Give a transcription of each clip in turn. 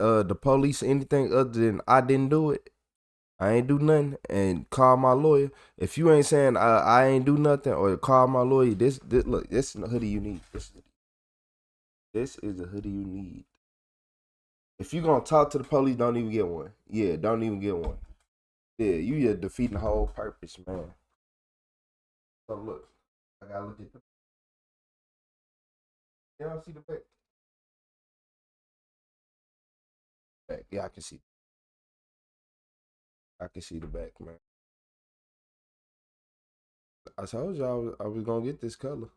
the police anything other than I didn't do it, I ain't do nothing, and call my lawyer. If you ain't saying I ain't do nothing or call my lawyer, this look, this is the hoodie you need. This is the hoodie you need. If you gonna talk to the police, don't even get one. Yeah, don't even get one. Yeah, you just defeating the whole purpose, man. So look, I gotta look at the. You don't see the back. Yeah, I can see. I can see the back, man. I told you I was gonna get this color.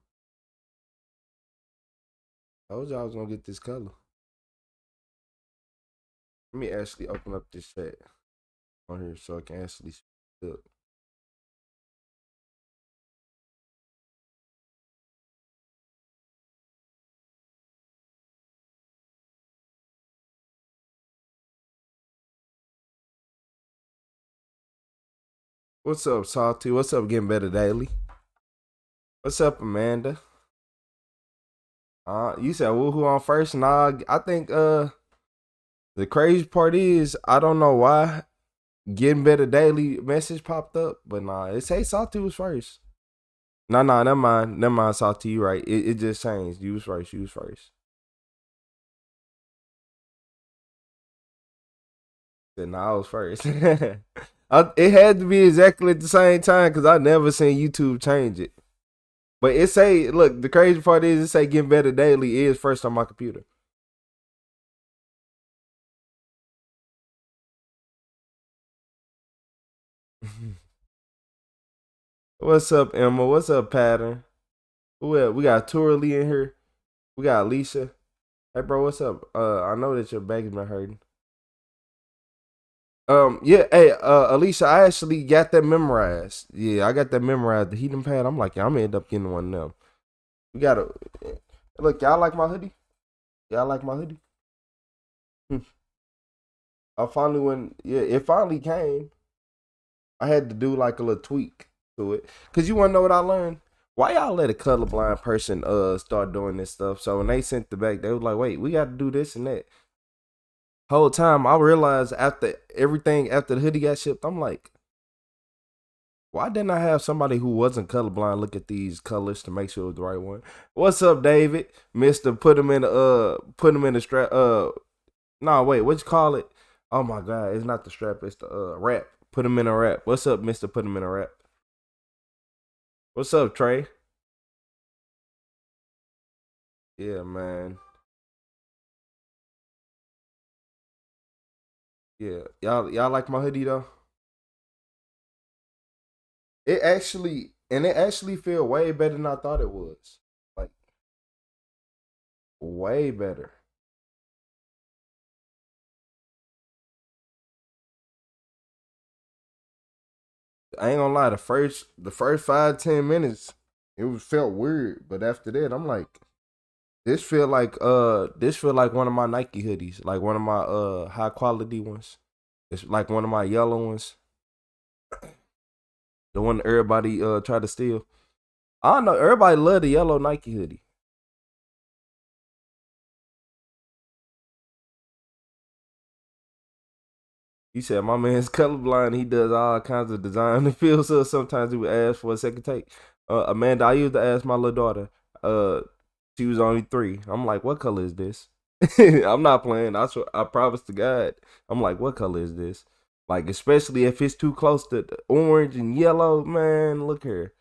I told you I was gonna get this color. Let me actually open up this chat on here so I can actually speak up. What's up, Salty? What's up, Getting Better Daily? What's up, Amanda? You said woohoo on first? Nah, I think the crazy part is I don't know why Getting Better Daily message popped up, but nah, it say Salty was first. Nah, never mind, Salty, you right. It just changed. You was first. Said nah, I was first. It had to be exactly at the same time because I never seen YouTube change it. But it say, look, the crazy part is it say Getting Better Daily is first on my computer. What's up, Emma? What's up, Pattern? Who else? We got Turley in here. We got Alicia. Hey, bro, what's up? I know that your back's been hurting. Yeah, hey, Alicia, I actually got that memorized. Yeah, I got that memorized. The heating pad. I'm like, yeah, I'm gonna end up getting one of them. We gotta look. Y'all like my hoodie? Y'all like my hoodie? I finally went. Yeah, it finally came. I had to do like a little tweak to it. Cause you wanna know what I learned? Why y'all let a colorblind person start doing this stuff? So when they sent the back, they was like, wait, we got to do this and that. Whole time I realized after everything, after the hoodie got shipped, I'm like, why didn't I have somebody who wasn't colorblind look at these colors to make sure it was the right one? What's up, David? Mister, put him in the strap. No, wait, what you call it? Oh my God, it's not the strap, it's the wrap. Put him in a wrap. What's up, Mister? Put him in a wrap. What's up, Trey? Yeah, man. Yeah, y'all like my hoodie though? It actually feel way better than I thought it was. Like way better. I ain't gonna lie, the first 5-10 minutes, it was felt weird. But after that, I'm like, this feel like one of my Nike hoodies, like one of my high quality ones. It's like one of my yellow ones. The one that everybody try to steal. I don't know, everybody love the yellow Nike hoodie. You said my man's colorblind. He does all kinds of design in the field. So sometimes he would ask for a second take. Amanda, I used to ask my little daughter. She was only 3. I'm like, what color is this? I'm not playing. I promise to God. I'm like, what color is this? Like, especially if it's too close to the orange and yellow, man. Look here,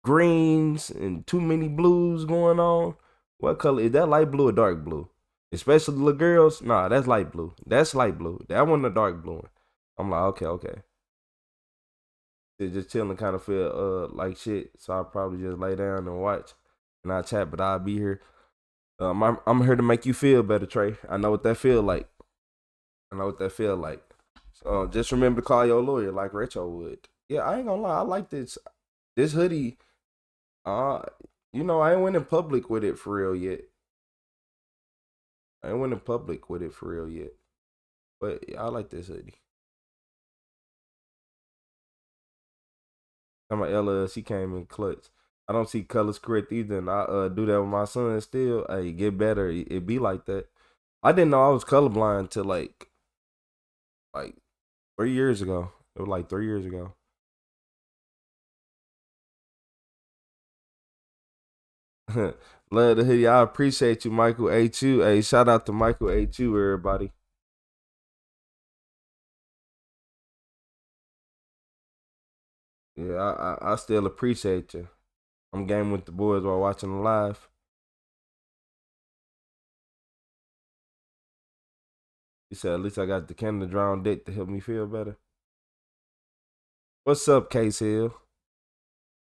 greens and too many blues going on. What color is that? Light blue or dark blue? Especially the girls. Nah, that's light blue. That's light blue. That one the dark blue one. I'm like, okay. They just chilling, kind of feel like shit. So I'll probably just lay down and watch, and I chat. But I'll be here. I'm here to make you feel better, Trey. I know what that feel like. I know what that feel like. So just remember to call your lawyer like Retro would. Yeah, I ain't gonna lie. I like this hoodie. Uh, I ain't went in public with it for real yet. I ain't went in public with it for real yet. But yeah, I like this hoodie. My Ella, she came in clutch. I don't see colors correct either, and I do that with my son still. Hey, get better. It be like that. I didn't know I was colorblind till like 3 years ago. It was like 3 years ago. Love the hoodie. I appreciate you, Michael H.U. Hey, shout out to Michael H.U. everybody. Yeah, I still appreciate you. I'm gaming with the boys while watching the live. He said, at least I got the Canada Drown dick to help me feel better. What's up, Case Hill?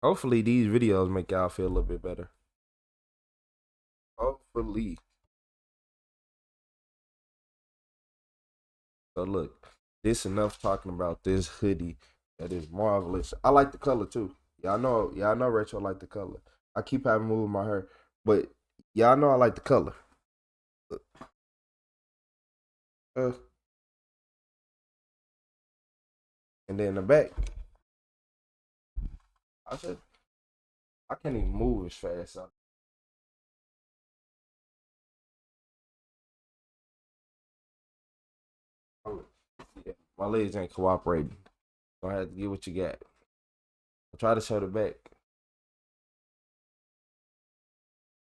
Hopefully these videos make y'all feel a little bit better. Hopefully. So look, this enough talking about this hoodie that is marvelous. I like the color too. Y'all know Retro like the color. I keep having moving my hair, but y'all know I like the color. Uh, and then the back, I said I can't even move as fast. So. Yeah, my legs ain't cooperating. So I have to get what you got. I try to show the back.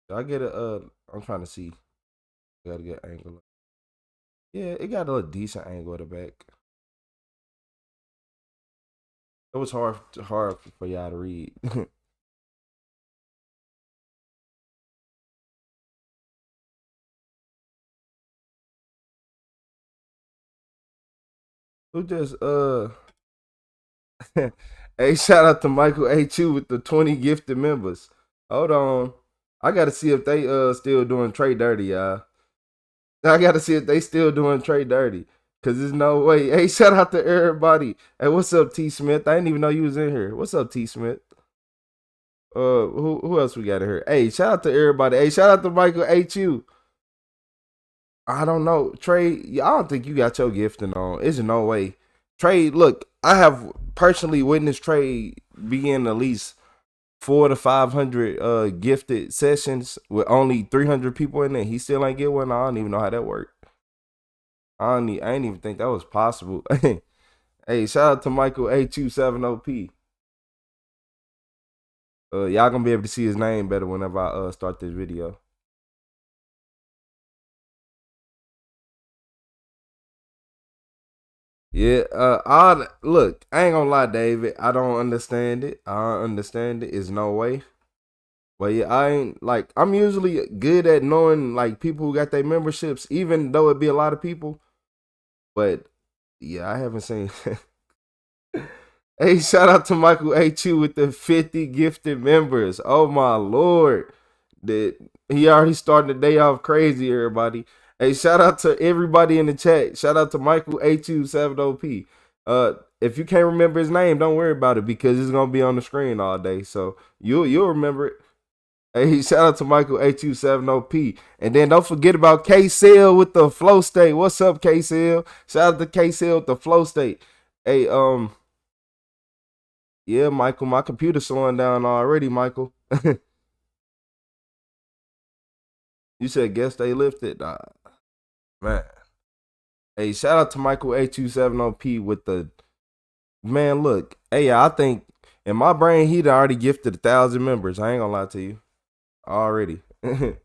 Do I get a I'm trying to see. I gotta get angle. Yeah, it got a decent angle at the back. It was hard for y'all to read. Who just hey, shout out to Michael A2 with the 20 gifted members. Hold on. I gotta see if they still doing Trey Dirty, y'all. I gotta see if they still doing Trey Dirty. Cause there's no way. Hey, shout out to everybody. Hey, what's up, T Smith? I didn't even know you was in here. What's up, T Smith? Who else we got in here? Hey, shout out to everybody. Hey, shout out to Michael H.U. I don't know. Trey, I don't think you got your gifting on. There's no way. Trey, look, I have personally witnessed Trey be in at least 400 to 500 gifted sessions with only 300 people in there. He still ain't get one. I don't even know how that worked. I ain't even think that was possible. Hey, shout out to Michael A270P. Y'all gonna be able to see his name better whenever I start this video. Yeah, look, I ain't gonna lie, David. I don't understand it. I don't understand it. It's no way. But yeah, I ain't like I'm usually good at knowing like people who got their memberships, even though it be a lot of people. But yeah, I haven't seen. Hey, shout out to Michael H2 with the 50 gifted members. Oh my lord. That he already started the day off crazy, everybody. Hey, shout out to everybody in the chat. Shout out to Michael A270P. If you can't remember his name, don't worry about it because it's gonna be on the screen all day. So you'll remember it. Hey, shout out to Michael A270P. And then don't forget about K-Cell with the flow state. What's up, K-Cell? Shout out to K-Cell with the flow state. Hey, yeah, Michael, my computer's slowing down already, Michael. You said guess they lifted. Nah, man. Hey, shout out to Michael A270P with the man. Look, hey, I think in my brain he'd already gifted 1,000 members. I ain't gonna lie to you. Already. You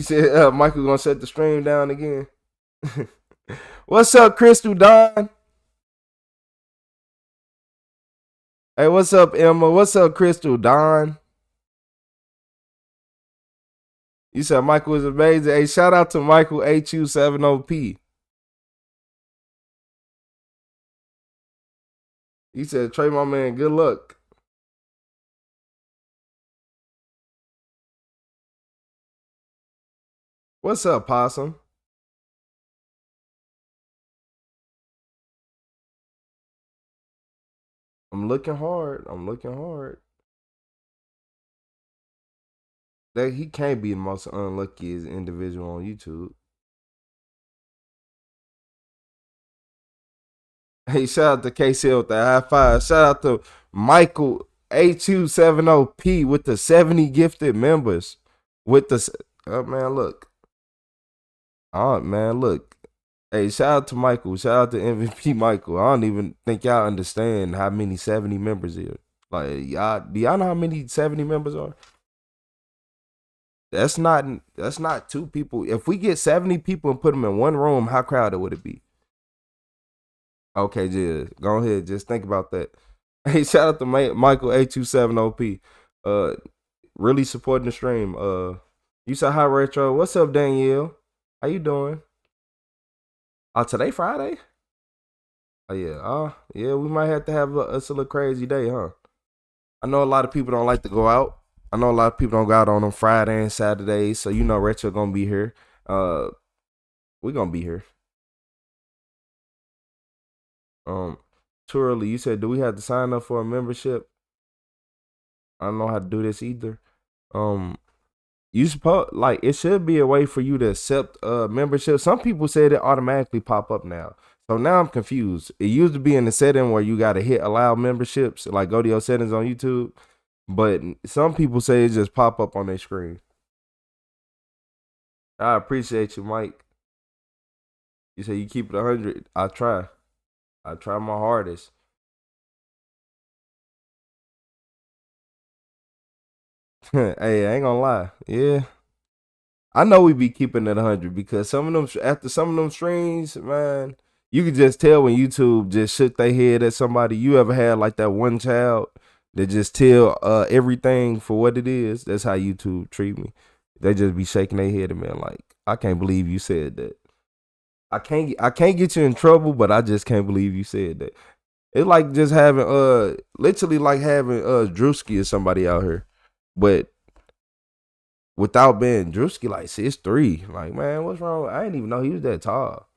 said Michael gonna shut the stream down again. What's up, Crystal Don? Hey, what's up, Emma? What's up, Crystal Don? You said Michael was amazing. Hey, shout out to Michael A270P. He said, Trey, my man, good luck. What's up, Possum? I'm looking hard. I'm looking hard. That he can't be the most unluckiest individual on YouTube. Hey, shout out to KCL with the high five. Shout out to Michael A270P with the 70 gifted members. With the man, look. Man, look. Hey, shout out to Michael. Shout out to MVP Michael. I don't even think y'all understand how many 70 members is. Like, do y'all know how many 70 members are? That's not 2 people. If we get 70 people and put them in one room, how crowded would it be? Okay, just go ahead. Just think about that. Hey, shout out to Michael A27OP. Really supporting the stream. You said hi retro. What's up, Danielle? How you doing? Today Friday? Oh yeah. Yeah, we might have to have us a little crazy day, huh? I know a lot of people don't like to go out. I know a lot of people don't go out on them Friday and Saturdays, so you know retro gonna be here. We gonna be here. Too early. You said, do we have to sign up for a membership? I don't know how to do this either. You suppose like it should be a way for you to accept membership. Some people said it automatically pop up now. So now I'm confused. It used to be in the setting where you gotta hit allow memberships, like go to your settings on YouTube. But some people say it just pop up on their screen. I appreciate you, Mike. You say you keep it 100. I try my hardest. Hey, I ain't gonna lie. Yeah. I know we be keeping it 100 because some of them, after some of them streams, man, you can just tell when YouTube just shook their head at somebody. You ever had like that one child that just tell everything for what it is? That's how YouTube treat me. They just be shaking their head at me like, I can't believe you said that. I can't get you in trouble, but I just can't believe you said that. It's like just having literally like having Drewski or somebody out here, but without being Drewski like 6'3". Like, man, what's wrong? I didn't even know he was that tall.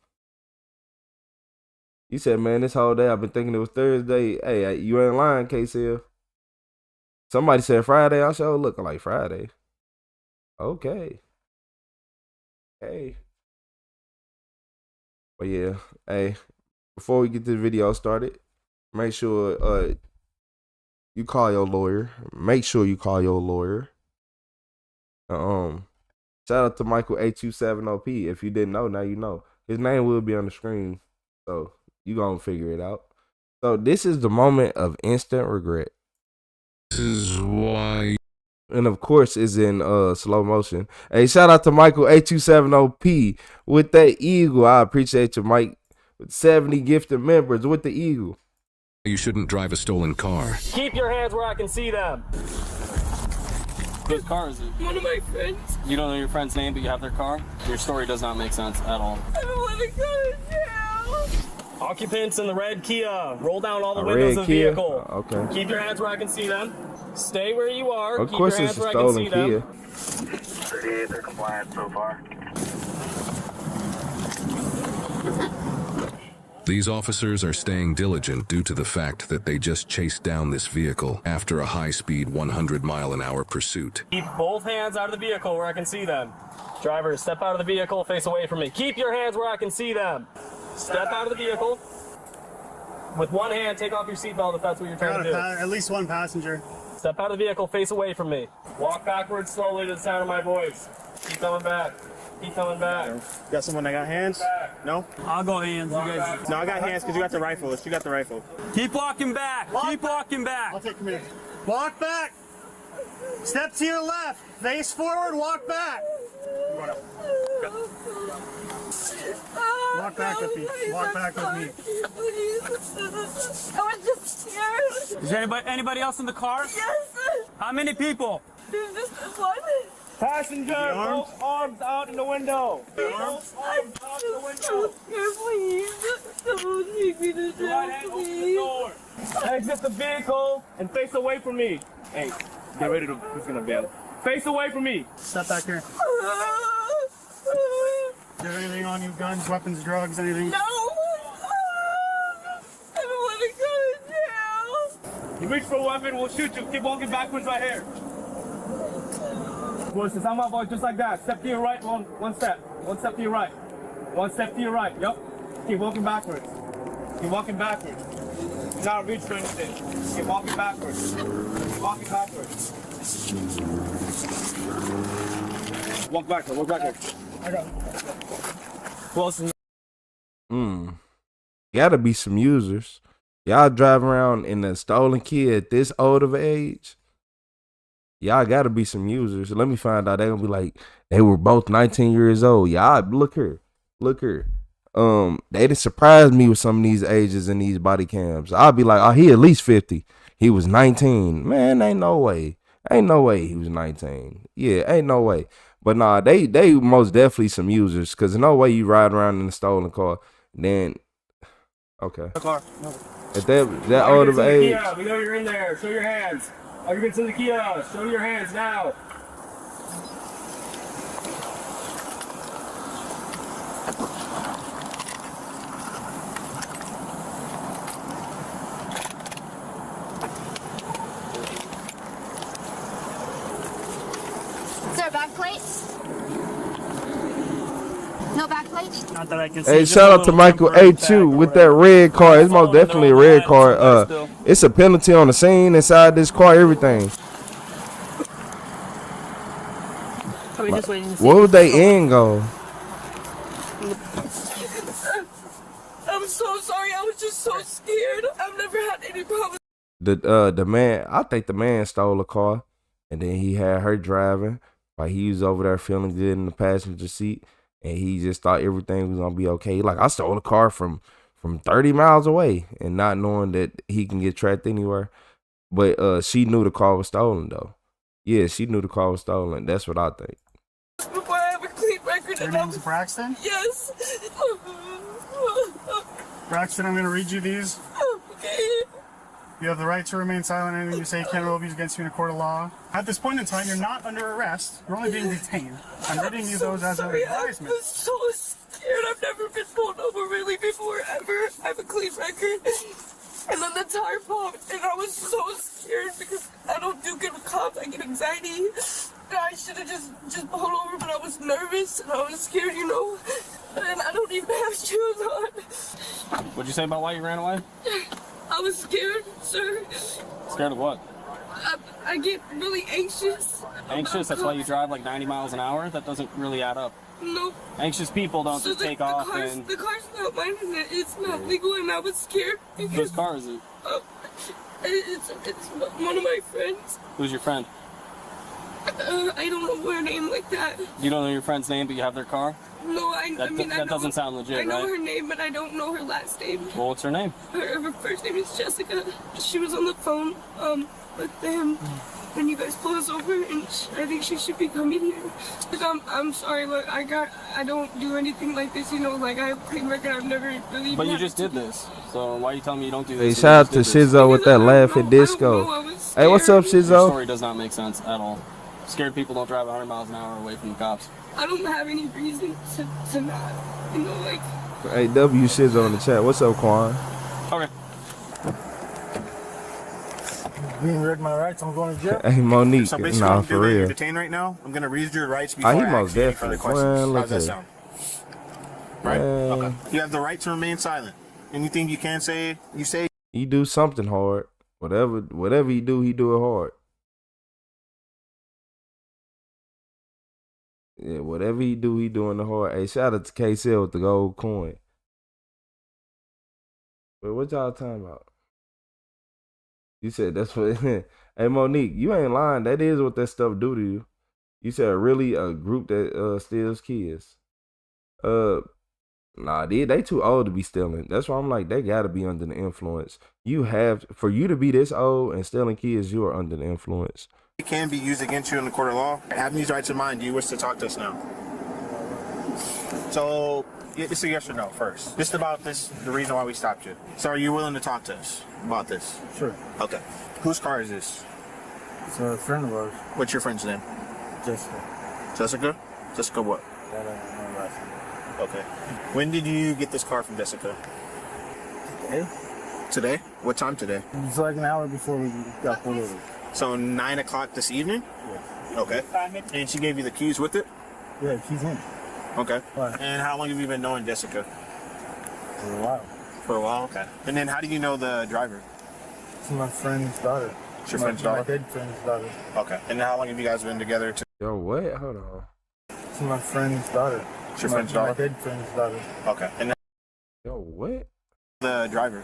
You said, man, this whole day I've been thinking it was Thursday. Hey, you ain't lying, KCL. Somebody said Friday. I sure looking like Friday. Okay. Hey. But yeah, hey, before we get this video started, make sure you call your lawyer. Make sure you call your lawyer. Shout out to Michael A27OP. If you didn't know, now you know. His name will be on the screen, so you gonna figure it out. So this is the moment of instant regret. This is why. And of course, it's in slow motion. Hey, shout out to Michael A27OP with that eagle. I appreciate you, Mike. With 70 gifted members with the eagle. You shouldn't drive a stolen car. Keep your hands where I can see them. Whose car is it? One of my friends. You don't know your friend's name, but you have their car? Your story does not make sense at all. I don't want to go to jail. Occupants in the red Kia, roll down all the windows of the vehicle. Okay. Keep your hands where I can see them. Stay where you are. Of course, it's a stolen Kia. 38, they're compliant so far. These officers are staying diligent due to the fact that they just chased down this vehicle after a high-speed 100-mile-an-hour pursuit. Keep both hands out of the vehicle where I can see them. Driver, step out of the vehicle, face away from me. Keep your hands where I can see them. Step out of the vehicle. With one hand, take off your seatbelt if that's what you're trying to do. At least one passenger. Step out of the vehicle, face away from me. Walk backwards slowly to the sound of my voice. Keep coming back. Keep coming back. Got someone that got hands? No? I'll go hands. You guys. No, I got hands because you got the rifle. You got the rifle. Keep walking back. Keep walking back. I'll take command. Walk back. Step to your left. Face forward. Walk back. Walk back with me. Walk back with me. I was just scared. Is anybody else in the car? Yes. How many people? There's just one. Passenger, both arms out in the window. Both arms out in the window. Here, please. Someone take me to jail, Right hand open the please. door. Exit the vehicle and face away from me. Hey, get ready to. Who's gonna bail? Face away from me. Step back here. Do you have anything on you? Guns, weapons, drugs, anything? No. I don't want to go to jail. You reach for a weapon, we'll shoot you. Keep walking backwards right here. Voice the sound of my voice just like that. Step to your right, one step. One step to your right. One step to your right. Yep. Keep walking backwards. Keep walking backwards. Do not reach for anything. Keep walking backwards. Keep walking backwards. Walk backwards. Walk backwards. I got it. Close enough. Gotta be some users. Y'all drive around in a stolen key at this old of age. Y'all gotta be some users. Let me find out. They gonna be like, they were both 19 years old. Y'all, look here. They done surprised me with some of these ages in these body cams. I'll be like, oh, he at least 50. He was 19. Man, ain't no way. Ain't no way he was 19. Yeah, ain't no way. But nah, they most definitely some users. Cause no way you ride around in a stolen car. Then, okay. At that old of age. Kia, we know you're in there. Show your hands. Occupants in the Kia, show your hands now. Is there a back plate? No back plate? Not that I can see. Hey, Just shout a out to little Michael temporary A2 tag or with whatever. that red car. It's most Following definitely a their red own car. lines, still. It's a penalty on the scene inside this car, everything. Probably just waiting to see. What would they end goal? I'm so sorry. I was just so scared. I've never had any problems. The man, I think the man stole a car, and then he had her driving. Like he was over there feeling good in the passenger seat, and he just thought everything was gonna be okay. Like, I stole a car from 30 miles away, and not knowing that he can get tracked anywhere. But she knew the car was stolen though. Yeah, she knew the car was stolen. That's what I think. Before I have a clean record. Your name's Braxton? Yes. Braxton, I'm going to read you these. Okay. You have the right to remain silent. Anything you say can be used against you in a court of law. At this point in time, you're not under arrest. You're only being detained. I'm reading you those as an advisement. I'm so scared. I've never been pulled over really before, ever. I have a clean record. And then the tire popped, and I was so scared because I don't do good with cops. I get anxiety. And I should have just pulled over, but I was nervous and I was scared, you know. And I don't even have shoes on. What'd you say about why you ran away? I was scared, sir. Scared of what? I get really anxious. Anxious? That's why you drive like 90 miles an hour? That doesn't really add up. No. Anxious people don't just take off and... The car's not mine, and it's not legal, and I was scared. Whose car is it? It's one of my friends. Who's your friend? I don't know her name like that. You don't know your friend's name, but you have their car? No, I mean, that doesn't sound legit, I know right? her name, but I don't know her last name. Well, what's her name? Her first name is Jessica. She was on the phone with them when you guys pulled us over, and I think she should be coming here. I'm sorry, look, I don't do anything like this, you know, like I have a clean record. I've never really. But you just did this, so why are you telling me you don't do Hey, this? shout out to Shizzo with that laugh at disco. Hey, what's up, Your Shizzo? story does not make sense at all. Scared people don't drive 100 miles an hour away from the cops. I don't have any reason to not, you know, like. Hey, W Shizzo in the chat. What's up, Quan? Okay. Being read my rights, I'm going to jail. Hey, Monique. So basically, Nah, I'm for doing, you're real. detained right now. I'm going to read your rights before he I most ask you any further definitely. questions. Man, look How's that at- sound? Right? Man. Okay. You have the right to remain silent. Anything you can say, you say. He do something hard. Whatever he do it hard. Yeah, whatever he doing the hard. Hey, shout out to KCL with the gold coin. But what y'all talking about? You said that's what. Hey, Monique, you ain't lying. That is what that stuff do to you. You said really a group that steals kids. Nah, they too old to be stealing. That's why I'm like, they gotta be under the influence. For you to be this old and stealing kids, you are under the influence. It can be used against you in the court of law. Having these rights in mind, do you wish to talk to us now? So, it's a yes or no first. Just about this, the reason why we stopped you. So, are you willing to talk to us about this? Sure. Okay. Whose car is this? It's a friend of ours, What's your friend's name? Jessica. Jessica? Jessica what? I don't know last name. Okay. When did you get this car from Jessica? Today? Today? What time today? It was like an hour before we got pulled over. So 9 o'clock this evening? Yeah. Okay. And she gave you the keys with it? Yeah, she's in Okay. Why? And how long have you been knowing Jessica? for a while. For a while? Okay. And then how do you know the driver? It's my friend's daughter. It's your friend's daughter? My dead friend's daughter. Okay. And how long have you guys been together? Yo, what? Hold on. It's my friend's daughter. It's your friend's daughter? My dead friend's daughter. Okay. And Yo, what? the driver?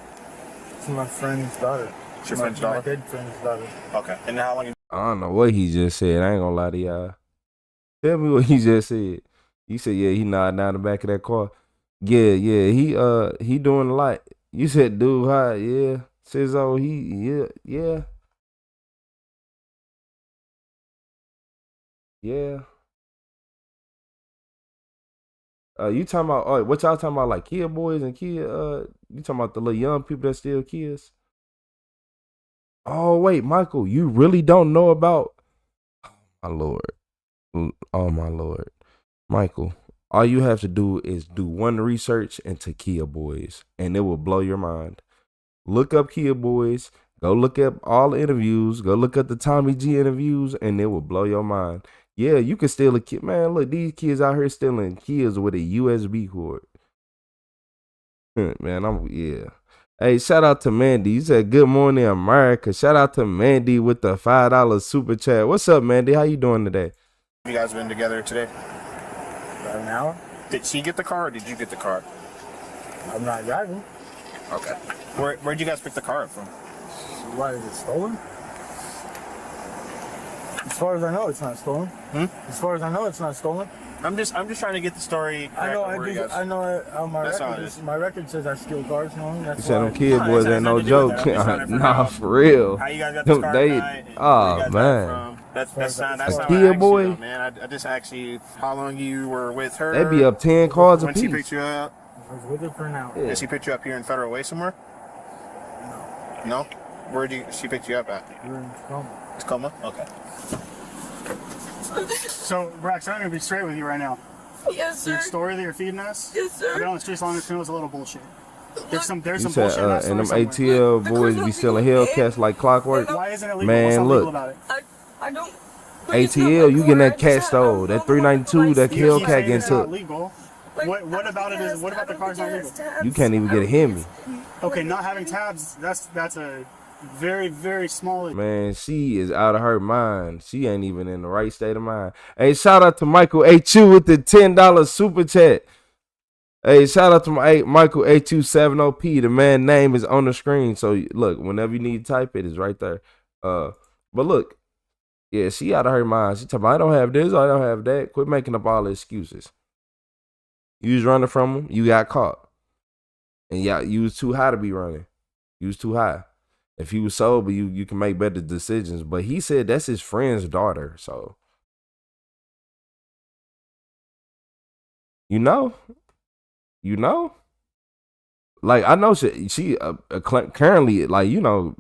It's my friend's daughter. It's your friend's daughter? My dead friend's daughter. Okay. And how long? I don't know what he just said. I ain't gonna lie to y'all. Tell me what he just said. You said, yeah, he nodded down the back of that car. Yeah, he doing a lot. You said, dude, hi, yeah. Says, oh, yeah. You talking about, what y'all talking about, like kid boys and kid, you talking about the little young people that still kids? Oh, wait, Michael, you really don't know about, my Lord. Oh, my Lord. Michael, all you have to do is do one research into Kia Boys, and it will blow your mind. Look up Kia Boys. Go look up all the interviews. Go look up the Tommy G interviews, and it will blow your mind. Yeah, you can steal a kid. Man, look, these kids out here stealing Kias with a USB cord. Man, yeah. Hey, shout out to Mandy. You said good morning, America. Shout out to Mandy with the $5 super chat. What's up, Mandy? How you doing today? You guys been together today? About an hour? Did she get the car or did you get the car? I'm not driving. Okay. Where'd you guys pick the car up from? Why, is it stolen? As far as I know, it's not stolen. As far as I know, it's not stolen. I'm just trying to get the story correct. I know on my That's record. My record says I steal cars. No, that's You said them why. kid boys ain't no joke. Nah, for real. How you guys got this car tonight? Oh, man. That's not how I Kia asked boy? you, though, man. I just asked you how long you were with her. They be up 10 cars a when she piece. picked you up. I was with her for an hour. Yeah. Did she pick you up here in Federal Way somewhere? No. No? She picked you up at? We're in Tacoma. Tacoma? Okay. So, Brax, I'm gonna be straight with you right now. Yes, sir. Your story that you're feeding us, Yes, sir. I've been on the streets long enough to know it's a little bullshit. There's some You bullshit said, in that story and them somewhere. ATL boys be selling Hellcats like clockwork. Why isn't it legal? Man, What's illegal look. about it? I don't. ATL, you getting that cat stole. That 392, that You keep Hellcat saying getting it's not took. legal. What about it is? What about the car's not legal? You can't even get a Hemi. Okay, not having tabs. That's a very, very small. Man, she is out of her mind. She ain't even in the right state of mind. Hey, shout out to Michael A2 with the $10 super chat. Hey, shout out to Michael A270P. The man name is on the screen. So look, whenever you need to type it, it's right there. But look, yeah, she out of her mind. She talking about, I don't have this, I don't have that. Quit making up all the excuses. You was running from him, you got caught. And yeah, you was too high to be running. You was too high. If he was sober, you can make better decisions. But he said that's his friend's daughter, so you know, like I know she currently, like, you know,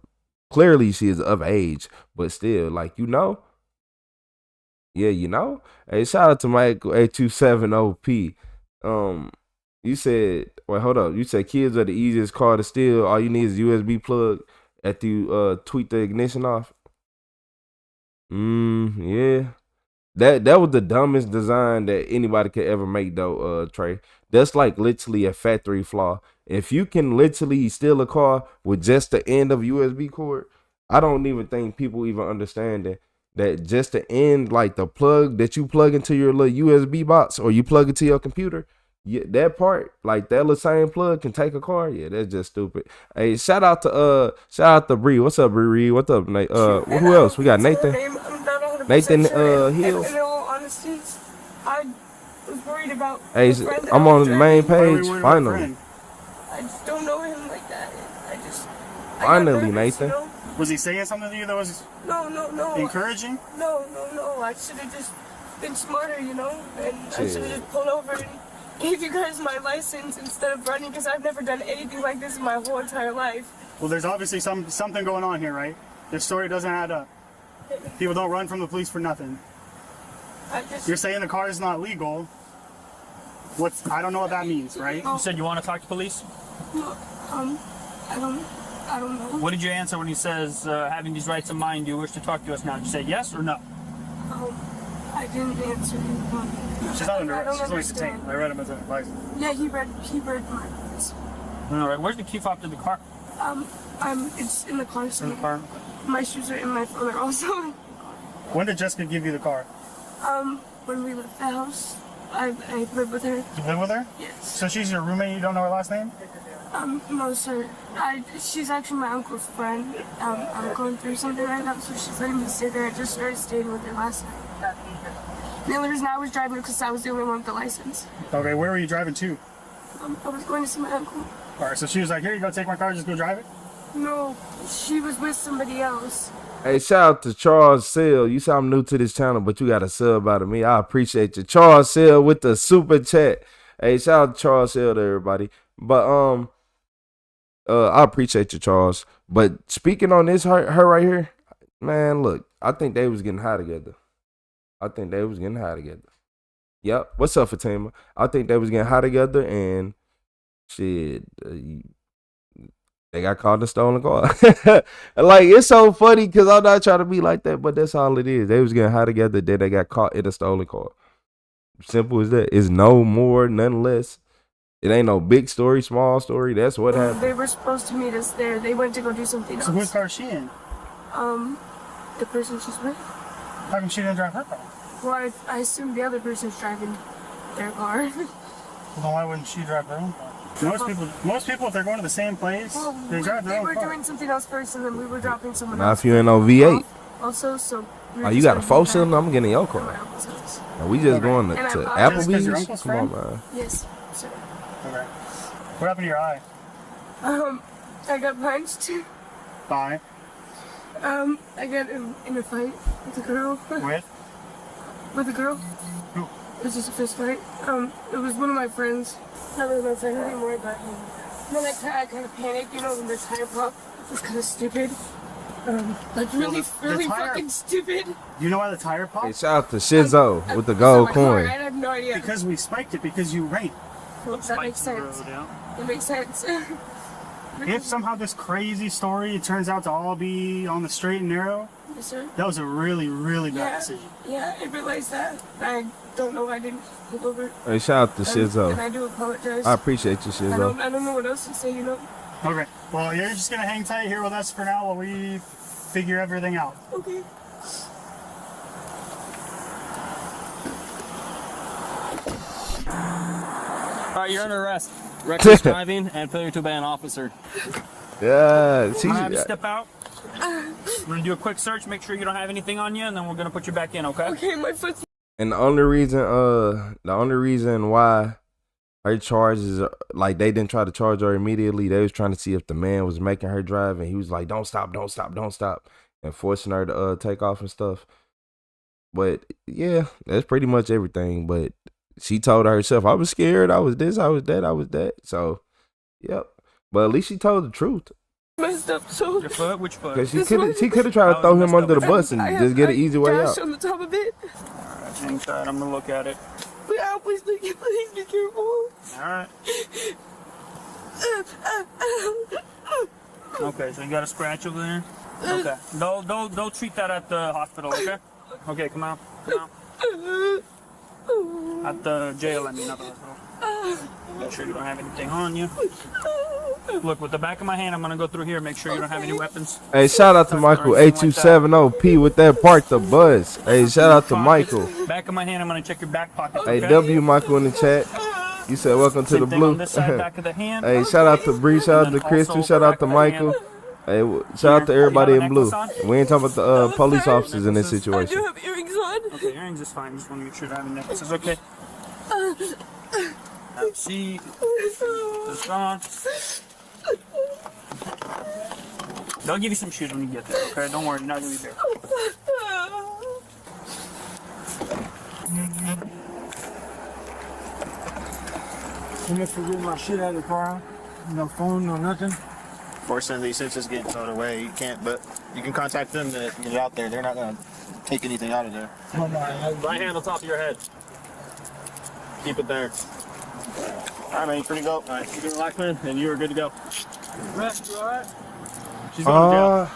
clearly she is of age, but still, like, you know, yeah, you know. Hey, shout out to Michael A270P. You said, well, hold up. You said kids are the easiest car to steal. All you need is a USB plug after you tweak the ignition off. Yeah. That was the dumbest design that anybody could ever make, though, Trey. That's like literally a factory flaw. If you can literally steal a car with just the end of USB cord, I don't even think people even understand that just the end, like the plug that you plug into your little USB box or you plug it to your computer, yeah, that part, like that little same plug can take a car. Yeah, that's just stupid. Hey, shout out to Bree. What's up, Bree? What's up, Nate? Who else? We got Nathan. Nathan Hill. In all honesty, I was worried about. Hey, I'm on the main page. Finally. I just don't know him like that. I Finally, nervous, Nathan. You know? Was he saying something to you that was No. encouraging? No. I should have just been smarter, you know? And I should have just pulled over and gave you guys my license instead of running, because I've never done anything like this in my whole entire life. Well, there's obviously something going on here, right? This story doesn't add up. People don't run from the police for nothing. You're saying the car is not legal. I don't know what that means, right? You said you want to talk to police? No, I don't know. What did you answer when he says, having these rights in mind, do you wish to talk to us now? Did you say yes or no? I didn't answer him. She's not under arrest. She's only detained. I read him as an advisor. Yeah, he read my rights. All right, where's the key fob to the car? It's in the car. In the car? My shoes are in my phone. They're also in the car. When did Jessica give you the car? When we left the house, I live with her. You live with her? Yes. So she's your roommate, you don't know her last name? No, sir. She's actually my uncle's friend. I'm going through something right now, so she's letting me stay there. I just started staying with her last night. The only reason I was driving because I was the only one with the license. Okay, where were you driving to? I was going to see my uncle. Alright, so she was like, here you go, take my car, just go drive it? No, she was with somebody else. Hey, shout out to Charles Sale. You say I'm new to this channel, but you got a sub out of me. I appreciate you. Charles Sale with the super chat. Hey, shout out to Charles Sale to everybody. But I appreciate you, Charles. But speaking on this, her right here, man, look, I think they was getting high together. Yep. What's up, Fatima? I think they was getting high together, and shit, they got caught in a stolen car. Like, it's so funny because I'm not trying to be like that, but that's all it is. They was getting high together, then they got caught in a stolen car. Simple as that. It's no more, none less. It ain't no big story, small story. That's what happened. They were supposed to meet us there. They went to go do something else. So whose car is she in? The person she's with. How come she didn't drive her car? Well, I assume the other person's driving their car. Well, then why wouldn't she drive her own car? Most people, if they're going to the same place, they drive their own car. They were doing something else first, and then we were dropping someone Now, else. if you ain't on V8. Also, so. Oh, you got a 4-cylinder? I'm getting your car. Now, we just going to Applebee's? Your Applebee's? uncle's Come on, friend? man. Yes, sir. Okay. What happened to your eye? I got punched. Bye. I got in a fight with a girl. With? With a girl. Who? It was just a fist fight. It was one of my friends. Not really my friend anymore, but then I kind of panicked, you know, when the tire popped. It was kind of stupid. Like really tire- fucking stupid. You know why the tire popped? Hey, shout out to Shizzo with the gold coin. I have no idea. Because we spiked it because you ran. Well, that makes sense. It makes sense. If somehow this crazy story turns out to all be on the straight and narrow, Yes, sir. that was a really, really bad decision. Yeah, I realized that. I don't know why I didn't pull over. Hey, shout out to And Shizzo. I do apologize. I appreciate you, Shizzo. I don't know what else to say, you know. Okay, well, you're just gonna hang tight here with us for now while we figure everything out. Okay. All right, you're under arrest. Reckless driving and failure to obey an officer. Yeah, I'm gonna have you step out. We're gonna do a quick search, make sure you don't have anything on you, and then we're gonna put you back in, okay? Okay, my foot's. And the only reason why her charges, like, they didn't try to charge her immediately, they was trying to see if the man was making her drive, and he was like, don't stop, and forcing her to take off and stuff. But yeah, that's pretty much everything. But she told herself, I was scared, I was this, I was that, I was that. So, yep. But at least she told the truth. Messed up so. Your foot? Which foot? Cause she could have tried to throw him under the bus and just get an easy way out. On the top of it. Alright, hang tight, I'm gonna look at it. Yeah, please be careful. Alright. Okay, so you got a scratch over there? Okay. Don't treat that at the hospital, okay? Okay, come on. At the jail, I mean, not the hospital. Make sure you don't have anything on you. Look, with the back of my hand, I'm gonna go through here, make sure you don't have any weapons. Hey, shout out to Michael A270P with that part the buzz. Hey, shout out to Michael. Back of my hand, I'm gonna check your back pocket. Hey, Okay? W Michael in the chat. You said welcome to Same the thing blue. on this side, back of the hand. Hey, shout out to Bree, shout out to Crystal, shout out to Michael. Hey, shout out to everybody in blue. We ain't talking about the police officers in this I situation. do have earrings on. Okay, earrings is fine. Just want to make sure you have necklaces. Okay. Now, see, this on. They'll give you some shoes when you get there. Okay, don't worry, you're not gonna be there. You must forget my shit out of the car. No phone, no nothing. Fortunately, since it's getting towed away, you can't, but you can contact them to get it out there. They're not going to take anything out of there. Right hand on top of your head. Keep it there. All right, man, you free to go? All right, keep it relaxed, man, and you are good to go. Rest, you alright? She's going to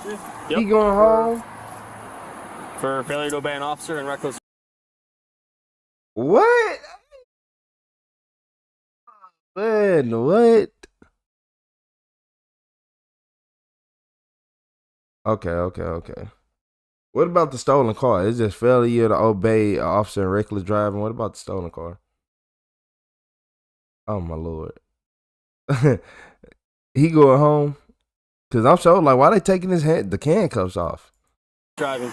jail. He going home? For failure to obey an officer and reckless. What? Man, what? Okay. What about the stolen car? It's just failure to obey an officer in reckless driving. What about the stolen car? Oh my lord. He going home? Cause I'm sure like why they taking the handcuffs off? Driving.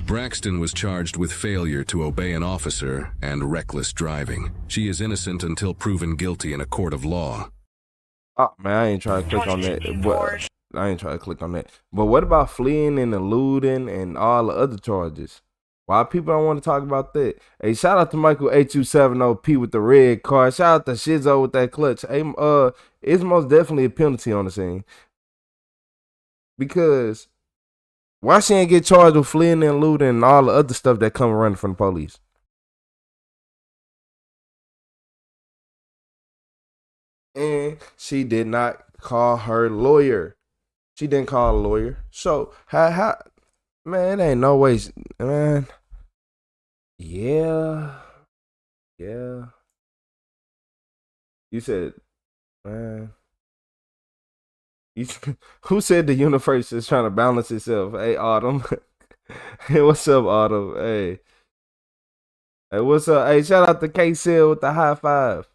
Braxton was charged with failure to obey an officer and reckless driving. She is innocent until proven guilty in a court of law. Oh man, I ain't trying to click on that. But I ain't trying to click on that. But what about fleeing and eluding and all the other charges? Why people don't want to talk about that? Hey, shout out to Michael H270P with the red car. Shout out to Shizzo with that clutch. Hey, it's most definitely a penalty on the scene. Because why she ain't get charged with fleeing and eluding and all the other stuff that come running from the police? And she did not call her lawyer. She didn't call a lawyer. So how man, ain't no way, man. Yeah. You said, man. Who said the universe is trying to balance itself? Hey, Autumn. Hey, what's up, Autumn? Hey, what's up? Hey, shout out to K-Cell with the high five.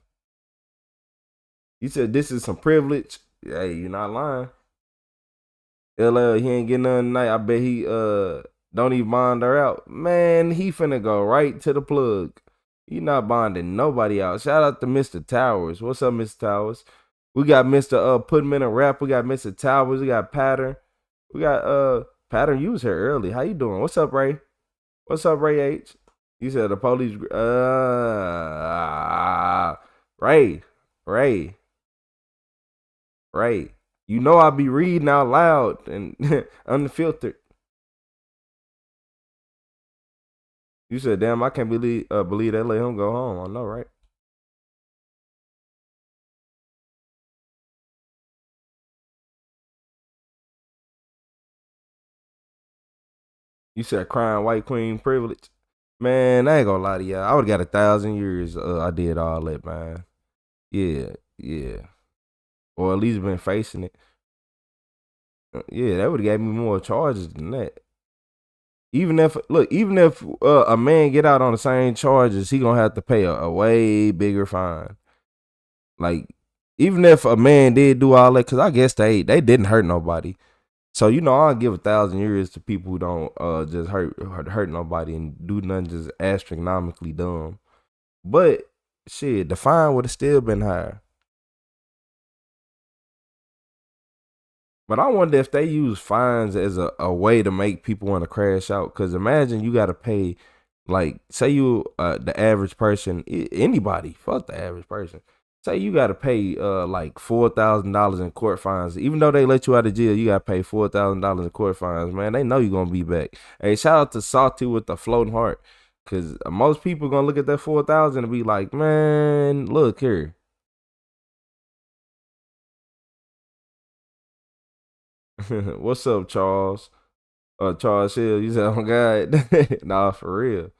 You said this is some privilege. Hey, you're not lying. LL, he ain't getting nothing tonight. I bet he don't even bond her out. Man, he finna go right to the plug. He not bonding nobody out. Shout out to Mr. Towers. What's up, Mr. Towers? We got Mr. Put him in a rap. We got Mr. Towers. We got Pattern. We got Pattern. You was here early. How you doing? What's up, Ray? What's up, Ray H? You said the police. Ray. You know I be reading out loud and unfiltered. You said, "Damn, I can't believe they let him go home." I know, right? You said crying white queen privilege. Man, I ain't gonna lie to y'all. I would have got 1,000 years. I did all that, man. Yeah. Or at least been facing it. Yeah, that would have gave me more charges than that. Even if a man get out on the same charges, he gonna have to pay a way bigger fine. Like, even if a man did do all that, because I guess they didn't hurt nobody. So, I'll give 1,000 years to people who don't just hurt nobody and do nothing just astronomically dumb. But shit, the fine would have still been higher. But I wonder if they use fines as a way to make people want to crash out. Because imagine you got to pay, like, say you the average person, anybody, fuck the average person. Say you got to pay like $4,000 in court fines. Even though they let you out of jail, you got to pay $4,000 in court fines. Man, they know you're going to be back. Hey, shout out to Salty with the floating heart. Because most people going to look at that 4,000 and be like, man, look here. What's up, Charles? Charles Hill, you said, "Oh God." Nah, for real.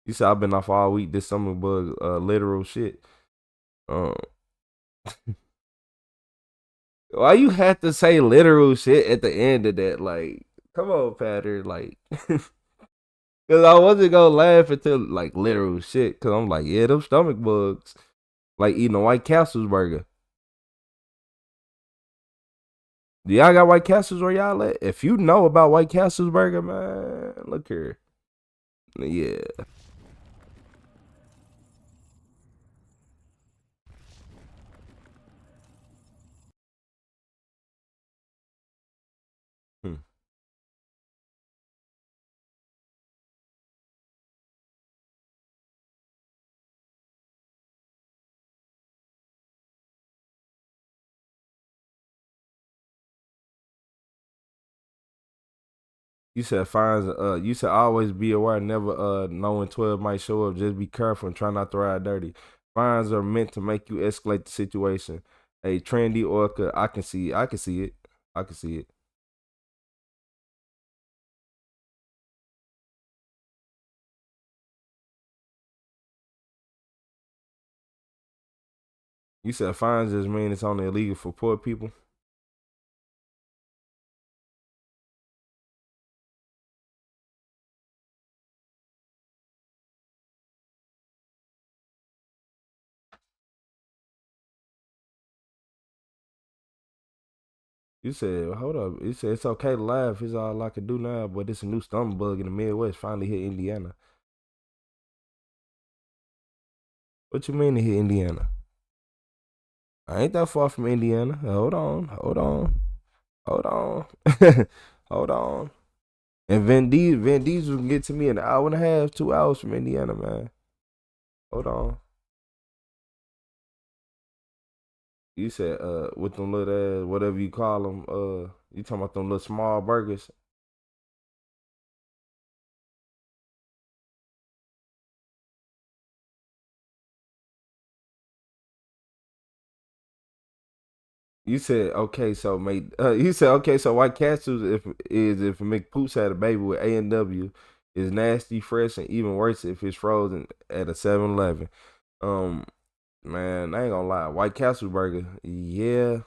You said I've been off all week this summer, bug literal shit. Um, why you have to say literal shit at the end of that? Like, come on, Patter. Like, cause I wasn't gonna laugh until like literal shit. Cause I'm like, yeah, them stomach bugs. Like eating a White Castle's burger. Do y'all got White Castles where y'all at? If you know about White Castle's burger, man, look here. Yeah. Hmm. You said fines. You said always be aware. Never knowing 12 might show up. Just be careful and try not to ride dirty. Fines are meant to make you escalate the situation. A trendy orca. I can see. I can see it. I can see it. You said fines just mean it's only illegal for poor people. You said, hold up. You said it's okay to laugh. It's all I can do now, but it's a new stomach bug in the Midwest finally hit Indiana. What you mean it hit Indiana? I ain't that far from Indiana. Hold on. Hold on. And Vin Diesel can get to me in an hour and a half, 2 hours from Indiana, man. Hold on. You said, with them little ass, whatever you call them, you talking about them little small burgers? You said okay, so mate. You said okay, so White Castles if McPoops had a baby with A&W is nasty, fresh, and even worse if it's frozen at a 7-Eleven. Man, I ain't gonna lie, White Castle burger, yeah.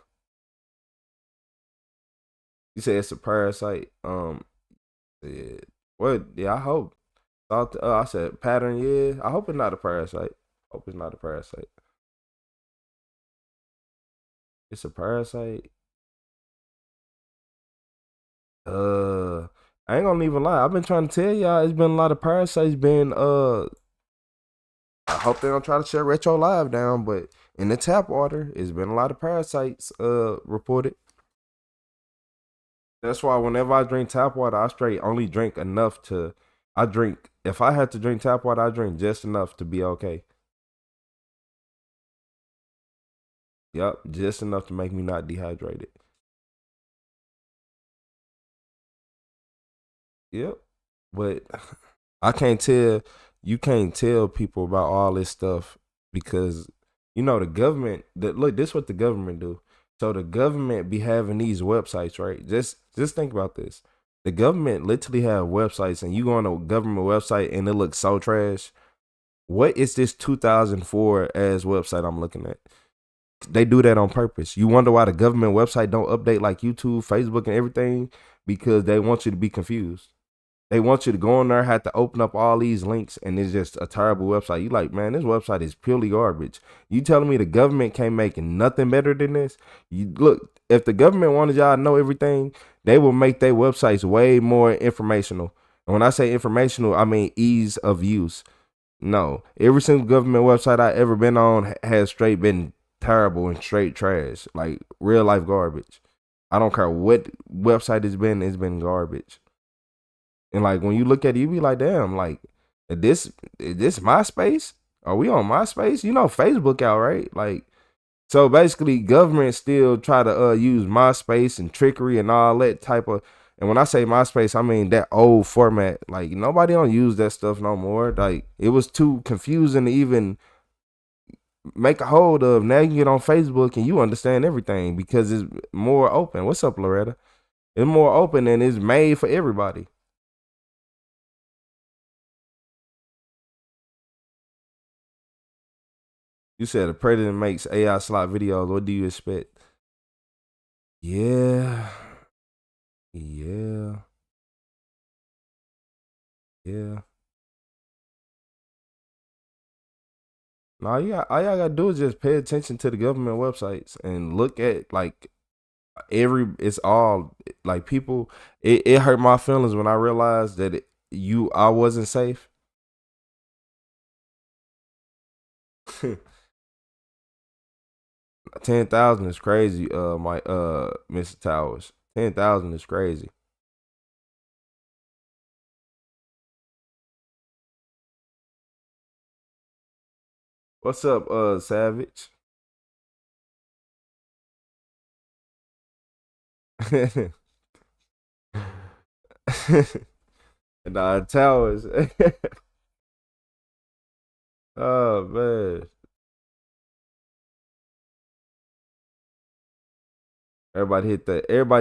You said it's a parasite. Yeah, what? Yeah, I hope. I said pattern. Yeah, I hope it's not a parasite. Hope it's not a parasite. It's a parasite. I ain't gonna even lie. I've been trying to tell y'all it's been a lot of parasites being I hope they don't try to shut Retro Live down, but in the tap water, it's been a lot of parasites reported. That's why whenever I drink tap water, I straight only drink enough to if I had to drink tap water, I drink just enough to be okay. Yep, just enough to make me not dehydrated. Yep. But you can't tell people about all this stuff because the government look, this what the government do. So the government be having these websites, right? Just think about this. The government literally have websites and you go on a government website and it looks so trash. What is this 2004 as website I'm looking at? They do that on purpose. You wonder why the government website don't update like YouTube, Facebook, and everything? Because they want you to be confused. They want you to go on there, have to open up all these links, and it's just a terrible website. You like, man, this website is purely garbage. You telling me the government can't make nothing better than this? You look, if the government wanted y'all to know everything, they will make their websites way more informational. And when I say informational, I mean ease of use. No, every single government website I ever been on has straight been terrible and straight trash, like real life garbage. I don't care what website it's been garbage. And like when you look at it, you be like, damn, like is this MySpace? Are we on MySpace? Facebook out, right? Like, so basically government still try to use MySpace and trickery and all that type of, and when I say MySpace, I mean that old format. Like nobody don't use that stuff no more. Like it was too confusing to even make a hold of. Now you can get on Facebook and you understand everything because it's more open. What's up, Loretta? It's more open and it's made for everybody. You said the president makes AI slot videos. What do you expect? Yeah. Yeah. Yeah. No, all y'all gotta do is just pay attention to the government websites and look at like it's all like people. It hurt my feelings when I realized that I wasn't safe. 10,000 is crazy. Mr. Towers, 10,000 is crazy. What's up, Savage? Nah, Towers. Oh man. Everybody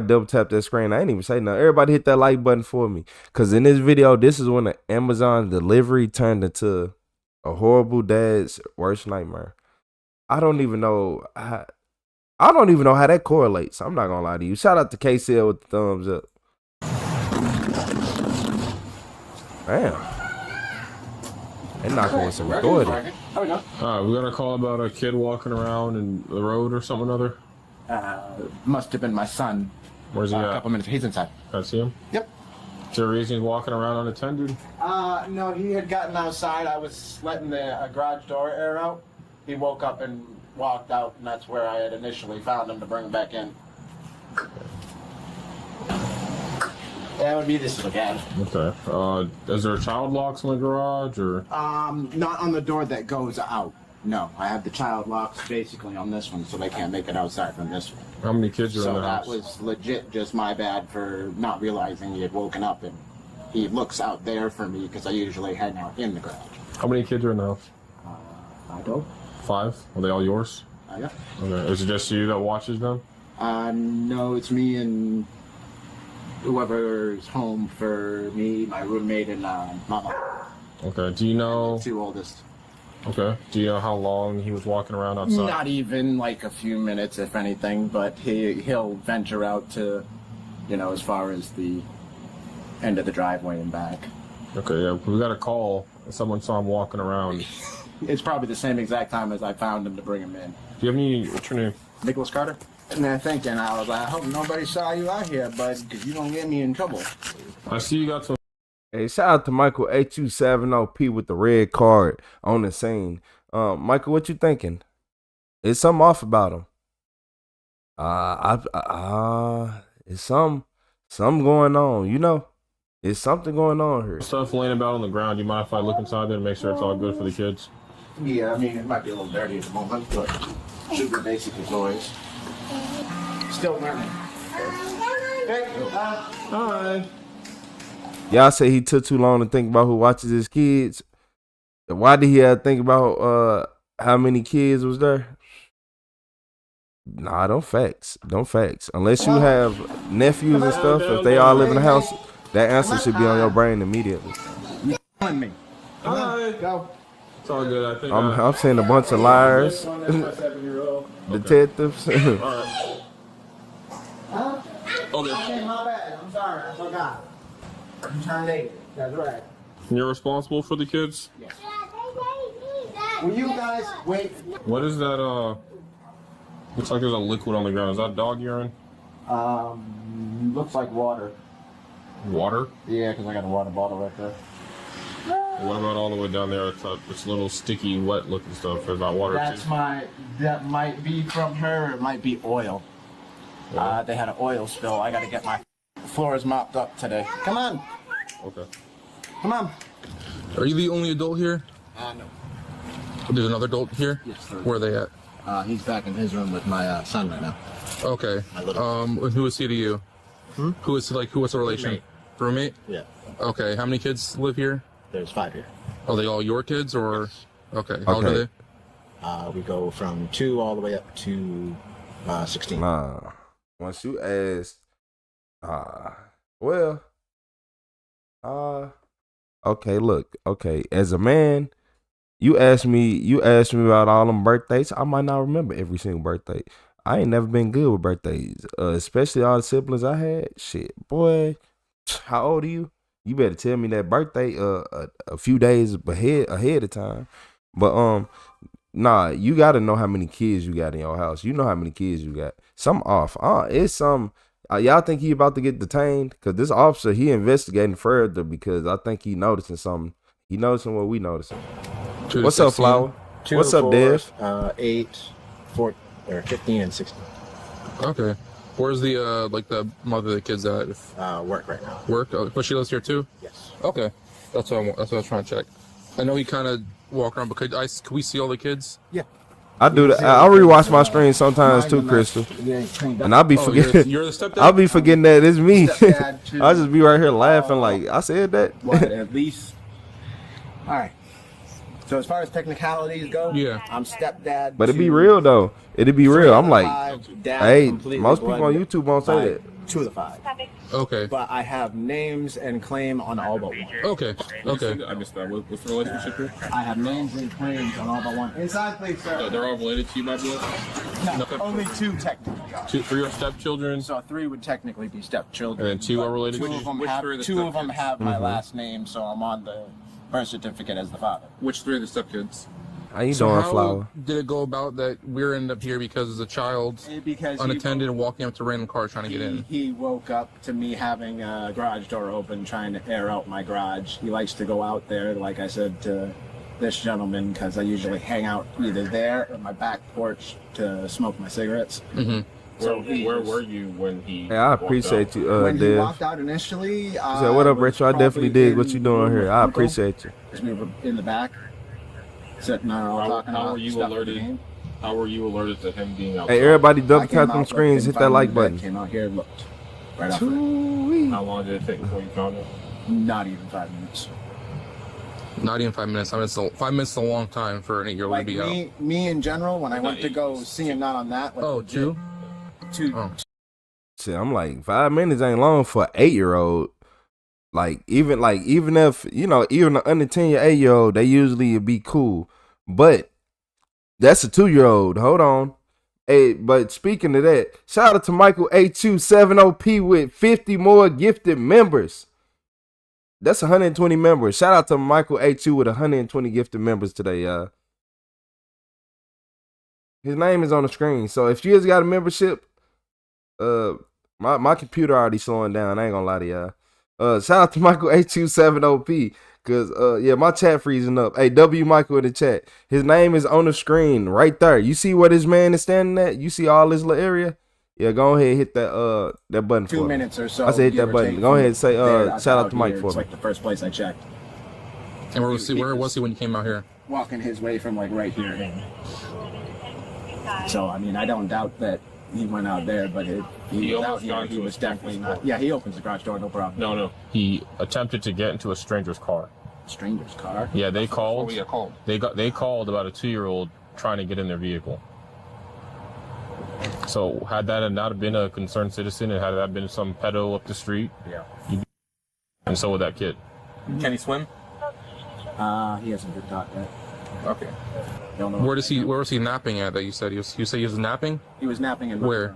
double tap that screen. I ain't even say nothing. Everybody hit that like button for me. Cause in this video, this is when the Amazon delivery turned into a horrible dad's worst nightmare. I don't even know. I don't even know how that correlates. I'm not gonna lie to you. Shout out to KCL with the thumbs up. Damn. They're knocking with some authority. We got a call about a kid walking around in the road or something or other. Must have been my son. Where's he at? A couple minutes. He's inside. Can I see him? Yep. Is there a reason he's walking around unattended? No, he had gotten outside. I was letting the garage door air out. He woke up and walked out, and that's where I had initially found him to bring him back in. That would be this again. Okay. Is there child locks in the garage or? Not on the door that goes out. No, I have the child locks basically on this one, so they can't make it outside from this one. How many kids are in the house? So that was legit just my bad for not realizing he had woken up, and he looks out there for me because I usually hang out in the garage. How many kids are in the house? 5 total. 5? Are they all yours? Yeah. Okay. Is it just you that watches them? No, it's me and whoever's home for me, my roommate, and Mama. Okay. Do you know? The 2 oldest. Okay. Do you know how long he was walking around outside? Not even like a few minutes, if anything, but he'll venture out to, as far as the end of the driveway and back. Okay, yeah, we got a call. Someone saw him walking around. It's probably the same exact time as I found him to bring him in. Do you have any, what's your name? Nicholas Carter. And then thinking, I was like, I hope nobody saw you out here, bud, because you don't get me in trouble. I see you got some. Hey, shout out to Michael H270P with the red card on the scene. Michael, what you thinking? Is something off about him? It's something going on, It's something going on here. Stuff laying about on the ground. You mind if I look inside there and make sure it's all good for the kids? Yeah, I mean, it might be a little dirty at the moment, but should be basic as always. Still learning. Hey, hi. Y'all say he took too long to think about who watches his kids. Why did he have to think about how many kids was there? Nah, don't facts. Unless you have nephews and stuff, if they all live in the house, that answer should be on your brain immediately. me. Hi. Go. It's all good. I think I'm seeing a bunch of liars, detectives. All right. Okay, my bad. I'm sorry. I forgot. You turned 8. That's right. You're responsible for the kids? Yes. Will you guys wait? What is that, looks like there's a liquid on the ground. Is that dog urine? Looks like water. Water? Yeah, because I got a water bottle right there. What about all the way down there? It's little sticky, wet looking stuff. Is that water too? That might be from her. It might be oil. Yeah. They had an oil spill. I got to get my floors mopped up today. Come on. Okay. Come on. Are you the only adult here? No. There's another adult here? Yes, sir. Where are they at? He's back in his room with my son right now. Okay. Who is he to you? What's the relation? Roommate? Yeah. Okay. How many kids live here? There's 5 here. Are they all your kids or? Yes. Okay. How old are they? We go from 2 all the way up to 16. Once you asked, okay, as a man, you asked me about all them birthdays. I might not remember every single birthday. I ain't never been good with birthdays, especially all the siblings I had. Shit, boy, how old are you? You better tell me that birthday a few days ahead of time. But nah, you gotta know how many kids you got in your house. You know how many kids you got. Some off. It's some. Y'all think he about to get detained? Cause this officer, he investigating further because I think he noticing something. He noticing what we noticing. What's up, Flower? What's up, Dev? 8, 4, or 15, and 16. Okay. Where's the the mother of the kids at? Work right now. Work? Oh, but she lives here too? Yes. Okay. That's what I was trying to check. I know he kind of walk around, but could we see all the kids? Yeah. I do that. I rewatch my stream sometimes too, Crystal. And I'll be forgetting. You're the stepdad? I'll be forgetting that it's me. I'll just be right here laughing like I said that. What, at least. All right. So as far as technicalities go, yeah, I'm stepdad. But it'd be real though. It'd be real. I'm like, 5, dad hey, completely most people on blended YouTube won't say by that. 2 of the 5. Okay. But I have names and claim on all but 1. Okay. Okay. I missed that. What's the relationship here? I have names and claims on all but 1. Inside, please, sir. They're all related to you, my boy? No, only 2 technically. 2 for your stepchildren? So 3 would technically be stepchildren. And then 2 are related to 2 you? of them Which have, 3 are the 2 of them stepkids? have my last name, so I'm on the birth certificate as the father. Which 3 are the stepkids? How you So doing, how Flower? did it go about that we're ended up here because the child Because unattended and walking up to a random car trying to get in? He woke up to me having a garage door open, trying to air out my garage. He likes to go out there, like I said to this gentleman, because I usually hang out either there or my back porch to smoke my cigarettes. Mm-hmm. So where were you when he? Hey, I appreciate you, when he Dev. walked out initially, He said, "What up, Retro? I definitely dig what you doing here. I appreciate you." Because we were in the back, sitting there all talking How about were you stuff with the alerted? game. How were you alerted to him being outside? Hey, everybody, double I tap came them out, screens. looked, Hit that like couldn't find button. him, Came out here, looked right off. How long did it take before you found him? Not even 5 minutes. Not even 5 minutes. 5 minutes is a long time for an 8-year-old Like to be out. me in general, when I went to go see him, not on that. Like, Oh, 2? 2. Oh. Shit, I'm like 5 minutes ain't long for an 8-year-old. Even if even an under 10-year 8-year-old, they usually be cool. But that's a 2-year-old. Hold on. Hey, but speaking of that, shout out to Michael A270P with 50 more gifted members. That's 120 members. Shout out to Michael A2 with 120 gifted members today, y'all. His name is on the screen. So if you just got a membership, my computer already slowing down. I ain't gonna lie to y'all. Shout out to Michael A270P. Cause my chat freezing up. Hey, W Michael in the chat. His name is on the screen right there. You see where this man is standing at? You see all this little area? Yeah, go ahead and hit that button 2 for me. minutes or so. I said hit give that or button. take Go ahead and from say there, shout out to Mike here. for It's me. like the first place I checked. And where was he when you came out here? Walking his way from like right here. So I mean, I don't doubt that he went out there, but he was out here. He was definitely not. Yeah, he opens the garage door, no problem. No. He attempted to get into a stranger's car. Stranger's car? Yeah, they called. Oh, yeah, called. They called about a 2-year-old trying to get in their vehicle. So had that not been a concerned citizen, and had that been some pedo up the street, yeah, and so would that kid. Can he swim? He hasn't been taught yet. Okay. Where was he napping at that you said? You say he was napping? He was napping in where?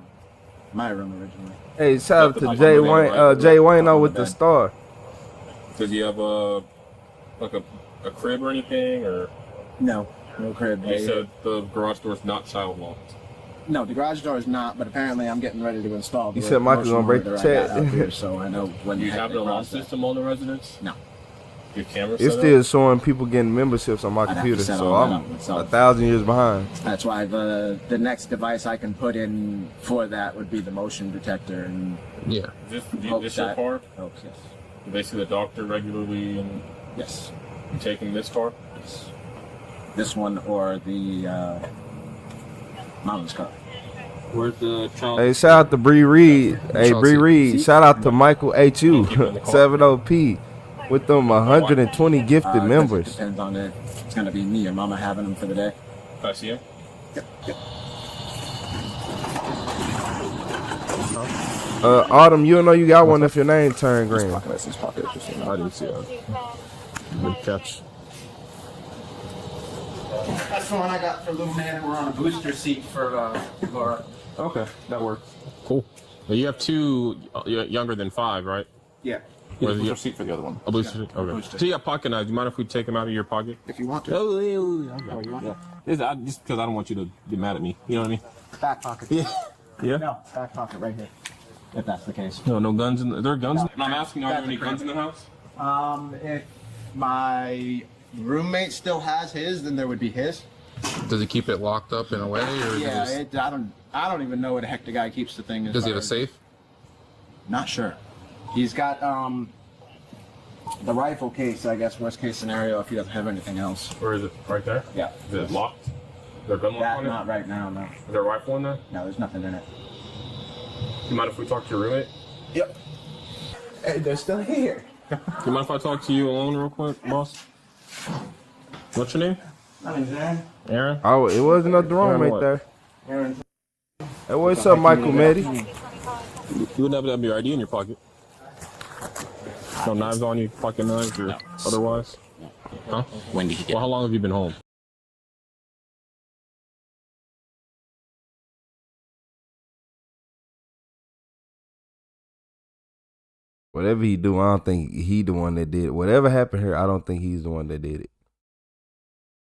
My room originally. Hey, shout out to Jay Wayno with the star. Does he have a crib or anything, or? No crib. You said the garage door's not child locked. No, the garage door is not, but apparently I'm getting ready to install. You said Michael's gonna break the chat. So I know when. Do you have the alarm system on the residence? No. Your camera. It's still showing people getting memberships on my computer, so I'm 1,000 years behind. That's why the next device I can put in for that would be the motion detector. And yeah. Is this your car? Oh, yes. Do they see the doctor regularly? And yes. You taking this car? Yes. This one or the mom's car. Where's the child? Hey, shout out to Bree Reed. Hey, Bree Reed. Shout out to Michael H.U. 70P with them 120 gifted members. It depends on it. It's going to be me or mama having them for the day. Can I see him? Yep. Autumn, you know you got one if your name turned green. I didn't see it. Good catch. That's the one I got for little man. We're on a booster seat for Laura. Okay, that works. Cool. Well, you have 2 younger than 5, right? Yeah. A booster seat for the other one. A booster seat? Okay. Booster. So you got pocket knives. Do you mind if we take them out of your pocket? If you want to. Oh, yeah. Just because I don't want you to get mad at me. You know what I mean? Back pocket. Yeah? No, back pocket right here. If that's the case. No guns in. Are there guns? No. And I'm asking, are there any guns in the house? If my roommate still has his, then there would be his. Does he keep it locked up in a way, or Yeah, just... I don't even know where the heck the guy keeps the thing. Does he have a safe? Not sure. He's got the rifle case, I guess, worst case scenario if he doesn't have anything else. Where is it? Right there? Yeah. Is it locked? Is there a gun lock on it? Not right now, no. Is there a rifle in there? No, there's nothing in it. Do you mind if we talk to your roommate? Yep. Hey, they're still here. Do you mind if I talk to you alone real quick, boss? What's your name? My name's Aaron. Aaron? Oh, it wasn't nothing wrong Aaron right what? there. Aaron. Hey, what's up, Michael Meddy? You wouldn't have your ID in your pocket. No knives on you, pocket knives or otherwise? Huh? When did you get Well, how long have you been home? Whatever he do, I don't think he the one that did it. Whatever happened here, I don't think he's the one that did it.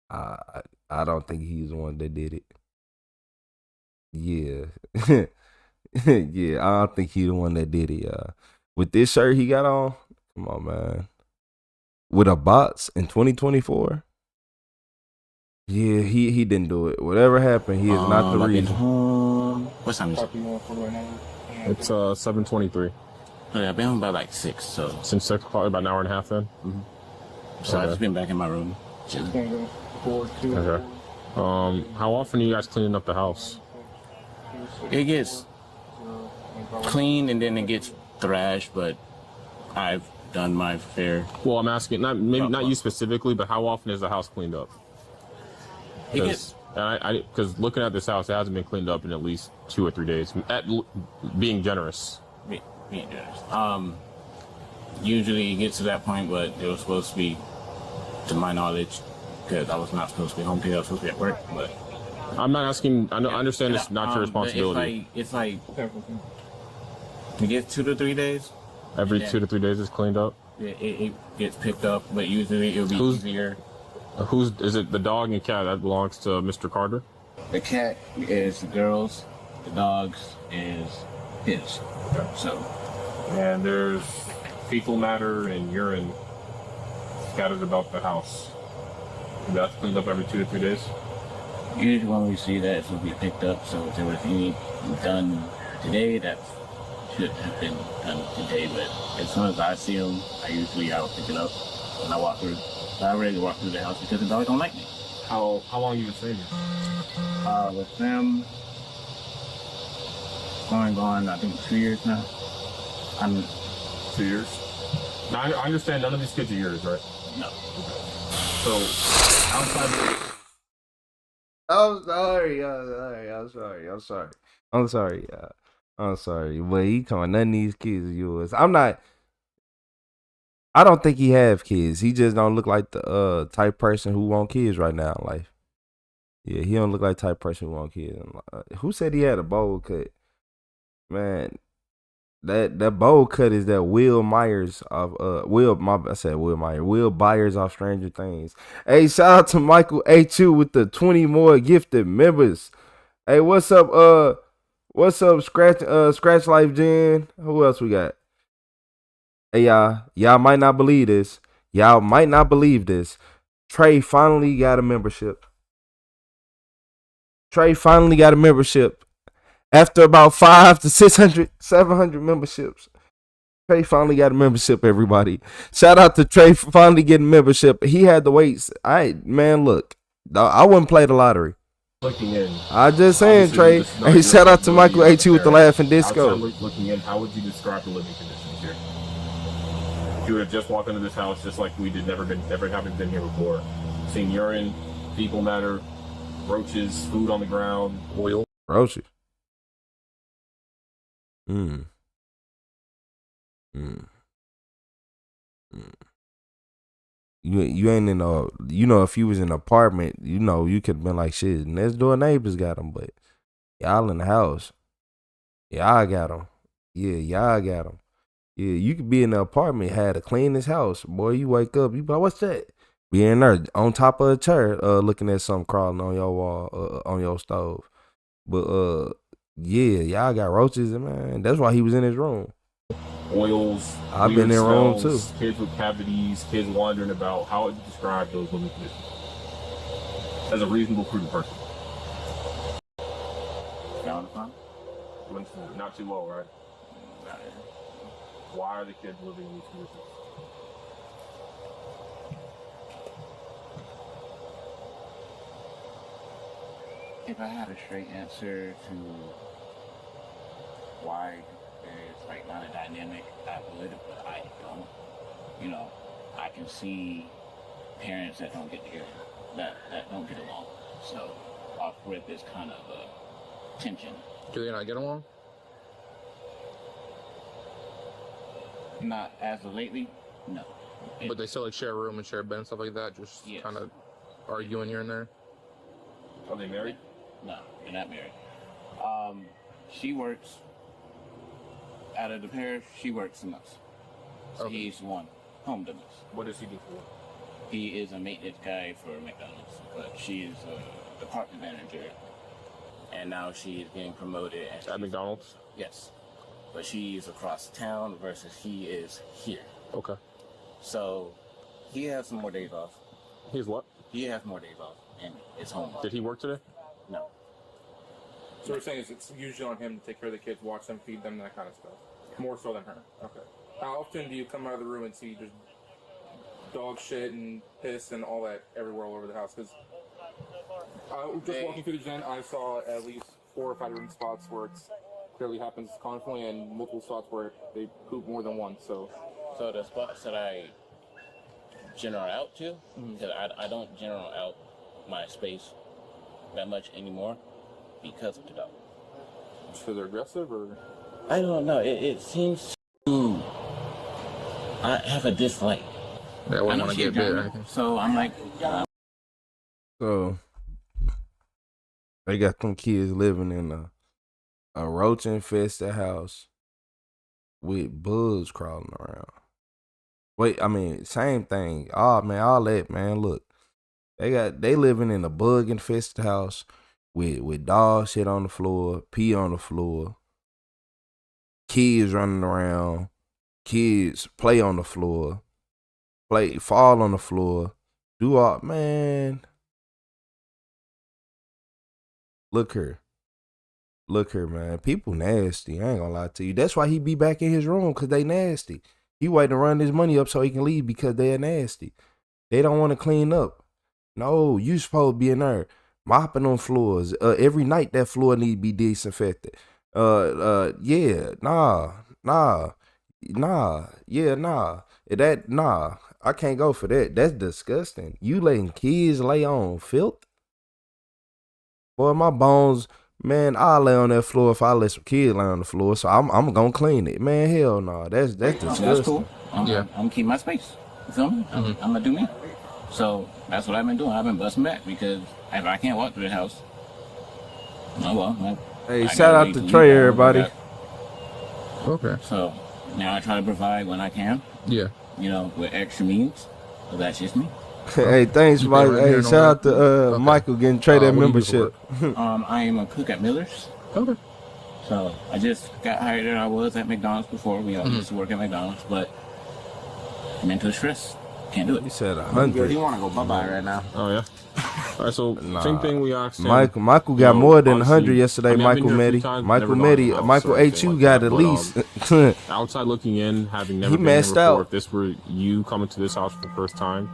I don't think he's the one that did it. Yeah. Yeah, I don't think he the one that did it. With this shirt he got on, come on, man. With a box in 2024. Yeah, he didn't do it. Whatever happened, he is not the I've been reason. home. What time is it? It's 7:23. Okay, I've been home by like 6, so. Since 6 o'clock, about an hour and a half then? So I've just been back in my room. Chilling. Okay. How often are you guys cleaning up the house? It gets clean and then it gets thrashed, but I've done my fair. Well, I'm asking, not you specifically, but how often is the house cleaned up? It gets. Because looking at this house, it hasn't been cleaned up in at least 2 or 3 days. Being generous. Being generous. Usually it gets to that point, but it was supposed to be, to my knowledge, because I was not supposed to be home today, I was supposed to be at work, but. I'm not asking, I understand it's not your responsibility. It's like it gets 2 to 3 days. Every 2 to 3 days it's cleaned up? It gets picked up, but usually it'll be easier. Is it the dog and cat that belongs to Mr. Carter? The cat is the girl's, the dog's is his. So. And there's fecal matter and urine scattered about the house. That's cleaned up every 2 to 3 days? Usually when we see that, it will be picked up. So if there was any done today, that should have been done today. But as soon as I see them, I'll pick it up when I walk through. I already walk through the house because the dog don't like me. How long you been staying here? With them, going on, I think 2 years now. 2 years? Now, I understand none of these kids are yours, right? No. So, outside I'm sorry. But he talking none of these kids are yours. I don't think he have kids. He just don't look like the type person who want kids right now in life. Yeah, he don't look like the type person who want kids. Who said he had a bowl cut? Man, that bowl cut is that Will Myers of Will Byers off Stranger Things. Hey, shout out to Michael A2 with the 20 more gifted members. Hey, what's up? Scratch Life Jen. Who else we got? Hey, y'all might not believe this. Trey finally got a membership. After about 500 to 600, 700 memberships. Trey finally got a membership, everybody. Shout out to Trey for finally getting membership. He had to wait. Look, I wouldn't play the lottery. looking in. I just saying, Trey. Hey, shout out to Michael A2 with the laughing disco. Looking in, how would you describe the living conditions here? If you would have just walked into this house, just like we did, never haven't been here before, seen urine, fecal matter, roaches, food on the ground, oil. Roaches. You ain't in a, if you was in an apartment, you could have been like, shit, next door neighbors got them, but y'all in the house. Y'all got them. Yeah, y'all got them. Yeah, you could be in the apartment, had to clean this house. Boy, you wake up, you be like, what's that? Be in there on top of a chair, looking at something crawling on your wall, on your stove. But, yeah, y'all got roaches, and man, that's why he was in his room. Oils. I've been in Rome too. Kids with cavities, kids wandering about. How would you describe those living conditions as a reasonable, prudent person? Down upon? Not too low, right? Why are the kids living in these conditions? If I had a straight answer to why there's like not a dynamic, I would, but I don't. I can see parents that don't get together. that don't get along. So with this kind of tension. Do they not get along? Not as of lately, no. But they still like share a room and share a bed and stuff like that. Just kind of arguing here and there. Are they married? No, they're not married. She works. Out of the pair, she works the most. So he's one home the most. What does he do for? He is a maintenance guy for McDonald's, but she is a department manager, and now she is getting promoted at McDonald's. Yes, but she's across town versus he is here. Okay. So he has some more days off. He's what? He has more days off, and it's home. Did he work today? No. So what you're saying is it's usually on him to take care of the kids, watch them, feed them, that kind of stuff. More so than her. Okay. How often do you come out of the room and see just dog shit and piss and all that everywhere all over the house? Because just walking through the gen, I saw at least 4 or 5 different spots where it clearly happens constantly, and multiple spots where they poop more than once. So the spots that I general out to, because I don't general out my space that much anymore because of the dog. So they're aggressive, or? I don't know. It seems to. I have a dislike. They wouldn't want to get bit or anything. So I'm like. So they got them kids living in a roach infested house with bugs crawling around. Wait, I mean, same thing. Oh man, all that, man. Look, they living in a bug infested house with dog shit on the floor, pee on the floor, kids running around, kids play on the floor, fall on the floor, do all, man. Look here, man. People nasty. I ain't gonna lie to you. That's why he be back in his room, because they nasty. He waiting to run his money up so he can leave because they're nasty. They don't want to clean up. No, you supposed to be in there mopping on floors. Every night that floor need to be disinfected. Yeah, nah. I can't go for that. That's disgusting. You letting kids lay on filth? Boy, my bones, man, I'll lay on that floor if I let some kids lay on the floor, so I'm gonna clean it. Man, hell no. That's disgusting. That's cool. I'm keeping my space. You feel me? I'm gonna do me. So that's what I've been doing. I've been busting back because if I can't walk through the house, oh well. Hey, shout out to Trey, everybody. Okay. So now I try to provide when I can. Yeah. You know, with extra means. So that's just me. Hey, thanks, Mike. Hey, shout out to Michael getting traded membership. I am a cook at Miller's. Okay. So I just got hired. I was at McDonald's before. We all used to work at McDonald's, but mental stress. Can't do it. You said 100. You want to go bye-bye right now? Oh, yeah? All right, so same thing we asked him. Michael got more than 100 yesterday. I've Michael been here a few Meddy. times, Michael never gone in Meddy. the house Michael or anything H.U. like got that, at but, least. Outside looking in, having never He been messed here before, out. if this were you coming to this house for the first time,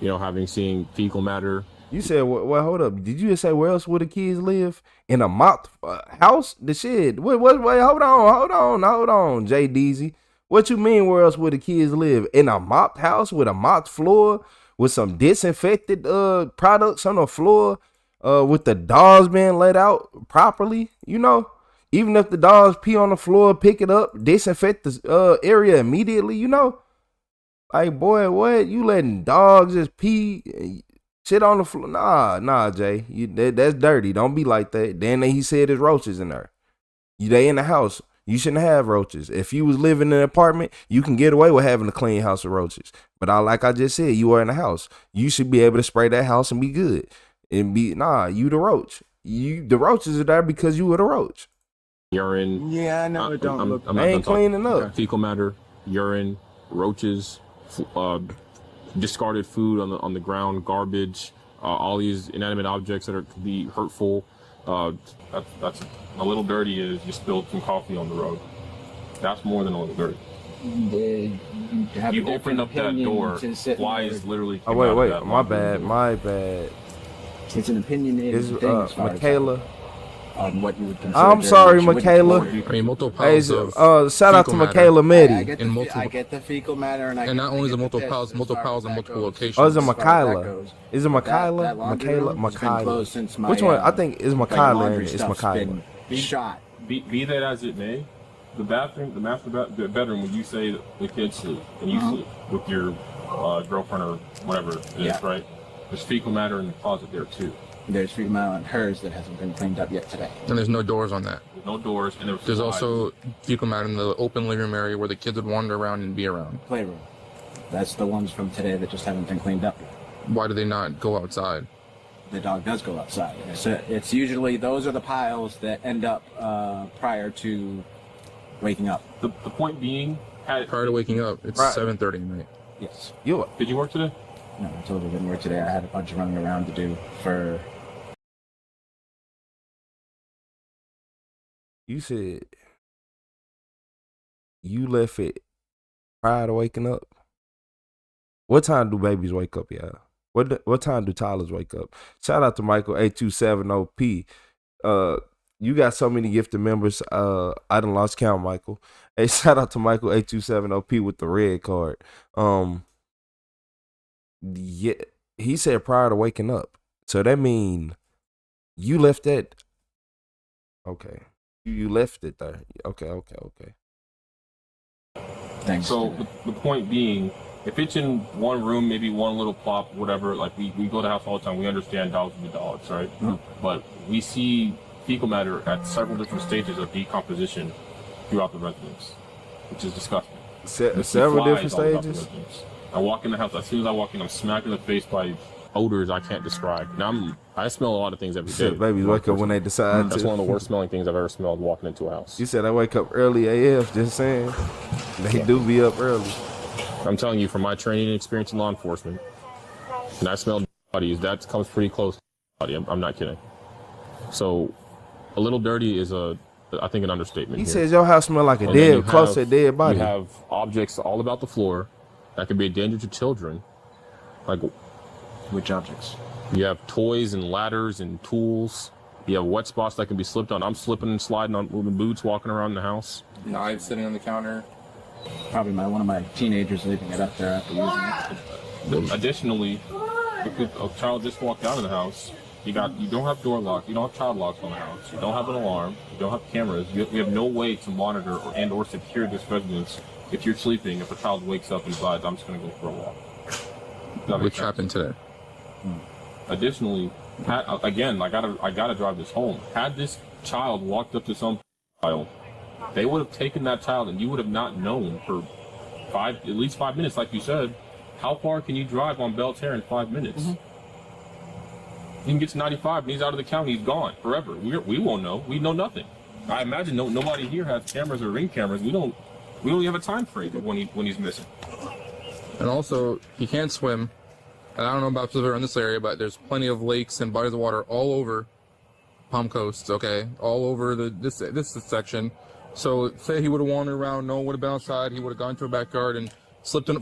you know, having seen fecal matter. You said, well, hold up. Did you just say where else would the kids live? In a mocked house? The shit. Wait, hold on, Jay Deezy. What you mean where else would the kids live? In a mopped house with a mopped floor? With some disinfected products on the floor, with the dogs being let out properly, you know, even if the dogs pee on the floor, pick it up, disinfect the area immediately, you know. Like, boy, what? You letting dogs just pee, shit on the floor? Nah, Jay, that's dirty. Don't be like that. Then he said there's roaches in there. They in the house. You shouldn't have roaches. If you was living in an apartment, you can get away with having a clean house of roaches. But like I just said, you are in a house. You should be able to spray that house and be good. And you the roach. The roaches are there because you were the roach. Urine. Yeah, I know it don't look. I'm ain't cleaning up. Fecal matter, urine, roaches, discarded food on the ground, garbage, all these inanimate objects that could be hurtful. That's a little dirty is you spilled some coffee on the road. That's more than a little dirty. You opened up that door, flies literally came out of that my bad. It's an opinionated thing. Michaela, on what you would consider. I'm sorry, Michaela. I mean, multiple Hey, piles of shout out to fecal matter. Michaela Meddy. I get the fecal matter, and not only is it multiple piles in multiple locations. Oh, is it Michaela? Is it Michaela? Michaela. Which one? I think is Michaela. It's Michaela. Shot. Be that as it may, the bathroom, the bedroom, when you say the kids sleep and you sleep with your girlfriend or whatever it is, right? There's fecal matter in the closet there too. There's fecal matter on hers that hasn't been cleaned up yet today. And there's no doors on that. There's no doors, and there's also fecal matter in the open living room area where the kids would wander around and be around. Playroom. That's the ones from today that just haven't been cleaned up yet. Why do they not go outside? The dog does go outside. It's usually, those are the piles that end up prior to waking up. The point being, prior to waking up, it's 7:30 at night. Yes. Did you work today? No, I told you I didn't work today. I had a bunch of running around to do for... You said you left it prior to waking up. What time do babies wake up, y'all? What time do toddlers wake up? Shout out to Michael 8270P. You got so many gifted members. I done lost count, Michael. Hey, shout out to Michael 8270P with the red card. Yeah, he said prior to waking up. So that mean you left that. Okay. You left it there. Okay. Thanks. So the point being, if it's in one room, maybe one little plop, whatever, like we go to the house all the time, we understand dogs will be dogs, right? But we see fecal matter at several different stages of decomposition throughout the residence, which is disgusting. Several different stages? I walk in the house, as soon as I walk in, I'm smacked in the face by odors I can't describe. Now I smell a lot of things every day. Babies wake up when they decide That's to. one of the worst smelling things I've ever smelled walking into a house. You said I wake up early AF, just saying. They do be up early. I'm telling you, from my training and experience in law enforcement, and I smell bodies, that comes pretty close to body. I'm not kidding. So, a little dirty is I think, an understatement. He here. says your house smell like a close to a dead body. You have objects all about the floor that could be a danger to children. Like, which objects? You have toys and ladders and tools. You have wet spots that can be slipped on. I'm slipping and sliding on with boots walking around the house. Knives sitting on the counter. Probably one of my teenagers leaving it up there after using it. Additionally, because a child just walked out of the house, you don't have door locks, you don't have child locks on the house, you don't have an alarm, you don't have cameras, we have no way to monitor or secure this residence. If you're sleeping, if a child wakes up and decides, I'm just going to go for a walk. Which happened today. Additionally, again, I gotta drive this home. Had this child walked up to some child, they would have taken that child, and you would have not known for at least 5 minutes, like you said. How far can you drive on Belterre in 5 minutes? You can get to 95, and he's out of the county. He's gone forever. We won't know. We know nothing. I imagine nobody here has cameras or ring cameras. We don't have a time frame of when he's missing. And also, he can't swim. And I don't know about Pacific in this area, but there's plenty of lakes and bodies of water all over Palm Coast, okay? All over this section. So say he would have wandered around, no one would have been outside, he would have gone to a backyard and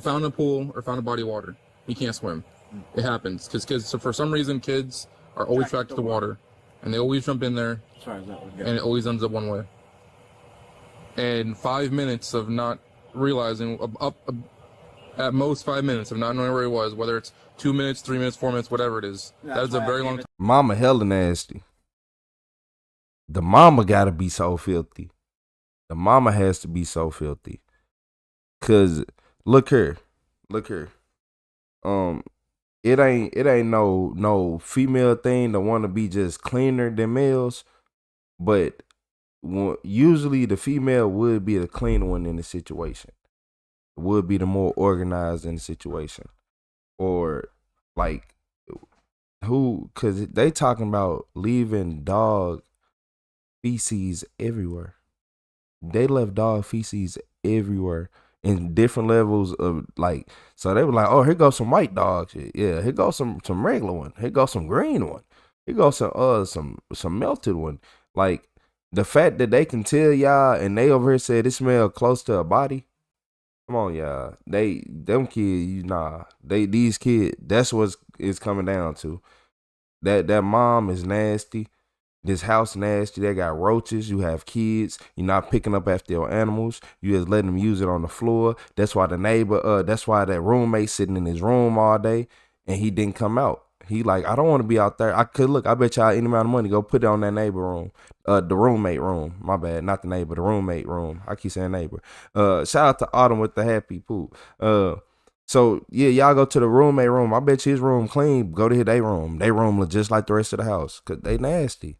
found a pool or found a body of water. He can't swim. It happens. Because kids, so for some reason, kids are always attracted to water. And they always jump in there. And it always ends up one way. And 5 minutes of not realizing, at most 5 minutes of not knowing where he was, whether it's 2 minutes, 3 minutes, 4 minutes, whatever it is. That is a very long time. Mama hella nasty. The mama gotta be so filthy. The mama has to be so filthy. Cause look here. It ain't no female thing to want to be just cleaner than males, but usually the female would be the cleaner one in the situation. Would be the more organized in the situation. Or like cause they talking about leaving dog feces everywhere. They left dog feces everywhere in different levels of like, so they were like, oh, here goes some white dogs. Yeah, here goes some regular one. Here goes some green one. Here goes some melted one. Like the fact that they can tell y'all and they over here said it smell close to a body. Come on, y'all. Them kids, these kids, that's what it's coming down to. That mom is nasty. This house nasty. They got roaches. You have kids. You're not picking up after your animals. You just letting them use it on the floor. That's why that's why that roommate sitting in his room all day and he didn't come out. He like, I don't want to be out there. I bet y'all any amount of money. Go put it on that neighbor room. The roommate room. My bad. Not the neighbor, the roommate room. I keep saying neighbor. Shout out to Autumn with the happy poop. So yeah, y'all go to the roommate room. I bet you his room clean. Go to their room. Their room look just like the rest of the house. Cause they nasty.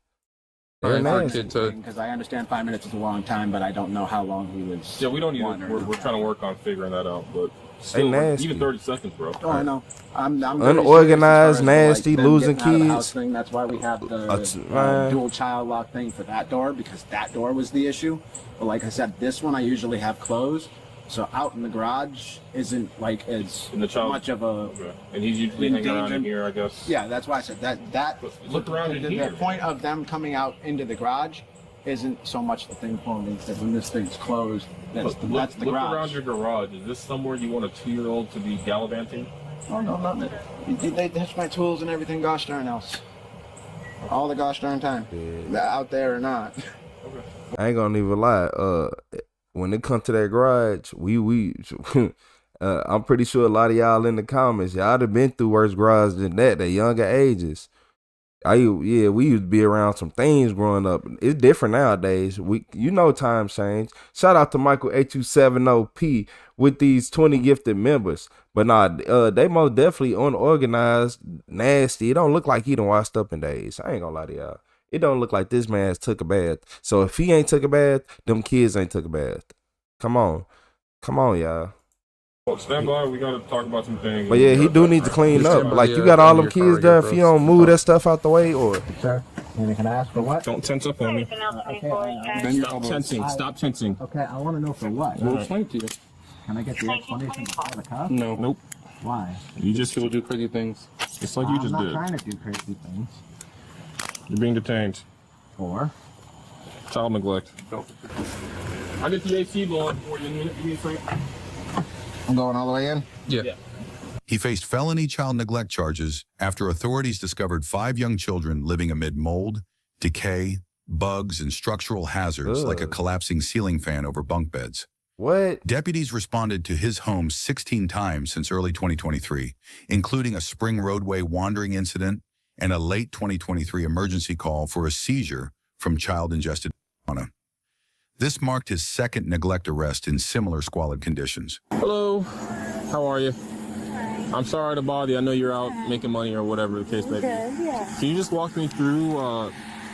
They're nasty. Because I understand 5 minutes is a long time, but I don't know how long he was. Yeah, we don't even. We're trying to work on figuring that out, but still, they nasty. even 30 seconds, bro. Oh, I know. I'm unorganized, nasty, losing kids. Thing. That's why we have the dual child lock thing for that door, because that door was the issue. But like I said, this one I usually have closed. So out in the garage isn't like as much of a. Okay. And he's usually hanging around in here, I guess. Yeah, that's why I said that. Look around in here. The point of them coming out into the garage isn't so much the thing for me. That when this thing's closed, that's the garage. Look around your garage. Is this somewhere you want a 2-year-old to be gallivanting? Oh no, not they touch my tools and everything. Gosh darn else, all the gosh darn time, out there or not. Okay. I ain't gonna even lie. When it comes to that garage, I'm pretty sure a lot of y'all in the comments, y'all have been through worse garage than that at younger ages. We used to be around some things growing up. It's different nowadays. Times change. Shout out to Michael 8270P with these 20 gifted members. But they most definitely unorganized, nasty. It don't look like he done washed up in days. I ain't gonna lie to y'all. It don't look like this man has took a bath. So if he ain't took a bath, them kids ain't took a bath. Come on, y'all. Well, stand by. We gotta talk about some things. But yeah, he do need to clean up. Like, you got all them kids there. If you don't move that stuff out the way, or sir, can I ask for what? Don't tense up on me. Okay, Stop tensing. Stop tensing. Okay, I want to know for what. We'll explain to you. Can I get the explanation for the cuff? No. Nope. Why? You just will do crazy things. Just like you just did. I'm not trying to do crazy things. You're being detained. For? Child neglect. I get the AC going for you. I'm going all the way in? Yeah. He faced felony child neglect charges after authorities discovered 5 young children living amid mold, decay, bugs, and structural hazards like a collapsing ceiling fan over bunk beds. What? Deputies responded to his home 16 times since early 2023, including a spring roadway wandering incident and a late 2023 emergency call for a seizure from child-ingested marijuana. This marked his second neglect arrest in similar squalid conditions. Hello, how are you? I'm sorry to bother you. I know you're out making money or whatever the case may be. Good, yeah. Can you just walk me through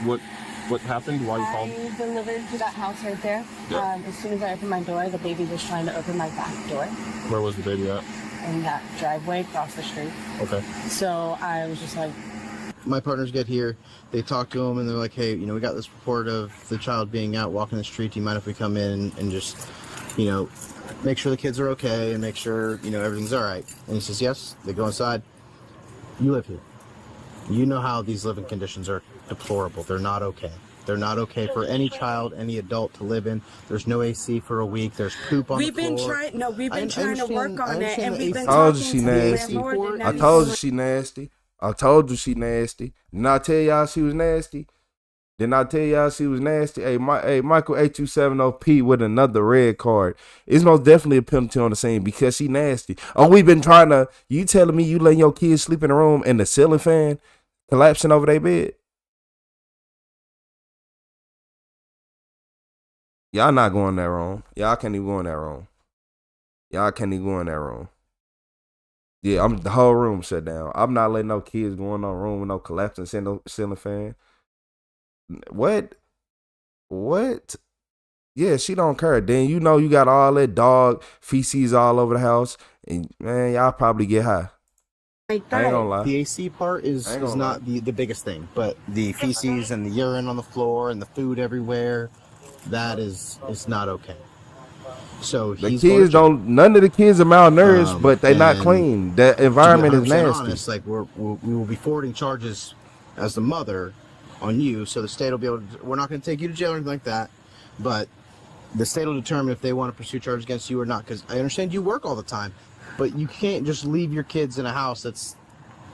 what happened, why you called? I delivered to that house right there. Yeah. As soon as I opened my door, the baby was trying to open my back door. Where was the baby at? In that driveway across the street. Okay. So I was just like... My partners get here, they talk to him, and they're like, hey, we got this report of the child being out walking the street. Do you mind if we come in and just, make sure the kids are okay and make sure, everything's all right? And he says, yes. They go inside. You live here. You know how these living conditions are deplorable. They're not okay. They're not okay for any child, any adult to live in. There's no AC for a week. There's poop on the floor. We've been trying to work on it, and we've been talking to the landlord. I told you she nasty. I told you she nasty. Didn't I tell y'all she was nasty? Didn't I tell y'all she was nasty? Hey, Michael 8270P with another red card. It's most definitely a penalty on the scene because she nasty. Oh, we've been trying to. You telling me you letting your kids sleep in the room and the ceiling fan collapsing over their bed? Y'all not going that wrong. Y'all can't even go in that wrong. Y'all can't even go in that wrong. Yeah, the whole room shut down. I'm not letting no kids go in no room with no collapsing ceiling fan. What? Yeah, she don't care. Then you got all that dog feces all over the house, and man, y'all probably get high. I ain't gonna lie. The AC part is not the biggest thing, but the feces and the urine on the floor and the food everywhere, that is not okay. So the kids none of the kids are malnourished, but they not clean. The environment is nasty. Honest, like we will be forwarding charges as the mother on you, so the state will be able to, we're not going to take you to jail or anything like that, but the state will determine if they want to pursue charges against you or not, because I understand you work all the time, but you can't just leave your kids in a house that's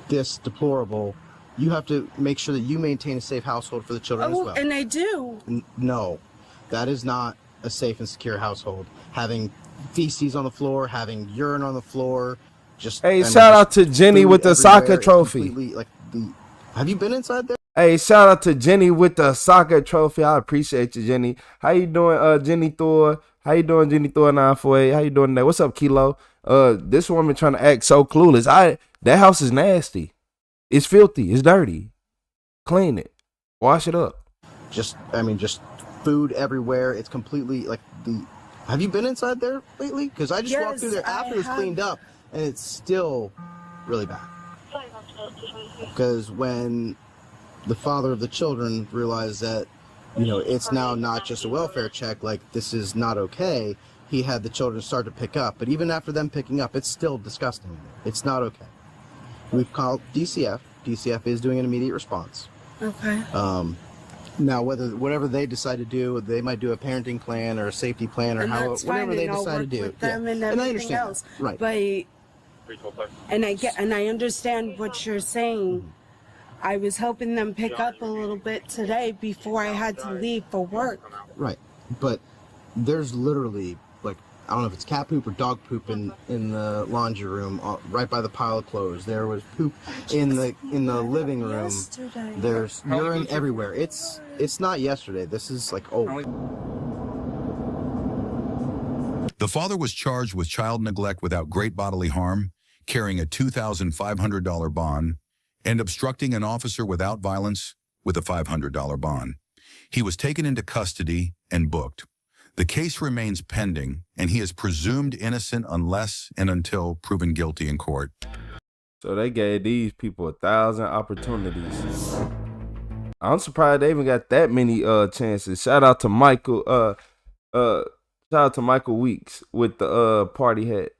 this deplorable You have to make sure that you maintain a safe household for the children as well. And I do. No, that is not a safe and secure household. Having feces on the floor, having urine on the floor, just. Hey, shout out to Jenny with the soccer trophy. Have you been inside there? Hey, shout out to Jenny with the soccer trophy. I appreciate you, Jenny. How you doing, Jenny Thor? How you doing, Jenny Thor 948? How you doing today? What's up, Kilo? This woman trying to act so clueless. That house is nasty. It's filthy. It's dirty. Clean it. Wash it up. Just food everywhere. It's completely Have you been inside there lately? Because I just walked through there after it was cleaned up, and it's still really bad. Because when the father of the children realized that, it's now not just a welfare check, like this is not okay, he had the children start to pick up. But even after them picking up, it's still disgusting. It's not okay. We've called DCF. DCF is doing an immediate response. Okay. Now, whatever they decide to do, they might do a parenting plan or a safety plan or whatever they decide to do. Them and everything else. Right. But and I understand what you're saying. I was helping them pick up a little bit today before I had to leave for work. Right. But there's literally I don't know if it's cat poop or dog poop in the laundry room, right by the pile of clothes. There was poop in the living room. Yesterday. There's urine everywhere. It's not yesterday. This is old. The father was charged with child neglect without great bodily harm, carrying a $2,500 bond, and obstructing an officer without violence with a $500 bond. He was taken into custody and booked. The case remains pending, and he is presumed innocent unless and until proven guilty in court. So they gave these people 1,000 opportunities. I'm surprised they even got that many chances. Shout out to Michael. Shout out to Michael Weeks with the party hat.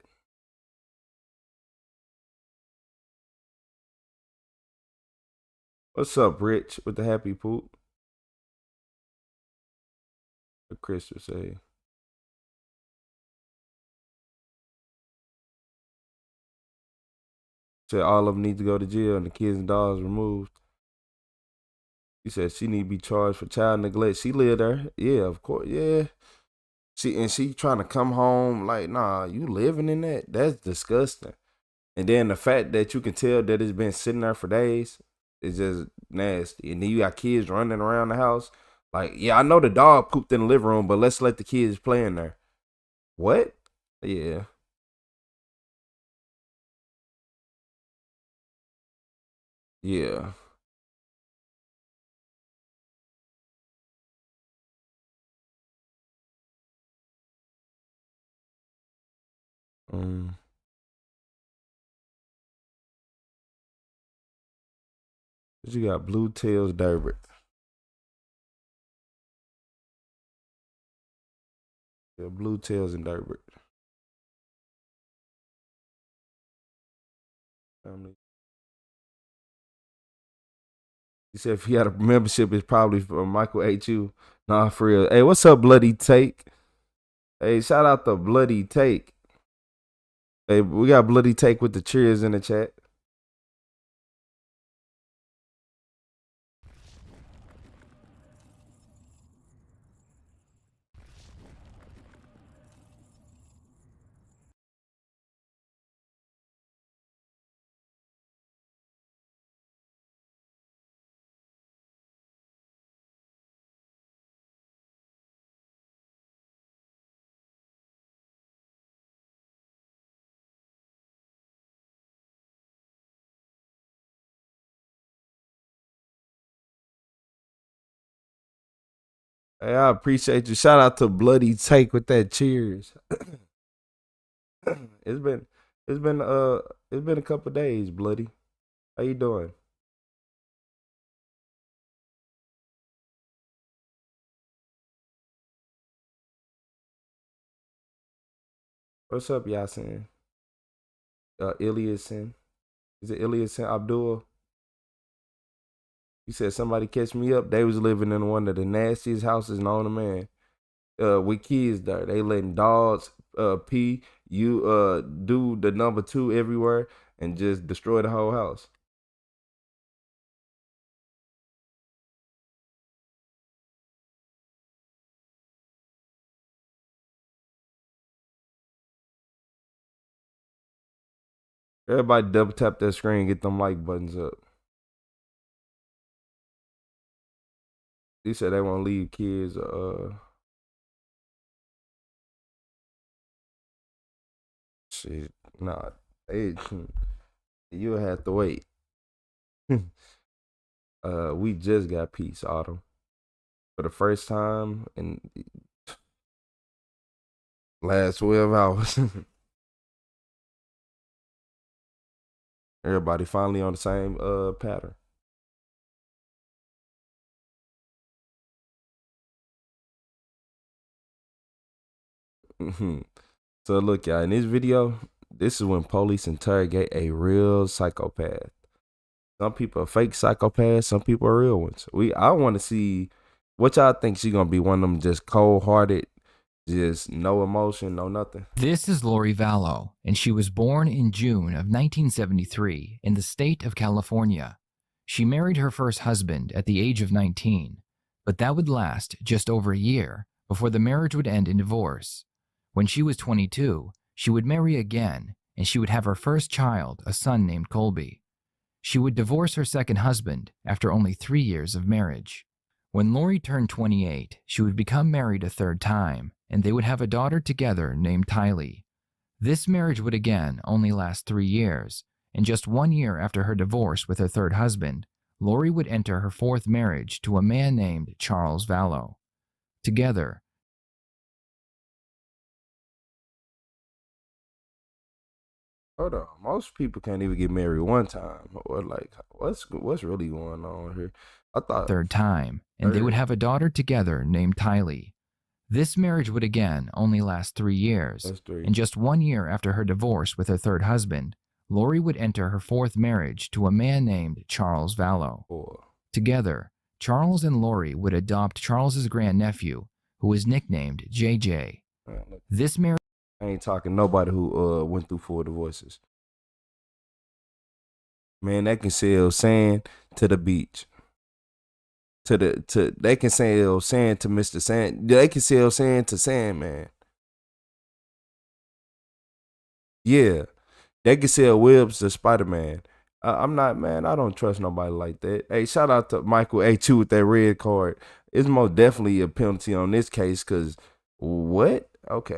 What's up, Rich, with the happy poop? What Chris would say. Said all of them need to go to jail and the kids and dogs removed. He said she need to be charged for child neglect. She lived there. Yeah, of course. Yeah. She trying to come home nah, you living in that? That's disgusting. And then the fact that you can tell that it's been sitting there for days is just nasty. And then you got kids running around the house. Yeah, I know the dog pooped in the living room, but let's let the kids play in there. What? Yeah. Yeah. You got Blue Tails Durbert. Yeah, Blue Tails and Durbert. He said if he had a membership, it's probably for Michael H.U. Nah, for real. Hey, what's up, Bloody Take? Hey, shout out to Bloody Take. Hey, we got Bloody Take with the cheers in the chat. Hey, I appreciate you. Shout out to Bloody Take with that cheers. It's been a couple days, Bloody. How you doing? What's up, Yasin? Iliasin. Is it Iliasin Abdul? He said somebody catch me up. They was living in one of the nastiest houses known to man. With kids there. They letting dogs pee. You do the number 2 everywhere and just destroy the whole house. Everybody double tap that screen, get them like buttons up. They said they want to leave kids. Shit, nah, you'll have to wait. We just got peace, Autumn, for the first time in last 12 hours. Everybody finally on the same pattern. So look, y'all, in this video, this is when police interrogate a real psychopath. Some people are fake psychopaths, some people are real ones. I want to see what y'all think she gonna be, one of them just cold-hearted, just no emotion, no nothing. This is Lori Vallow, and she was born in June of 1973 in the state of California. She married her first husband at the age of 19, but that would last just over a year before the marriage would end in divorce. When she was 22, she would marry again, and she would have her first child, a son named Colby. She would divorce her second husband after only 3 years of marriage. When Lori turned 28, she would become married a third time, and they would have a daughter together named Tylee. This marriage would again only last 3 years, and just 1 year after her divorce with her third husband, Lori would enter her fourth marriage to a man named Charles Vallow. Together, Hold on, most people can't even get married one time. Or like, what's really going on here? I thought third time, and they would have a daughter together named Tylee. This marriage would again only last 3 years, and just 1 year after her divorce with her third husband, Lori would enter her fourth marriage to a man named Charles Vallow. Together, Charles and Lori would adopt Charles's grandnephew, who was nicknamed JJ. This marriage I ain't talking nobody who went through 4 divorces. Man, they can sell sand to the beach. They can sell sand to Mr. Sand. They can sell sand to Sandman. Yeah. They can sell webs to Spider-Man. I'm not, man, I don't trust nobody like that. Hey, shout out to Michael A2 with that red card. It's most definitely a penalty on this case, because what? Okay.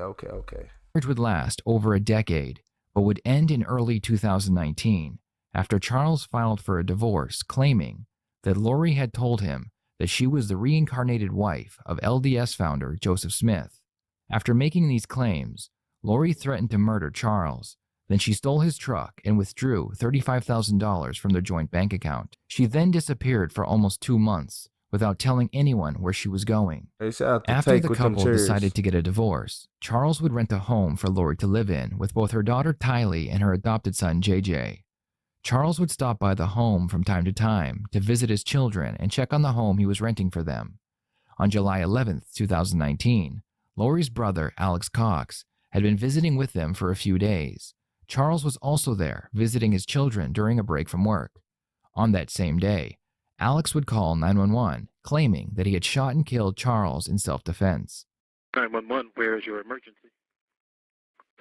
Marriage would last over a decade, but would end in early 2019 after Charles filed for a divorce, claiming that Lori had told him that she was the reincarnated wife of LDS founder Joseph Smith. After making these claims, Lori threatened to murder Charles. Then she stole his truck and withdrew $35,000 from their joint bank account. She then disappeared for almost 2 months without telling anyone where she was going. After the couple decided to get a divorce, Charles would rent a home for Lori to live in with both her daughter Tylee and her adopted son JJ. Charles would stop by the home from time to time to visit his children and check on the home he was renting for them. On July 11, 2019, Lori's brother, Alex Cox, had been visiting with them for a few days. Charles was also there visiting his children during a break from work. On that same day, Alex would call 911, claiming that he had shot and killed Charles in self-defense. 911, where is your emergency?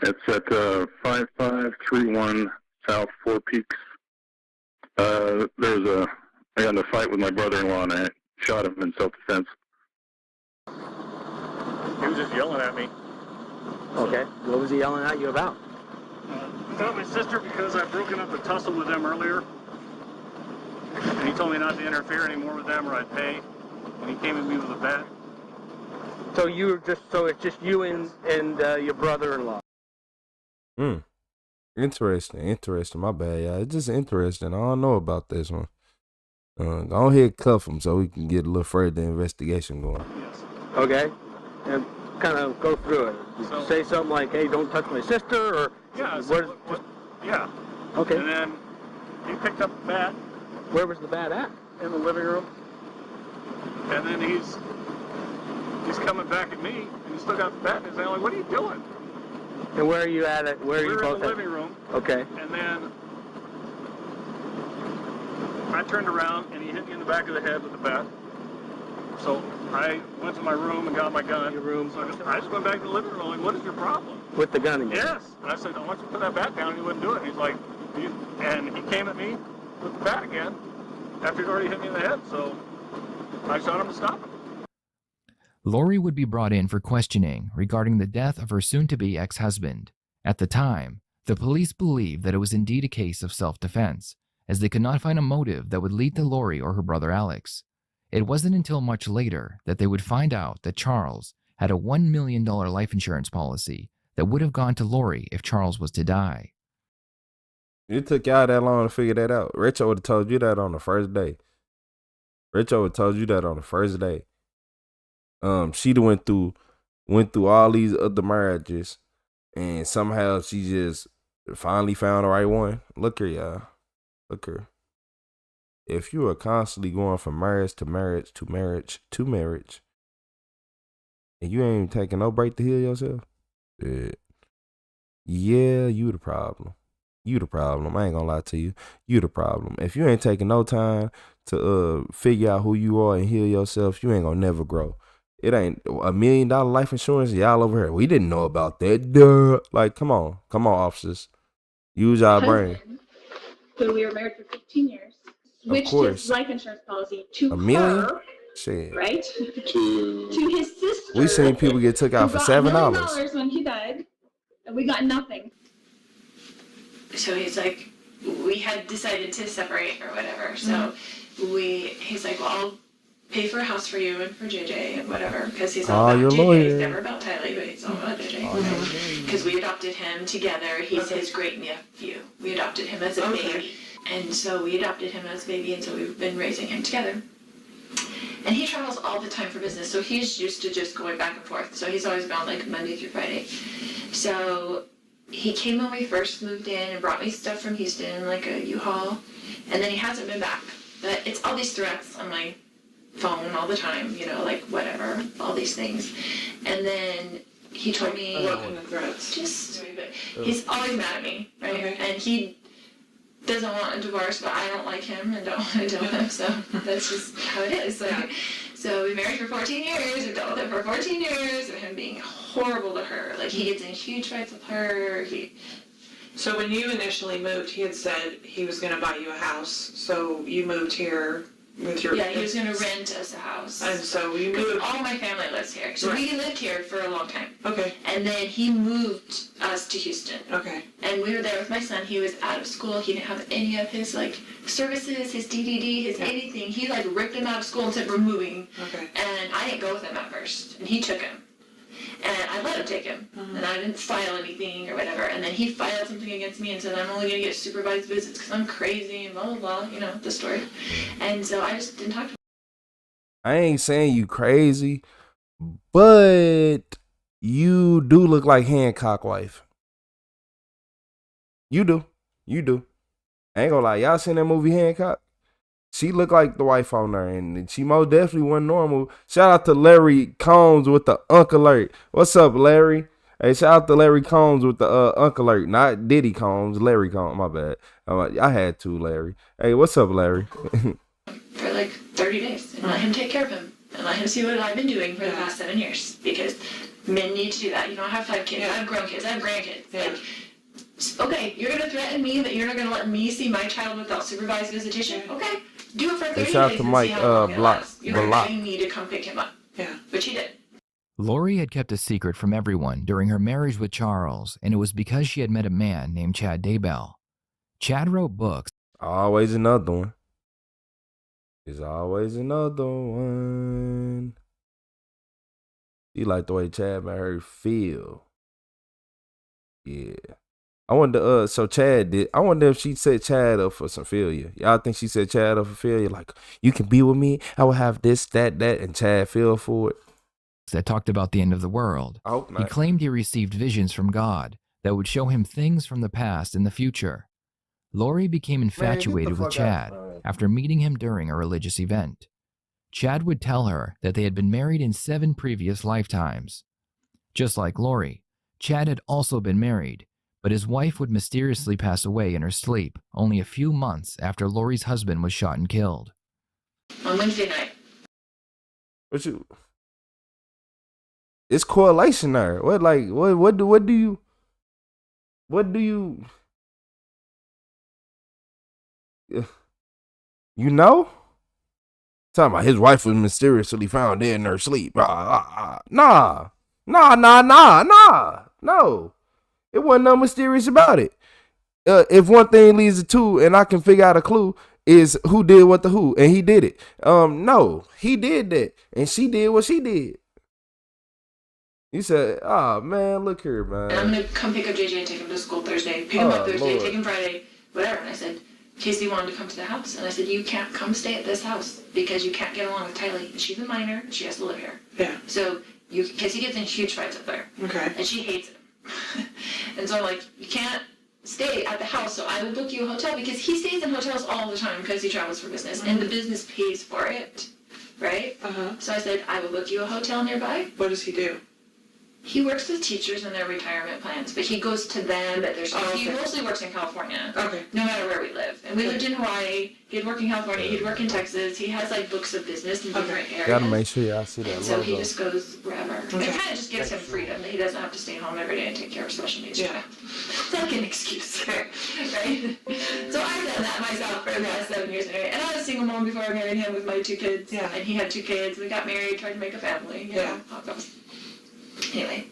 It's at 5531 South Four Peaks. I got in a fight with my brother-in-law and I shot him in self-defense. He was just yelling at me. Okay, what was he yelling at you about? About my sister, because I'd broken up a tussle with them earlier. And he told me not to interfere anymore with them or I'd pay. And he came at me with a bat. So it's just you and your brother-in-law. Interesting. My bad, y'all. It's just interesting. I don't know about this one. Go ahead, cuff him so we can get a little further investigation going. Yes. Okay. And kind of go through it. Say something like, hey, don't touch my sister, or... Yeah. Yeah. Okay. And then he picked up the bat. Where was the bat at? In the living room. And then he's coming back at me, and he's still got the bat in his hand. Like, what are you doing? And where are you at? Where are you both in the living room. Okay. And then I turned around, and he hit me in the back of the head with the bat. So I went to my room and got my gun. Your room. So I just went back to the living room. Like, what is your problem? With the gun in your Yes. And I said, I want you to put that bat down. And he wouldn't do it. And he's like, And he came at me with the bat again after he'd already hit me in the head, so I shot him to stop him. Lori would be brought in for questioning regarding the death of her soon-to-be ex-husband. At the time, the police believed that it was indeed a case of self-defense, as they could not find a motive that would lead to Lori or her brother Alex. It wasn't until much later that they would find out that Charles had a $1 million life insurance policy that would have gone to Lori if Charles was to die. It took y'all that long to figure that out. Richo would have told you that on the first day. Richo would have told you that on the first day. She went through all these other marriages, and somehow she just finally found the right one. Look here, y'all. Look here. If you are constantly going from marriage to marriage to marriage to marriage, and you ain't taking no break to heal yourself, yeah, you the problem. You the problem. I ain't gonna lie to you. You the problem. If you ain't taking no time to figure out who you are and heal yourself, you ain't gonna never grow. It ain't $1 million life insurance. Y'all over here, we didn't know about that. Duh. Like, come on, officers. Use our brain. Who we were married for 15 years. Switched his life insurance policy to $1 million? her, Shit. right? to his sister. We seen people get took out for $7. $1 million when he died, and we got nothing. So he's like, we had decided to separate or whatever. So he's like, well, I'll pay for a house for you and for JJ and whatever, because he's all about JJ. He's never about Tylee, but he's all about JJ. Because we adopted him together. He's his great nephew. We adopted him as a baby. And so we adopted him as a baby, and so we've been raising him together. And he travels all the time for business, so he's used to just going back and forth. So he's always gone like Monday through Friday. So he came when we first moved in and brought me stuff from Houston, like a U-Haul, and then he hasn't been back. But it's all these threats on my phone all the time, you know, like whatever, all these things. And then he told me, what kind of threats? He's always mad at me, right? Okay. And he doesn't want a divorce, but I don't like him and don't want to deal with him, so that's just how it is. Like, so we married for 14 years, we dealt with him for 14 years, of him being horrible to her. Like, he gets in huge fights with her. So when you initially moved, he had said he was going to buy you a house, so you moved here with your... Yeah, he was going to rent us a house. And so you moved... All my family lives here. So we lived here for a long time. Okay. And then he moved us to Houston. Okay. And we were there with my son. He was out of school. He didn't have any of his, like, services, his DDD, his anything. He, like, ripped him out of school and said, we're moving. Okay. And I didn't go with him at first. And he took him. And I let him take him. And I didn't file anything or whatever. And then he filed something against me and said, I'm only going to get supervised visits because I'm crazy and blah, blah, blah. You know, the story. And so I just didn't talk to him. I ain't saying you crazy, but you do look like Hancock wife. You do. You do. I ain't gonna lie. Y'all seen that movie Hancock? She looked like the wife on there, and she most definitely wasn't normal. Shout out to Larry Combs with the Unk Alert. What's up, Larry? Hey, shout out to Larry Combs with the Unk Alert. Not Diddy Combs, Larry Combs. My bad. I had to, Larry. Hey, what's up, Larry? For like 30 days and let him take care of him and let him see what I've been doing for the past 7 years, because men need to do that. You don't have 5 kids. I have grown kids. I have grandkids. Like, okay, you're going to threaten me that you're not going to let me see my child without supervised visitation? Okay, do it for 30 days shout out to and Mike, see how long it Block. lasts. You're paying me to come pick him up. Yeah, which he did. Lori had kept a secret from everyone during her marriage with Charles, and it was because she had met a man named Chad Daybell. Chad wrote books. Always another one. There's always another one. You like the way Chad made her feel. Yeah. I wonder, so Chad did. I wonder if she set Chad up for some failure. Y'all think she set Chad up for failure? Like, you can be with me. I will have this, that, and Chad fell for it. That talked about the end of the world. I hope not. He claimed he received visions from God that would show him things from the past and the future. Lori became infatuated with Chad after meeting him during a religious event. Chad would tell her that they had been married in 7 previous lifetimes. Just like Lori, Chad had also been married, but his wife would mysteriously pass away in her sleep only a few months after Lori's husband was shot and killed. On Wednesday night. It's correlation there. What do you You know? Talking about his wife was mysteriously found dead in her sleep. Nah. No. It wasn't nothing mysterious about it. If one thing leads to two and I can figure out a clue, is who did what to who, and he did it. No, he did that, and she did what she did. You said, "Oh man, look here, man. And I'm gonna come pick up JJ and take him to school Thursday. Pick him up Thursday, Lord. take him Friday, whatever." And I said, Casey wanted to come to the house, and I said, "You can't come stay at this house because you can't get along with Tylee. And she's a minor, and she has to live here. Yeah. So Casey gets in huge fights up there. Okay. And she hates him. And so I'm like, you can't stay at the house, so I will book you a hotel because he stays in hotels all the time because he travels for business, and the business pays for it, right? So I said, I will book you a hotel nearby. What does he do? He works with teachers and their retirement plans, but he goes to them at their school. He mostly works in California. Okay. No matter where we live. And we lived in Hawaii. He'd work in California. He'd work in Texas. He has like books of business in different areas. Gotta make sure y'all see that And so he logo. just goes wherever. It kind of just gives him freedom that he doesn't have to stay home every day and take care of special needs child. It's like an excuse, right? So I've done that myself for the past 7 years anyway. And I was a single mom before I married him with my 2 kids. Yeah. And he had 2 kids. We got married, tried to make a family. You know how it goes. Anyway.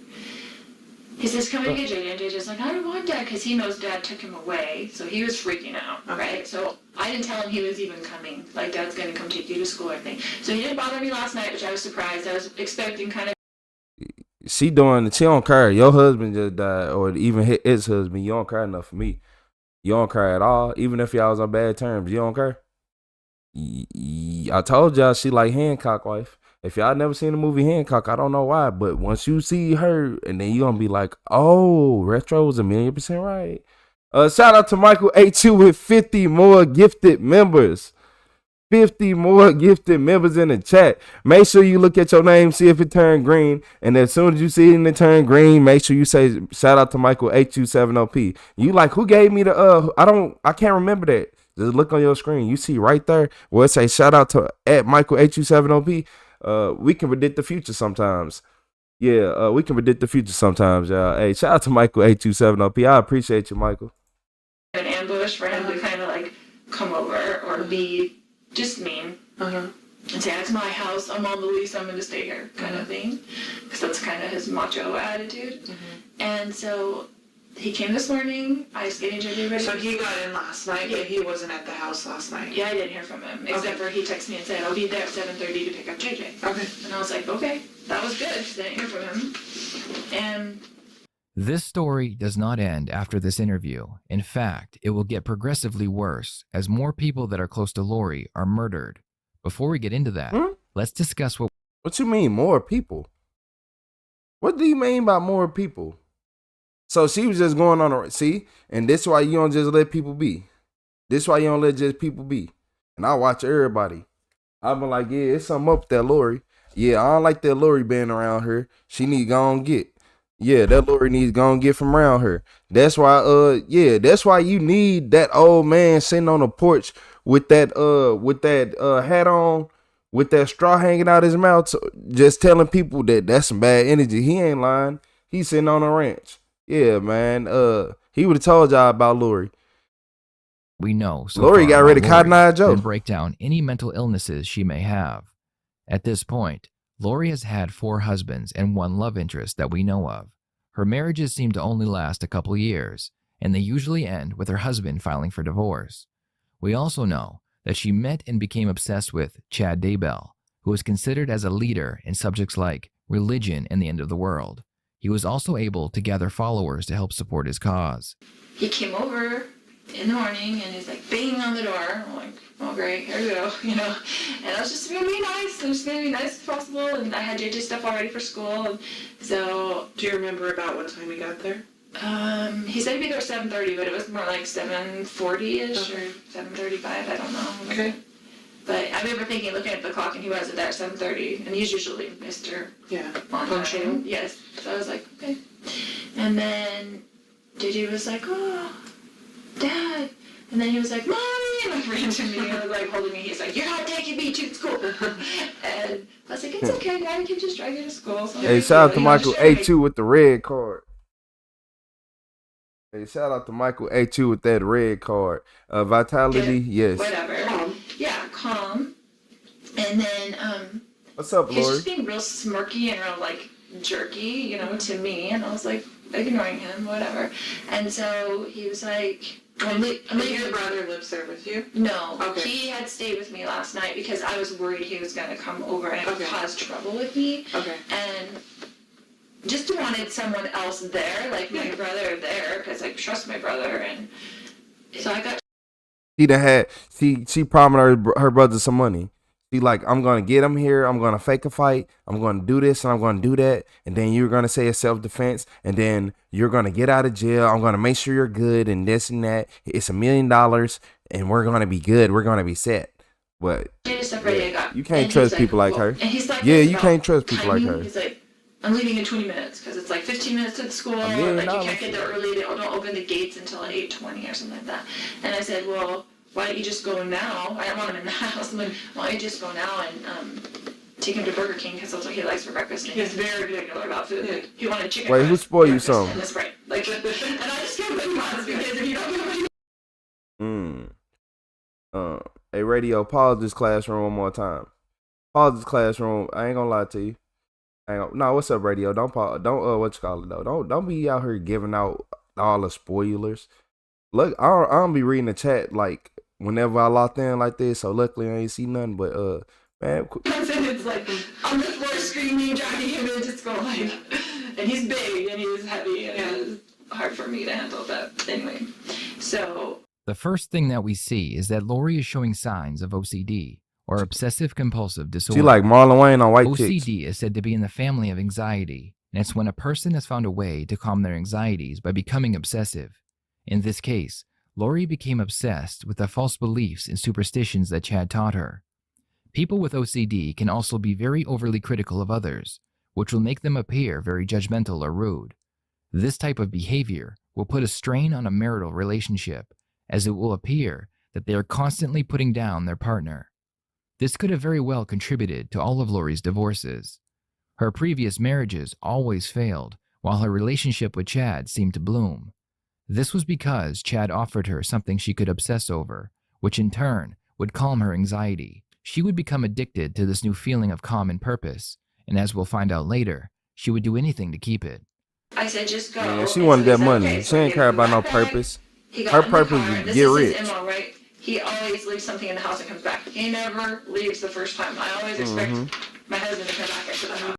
He says, come and get JJ. And JJ's like, I don't want Dad, because he knows Dad took him away. So he was freaking out, right? So I didn't tell him he was even coming. Like, Dad's going to come take you to school or anything. So he didn't bother me last night, which I was surprised. I was expecting kind of. She don't cry. Your husband just died, or even his husband. You don't cry enough for me. You don't cry at all, even if y'all was on bad terms. You don't cry. I told y'all she like Hancock wife. If y'all never seen the movie Hancock, I don't know why, but once you see her, and then you gonna be like, oh, Retro was 1,000,000% right. Shout out to Michael A2 with 50 more gifted members. 50 more gifted members in the chat. Make sure you look at your name, see if it turned green, and as soon as you see it turn green, make sure you say shout out to Michael A270P. You like, who gave me the I can't remember that. Just look on your screen. You see right there where it say shout out to at Michael A270P. We can predict the future sometimes. Yeah, we can predict the future sometimes, y'all. Hey, shout out to Michael A270P. I appreciate you, Michael. An ambush for him to kind of like come over or be just mean and say, it's my house, I'm on the lease, I'm going to stay here kind of thing. Because that's kind of his macho attitude. And so he came this morning. I was getting JJ ready. So he got in last night, but he wasn't at the house last night. Yeah, I didn't hear from him. Except for he texted me and said, I'll be there at 7:30 to pick up JJ. Okay. And I was like, okay, that was good. I didn't hear from him. And This story does not end after this interview. In fact, it will get progressively worse as more people that are close to Lori are murdered. Before we get into that, let's discuss what you mean, more people? What do you mean by more people? So she was just going on and this why you don't just let people be. This why you don't let just people be. And I watch everybody. I've been like, yeah, it's something up with that Lori. Yeah, I don't like that Lori being around her. She need to go and get. Yeah, that Lori needs to go and get from around her. That's why, that's why you need that old man sitting on the porch with that hat on, with that straw hanging out his mouth, just telling people that that's some bad energy. He ain't lying. He's sitting on a ranch. Yeah, man. He would have told y'all about Lori. we know. So Lori got rid of Cotton Eye Joe. And break down any mental illnesses she may have. At this point, Lori has had 4 husbands and 1 love interest that we know of. Her marriages seem to only last a couple years, and they usually end with her husband filing for divorce. We also know that she met and became obsessed with Chad Daybell, who was considered as a leader in subjects like religion and the end of the world. He was also able to gather followers to help support his cause. he came over in the morning and he's like banging on the door. I'm like, oh great, here we go, And I was just gonna be nice. I'm just gonna be nice as possible. And I had JJ stuff all ready for school. And so. Do you remember about what time he got there? He said he'd be there at 7:30, but it was more like 7:40ish or 7:35. I don't know. Okay. But I remember looking at the clock, and he wasn't there at 7:30, and he's usually Mr. Punctual. Yes. So I was like, okay. And then JJ was like, oh, Dad. And then he was like, Mommy, and like ran to me and was like holding me. He's like, you're not taking me to school. And I was like, it's okay, Daddy can just drive you to school. So hey, shout out to Michael A2 with the red card. Hey, shout out to Michael H.U. with that red card. Vitality, yes. Whatever. Yeah, calm. And then What's up, he was Lori? just being real smirky and real like jerky, you know, to me. And I was like ignoring him, whatever. And so he was like, your brother lives there with you? No. Okay. He had stayed with me last night because I was worried he was going to come over and cause trouble with me. Okay. And just wanted someone else there, like my brother there, because I trust my brother. And so I got. She promised her brother some money. She like, I'm gonna get him here. I'm gonna fake a fight. I'm gonna do this and I'm gonna do that. And then you're gonna say it's self-defense. And then you're gonna get out of jail. I'm gonna make sure you're good and this and that. It's $1 million and we're gonna be good. We're gonna be set. But you can't trust people like her. And he's like, yeah, you can't trust people like her. He's like, I'm leaving in 20 minutes because it's like 15 minutes to the school. Like you can't get there early. They don't open the gates until like 8:20 or something like that. And I said, well, why don't you just go now? I don't want him in the house. I'm like, why don't you just go now and take him to Burger King because that's what he likes for breakfast. And he's very particular about food. Like, he wanted chicken. Wait, who spoiled you something? And that's right. Like, and I just gave him because if you don't give him Hey, radio, pause this classroom one more time. Pause this classroom. I ain't gonna lie to you. No, what's up, radio? Don't pause. Don't what you call it though. Don't be out here giving out all the spoilers. Look, I don't be reading the chat like whenever I locked in like this. So luckily I ain't see nothing. But man, it's like on the floor screaming, dragging him into school, like, and he's big and he's heavy and it's hard for me to handle. But anyway, so the first thing that we see is that Lori is showing signs of OCD, or obsessive compulsive disorder. She like Marlon Wayne on White Chicks. OCD is said to be in the family of anxiety, and it's when a person has found a way to calm their anxieties by becoming obsessive. In this case, Lori became obsessed with the false beliefs and superstitions that Chad taught her. People with OCD can also be very overly critical of others, which will make them appear very judgmental or rude. This type of behavior will put a strain on a marital relationship, as it will appear that they are constantly putting down their partner. This could have very well contributed to all of Lori's divorces. Her previous marriages always failed, while her relationship with Chad seemed to bloom. This was because Chad offered her something she could obsess over, which in turn would calm her anxiety. She would become addicted to this new feeling of calm and purpose, and as we'll find out later, she would do anything to keep it. I said, just go. Yeah, she wanted that money. She ain't care about no purpose. Her purpose is to get rich. This is his MO, right? He always leaves something in the house and comes back. He never leaves the first time. I always expect my husband to come back into the house.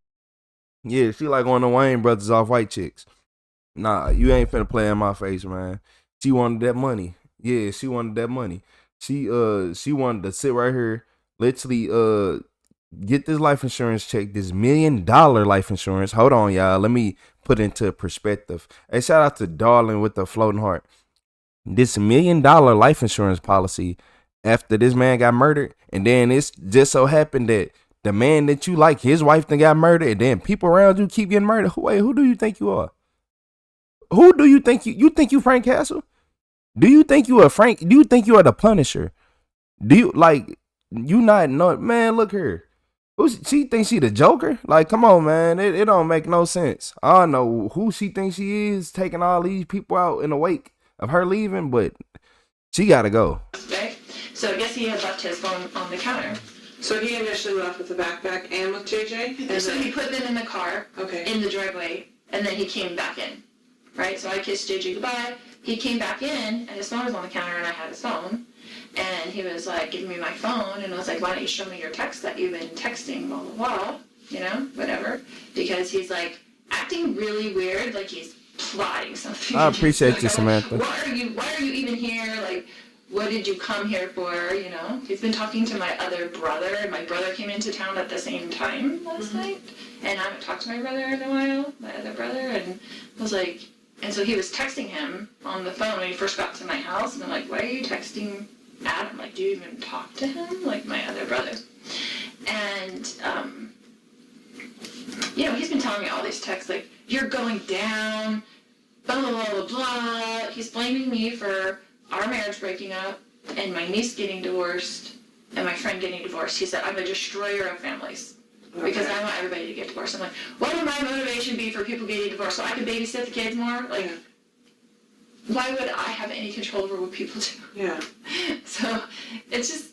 Yeah, she like one of the Wayne brothers off White Chicks. Nah, you ain't finna play in my face, man. She wanted that money. Yeah, she wanted that money. She wanted to sit right here, literally get this life insurance check, this $1 million life insurance. Hold on, y'all. Let me put it into perspective. Hey, shout out to Darling with the floating heart. This $1 million life insurance policy after this man got murdered, and then it's just so happened that the man that you like, his wife then got murdered, and then people around you keep getting murdered. Wait, who do you think you are? Who do you think you think you Frank Castle? Do you think you are Frank? Do you think you are the Punisher? Do you like you not know? Man, look here. She thinks she the Joker? Like, come on, man. It don't make no sense. I don't know who she thinks she is, taking all these people out in the wake of her leaving, but she gotta go. Right? So I guess he had left his phone on the counter. So he initially left with the backpack and with JJ? And so he put them in the car, okay, in the driveway, and then he came back in. Right? So I kissed JJ goodbye. He came back in, and his phone was on the counter, and I had his phone. And he was like, giving me my phone, and I was like, why don't you show me your text that you've been texting, blah, blah, blah, you know, whatever. Because he's like acting really weird, like he's plotting something. I appreciate you, like, Samantha. Why are you even here? Like, what did you come here for, you know? He's been talking to my other brother, and my brother came into town at the same time last night. And I haven't talked to my brother in a while, my other brother, and I was like, and so he was texting him on the phone when he first got to my house, and I'm like, why are you texting Adam? Like, do you even talk to him? Like, my other brother. And, you know, he's been telling me all these texts, like, you're going down, blah, blah, blah, blah, blah. He's blaming me for our marriage breaking up, and my niece getting divorced, and my friend getting divorced. He said, I'm a destroyer of families. Because I want everybody to get divorced. I'm like, what would my motivation be for people getting divorced? So I could babysit the kids more? Like, why would I have any control over what people do? Yeah. So it's just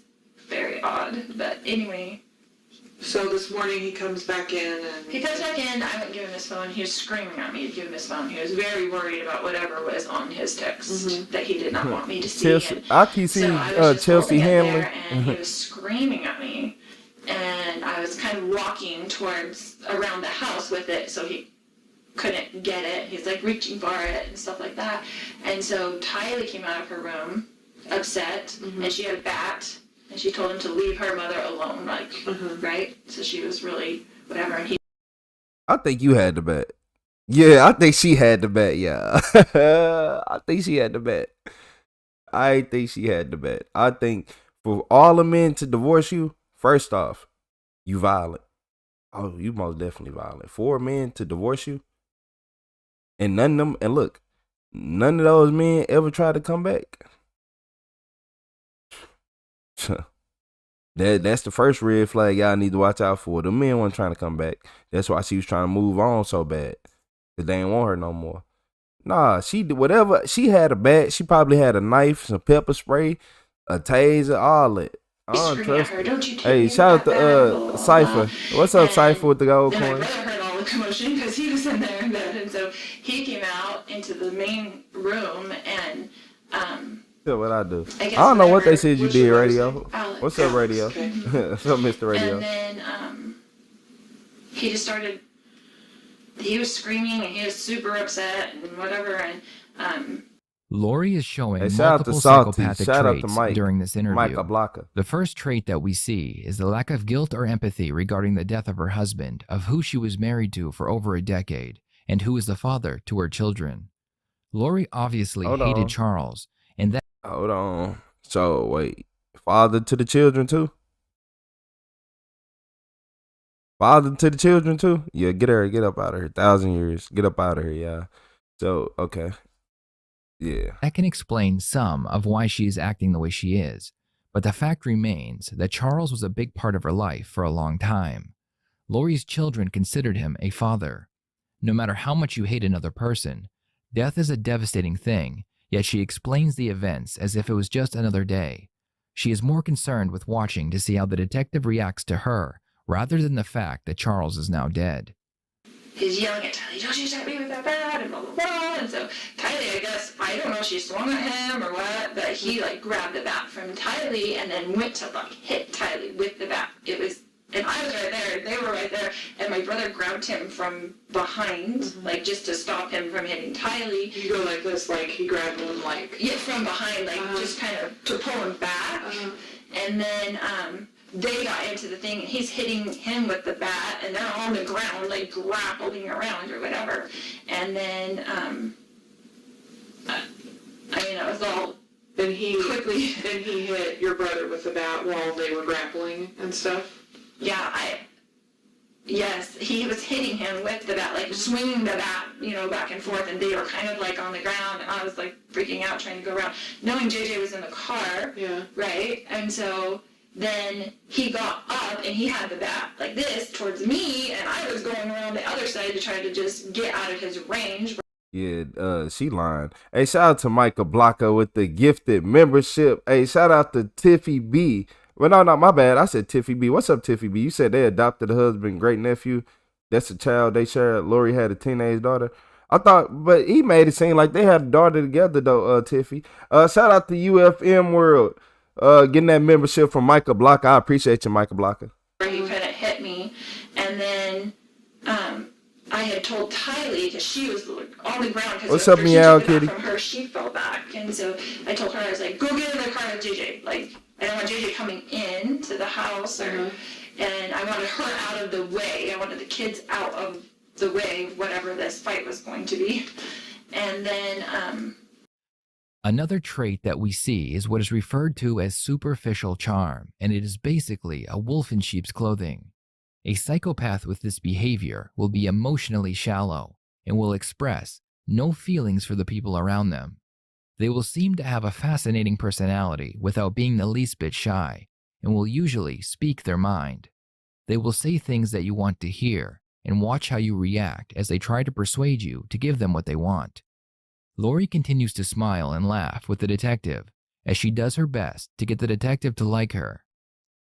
very odd. But anyway. So this morning he comes back in and... He comes back in, I wouldn't give him his phone. He was screaming at me to give him his phone. He was very worried about whatever was on his text that he did not want me to see. Chelsea, I keep seeing Chelsea Handler. And he was screaming at me. And I was kind of walking around the house with it, so he couldn't get it. He's like reaching for it and stuff like that. And so Tylee came out of her room upset, and she had a bat. And she told him to leave her mother alone, like, right? So she was really, whatever. And I think you had the bet. Yeah, I think she had the bet, yeah. I think she had the bet. I think she had the bet. I think for all the men to divorce you, first off, you violent. Oh, you most definitely violent. 4 men to divorce you, and none of them, and look, none of those men ever tried to come back. That's the first red flag y'all need to watch out for. The men weren't trying to come back. That's why she was trying to move on so bad. Cause they didn't want her no more. Nah, she did whatever. She had a bat. She probably had a knife, some pepper spray, a taser, all that. I don't trust her. Don't you hey, shout out to Cypher. What's up, Cypher with the gold then coin? my brother heard all the commotion because he was in there in bed. And so he came out into the main room and Yeah, what I do. I I guess don't know what they whatever. said you did, radio. Alex. What's up, radio? Okay. What's up, Mr. Radio? And then he just started, he was screaming and he was super upset and whatever. And Lori is showing Hey, shout out to multiple Salty. psychopathic Shout out to traits Mike. during this interview. Mike Ablaka. The first trait that we see is the lack of guilt or empathy regarding the death of her husband, of who she was married to for over a decade, and who is the father to her children. Lori obviously Hold hated on. Charles, and that Hold on. So, wait. Father to the children, too? Father to the children, too? Yeah, get up out of here. 1,000 years. Get up out of here, yeah. So, okay. Yeah. that can explain some of why she is acting the way she is, but the fact remains that Charles was a big part of her life for a long time. Lori's children considered him a father. No matter how much you hate another person, death is a devastating thing, yet she explains the events as if it was just another day. She is more concerned with watching to see how the detective reacts to her, rather than the fact that Charles is now dead. he's yelling at Tylee, don't you touch me with that bat, and blah, blah, blah. And so Tylee, I guess, I don't know if she swung at him or what, but he like grabbed the bat from Tylee and then went to like hit Tylee with the bat. It was, and I was right there, they were right there, and my brother grabbed him from behind, like just to stop him from hitting Tylee. You go like this, like he grabbed him like... Yeah, from behind, like just kind of to pull him back. And then they got into the thing, and he's hitting him with the bat, and they're on the ground, like grappling around or whatever. And then, I mean, it was all Then he quickly. Then he hit your brother with the bat while they were grappling and stuff. Yeah, yes, he was hitting him with the bat, like swinging the bat, you know, back and forth, and they were kind of like on the ground, and I was like freaking out trying to go around, knowing JJ was in the car, right? And so then he got up and he had the bat like this towards me, and I was going around the other side to try to just get out of his range. Yeah, she lying. Hey, shout out to Micah Blocker with the gifted membership. Hey, shout out to Tiffy B. Well, no, my bad. I said Tiffy B. What's up, Tiffy B? You said they adopted a husband, great nephew. That's a child they shared. Lori had a teenage daughter. I thought, but he made it seem like they had a daughter together, though, Tiffy. Shout out to UFM World. Getting that membership from Micah Blocker. I appreciate you, Micah Blocker. He couldn't hit me. And then I had told Tylee, because she was on the ground, because What's up, meow kitty? from her, she fell back. And so I told her, I was like, go get in the car with JJ. Like, I don't want JJ coming in to the house, or, and I wanted her out of the way. I wanted the kids out of the way of whatever this fight was going to be. And then, Another trait that we see is what is referred to as superficial charm, and it is basically a wolf in sheep's clothing. A psychopath with this behavior will be emotionally shallow and will express no feelings for the people around them. They will seem to have a fascinating personality without being the least bit shy, and will usually speak their mind. They will say things that you want to hear and watch how you react as they try to persuade you to give them what they want. Lori continues to smile and laugh with the detective as she does her best to get the detective to like her.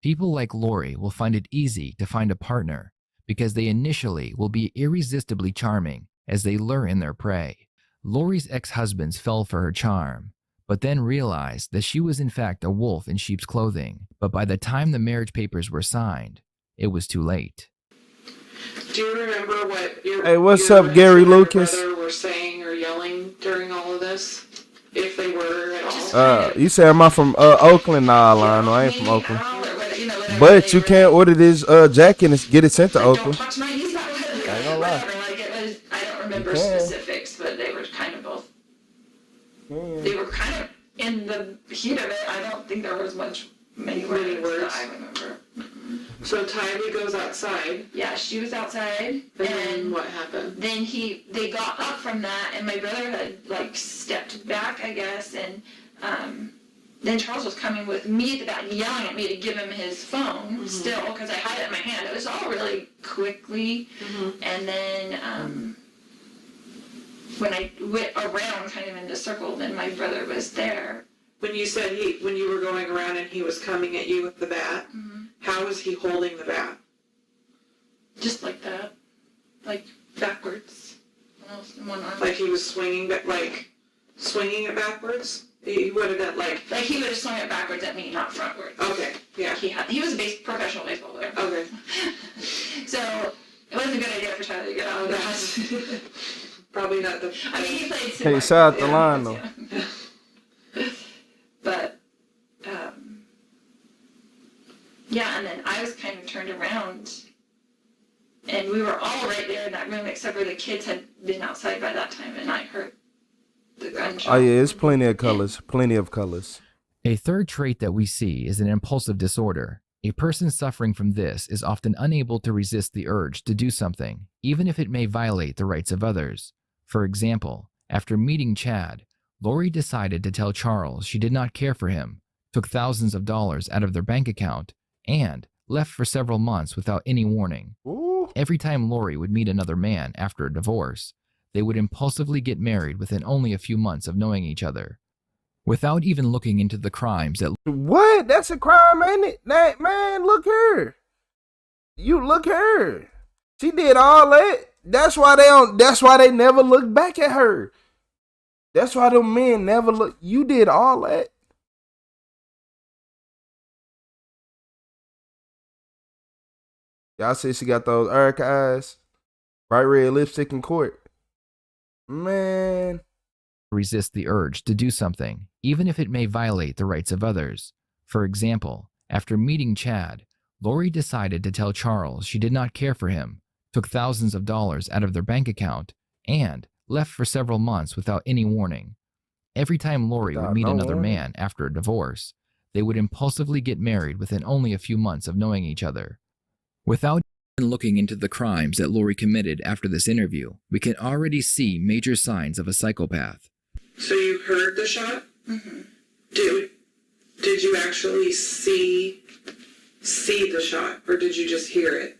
People like Lori will find it easy to find a partner because they initially will be irresistibly charming as they lure in their prey. Lori's ex-husbands fell for her charm, but then realized that she was in fact a wolf in sheep's clothing. But by the time the marriage papers were signed, it was too late. Do you remember what Hey, what's up, Gary Lucas? brother were saying or yelling during all of this? If they were at all? You say, am I from Oakland? Nah, Lionel, I ain't from Oakland. But you can't order this jacket and get it sent to Oakland. I ain't gonna lie. I don't remember specifics, but they were kind of both. They were kind of in the heat of it. I don't think there was many words that I remember. So Tylee goes outside. Yeah, she was outside. And then what happened? Then they got up from that, and my brother had like stepped back, I guess, and then Charles was coming with me at the back, yelling at me to give him his phone still, because I had it in my hand. It was all really quickly, and then when I went around kind of in the circle, then my brother was there. When you said when you were going around and he was coming at you with the bat, how was he holding the bat? Just like that, like backwards. One arm. Like he was swinging it backwards? He would have done like he would have swung it backwards at me, not frontwards. Okay, yeah. He was a professional baseball player. Okay. So it wasn't a good idea for Tyler to get out of that. Probably not the. I mean, he played. Hey, shout out the line though. But yeah, and then I was kind of turned around, and we were all right there in that room, except for the kids had been outside by that time, and I heard the gunshot. Oh yeah, it's plenty of colors. Plenty of colors. A third trait that we see is an impulsive disorder. A person suffering from this is often unable to resist the urge to do something, even if it may violate the rights of others. For example, after meeting Chad, Lori decided to tell Charles she did not care for him, took thousands of dollars out of their bank account, and left for several months without any warning. Ooh. Every time Lori would meet another man after a divorce, they would impulsively get married within only a few months of knowing each other, without even looking into the crimes that... What? That's a crime, ain't it? That, man, look her. You look her. She did all that. That's why they never look back at her. That's why them men never look. You did all that. Y'all see she got those Erica eyes, bright red lipstick in court. Man. Resist the urge to do something, even if it may violate the rights of others. For example, after meeting Chad, Lori decided to tell Charles she did not care for him, took thousands of dollars out of their bank account, and left for several months without any warning. Every time Lori would meet another man after a divorce, they would impulsively get married within only a few months of knowing each other. Without even looking into the crimes that Lori committed after this interview, we can already see major signs of a psychopath. So you heard the shot? Mm-hmm. Did you actually see the shot, or did you just hear it?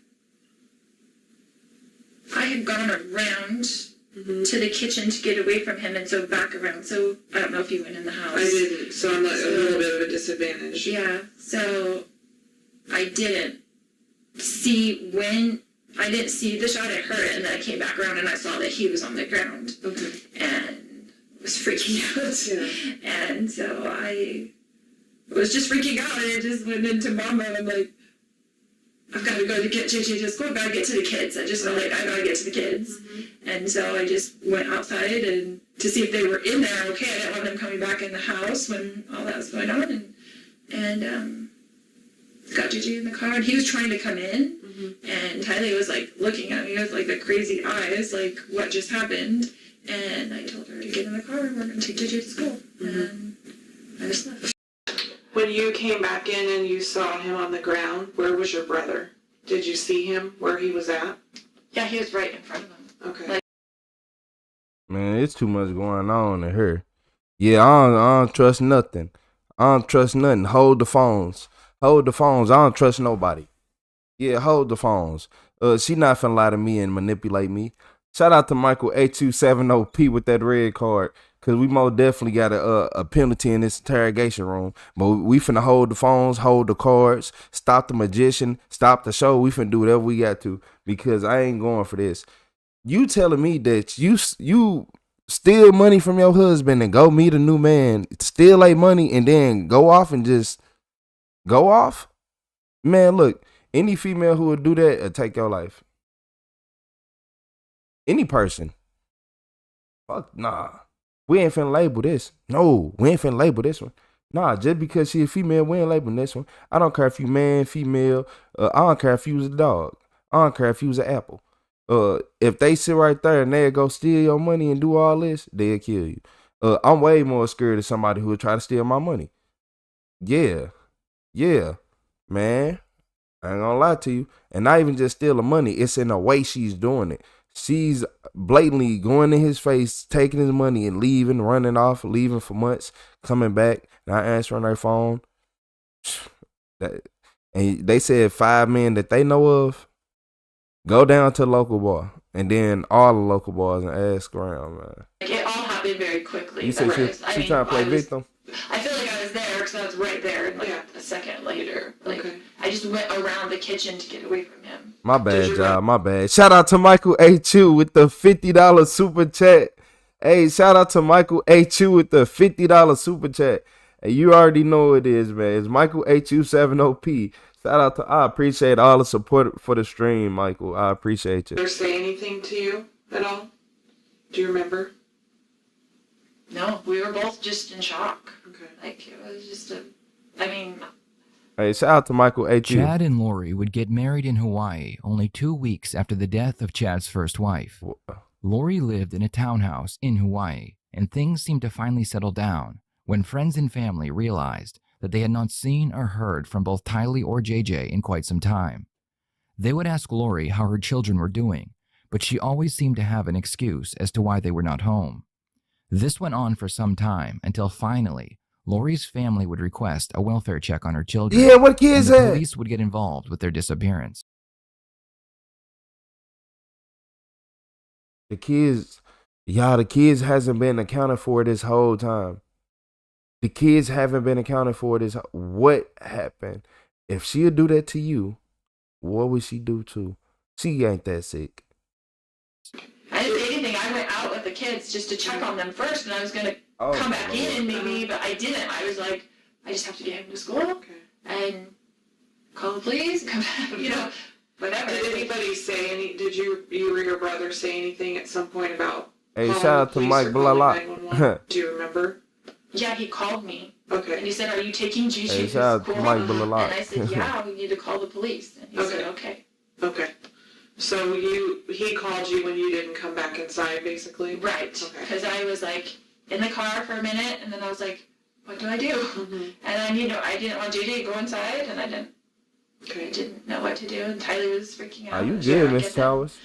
I had gone around to the kitchen to get away from him, and so back around. So I don't know if you went in the house. I didn't, so I'm at a little bit of a disadvantage. Yeah, so I didn't see the shot. I heard it, and then I came back around and I saw that he was on the ground. Okay. And was freaking out. Yeah. And so I was just freaking out, and I just went into mom mode. I'm like, I've got to go to get JJ to school. I've got to get to the kids. I just felt like I got to get to the kids. And so I just went outside and to see if they were in there okay. I didn't want them coming back in the house when all that was going on. And got JJ in the car, and he was trying to come in. And Tylee was like looking at me with like the crazy eyes, like what just happened. And I told her to get in the car and we're going to take JJ to school. And I just left. When you came back in and you saw him on the ground, where was your brother? Did you see him where he was at? Yeah, he was right in front of him. Okay. Man, it's too much going on in her. Yeah, I don't trust nothing. I don't trust nothing. Hold the phones. Hold the phones. I don't trust nobody. Yeah, hold the phones. She not finna lie to me and manipulate me. Shout out to Michael 8270P with that red card. Cause we most definitely got a penalty in this interrogation room. But we finna hold the phones, hold the cards, stop the magician, stop the show. We finna do whatever we got to, because I ain't going for this. You telling me that you steal money from your husband and go meet a new man, steal a money, and then go off and just go off? Man, look, any female who would do that will take your life. Any person. Fuck, nah. We ain't finna label this. No, we ain't finna label this one. Nah, just because she a female, we ain't labeling this one. I don't care if you man, female. I don't care if you was a dog. I don't care if you was an apple. If they sit right there and they go steal your money and do all this, they'll kill you. I'm way more scared of somebody who would try to steal my money. Yeah, man. I ain't gonna lie to you. And not even just steal the money. It's in the way she's doing it. She's blatantly going in his face, taking his money and leaving, running off, leaving for months, coming back, not answering their phone. And they said 5 men that they know of, go down to the local bar, and then all the local bars, and ask around, man. Like, it all happened very quickly. You said she trying to play victim? I feel like I was there because I was right there, and like a second later. Like, I just went around the kitchen to get away from him. My bad, y'all. My bad. Shout out to Michael H.U. with the $50 super chat. Hey, shout out to Michael H.U. with the $50 super chat. Hey, you already know what it is, man. It's Michael H.U. 7OP. Shout out to, I appreciate all the support for the stream, Michael. I appreciate you. Did they say anything to you at all? Do you remember? No, we were both just in shock. Okay. Like, it was just Hey, shout out to Michael H.U. Chad and Lori would get married in Hawaii only 2 weeks after the death of Chad's first wife. Lori lived in a townhouse in Hawaii, and things seemed to finally settle down when friends and family realized that they had not seen or heard from both Tylee or JJ in quite some time. They would ask Lori how her children were doing, but she always seemed to have an excuse as to why they were not home. This went on for some time until finally, Lori's family would request a welfare check on her children. Yeah, what kids and the at? police would get involved with their disappearance. The kids hasn't been accounted for this whole time. The kids haven't been accounted for this. What happened? If she'll do that to you, what would she do to? She ain't that sick. I didn't say anything. I went out with the kids just to check on them first, and I was going to come back in maybe, but I didn't. I was like, I just have to get him to school and call the police, come back, whatever. Did anybody say did you or your brother say anything at some point about Hey, shout out to Mike Blalala. Do you remember? Yeah, he called me. Okay. And he said, are you taking JJ Hey, to shout out school? to Mike Blalala. And I said, yeah, we need to call the police. And he said, okay. Okay. So he called you when you didn't come back inside, basically? Right. Because I was like in the car for a minute, and then I was like, what do I do? Mm-hmm. And then, I didn't want JJ to go inside, and I didn't know what to do, and Tylee was freaking out. Are you good, Miss Towers?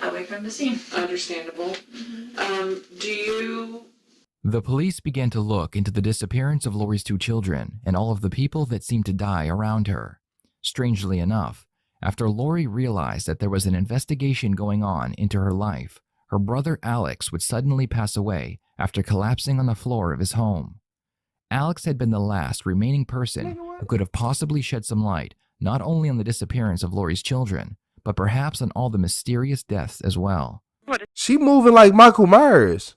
Away from the scene. Understandable. The police began to look into the disappearance of Lori's 2 children and all of the people that seemed to die around her. Strangely enough, after Lori realized that there was an investigation going on into her life, her brother Alex would suddenly pass away after collapsing on the floor of his home. Alex had been the last remaining person who could have possibly shed some light not only on the disappearance of Lori's children, but perhaps on all the mysterious deaths as well. She moving like Michael Myers.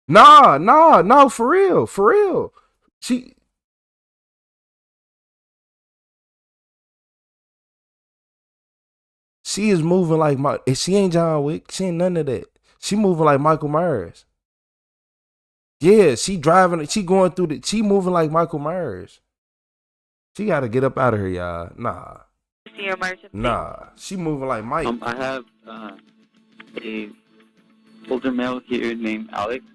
No, for real. She is moving like she ain't John Wick. She ain't none of that. She moving like Michael Myers. Yeah, she driving. She going through she moving like Michael Myers. She got to get up out of here, y'all. Nah, she moving like Mike. I have a older male here named Alex.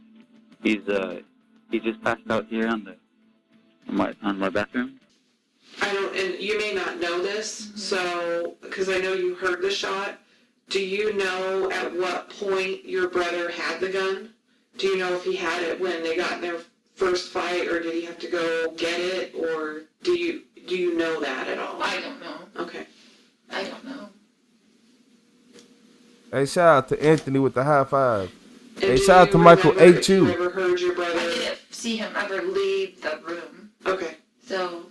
He just passed out here on my bathroom. And you may not know this, so, because I know you heard the shot, do you know at what point your brother had the gun? Do you know if he had it when they got in their first fight, or did he have to go get it, or do you know that at all? I don't know. Okay. I don't know. Hey, shout out to Anthony with the high five. Hey, shout out to Michael If you H.U. ever heard your brother? I didn't see him ever leave the room. Okay. So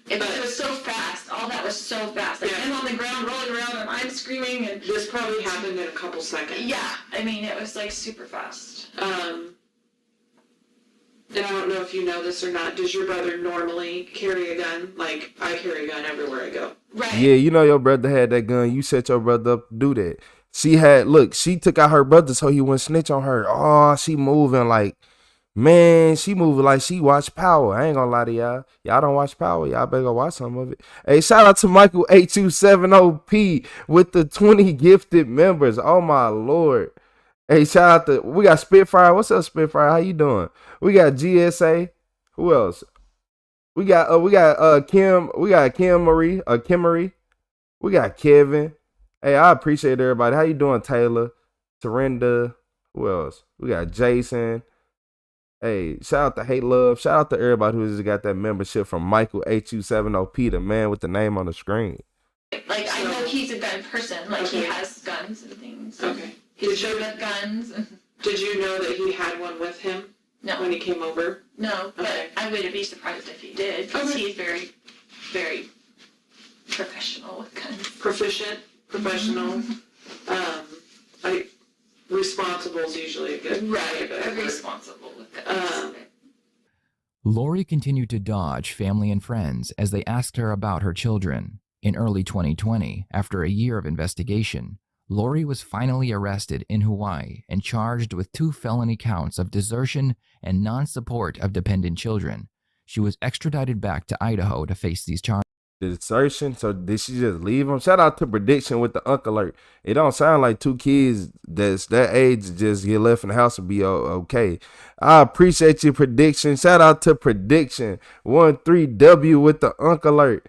it was so fast. All that was so fast. Like him on the ground rolling around and I'm screaming and this probably happened in a couple seconds. Yeah, I mean it was like super fast. And I don't know if you know this or not. Does your brother normally carry a gun? Like I carry a gun everywhere I go. Right. Yeah, you know your brother had that gun. You set your brother up to do that. She took out her brother so he wouldn't snitch on her. Oh, she moving like, man, she moving like she watched Power. I ain't gonna lie to y'all. Y'all don't watch Power. Y'all better go watch some of it. Hey, shout out to Michael 8270P with the 20 gifted members. Oh my Lord. Hey, shout out we got Spitfire. What's up, Spitfire? How you doing? We got GSA. Who else? We got Kim. We got Kim Marie. We got Kevin. Hey, I appreciate everybody. How you doing, Taylor? Terenda. Who else? We got Jason. Hey, shout out to Hate Love. Shout out to everybody who just got that membership from Michael H270P, the man with the name on the screen. Like I know he's a gun person. Like he has guns and things. Okay. He's sure with guns. Did you know that he had one with him? No. When he came over? No, but I wouldn't be surprised if he did because he's very, very professional with guns. Proficient, professional. Responsible is usually a good Very responsible with guns. Lori continued to dodge family and friends as they asked her about her children. In early 2020, after a year of investigation, Lori was finally arrested in Hawaii and charged with 2 felony counts of desertion and non-support of dependent children. She was extradited back to Idaho to face these charges. Desertion. So did she just leave him? Shout out to Prediction with the Uncle Alert. It don't sound like 2 kids that's that age just get left in the house and be okay. I appreciate your Prediction. Shout out to Prediction 13W with the Uncle Alert.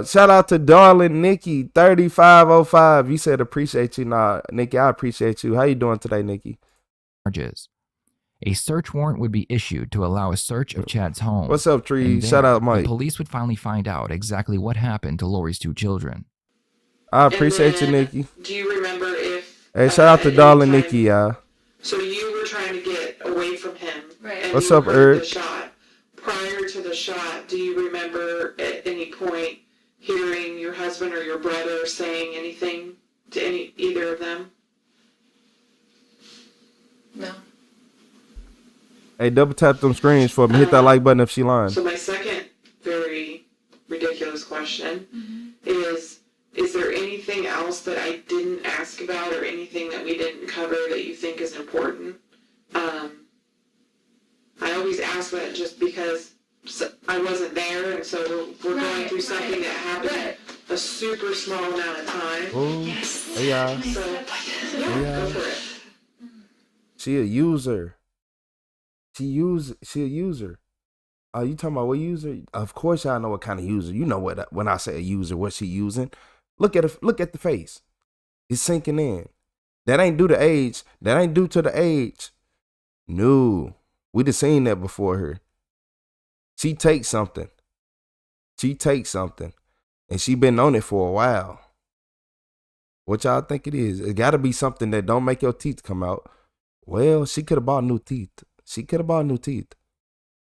Shout out to darling Nikki 3505. You said appreciate you. Nah, Nikki, I appreciate you. How you doing today, Nikki? A search warrant would be issued to allow a search of Chad's home. What's up, Tree? Shout out, Mike. The police would finally find out exactly what happened to Lori's 2 children. I appreciate you, Nikki. Do you remember if... Hey, shout out to darling Nikki, y'all. So you were trying to get away from him. Right. And What's you up, heard Eric? the shot. Prior to the shot, do you remember at any point hearing your husband or your brother saying anything to either of them? No. Hey, double tap them screens for me. Hit that like button if she lying. So my second very ridiculous question is there anything else that I didn't ask about or anything that we didn't cover that you think is important? I always ask that just because I wasn't there, and so we're going through something that happened a super small amount of time. Ooh. Yes. Hey, y'all. So, go for it. She a user. She a user. You talking about what user? Of course y'all know what kind of user. You know what when I say a user, what she using. Look at the face. It's sinking in. That ain't due to age. That ain't due to the age. No. We done seen that before her. She takes something. And she been on it for a while. What y'all think it is? It gotta be something that don't make your teeth come out. Well, she could have bought new teeth.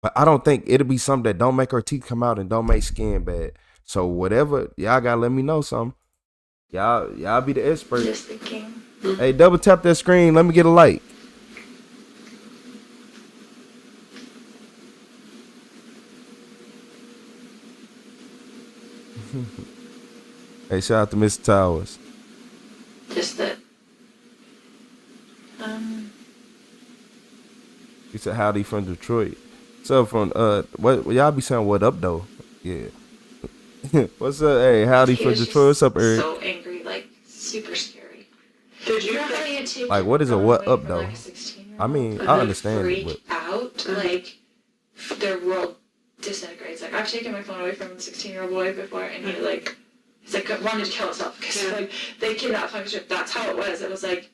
But I don't think it'll be something that don't make her teeth come out and don't make skin bad. So whatever, y'all gotta let me know something. Y'all be the expert. Just thinking. Hey, double tap that screen. Let me get a like. Hey, shout out to Mr. Towers. Just that. You said howdy from Detroit. So from what y'all be saying? What up though? Yeah. What's up? Hey, howdy from Detroit. What's up, Eric? So angry, like super scary. Did you Like, what is a what up though? I mean, I understand freak it, but out, like their world disintegrates. Like I've taken my phone away from a 16-year-old boy before, and he's like wanted to kill himself because like they kidnapped him. That's how it was. It was like,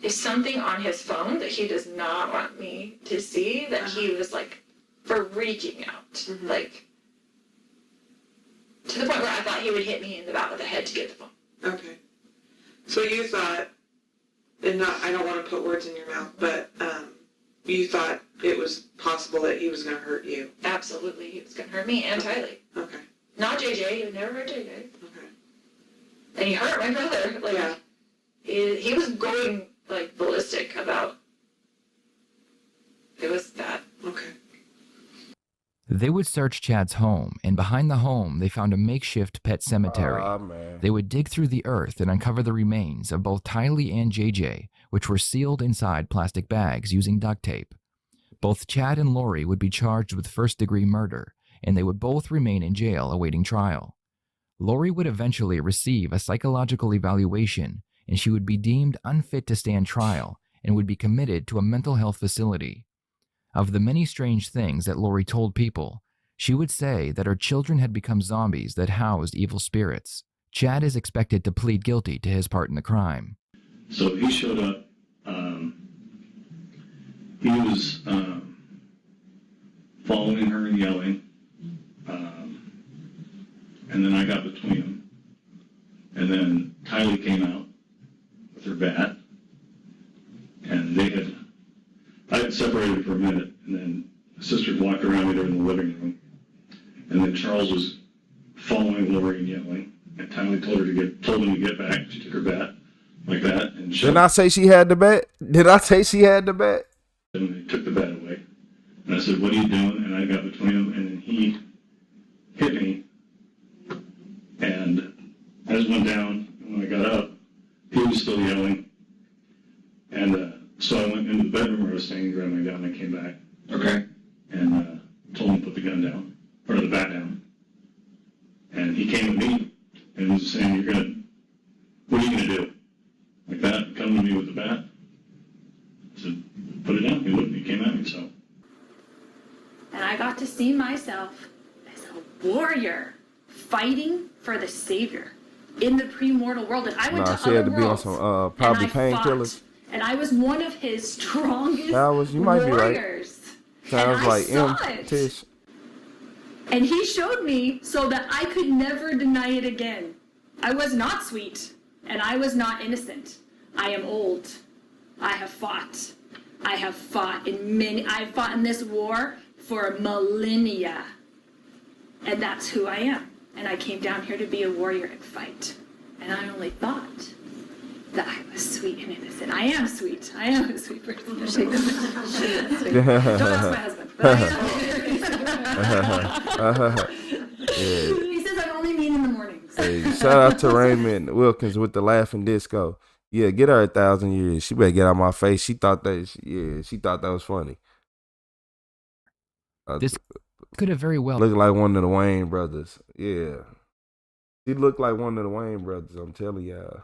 is something on his phone that he does not want me to see, that he was like freaking out, like to the point where I thought he would hit me in the back of the head to get the phone. Okay. So you thought and not, I don't want to put words in your mouth, but you thought it was possible that he was going to hurt you. Absolutely, he was going to hurt me and Tylee. Okay. Not JJ. He would never hurt JJ. Okay. And he hurt my brother. Like, yeah. He was going like ballistic about. It was bad. Okay. They would search Chad's home, and behind the home, they found a makeshift pet cemetery. Man. They would dig through the earth and uncover the remains of both Tylee and JJ, which were sealed inside plastic bags using duct tape. Both Chad and Lori would be charged with first-degree murder, and they would both remain in jail awaiting trial. Lori would eventually receive a psychological evaluation, and she would be deemed unfit to stand trial and would be committed to a mental health facility. Of the many strange things that Lori told people, she would say that her children had become zombies that housed evil spirits. Chad is expected to plead guilty to his part in the crime. So he showed up. He was following her and yelling. And then I got between them. And then Tylee came out with her bat. And I had separated for a minute, and then my sister walked around me there in the living room. And then Charles was following Lori and yelling. And Tylee told him to get back. She took her bat like that. And didn't I say she had the bat? Did I say she had the bat? And they took the bat away. And I said, "What are you doing?" And I got between them, and then he hit me. And I just went down. And when I got up, he was still yelling. And so I went into the bedroom where I was staying, grabbed my gun, and I came back. Okay. And told him to put the gun down, or the bat down. And he came at me and was saying, "What are you gonna do?" Like that, come to me with the bat. I said, "Put it down." He looked, he came at me, so. And I got to see myself as a warrior fighting for the savior in the pre-mortal world. And I went to she other had to be on worlds, some probably painkillers. and I was one of his strongest You might be right. warriors. Sounds like saw it. Tish. And he showed me so that I could never deny it again. I was not sweet, and I was not innocent. I am old. I have fought. I've fought in this war for millennia. And that's who I am. And I came down here to be a warrior and fight. And I only thought that I was sweet and innocent. I am sweet. I am a sweet person. Don't ask my husband. But he says I'm only mean in the mornings. Hey, shout out to Raymond Wilkins with the laughing disco. Yeah, get her 1,000 years. She better get out my face. She thought that was funny. This could have very well looked like one of the Wayne brothers. Yeah, she looked like one of the Wayne brothers. I'm telling y'all.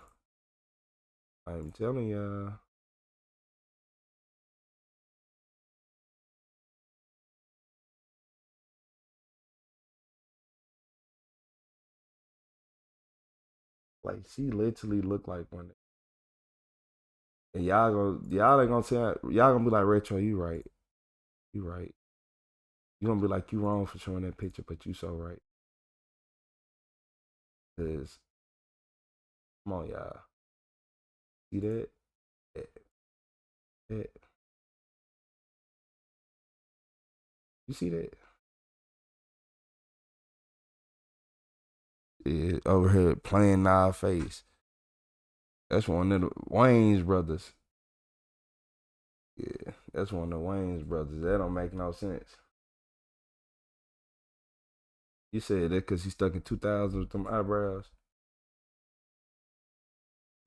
Like she literally looked like one. And y'all ain't gonna say, y'all gonna be like, Retro, you right. You gonna be like, you wrong for showing that picture, but you so right. Cause come on, y'all. See that? Yeah. You see that? Yeah, over here playing our face. That's one of the Wayne's brothers. Yeah, that's one of the Wayne's brothers. That don't make no sense. You said that because he stuck in 2000 with them eyebrows.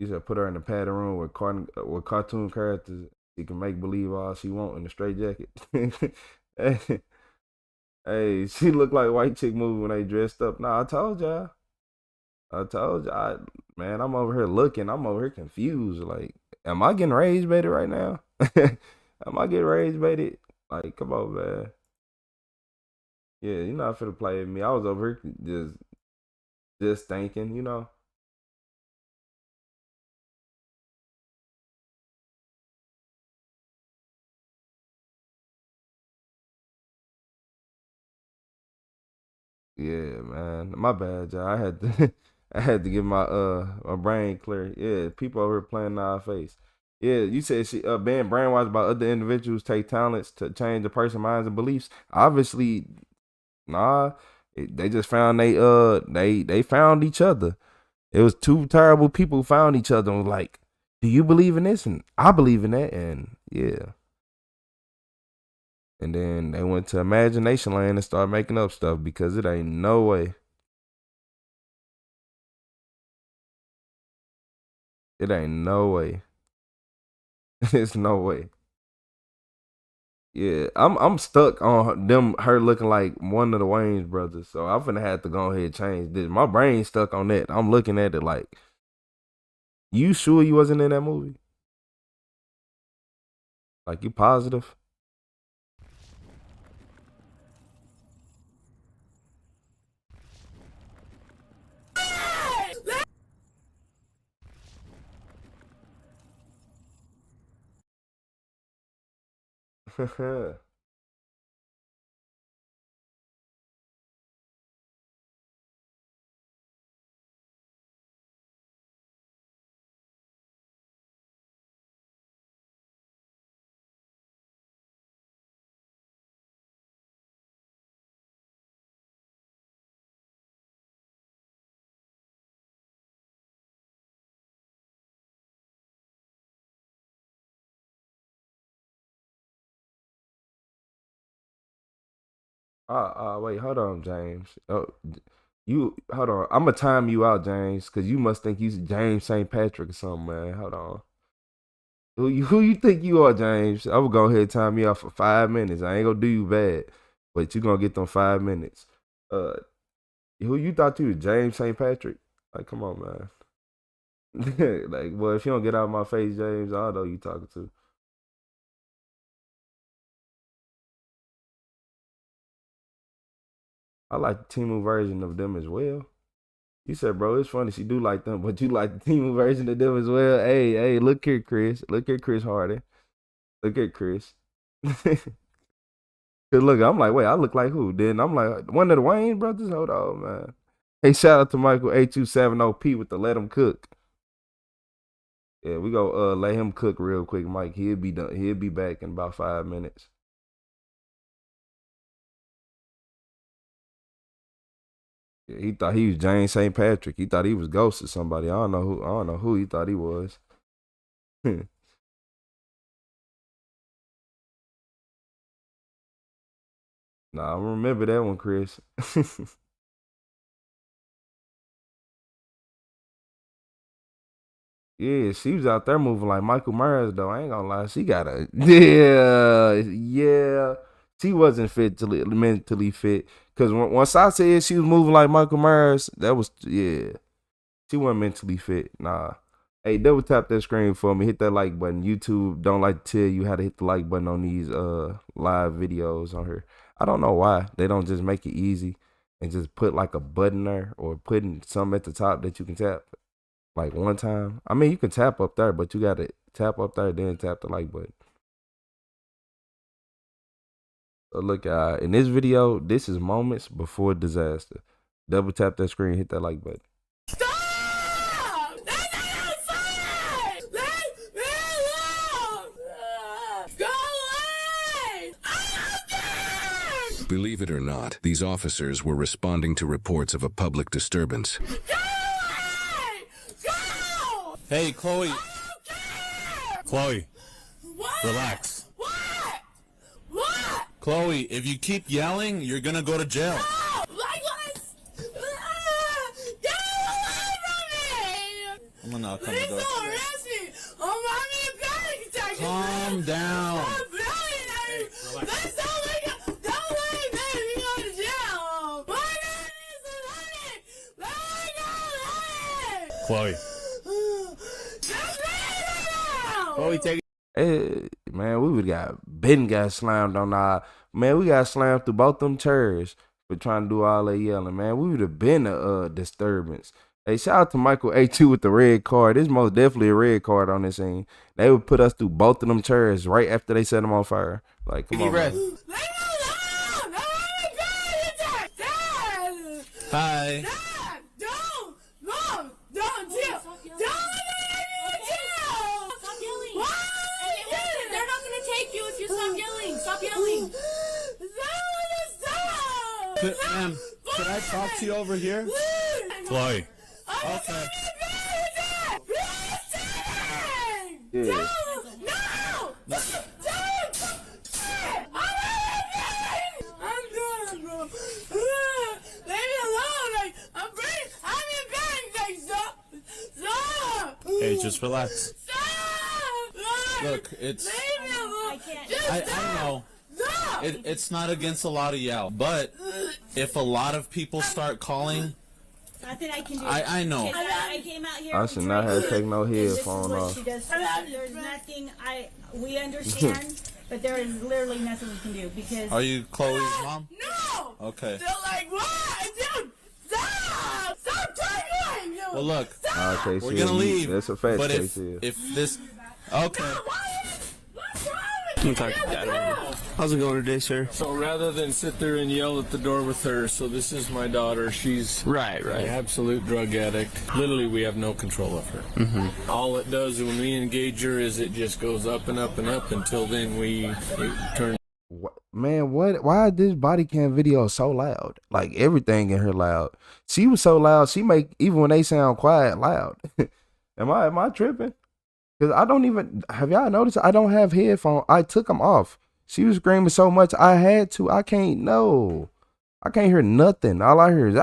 You said put her in the padded room with cartoon characters. She can make believe all she want in a straight jacket. Hey, she looked like white chick movie when they dressed up. Nah, I told y'all. Man, I'm over here looking. I'm over here confused. Like, am I getting rage baited right now? Am I getting rage baited? Like, come on, man. Yeah, you're not finna play with me. I was over here just thinking, you know. Yeah, man. My bad, y'all. I had to get my brain clear. Yeah, people over here playing in our face. Yeah, you said she being brainwashed by other individuals take talents to change a person's minds and beliefs. Obviously, nah. They just found they found each other. It was two terrible people who found each other and was like, do you believe in this? And I believe in that. And yeah. And then they went to imagination land and started making up stuff because it ain't no way. It ain't no way. There's no way. Yeah, I'm stuck on her looking like one of the Wayans brothers. So I'm finna have to go ahead and change this. My brain's stuck on that. I'm looking at it like, you sure you wasn't in that movie? Like, you positive? Wait, hold on, James. Oh, you hold on. I'm gonna time you out, James, because you must think you James St. Patrick or something, man. Hold on. Who you think you are, James? I will go ahead and time you out for 5 minutes. I ain't gonna do you bad, but you gonna get them 5 minutes. Who you thought you was, James St. Patrick? Like, come on, man. Like, well, if you don't get out of my face, James, I don't know who you talking to. I like the Timu version of them as well. You said, bro, it's funny she do like them, but you like the Timu version of them as well. Hey, look here, Chris. Look at Chris Harden. Look at Chris. Cause look, I'm like, wait, I look like who? Then I'm like, one of the Wayne brothers? Hold on, man. Hey, shout out to Michael 8270P with the Let Him Cook. Yeah, we go let him cook real quick, Mike. He'll be done. He'll be back in about 5 minutes. Yeah, he thought he was James St. Patrick. He thought he was Ghost or somebody. I don't know who he thought he was. Nah, I remember that one, Chris. Yeah, she was out there moving like Michael Myers, though. I ain't gonna lie. She got a yeah. She wasn't mentally fit. Cause once I said she was moving like Michael Myers, that was yeah. She wasn't mentally fit. Nah. Hey, double tap that screen for me. Hit that like button. YouTube don't like to tell you how to hit the like button on these live videos on here. I don't know why they don't just make it easy and just put like a button there or putting something at the top that you can tap like one time. I mean, you can tap up there, but you gotta tap up there then tap the like button. So look, in this video, this is moments before disaster. Double tap that screen, hit that like button. Believe it or not, these officers were responding to reports of a public disturbance. Hey, Chloe. Chloe. Relax. Chloe, if you keep yelling, you're gonna go to jail. I'm gonna knock on the door. Calm down. Chloe. Chloe, take it. Hey, man, we would got slammed on our man. We got slammed through both them chairs for trying to do all that yelling. Man, we would have been a disturbance. Hey, shout out to Michael A2 with the red card. There's most definitely a red card on this scene. They would put us through both of them chairs right after they set them on fire. Like, come on, man. Hi. Don't! Mom! Don't! Don't! Don't let me in jail! Why? Ma'am, could I talk to you over here? Chloe. Okay. Yeah. Hey, just relax. Look, it's... I know. It's not against a lot of y'all, but if a lot of people start calling... Nothing I can do. I know. I came out here. I should not have taken no headphone off. She does. There's nothing. We understand, but there is literally nothing we can do because. Are you Chloe's mom? No. Okay. They're like, what? Dude, stop! Stop talking! Well, look. Okay, we're gonna leave. That's a fact, but Casey. if this, okay. How's it going today, sir? So rather than sit there and yell at the door with her, so this is my daughter. She's right. An absolute drug addict. Literally, we have no control of her. Mm-hmm. All it does when we engage her is it just goes up and up and up until then it turns. Man, what? Why is this body cam video so loud? Like everything in her loud. She was so loud. She make even when they sound quiet loud. Am I tripping? Because I don't even, have y'all noticed I don't have headphones? I took them off. She was screaming so much I had to. I can't hear nothing. All I hear is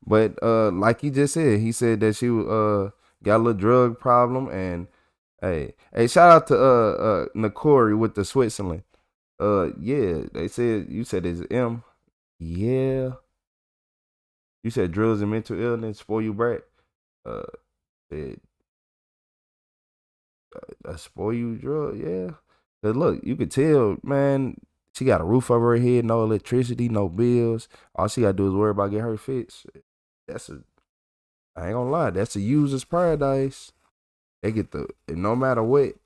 But like he just said, he said that she got a little drug problem. And hey, shout out to Nakori with the Switzerland. Yeah, they said, you said it's M. Yeah. You said drugs and mental illness spoil you brat. Said a spoil you drug, yeah. Cause look, you could tell, man, she got a roof over her head, no electricity, no bills. All she gotta do is worry about getting her fixed. I ain't gonna lie, that's a user's paradise. They get no matter what,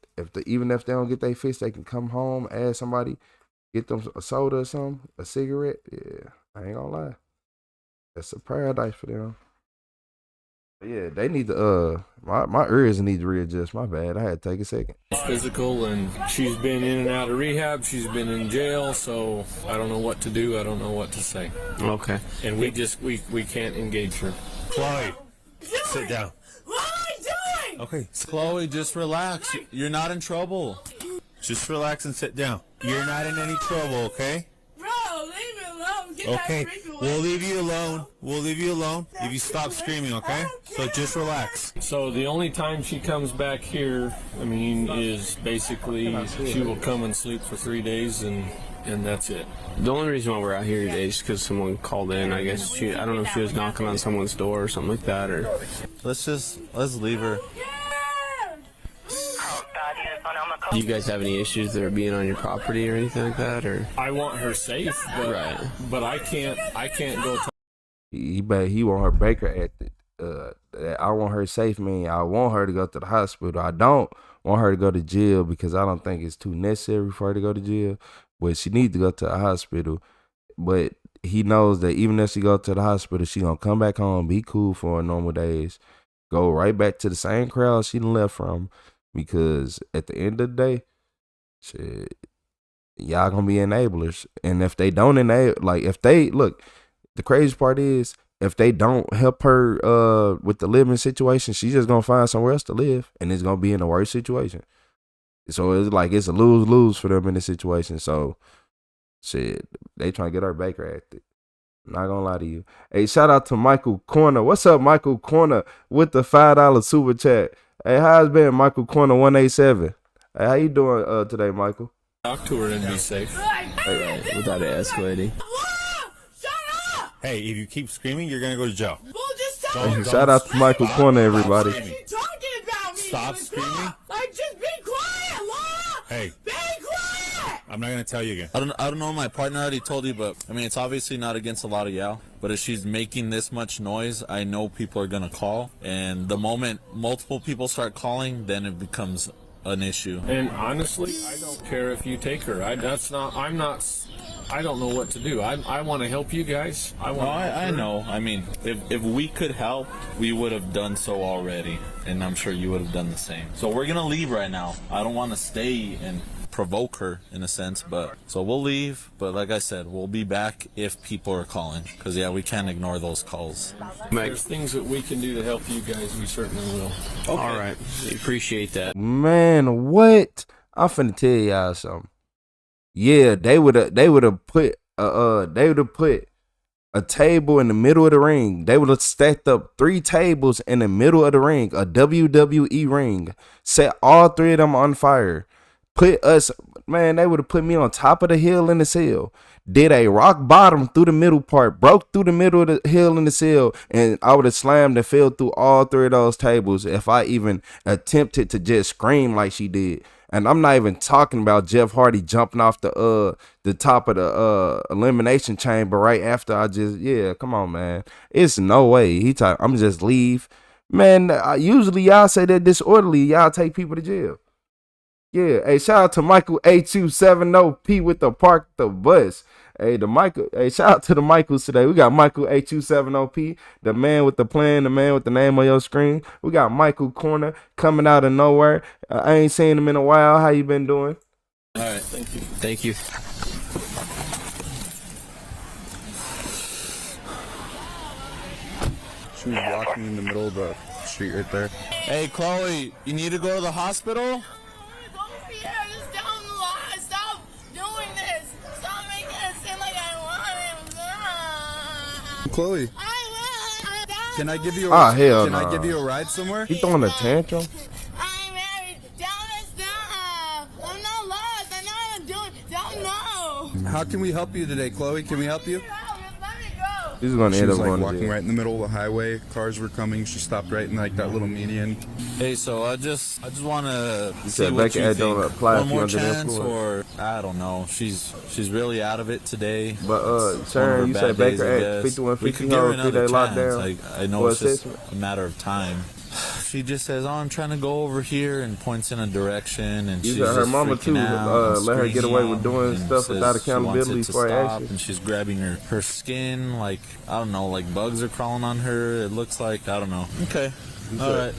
even if they don't get their fix, they can come home, ask somebody, get them a soda or something, a cigarette. Yeah, I ain't gonna lie. That's a paradise for them. Yeah, they need to, my ears need to readjust. My bad. I had to take a second. Physical, and she's been in and out of rehab. She's been in jail, so I don't know what to do. I don't know what to say. Okay. And we can't engage her. Chloe, sit down. What am I doing? Okay, Chloe, just relax. You're not in trouble. Just relax and sit down. You're not in any trouble, okay? Bro, leave me alone. Get Okay, that freak away. we'll leave you alone. We'll leave you alone if you stop screaming, okay? So just relax. So the only time she comes back here, is basically she will come and sleep for 3 days and that's it. The only reason why we're out here today is because someone called in. I guess I don't know if she was knocking on someone's door or something like that, or. Let's leave her. Do you guys have any issues that are being on your property or anything like that, or? I want her safe, but I can't go. He want her Baker acted. I want her safe, man. I want her to go to the hospital. I don't want her to go to jail because I don't think it's too necessary for her to go to jail. But she needs to go to the hospital. But he knows that even if she go to the hospital, she gonna come back home, be cool for her normal days, go right back to the same crowd she done left from. Because at the end of the day, shit, y'all gonna be enablers. And if they don't enable, the crazy part is, if they don't help her with the living situation, she's just gonna find somewhere else to live, and it's gonna be in a worse situation. So it's a lose-lose for them in this situation. So shit, they trying to get her Baker acted. Not gonna lie to you. Hey, shout out to Michael Corner. What's up, Michael Corner, with the $5 super chat? Hey, how's it been, Michael Corner 187? Hey, how you doing today, Michael? Talk to her and be safe. Hey, without it escalating. Hey, if you keep screaming, you're gonna go to jail. Shout out to Michael Corner, everybody. Stop screaming. Just be quiet, Law. Hey. Be quiet. I'm not gonna tell you again. I don't know. My partner already told you, but it's obviously not against a lot of y'all. But if she's making this much noise, I know people are gonna call, and the moment multiple people start calling, then it becomes an issue. And honestly, I don't care if you take her. I don't know what to do. I want to help you guys. I know. If we could help, we would have done so already, and I'm sure you would have done the same. So we're gonna leave right now. I don't want to stay and provoke her in a sense. But so we'll leave. But like I said, we'll be back if people are calling, because yeah, we can't ignore those calls. If there's things that we can do to help you guys, we certainly will. All right, we appreciate that. Man, what? I'm finna tell y'all something. Yeah, they would have put a table in the middle of the ring. They would have stacked up 3 tables in the middle of the ring, a WWE ring, set all 3 of them on fire. Put us, man, they would have put me on top of the hill in the cell. Did a rock bottom through the middle part, broke through the middle of the hill in the cell, and I would have slammed and fell through all 3 of those tables if I even attempted to just scream like she did. And I'm not even talking about Jeff Hardy jumping off the top of the elimination chamber right after I just, yeah, come on, man. It's no way. I'm just leave. Man, usually y'all say that disorderly, y'all take people to jail. Yeah, hey, shout out to Michael A270P with the park the bus. Hey, shout out to the Michaels today. We got Michael A270P, the man with the plan, the man with the name on your screen. We got Michael Corner coming out of nowhere. I ain't seen him in a while. How you been doing? All right, thank you. Thank you. She was walking in the middle of the street right there. Hey, Chloe, you need to go to the hospital? Chloe, can I give you I give you a ride somewhere? He throwing a tantrum? How can we help you today, Chloe? Can we help you? He's gonna end up like going to walking jail. right in the middle of the highway. Cars were coming. She stopped right in like that little median. Hey, so I just want to see said what Becca you Ed think. don't apply One if you more under the chance, influence. or I don't know. She's really out of it today. But It's one of her Sharon, you bad said days, Baker I at guess. 5150 We could give her hold, another 3-day chance. lockdown I know for it's just assessment. a matter of time. She just says, "Oh, I'm trying to go over here," and points in a direction, and You she's said her just mama freaking too out and let her get away with screaming doing and stuff says without she wants accountability it to for her stop, actions. and she's grabbing her skin like, I don't know, like bugs are crawling on her. It looks like, I don't know. Okay, all right.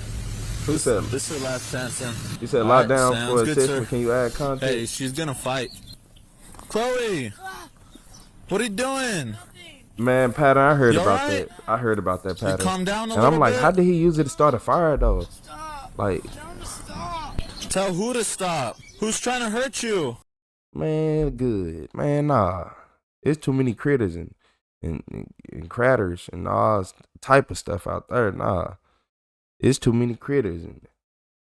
Who said? This is her last chance, then. You said All right, lockdown sounds for good, assessment. sir. Can you add content? Hey, she's gonna fight. Chloe, what are you doing? Man, Pattern, I heard You about alright? that. I heard about that, Pattern. calm down a and I'm little like, bit? how did he use it to start a fire though? Like, Tell who to stop? Who's trying to hurt you? man, good. Man, nah. It's too many critters and cratters and all type of stuff out there. Nah. It's too many critters and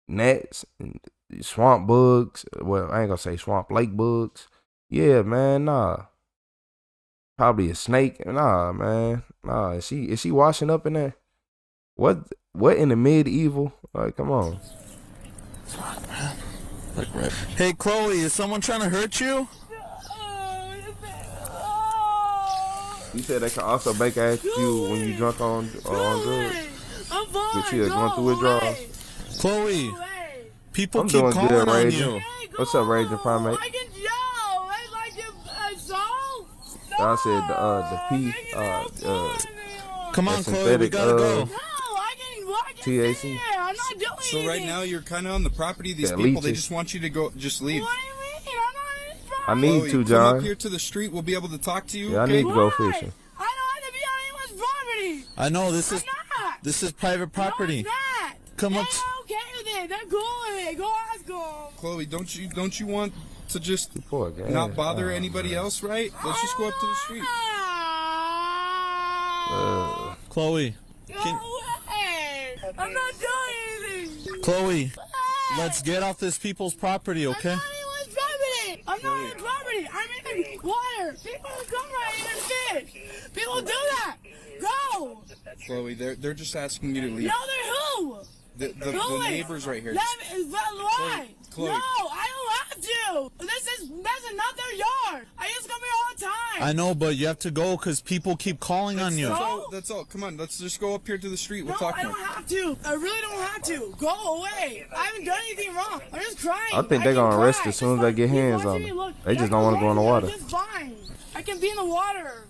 gnats and swamp bugs. Well, I ain't gonna say swamp lake bugs. Yeah, man, nah. Probably a snake. Nah, man. Nah. Is she washing up in there? What in the medieval? Like, come on. Hey, Chloe, is someone trying to hurt you? You said they can also bake at you when you drunk on drugs. But she going through withdrawal. Chloe, people I'm keep doing calling good, on Raging. you. What's up, Raging Primate? I said the P Come on, the Chloe, we synthetic, gotta go. TAC. So right now you're kind of on the property of these Yeah, people. They leeches. just want you to go, just leave. I need Chloe, to, come John. up here to the street. We'll be able to talk to you. Yeah, I okay? need to go fishing. I know this is private property. Come up. Okay with it. They're cool with it. Go ask them. Chloe, don't you want to just Poor guy. not bother Oh, anybody else, right? Let's just go up to the street. Chloe, I'm not doing anything. Chloe, let's get off this people's property, okay? I'm not in property. I'm in water. People come right in and fish. People do that. Go. Chloe, they're just asking you to leave. No, they're who? The neighbors right here. That is why. Chloe. No, I don't have to. This is not their yard. I used to come here all the time. I know, but you have to go because people keep calling on you. That's all. Come on, let's just go up here to the street. We'll No, talk I more. don't have to. I really don't have to. Go away. I haven't done anything wrong. I'm just crying. I think they're gonna arrest as soon as they get hands on them. They just don't want to go in the water. It's fine. I can be in the water.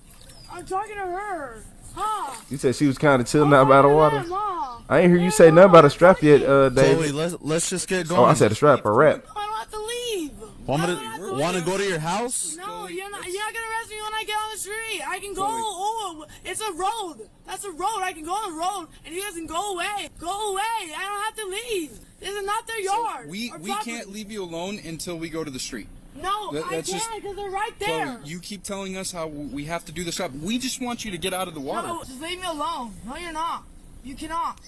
I'm talking to her. Huh? You said she was kind of chilling out by the water. Mom. I ain't hear you say nothing about a strap yet, David. Chloe, let's just get going. Oh, I said a strap, a wrap. I don't have to leave. Want to go to your house? No, you're not gonna arrest me when I get on the street. I can go. Oh, it's a road. That's a road. I can go on the road, and you guys can go away. Go away. I don't have to leave. This is not their yard. We can't leave you alone until we go to the street. No, I can't because they're right there. Chloe, you keep telling us how we have to do this job. We just want you to get out of the water. No, just leave me alone. No, you're not. You cannot.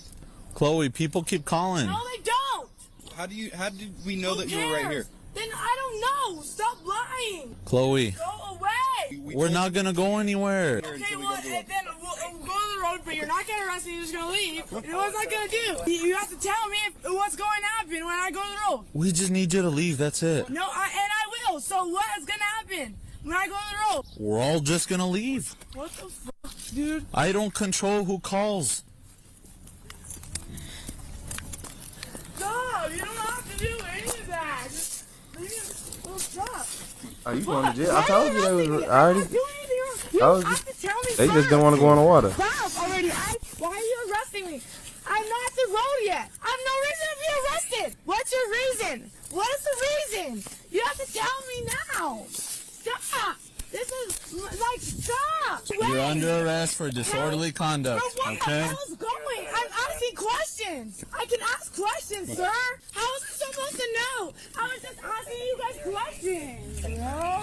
Chloe, people keep calling. No, they don't. How did we know that you were right here? Then I don't know. Stop lying. Chloe. Go away. We're not gonna go anywhere. Okay, well, then we'll go to the road, but you're not gonna arrest me. You're just gonna leave. And what's I gonna do? You have to tell me what's going to happen when I go to the road. We just need you to leave. That's it. No, and I will. So what is gonna happen when I go to the road? We're all just gonna leave. What the fuck, dude? I don't control who calls. No, you don't have to do any of that. Just leave it. Well, stop. Are you going to jail? I told you they was already. You have to tell me They first. just don't want to go in the water. Stop already. Why are you arresting me? I'm not at the road yet. I have no reason to be arrested. What's your reason? What is the reason? You have to tell me now. Stop. This is like, stop. You're under arrest for disorderly conduct. Okay. How's going? I'm asking questions. I can ask questions, sir. How is I supposed to know? I was just asking you guys questions. No.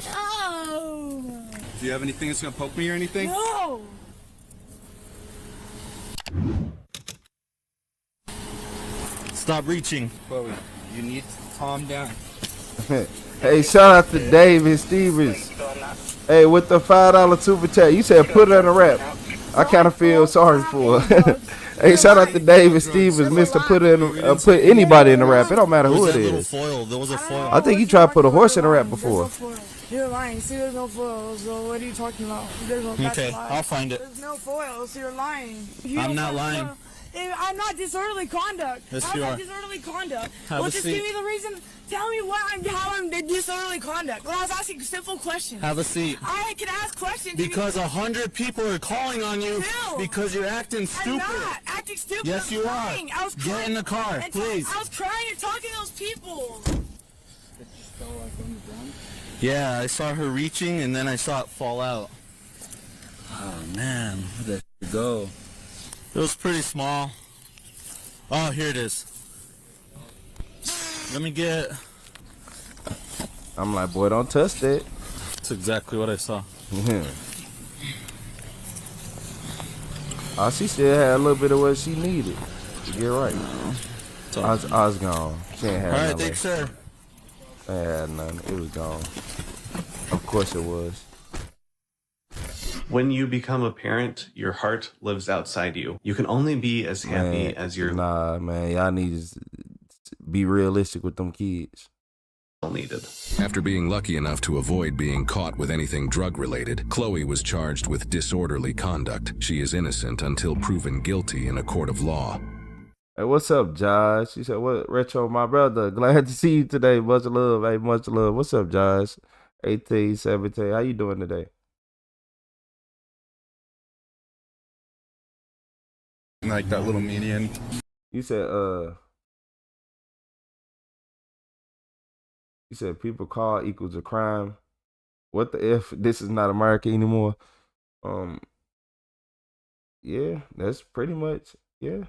No. Do you have anything that's gonna poke me or anything? No. Stop reaching. Chloe, you need to calm down. Hey, shout out to David Stevens. Hey, with the $5 super chat, you said put her in a rap. I kind of feel sorry for her. Hey, shout out to David Stevens, Mr. Put anybody in a rap. It don't matter who it is. There was a foil. I think you tried to put a horse in a rap before. You're lying. See, there's no foil. So what are you talking about? There's no Okay, I'll find it. There's no foil, so you're lying. I'm not lying. I'm not disorderly conduct. Yes, you are. Disorderly conduct. Have Well, a just seat. give me the reason. Tell me how I'm disorderly conduct. Well, I was asking simple questions. Have a seat. I can ask questions. Because 100 people are calling on you because you're acting stupid. I'm not acting stupid. Yes, I'm you crying. are. I was crying. Get in the car, please. I was crying and talking to those people. Yeah, I saw her reaching and then I saw it fall out. Oh man, where'd that go? It was pretty small. Oh, here it is. Let me get. I'm like, boy, don't touch that. That's exactly what I saw. Oh, she still had a little bit of what she needed to get right. I was gone. She ain't had All right, nothing. thanks, sir. I had none. It was gone. Of course it was. When you become a parent, your heart lives outside you. You can only be as happy as your Nah, man, y'all need to be realistic with them kids. needed. After being lucky enough to avoid being caught with anything drug-related, Chloe was charged with disorderly conduct. She is innocent until proven guilty in a court of law. Hey, what's up, Josh? She said, "What, Retro, my brother? Glad to see you today. Much love, hey, much love. What's up, Josh? 18, 17. How you doing today?" Like that little median. You said, you said people call equals a crime. What the F? This is not America anymore. Yeah, that's pretty much, yeah.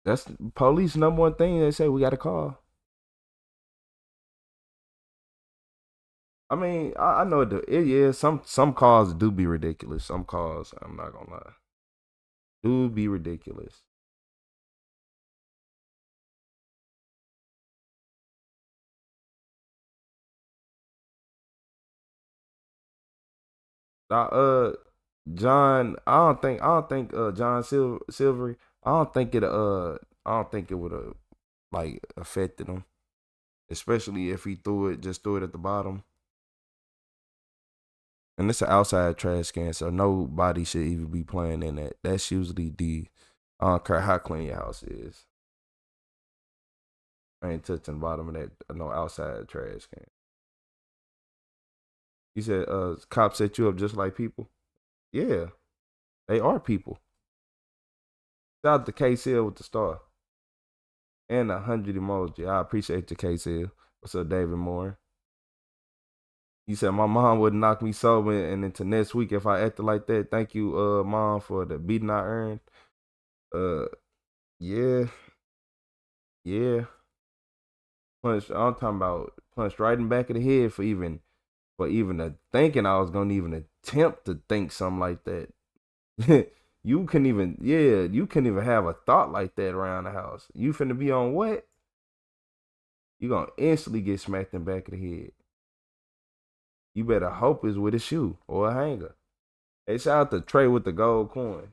That's police number one thing they say we got to call. I mean, I know yeah, some calls do be ridiculous. Some calls, I'm not gonna lie, do be ridiculous. Now, John, I don't think John Silvery, I don't think it would have like affected him, especially if he threw it at the bottom. And it's an outside trash can, so nobody should even be playing in that. That's usually I don't care how clean your house is. I ain't touching the bottom of that no outside trash can. You said cops set you up just like people. Yeah, they are people. Shout out to K-Seal with the star. And 100 emoji. I appreciate you, KC. What's up, David Moore? You said my mom would knock me sober and into next week if I acted like that. Thank you, mom, for the beating I earned. Yeah, yeah. Punched. I'm talking about punched right in the back of the head for even thinking I was gonna even attempt to think something like that. You couldn't even have a thought like that around the house. You finna be on what? You gonna instantly get smacked in the back of the head. You better hope it's with a shoe or a hanger. Hey, shout out to Trey with the gold coin.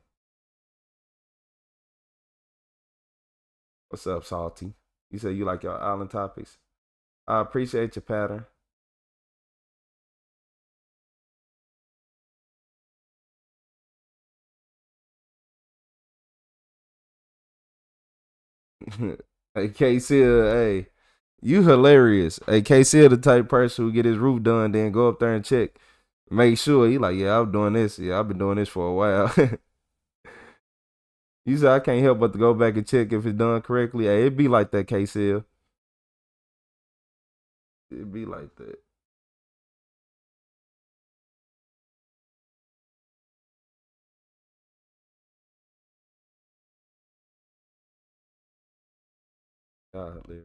What's up, Salty? You said you like your island topics. I appreciate your pattern. Hey, KC, hey, you hilarious. Hey, KC the type person who get his roof done, then go up there and check. Make sure he like, yeah, I'm doing this. Yeah, I've been doing this for a while. You said I can't help but to go back and check if it's done correctly. Hey, it be like that, KC. It be like that. God, live.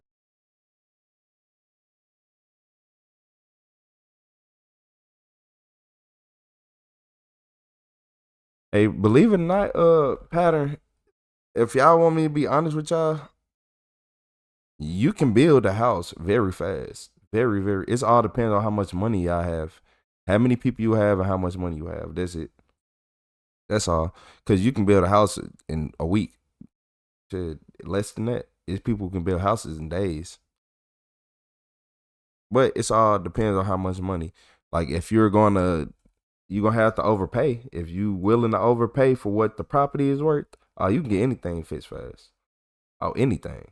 Hey, believe it or not, pattern. If y'all want me to be honest with y'all, you can build a house very fast. Very, very. It's all depends on how much money y'all have, how many people you have, and how much money you have. That's it. That's all. Cause you can build a house in a week. To less than that. It's people who can build houses in days. But it's all depends on how much money. Like if you're gonna have to overpay. If you willing to overpay for what the property is worth, you can get anything fixed fast. Oh, anything.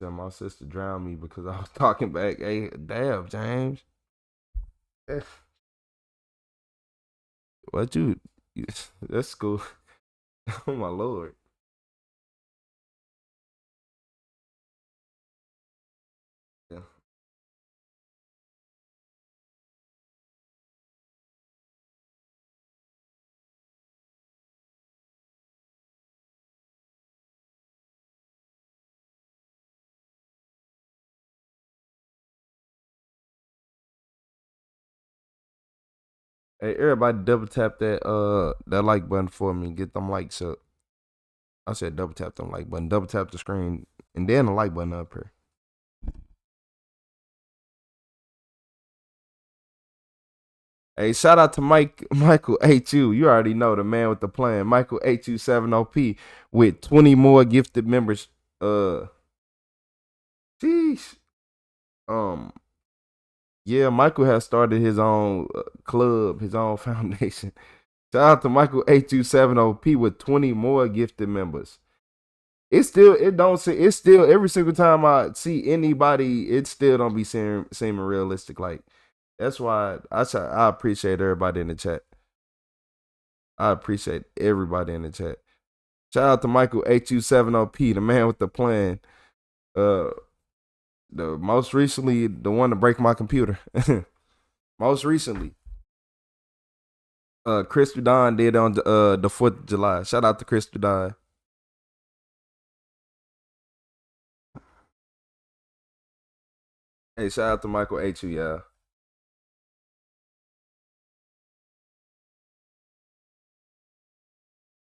Then my sister drowned me because I was talking back. Hey, damn, James. What you that's cool. Oh my lord. Yeah. Hey, everybody double tap that like button for me. Get them likes up. I said double tap them like button. Double tap the screen and then the like button up here. Hey, shout out to Michael H.U. You already know the man with the plan. Michael H.U. 7OP with 20 more gifted members. Sheesh. Yeah, Michael has started his own club, his own foundation. Shout out to Michael H.U. 7OP with 20 more gifted members. It's still every single time I see anybody, it still don't be seeming realistic. Like that's why I appreciate everybody in the chat. I appreciate everybody in the chat. Shout out to Michael HU7OP, the man with the plan. The most recently, the one to break my computer. Most recently. Chris Don did on the 4th of July. Shout out to Chris Don. Hey, shout out to Michael HU, yeah.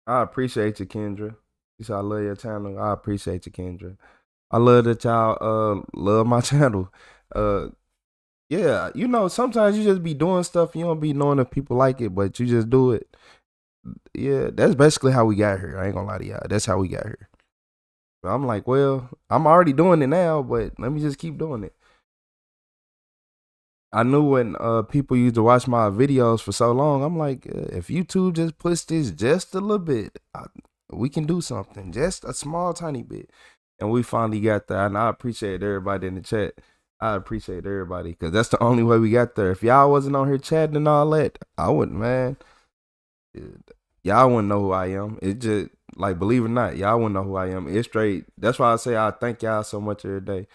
I appreciate you, Kendra. You said I love your channel. I appreciate you, Kendra. I love that y'all love my channel. Yeah, you know, sometimes you just be doing stuff, you don't be knowing if people like it, but you just do it. Yeah, that's basically how we got here. I ain't gonna lie to y'all. That's how we got here. But I'm like, well, I'm already doing it now, but let me just keep doing it. I knew when people used to watch my videos for so long, I'm like, if YouTube just push this just a little bit, we can do something, just a small, tiny bit. And we finally got there. And I appreciate everybody in the chat. I appreciate everybody because that's the only way we got there. If y'all wasn't on here chatting and all that, I wouldn't, man. Y'all wouldn't know who I am. It just, like, believe it or not, y'all wouldn't know who I am. It's straight. That's why I say I thank y'all so much every day.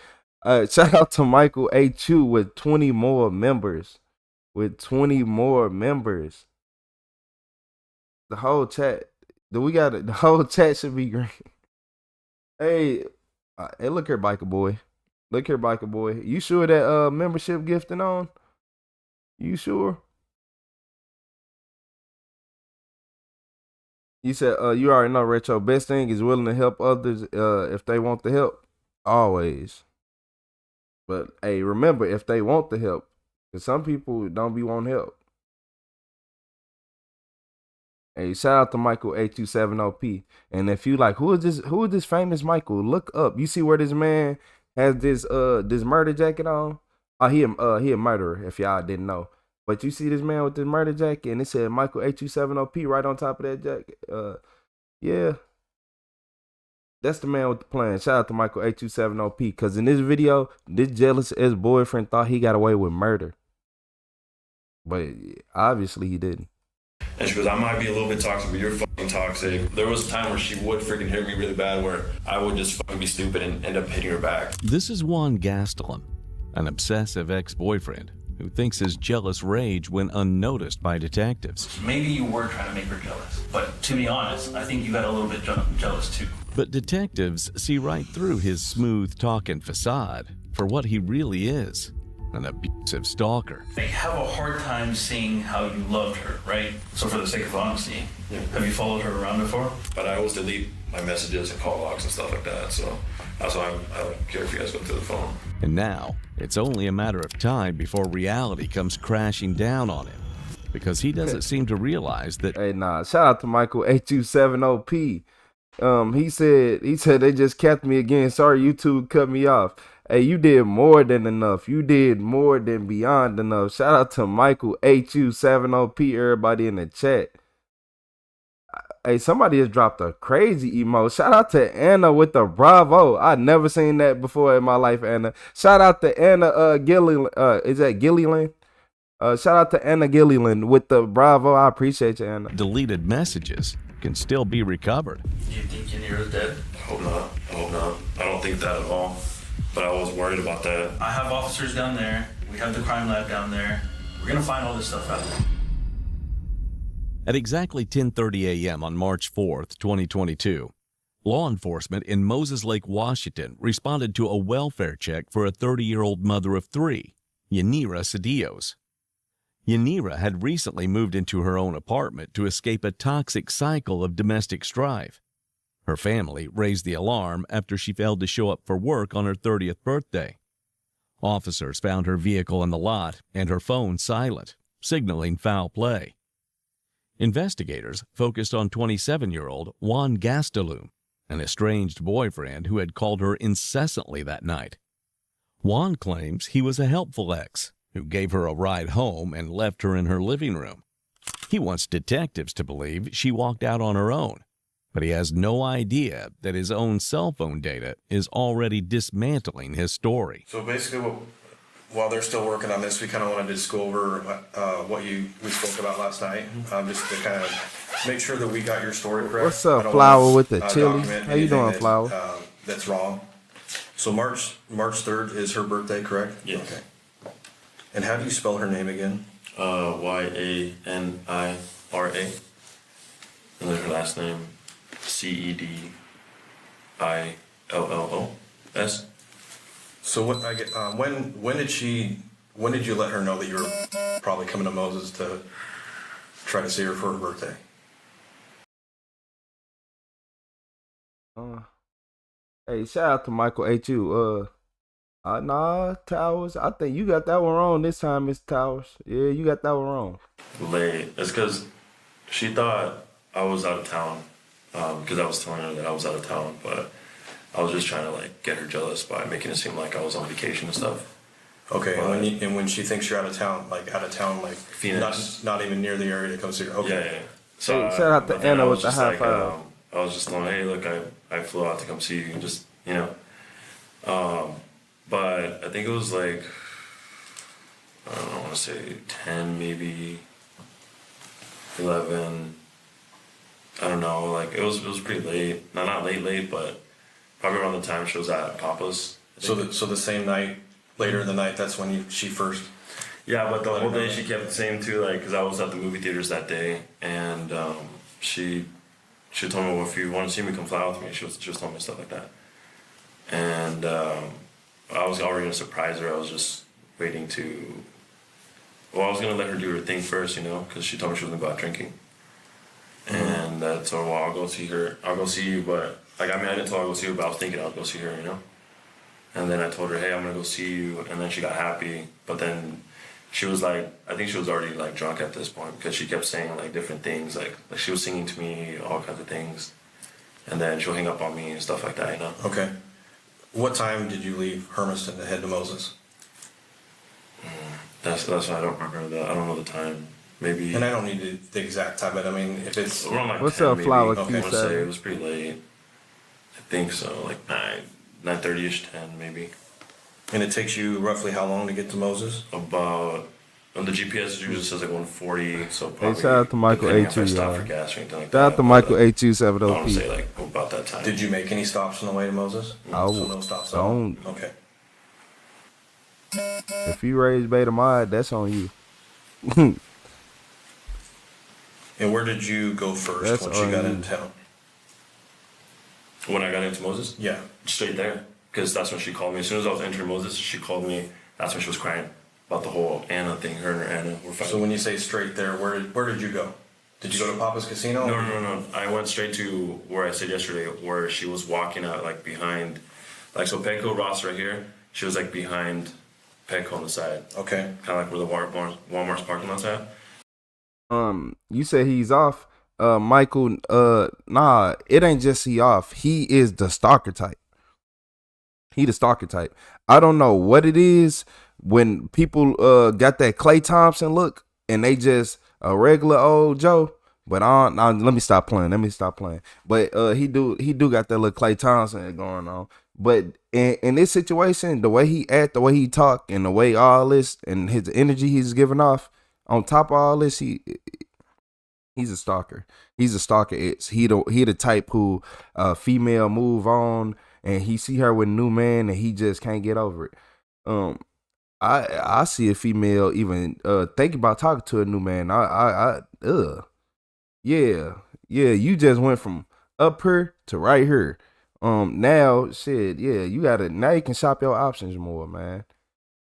Shout out to Michael H.U. with 20 more members. With 20 more members. The whole chat. The whole chat should be green. Hey, look here, biker boy. Look here, biker boy. You sure that membership gifting on? You sure? You said you already know, Retro. Best thing is willing to help others if they want the help. Always. But hey, remember, if they want the help, because some people don't be wanting help. Hey, shout out to Michael 827OP. And if you like, who is this famous Michael? Look up. You see where this man has this murder jacket on? Oh, he a murderer, if y'all didn't know. But you see this man with this murder jacket, and it said Michael 827OP right on top of that jacket. Yeah. That's the man with the plan. Shout out to Michael 827OP. Because in this video, this jealous ex-boyfriend thought he got away with murder. But obviously he didn't. And she goes, I might be a little bit toxic, but you're fucking toxic. There was a time where she would freaking hit me really bad where I would just fucking be stupid and end up hitting her back. This is Juan Gastelum, an obsessive ex-boyfriend who thinks his jealous rage went unnoticed by detectives. Maybe you were trying to make her jealous, but to be honest, I think you got a little bit jealous too. But detectives see right through his smooth-talking facade for what he really is, an abusive stalker. I have a hard time seeing how you loved her, right? So for the sake of honesty, have you followed her around before? But I always delete my messages and call logs and stuff like that, so that's why I don't care if you guys go through the phone. And now, it's only a matter of time before reality comes crashing down on him, because he doesn't seem to realize that... Hey, nah, shout out to Michael 827OP. He said they just capped me again. Sorry, YouTube cut me off. Hey, you did more than enough. You did more than beyond enough. Shout out to Michael 827OP, everybody in the chat. Hey, somebody has dropped a crazy emote. Shout out to Anna with the bravo. I never seen that before in my life, Anna. Shout out to Anna Gilliland. Is that Gilliland? Shout out to Anna Gilliland with the bravo. I appreciate you, Anna. Deleted messages can still be recovered. Do you think Yanira's dead? I hope not. I don't think that at all. But I was worried about that. I have officers down there. We have the crime lab down there. We're gonna find all this stuff out. At exactly 10:30 a.m. on March 4th, 2022, law enforcement in Moses Lake, Washington responded to a welfare check for a 30-year-old mother of three, Yanira Cedillos. Yanira had recently moved into her own apartment to escape a toxic cycle of domestic strife. Her family raised the alarm after she failed to show up for work on her 30th birthday. Officers found her vehicle in the lot and her phone silent, signaling foul play. Investigators focused on 27-year-old Juan Gastelum, an estranged boyfriend who had called her incessantly that night. Juan claims he was a helpful ex who gave her a ride home and left her in her living room. He wants detectives to believe she walked out on her own, but he has no idea that his own cell phone data is already dismantling his story. So basically, while they're still working on this, we kind of wanted to just go over what we spoke about last night, just to kind of make sure that we got your story correct. What's up, Flower with the chili? How you doing, that, Flower? That's wrong. So March 3rd is her birthday, correct? Yes. Okay. And how do you spell her name again? Yanira. And then her last name, Cedillos. So what I get? When did you let her know that you were probably coming to Moses to try to see her for her birthday? Hey, shout out to Michael H.U. Nah, Towers. I think you got that one wrong this time, Miss Towers. Yeah, you got that one wrong. Late. It's because she thought I was out of town. Because I was telling her that I was out of town, but I was just trying to like get her jealous by making it seem like I was on vacation and stuff. Okay, But- and when she thinks you're out of town, like Phoenix. not even near the area to come see her. Okay. Yeah. So Hey, shout out to but then Anna I with was the just high like, five. I was just going, hey, look, I flew out to come see you, just but I think it was like, I don't know, I want to say 10, maybe 11. I don't know, like it was pretty late. Not late, but probably around the time she was at Papa's. So the same night, later in the night, that's when she first. Yeah, but the whole day she kept saying too, like, because I was at the movie theaters that day, and she told me, well, if you want to see me, come fly with me. She was telling me stuff like that, and I was already gonna surprise her. I was just waiting to. Well, I was gonna let her do her thing first, because she told me she was gonna go out drinking, and so well, I'll go see her. I'll go see you, but like, I didn't tell her I'll go see her, but I was thinking I'll go see her, And then I told her, hey, I'm gonna go see you, and then she got happy, but then. She was like, I think she was already like drunk at this point because she kept saying like different things, like she was singing to me, all kinds of things, and then she'll hang up on me and stuff like that, Okay. What time did you leave Hermiston to head to Moses? That's why I don't remember I don't know the time. Maybe. And I don't need the exact time, but I mean, if it's around like What's 10, up, maybe. Flower I Q want to say Savage? it was pretty late. I think so, like 9:30ish, 10 maybe. And it takes you roughly how long to get to Moses? About on the GPS usually says like 140, so Hey, probably. shout out to Michael depending if I A2, stop y'all. for gas or anything like Shout that. out to Michael A2 I want to say 70P. like about that time. Did you make any stops on the way to Moses? I So no stops at all? don't. Okay. If you raise beta mod, that's on you. And where did you go first That's once you on got you. into town? When I got into Moses? Yeah. Straight there. Because that's when she called me. As soon as I was entering Moses, she called me. That's when she was crying about the whole Anna thing. Her and Anna were fighting. So when you say straight there, where did you go? Did you go to Papa's Casino? No. I went straight to where I said yesterday, where she was walking out, like behind, like so Petco Ross right here. She was like behind Petco on the side. Okay. Kind of like where the Walmart's parking lot's at. You said he's off. Michael, nah, it ain't just he off. He is the stalker type. He the stalker type. I don't know what it is when people got that Klay Thompson look and they just a regular old Joe. But let me stop playing. But he do got that little Klay Thompson going on. But in this situation, the way he act, the way he talk, and the way all this and his energy he's giving off, on top of all this, he's a stalker. He's a stalker. He the type who female move on and he see her with a new man and he just can't get over it. I see a female even think about talking to a new man. Yeah, you just went from up here to right here. Now shit, yeah, now you can shop your options more, man.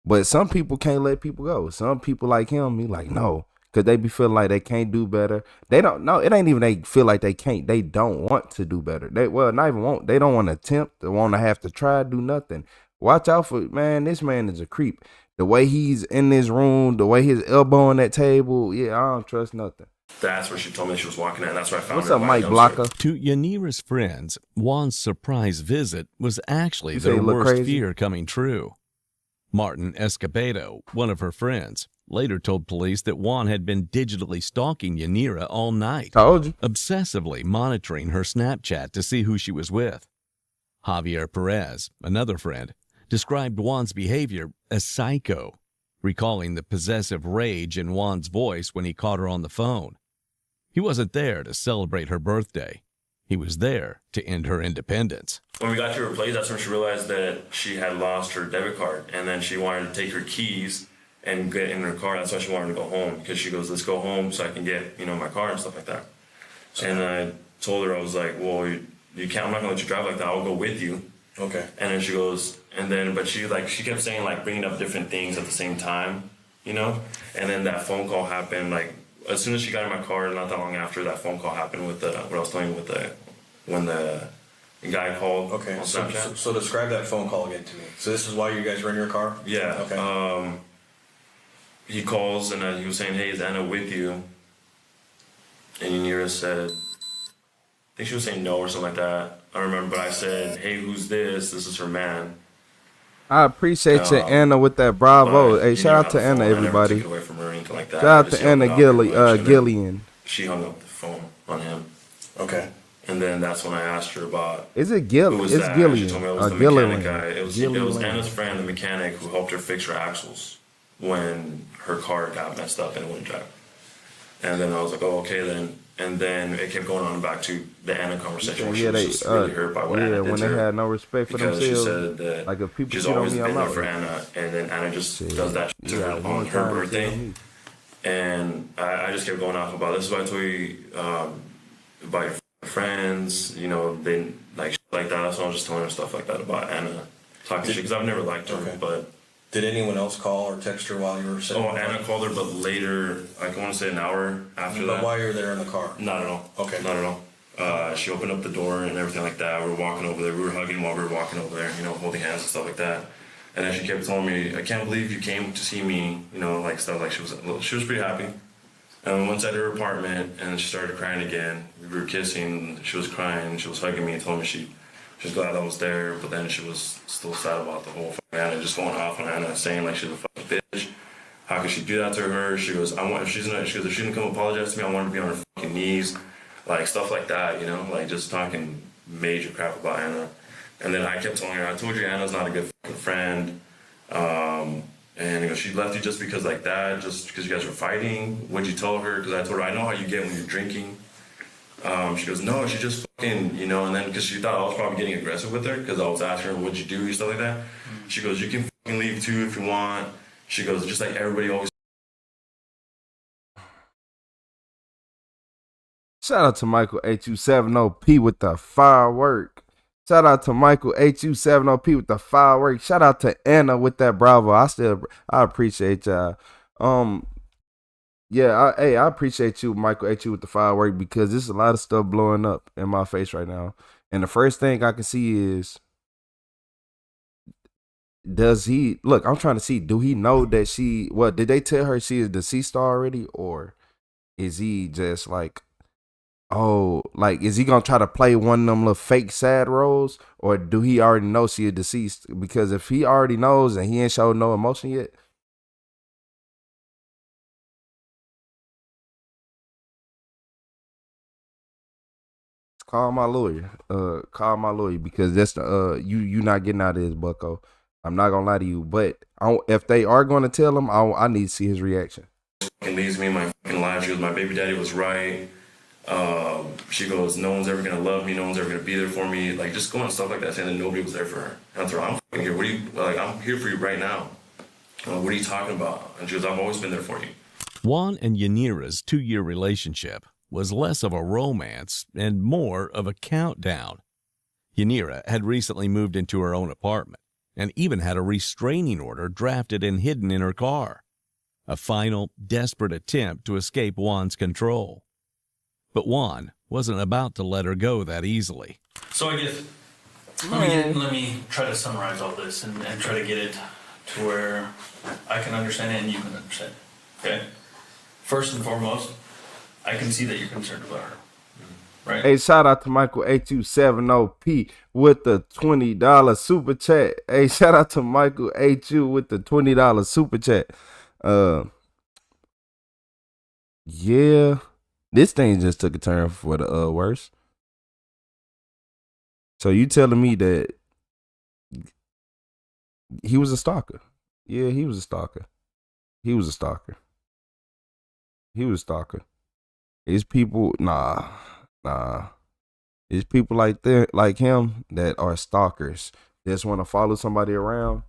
But some people can't let people go. Some people like him, he like, no. Cause they be feeling like they can't do better. They don't know. It ain't even they feel like they can't. They don't want to do better. Not even want. They don't want to attempt. They want to have to try to do nothing. Watch out for man. This man is a creep. The way he's in this room, the way his elbow on that table. Yeah, I don't trust nothing. That's where she told me she was walking at. And that's where I found What's her. up, by Mike the dumpster. Blocker? To Yanira's friends, Juan's surprise visit was actually You say their he look worst crazy? fear coming true. Martin Escobedo, one of her friends, later told police that Juan had been digitally stalking Yanira all night, obsessively monitoring her Snapchat to see who she was with. Javier Perez, another friend, described Juan's behavior as psycho, recalling the possessive rage in Juan's voice when he caught her on the phone. He wasn't there to celebrate her birthday. He was there to end her independence. When we got to her place, that's when she realized that she had lost her debit card. And then she wanted to take her keys and get in her car. That's why she wanted to go home. Because she goes, let's go home so I can get, my car and stuff like that. And I told her, I was like, well, you can't, I'm not going to let you drive like that. I'll go with you. Okay. And then she goes, but she kept saying, like, bringing up different things at the same time, And then that phone call happened, as soon as she got in my car, not that long after, that phone call happened with what I was telling you when the guy called. Okay. On So Snapchat. so describe that phone call again to me. So this is why you guys were in your car? Yeah. Okay. He calls and he was saying, hey, is Anna with you? And Yanira said, I think she was saying no or something like that. I don't remember, but I said, hey, who's this? This is her man. I appreciate you, Anna, with that bravo. Hey, shout out to Anna, I never everybody. took it away from her or anything like that. Shout out I just to Anna yelled it out pretty much, and then Gillian. She hung up the phone on him. Okay. And then that's when I asked her about Is it who Gillian? was It's that. Gillian. She told me it was the Gillian. mechanic guy. It was Gillian. Anna's friend, the mechanic, who helped her fix her axles when her car got messed up and it wouldn't drive. And then I was like, oh, okay then. And then it kept going on back to the Anna conversation where she was just really hurt by what Anna did when to they her. had no respect for Because themselves. she said that like if people she's shit on always me, been I'm there out. for Anna, and then Anna just does that shit to her on her birthday. And I just kept going off about this is why I told you about your friends, you know, they like shit like that. So I was just telling her stuff like that about Anna talking shit because I've never liked her. But did anyone else call or text her while you were sitting? Oh, Anna called her, but later, like I want to say an hour after that. But while you were there in the car? Not at all. Okay. Not at all. She opened up the door and everything like that. We were walking over there. We were hugging while we were walking over there, you know, holding hands and stuff like that. And then she kept telling me, I can't believe you came to see me, you know, like stuff like she was pretty happy. And we went inside her apartment and she started crying again. We were kissing, she was crying, she was hugging me and telling me she was glad I was there, but then she was still sad about the whole fucking Anna just going off on Anna, saying like she's a fucking bitch. How could she do that to her? She goes, if she didn't come apologize to me, I want her to be on her fucking knees. Like stuff like that, you know, like just talking major crap about Anna. And then I kept telling her, I told you Anna's not a good fucking friend. And he goes, she left you just because like that, just because you guys were fighting. What'd you tell her? Because I told her, I know how you get when you're drinking. She goes, no, she just fucking, you know, and then because she thought I was probably getting aggressive with her because I was asking her, what'd you do, and stuff like that. She goes, you can fucking leave too if you want. She goes, just like everybody always. Shout out to Michael HU70P with the firework. Shout out to Michael HU70P with the firework. Shout out to Anna with that bravo. I appreciate y'all. Yeah, I appreciate you, Michael HU with the firework, because there's a lot of stuff blowing up in my face right now. And the first thing I can see is, I'm trying to see, do he know that did they tell her she is deceased already? Or is he just like, is he gonna try to play one of them little fake sad roles, or do he already know she is deceased? Because if he already knows and he ain't showed no emotion yet, call my lawyer. Call my lawyer, because that's the you not getting out of this, bucko. I'm not gonna lie to you, but if they are gonna tell him, I need to see his reaction. Fucking leaves me in my fucking life. She goes, my baby daddy was right. She goes, no one's ever gonna love me, no one's ever gonna be there for me. Like just going stuff like that, saying that nobody was there for her. And I told her, I'm fucking here. What are you like? I'm here for you right now. What are you talking about? And she goes, I've always been there for you. Juan and Yanira's 2-year relationship was less of a romance and more of a countdown. Yanira had recently moved into her own apartment and even had a restraining order drafted and hidden in her car. A final, desperate attempt to escape Juan's control. But Juan wasn't about to let her go that easily. So I guess, let me try to summarize all this and try to get it to where I can understand it and you can understand it. Okay? First and foremost, I can see that you're concerned about her. Right? Hey, shout out to Michael HU70P with the $20 super chat. Hey, shout out to Michael HU with the $20 super chat. Yeah, this thing just took a turn for the worse. So you telling me that he was a stalker? Yeah, he was a stalker. He was a stalker. He was a stalker. It's people, nah. It's people like him that are stalkers. Just want to follow somebody around.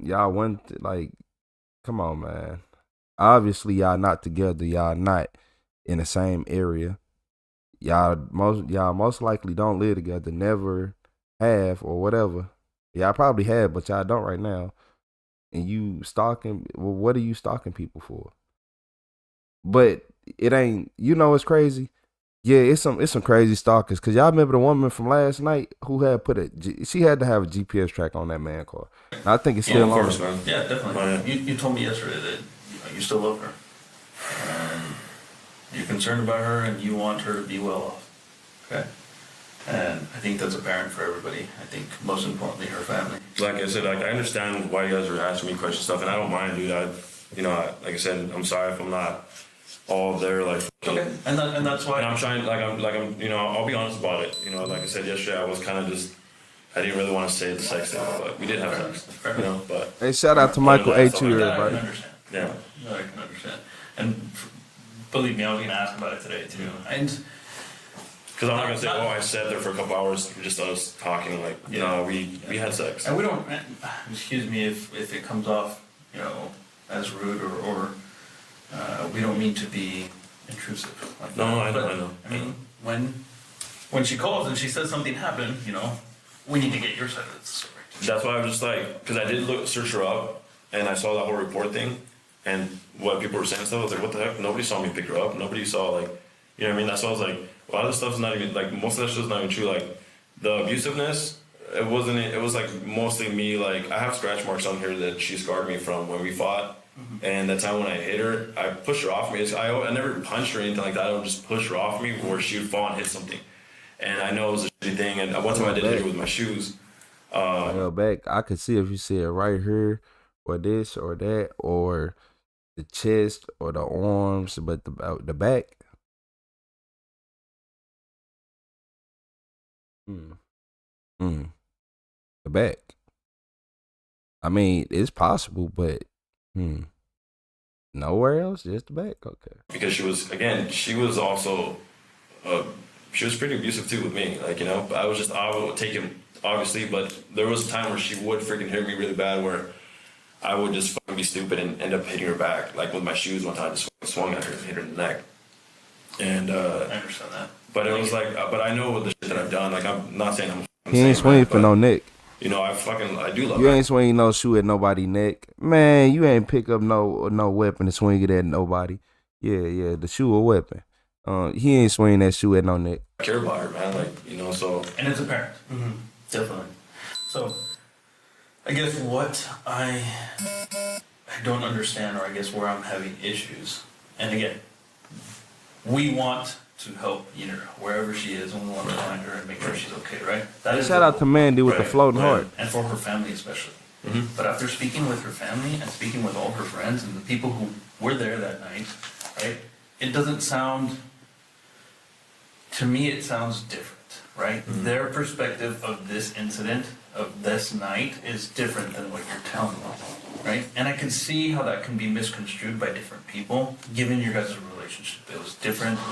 Y'all went come on, man. Obviously, y'all not together. Y'all not in the same area. Y'all most likely don't live together. Never have or whatever. Y'all probably have, but y'all don't right now. And you stalking. Well, what are you stalking people for? But it ain't. You know it's crazy. Yeah, it's some crazy stalkers. Cause y'all remember the woman from last night who had she had to have a GPS track on that man car. And I think it's still on. Man. Yeah, definitely. You told me yesterday that you still love her. You're concerned about her and you want her to be well off. Okay? And I think that's apparent for everybody. I think most importantly, her family. Like I said, like I understand why you guys are asking me questions stuff, and I don't mind, dude. Like I said, I'm sorry if I'm not all there, like. Okay. And that's why. And I'm trying, I'll be honest about it. You know, like I said yesterday, I was kind of just, I didn't really want to say the sex thing, but we did have sex. You know, but. Hey, shout out to Michael H. here, everybody. Yeah. I can understand. And believe me, I was gonna ask about it today too. And. Because I'm not gonna say, I sat there for a couple hours, just us talking. Like, no, we had sex. And we don't. Excuse me if it comes off, as rude or we don't mean to be intrusive. Like No, that. I know. I mean, when she calls and she says something happened, we need to get your side of the story. That's why I was just like, because I did search her up, and I saw that whole report thing, and what people were saying stuff. I was like, what the heck? Nobody saw me pick her up. Nobody saw like, you know what I mean? That's why I was like. A lot of the stuff's not even, like, most of that stuff's not even true. Like, the abusiveness, it was, like, mostly me, like, I have scratch marks on here that she scarred me from when we fought. Mm-hmm. And that time when I hit her, I pushed her off me. I never punched her or anything like that. I don't just push her off me where she would fall and hit something. And I know it was a shitty thing. And one time I did hit her with my shoes. Back, I could see if you see it right here, or this, or that, or the chest, or the arms, but the back. The back. I mean, it's possible, but nowhere else, just the back. Okay. Because she was also, she was pretty abusive too with me, like, but I would take it, obviously, but there was a time where she would freaking hit me really bad where I would just fucking be stupid and end up hitting her back, like with my shoes one time, just swung at her and hit her in the neck. And, I understand that. But it was like, but I know the shit that I've done, like, I'm not saying I'm he ain't swinging for no neck. I do love you. Ain't swinging no shoe at nobody neck. Man, you ain't pick up no weapon and swing it at nobody. Yeah, the shoe a weapon. He ain't swinging that shoe at no neck. I care about her, man, like, so. And it's apparent. Mm-hmm. Definitely. So, I guess what I don't understand, or I guess where I'm having issues, and again, we want to help wherever she is, and we want to find her and make sure she's okay, right? Shout out to Mandy with the floating heart. And for her family especially. Mm-hmm. But after speaking with her family and speaking with all her friends and the people who were there that night, right, it doesn't sound, to me it sounds different, right? Mm-hmm. Their perspective of this incident, of this night, is different than what you're telling me, right? And I can see how that can be misconstrued by different people, given your guys' relationship. It was different. It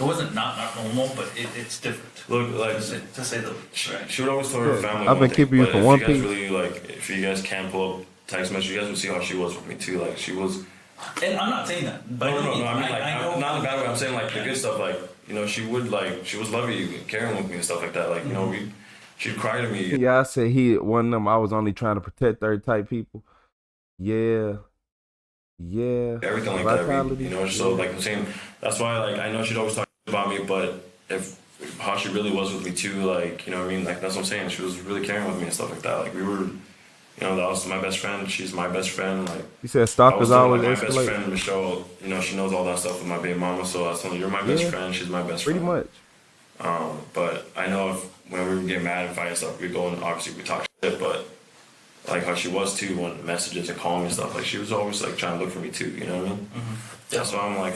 wasn't not normal, but it's different. Look, like to say the least, right? She would always tell her family. I've been keeping you for one piece. If you guys can pull up text message, you guys would see how she was with me too. Like she was. And I'm not saying that. No. I mean, not in a bad way. I'm saying like the good stuff. Like she was loving and caring with me and stuff like that. Like she'd cry to me. Yeah, I said he one of them. I was only trying to protect her type people. Yeah. Everything like that. So like I'm saying, that's why I know she'd always talk about me, but if how she really was with me too, like you know what I mean, like that's what I'm saying. She was really caring with me and stuff like that. Like we were, that was my best friend. She's my best friend. Like you said, stalkers always my best friend Michelle. She knows all that stuff with my baby mama. So I was telling her, you're my best friend. She's my best friend. Pretty much. But I know when we would get mad and fight and stuff, we'd go and obviously we talk shit, but. Like how she was too when messages and calling me and stuff. Like she was always like trying to look for me too. You know what I mean? Mm-hmm. That's why I'm like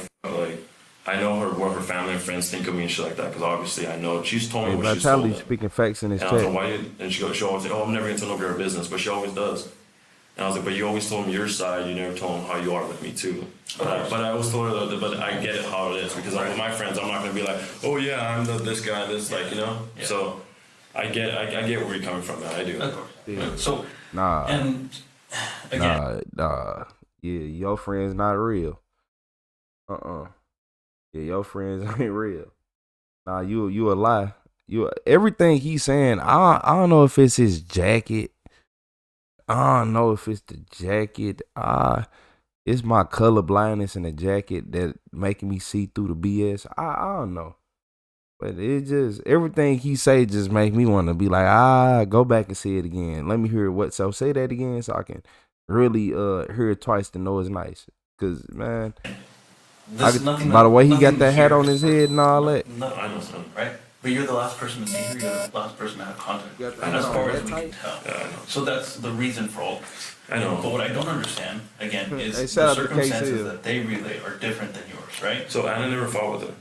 I know what her family and friends think of me and shit like that. Because obviously I know she's told me what she's told them. Speaking facts in his chat. And she'll always say, "Oh, I'm never gonna tell nobody her business," but she always does. And I was like, "But you always told them your side. You never told them how you are with me too." But I always told her that. But I get it how it is because with my friends, I'm not gonna be like, "Oh yeah, I'm this guy, this Yeah. So I get where you're coming from, man. I do. Yeah. So. Nah. And again. Nah. Yeah, your friends not real. Yeah, your friends ain't real. Nah, you a lie. Everything he's saying, I don't know if it's his jacket. I don't know if it's the jacket. It's my color blindness in the jacket that making me see through the BS. I don't know. But it just, everything he say just make me want to be like, go back and say it again. Let me hear what. So say that again so I can really hear it twice to know it's nice. Cause man, By the way he got that hat on his head and all that. No, I know something, right? But you're the last person to meet her. You're the last person to have contact with her. And as far as we can tell. So that's the reason for all this. I know. But what I don't understand, again, is Hey, the shout out to circumstances KC. that they relay are different than yours, right? So Anna never fought with her.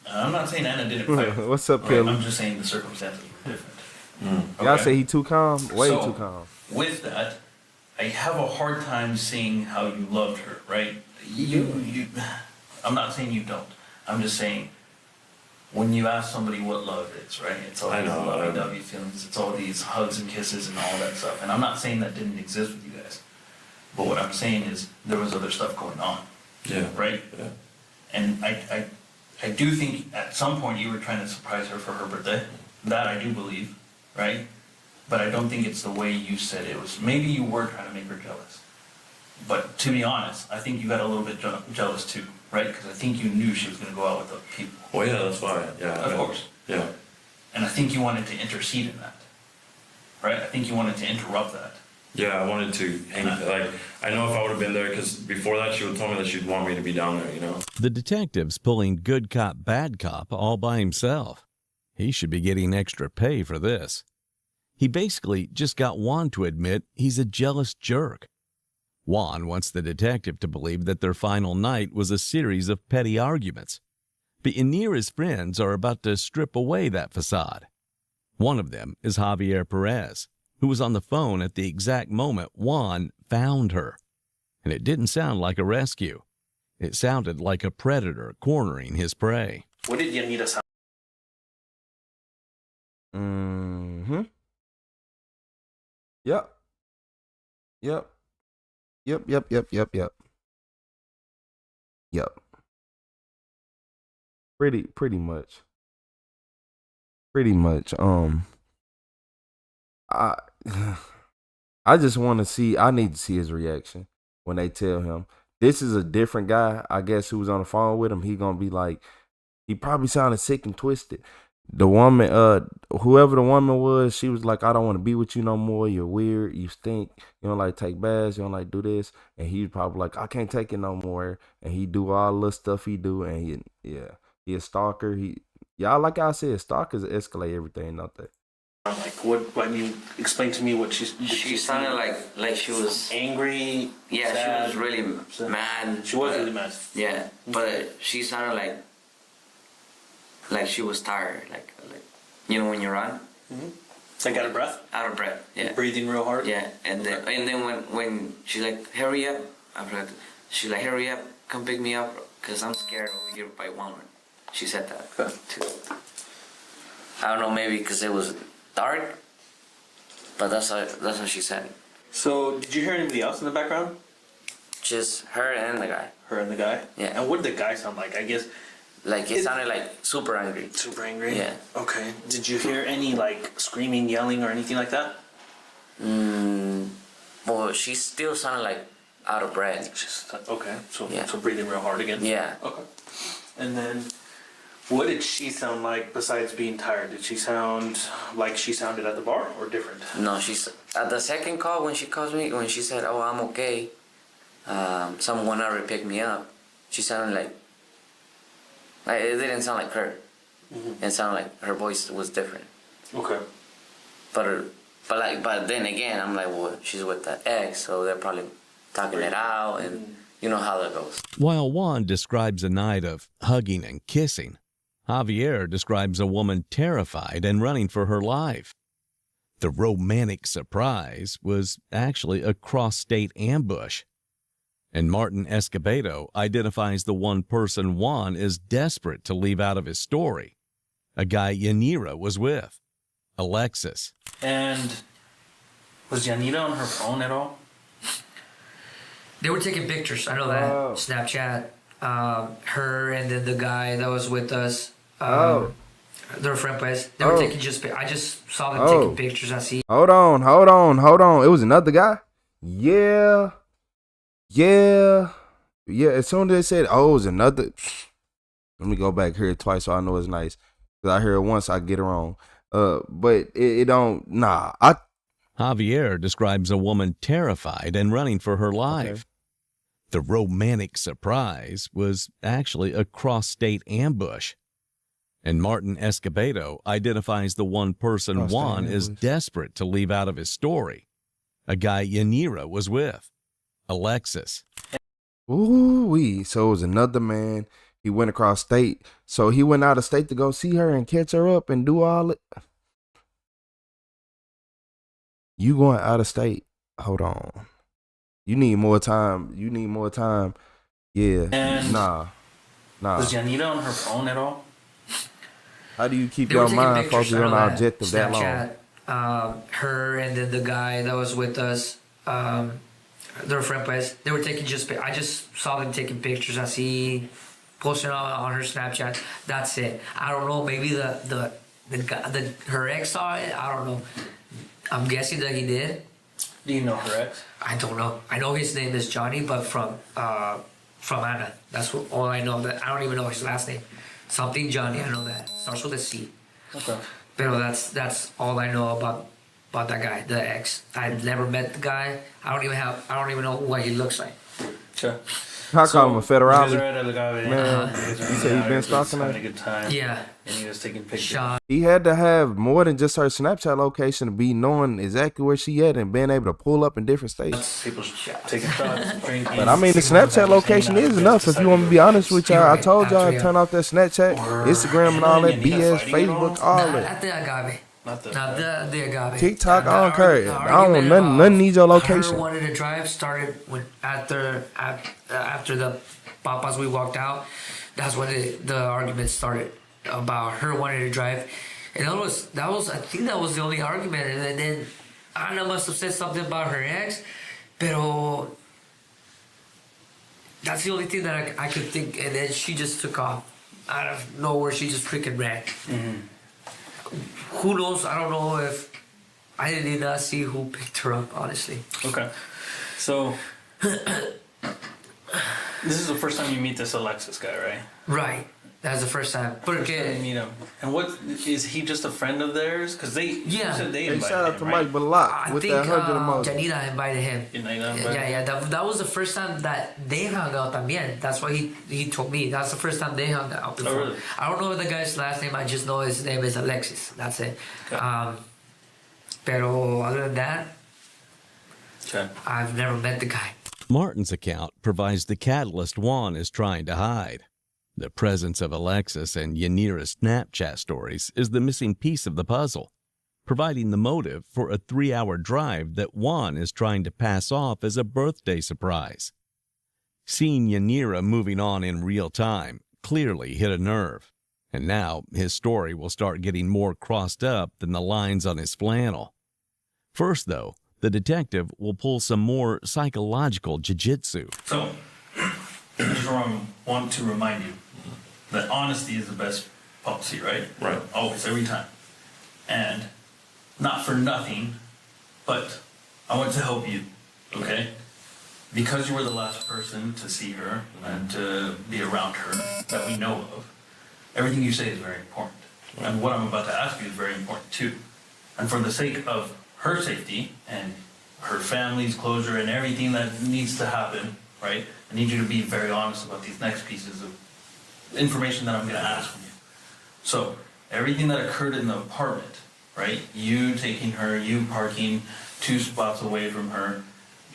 I'm not saying Anna didn't fight. What's up, Right? Kelly? I'm just saying the circumstances were different. Y'all Okay? say he too calm? Way So, too calm. With that, I have a hard time seeing how you loved her, right? You. I'm not saying you don't. I'm just saying when you ask somebody what love is, right? It's all these lovey-dovey feelings. It's all these hugs and kisses and all that stuff. And I'm not saying that didn't exist with you guys. But what I'm saying is there was other stuff going on. Yeah. Right? Yeah. And I do think at some point you were trying to surprise her for her birthday. That I do believe, right? But I don't think it's the way you said it was. Maybe you were trying to make her jealous. But to be honest, I think you got a little bit jealous too, right? Because I think you knew she was going to go out with other people. Well, yeah, that's why. Yeah. Of course. Yeah. And I think you wanted to intercede in that, right? I think you wanted to interrupt that. Yeah, I wanted to hang. Like, I know if I would have been there, because before that, she would tell me that she'd want me to be down there. You know. The detective's pulling good cop, bad cop all by himself. He should be getting extra pay for this. He basically just got Juan to admit he's a jealous jerk. Juan wants the detective to believe that their final night was a series of petty arguments. But Yanira's friends are about to strip away that facade. One of them is Javier Perez, who was on the phone at the exact moment Juan found her. And it didn't sound like a rescue. It sounded like a predator cornering his prey. What did Yanira sound? Mm-hmm. Yep. Yep. Yep. Pretty much. I just want to see, I need to see his reaction when they tell him this is a different guy, I guess, who was on the phone with him. He gonna be like, he probably sounded sick and twisted. The woman, whoever the woman was, she was like, I don't want to be with you no more. You're weird. You stink. You don't like take baths. You don't like do this. And he's probably like, I can't take it no more. And he do all the stuff he do. And he a stalker. Y'all, like I said, stalkers escalate everything, don't they? Like what? I mean, explain to me what She sounded like she was angry. Yeah, sad, she was really mad. She was really mad. Yeah, but she sounded like she was tired. Like you know when you run. Mm-hmm. Like out of breath. Out of breath. Yeah. Breathing real hard. Yeah, and then when she's like, hurry up. She's like, hurry up, come pick me up, cause I'm scared over here by Walmart. She said that too. I don't know, maybe because it was dark, but that's what she said. So, did you hear anybody else in the background? Just her and the guy. Her and the guy? Yeah. And what did the guy sound like? I guess. Like, it sounded like super angry. Super angry? Yeah. Okay. Did you hear any, like, screaming, yelling, or anything like that? Well, she still sounded like out of breath. Okay. So, yeah. So breathing real hard again? Yeah. Okay. And then, what did she sound like besides being tired? Did she sound like she sounded at the bar or different? No, she's at the second call when she calls me, when she said, "Oh, I'm okay. Someone already picked me up." She sounded like it didn't sound like her. Mm-hmm. It sounded like her voice was different. Okay. But then again, I'm like, well, she's with that ex, so they're probably talking it out, and you know how that goes. While Juan describes a night of hugging and kissing, Javier describes a woman terrified and running for her life. The romantic surprise was actually a cross-state ambush. And Martin Escobedo identifies the one person Juan is desperate to leave out of his story, a guy Yanira was with, Alexis. And was Yanira on her phone at all? They were taking pictures. I know that. Snapchat. Her and then the guy that was with us. Their friend, pues. They were taking I just saw them taking pictures. I see. Hold on. It was another guy? Yeah. As soon as they said, it was another. Let me go back here twice so I know it's nice. Because I hear it once, I get it wrong. But it don't, Javier describes a woman terrified and running for her life. Okay. The romantic surprise was actually a cross-state ambush. And Martin Escobedo identifies the one person Cross-state Juan is ambush. desperate to leave out of his story. A guy Yanira was with, Alexis. Ooh-wee. So it was another man. He went across state. So he went out of state to go see her and catch her up and do all it. You going out of state. Hold on. You need more time. Yeah. And Nah. Was Yanira on her phone at all? How do you keep They were your taking mind pictures, focused I know on the that. objective that long? Snapchat, her and then the guy that was with us, their friend was. They were taking I just saw them taking pictures. I see posting on her Snapchat. That's it. I don't know. Maybe the guy, her ex saw it. I don't know. I'm guessing that he did. Do you know her ex? I don't know. I know his name is Johnny, but from Anna. That's all I know. That I don't even know his last name. Something Johnny. I know that starts with a C. Okay. But that's all I know about that guy, the ex. I've never met the guy. I don't even know what he looks like. Sure. I call him a federale. You guys are at El Agave. Man, You guys are you say he been just stalking her? having a good time. Yeah. And he was taking pictures. He had to have more than just her Snapchat location to be knowing exactly where she at and being able to pull up in different states. People taking shots, drinking. But I mean, the Snapchat location is enough. If you want me to be honest with y'all, I told y'all to turn off that Snapchat, Instagram, and all that BS, Facebook, all that. At the Agave. Not the Agave. TikTok, I don't care. I don't want nothing need your Her location. wanted to drive started when after the papas we walked out. That's when the argument started about her wanting to drive, and that was I think that was the only argument. And then Anna must have said something about her ex, pero that's the only thing that I could think. And then she just took off out of nowhere. She just freaking ran. Mm-hmm. Who knows? I don't know if I did not see who picked her up. Honestly. Okay. So this is the first time you meet this Alexis guy, right? Right. That's the first time. First time you meet him. And what is he just a friend of theirs? Because you said they invited shout out him, to right? Mike Balak I with think that 100 emoji. Janita invited him. Yeah. That was the first time that they hung out también. That's what he told me. That's the first time they hung out before. Oh, really? I don't know the guy's last name. I just know his name is Alexis. That's it. Okay. Pero other than that, okay. I've never met the guy. Martin's account provides the catalyst Juan is trying to hide. The presence of Alexis and Yanira's Snapchat stories is the missing piece of the puzzle, providing the motive for a 3-hour drive that Juan is trying to pass off as a birthday surprise. Seeing Yanira moving on in real time clearly hit a nerve, and now his story will start getting more crossed up than the lines on his flannel. First, though, the detective will pull some more psychological jiu-jitsu. So, I just want to remind you that honesty is the best policy, right? Right. Always, every time. And not for nothing, but I want to help you, okay? Because you were the last person to see her and to be around her that we know of, everything you say is very important. And what I'm about to ask you is very important too. And for the sake of her safety and her family's closure and everything that needs to happen, right? I need you to be very honest about these next pieces of information that I'm going to ask from you. So, everything that occurred in the apartment, right? You taking her, you parking 2 spots away from her.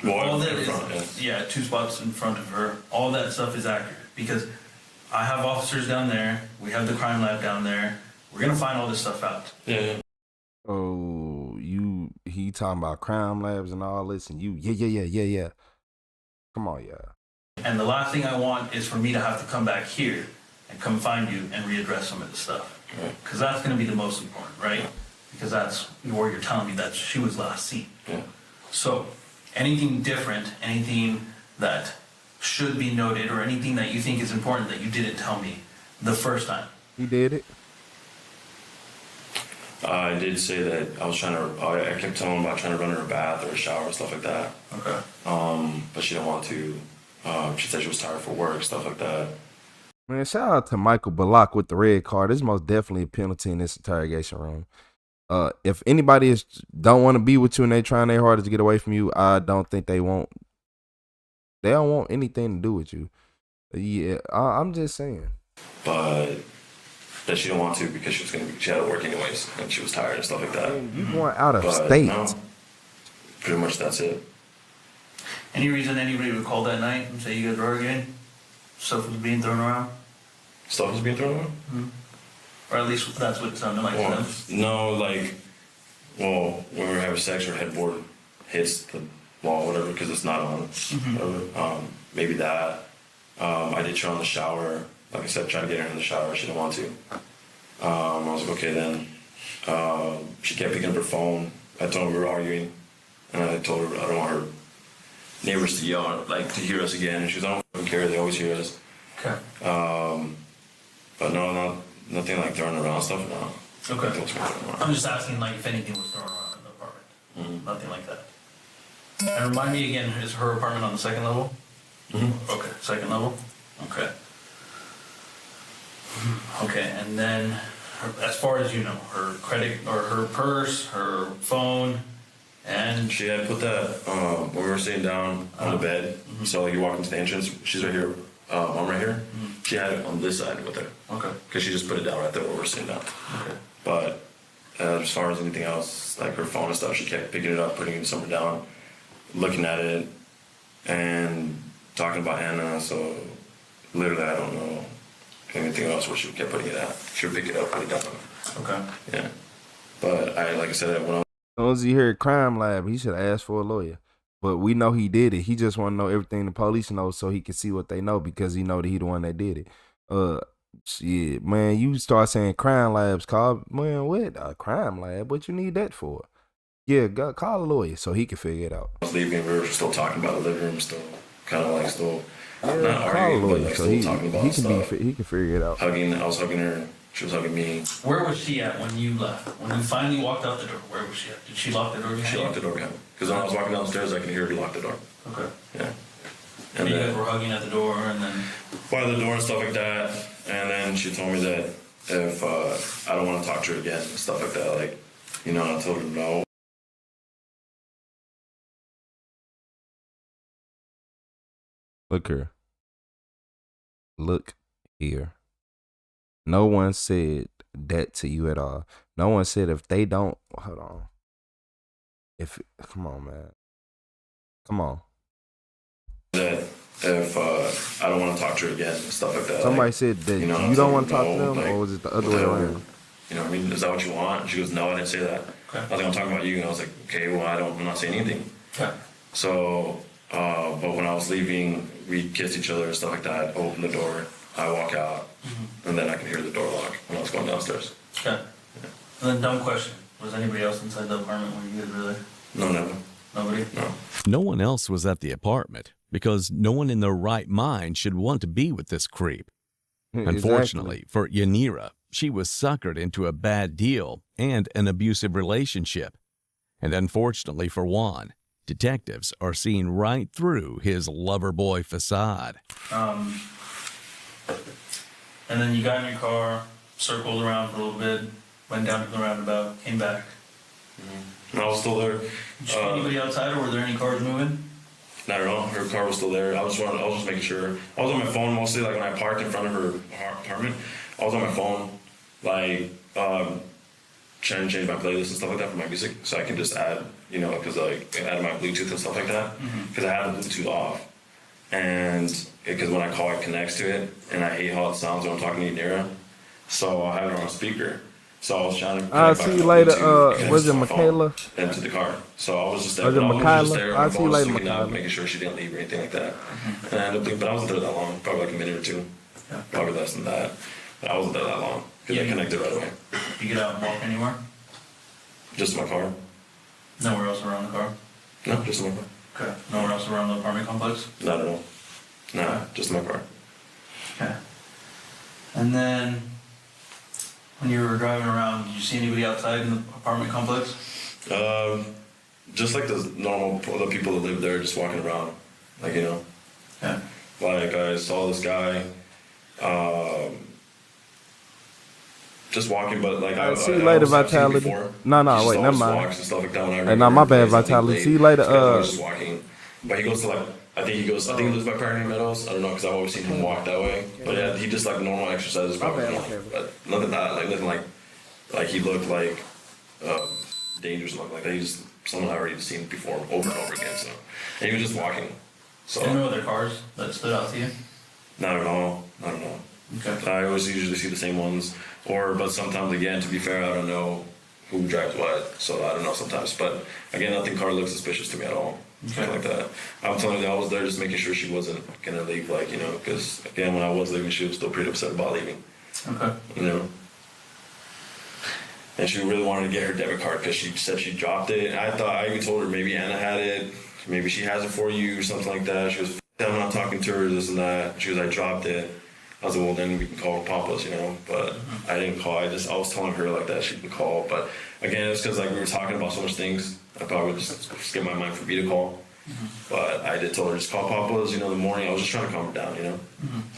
All that is, yeah, 2 spots in front of her. All that stuff is accurate because I have officers down there. We have the crime lab down there. We're going to find all this stuff out. Yeah. Oh, he talking about crime labs and all this, and yeah. Come on, yeah. And the last thing I want is for me to have to come back here and come find you and readdress some of this stuff. Because that's going to be the most important, right? Because that's where you're telling me that she was last seen. Yeah. So, anything different, anything that should be noted, or anything that you think is important that you didn't tell me the first time? He did it. I did say that I kept telling him about trying to run her a bath or a shower and stuff like that. Okay. But she didn't want to. She said she was tired for work, stuff like that. Man, shout out to Michael Balak with the red card. This is most definitely a penalty in this interrogation room. If anybody don't want to be with you and they trying their hardest to get away from you, I don't think they won't They don't want anything to do with you. Yeah, I'm just saying. But that she didn't want to because she had to work anyways, and she was tired and stuff like that. You going out of But state? no, pretty much that's it. Any reason anybody would call that night and say you guys were arguing? Stuff was being thrown around? Stuff was being thrown around? Mm-hmm. Or at least that's what it sounded like to them. No, like, well, when we were having sex, her headboard hits the wall, whatever, because it's not on. Mm-hmm. Maybe that. I did try on the shower. Like I said, trying to get her in the shower. She didn't want to. I was like, okay, then. She kept picking up her phone. I told her we were arguing, and I told her I don't want her neighbors to yell, like to hear us again. And she was, I don't care. They always hear us. Okay. But no, nothing like throwing around stuff. No. Okay. I'm just asking, like, if anything was thrown around in the apartment. Mm-hmm. Nothing like that. And remind me again, is her apartment on the second level? Mm-hmm. Okay, second level. Okay. Okay, and then, as far as you know, her credit or her purse, her phone, and she had put that when we were sitting down on the bed. Mm-hmm. So like you walk into the entrance, she's right here. I'm right here. Mm-hmm. She had it on this side with her. Okay. Because she just put it down right there where we're sitting down. Okay. But as far as anything else, like her phone and stuff, she kept picking it up, putting it somewhere down, looking at it, and talking about Anna. So literally, I don't know anything else where she kept putting it at. She would pick it up, put it down. Okay. Yeah. But like I said, when I As soon as he heard crime lab, he should ask for a lawyer. But we know he did it. He just want to know everything the police know so he can see what they know because he know that he the one that did it. Shit, man, you start saying crime labs, call, man, what? A crime lab? What you need that for? Yeah, call a lawyer so he can figure it out. was leaving, we were still talking about the living room, still kind of like still Yeah, not call a arguing, but lawyer like so still he talking about can stuff. he can figure it out. Hugging, I was hugging her, she was hugging me. where was she at when you left? When you finally walked out the door, where was she at? Did she lock the door behind She you? locked the door behind me. Because when I was walking downstairs, I could hear her lock the door. Okay. Yeah. And you guys were hugging at the door, and then by the door and stuff like that. And then she told me that if I don't want to talk to her again and stuff like that, like, you know, I told her no. Look here. Look here. No one said that to you at all. No one said if they don't, hold on. Come on, man. Come on. That if I don't want to talk to her again and stuff like that. Somebody like, said that you know, you I don't told want to her talk to no, them, like, or was it the other way whatever. around? You know what I mean? Is that what you want? And she goes, no, I didn't say that. Okay. I was like, I'm talking about you. And I was like, okay, well, I'm not saying anything. Okay. So, but when I was leaving, we kissed each other and stuff like that. I opened the door, I walk out, and then I can hear the door lock when I was going downstairs. Okay. And then dumb question: was anybody else inside the apartment when you guys were there? No, never. Nobody. No. No one else was at the apartment because no one in their right mind should want to be with this creep. Unfortunately for Yanira, she was suckered into a bad deal and an abusive relationship. And unfortunately for Juan, detectives are seeing right through his lover boy facade. And then you got in your car, circled around for a little bit, went down to the roundabout, came back. And I was still there. Did you see anybody outside, or were there any cars moving? Not at all. Her car was still there. I was just making sure. I was on my phone mostly. Like when I parked in front of her apartment, I was on my phone, like trying to change my playlist and stuff like that for my music, so I can just add, you know, because like add my Bluetooth and stuff like that. Because I had the Bluetooth off, and because when I call, it connects to it, and I hate how it sounds when I'm talking to Yanira, so I have it on a speaker. So I was trying to. I'll see you later. Was it Michaela? Into the car. So I was just there. Was it I was just Michaela? there. I'll see you later, Michaela. Michaela. Making sure she didn't leave or anything like that. And I ended up leaving, but I wasn't there that long. Probably like a minute or two. Yeah. Probably less than that. But I wasn't there that long because I connected right away. You get out and walk anywhere? Just my car. Nowhere else around the car? No, just my car. Okay. Nowhere else around the apartment complex? Not at all. Nah, just my car. Okay. And then, when you were driving around, did you see anybody outside in the apartment complex? Just like the normal, the people that live there, just walking around, like, you know. Yeah. Like I saw this guy, just walking, but like I see you later, I've seen him Vitality. before. No, He just wait, never always mind. walks and stuff like that whenever Hey, he nah, my goes to bad, places, I think Vitality. late. See you later. This guy's always just walking, but he goes to like I think he lives by Pioneer Meadows. I don't know because I've always seen him walk that way. But yeah, he just like normal exercises. Probably normal, but nothing like he looked like dangerous, nothing like that. He's someone I already seen before over and over again. So, and he was just walking. So. Any other cars that stood out to you? Not at all. Okay. I always usually see the same ones, but sometimes again, to be fair, I don't know who drives what, so I don't know sometimes. But again, nothing car looks suspicious to me at all. Okay. Like that. I'm telling you, I was there just making sure she wasn't gonna leave, because again, when I was leaving, she was still pretty upset about leaving. Okay. And she really wanted to get her debit card because she said she dropped it. And I even told her maybe Anna had it, maybe she has it for you, or something like that. She was, I'm not talking to her, this and that. She was like, dropped it. I was like, well, then we can call Papa's, but I didn't call. I was telling her like that she can call. But again, it's because we were talking about so much things. I probably just skip my mind for me to call. But I did tell her, just call Papa's, in the morning. I was just trying to calm her down,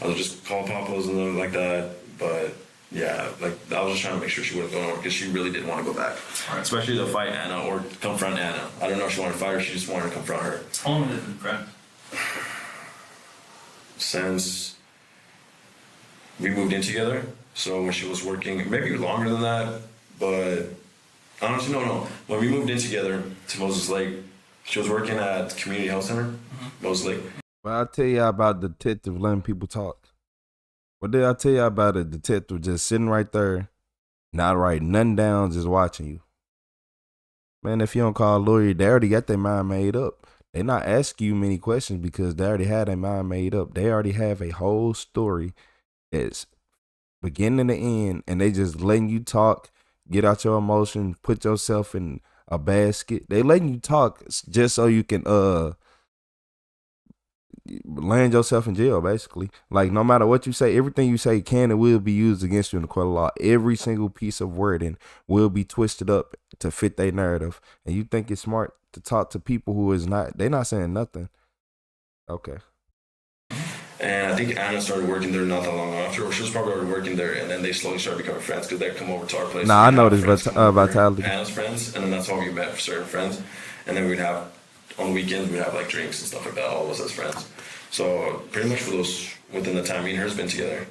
I was just call Papa's and then like that. But yeah, I was just trying to make sure she wouldn't go nowhere because she really didn't want to go back. Right. Especially to fight Anna or confront Anna. I don't know if she wanted to fight her, she just wanted to confront her. How long have they been friends? Since we moved in together. So when she was working, maybe longer than that, but honestly, no. When we moved in together to Moses Lake, she was working at Community Health Center, Moses Lake. Well, I'll tell you about the detective letting people talk. What did I tell you about a detective just sitting right there, not writing nothing down, just watching you? Man, if you don't call a lawyer, they already got their mind made up. They not asking you many questions because they already had their mind made up. They already have a whole story that's beginning to end, and they just letting you talk, get out your emotion, put yourself in a basket. They letting you talk just so you can land yourself in jail, basically. Like, no matter what you say, everything you say can and will be used against you in the court of law. Every single piece of wording will be twisted up to fit their narrative. And you think it's smart to talk to people who is not, they're not saying nothing. Okay. And I think Anna started working there not that long after, or she was probably already working there, and then they slowly started becoming friends because they'd come over to our place. Nah, I know this Vitality. Anna's friends, and then that's how we met for certain friends. And then we'd have, on weekends, we'd have like drinks and stuff like that, all of us as friends. So pretty much for those, within the time me and her's been together,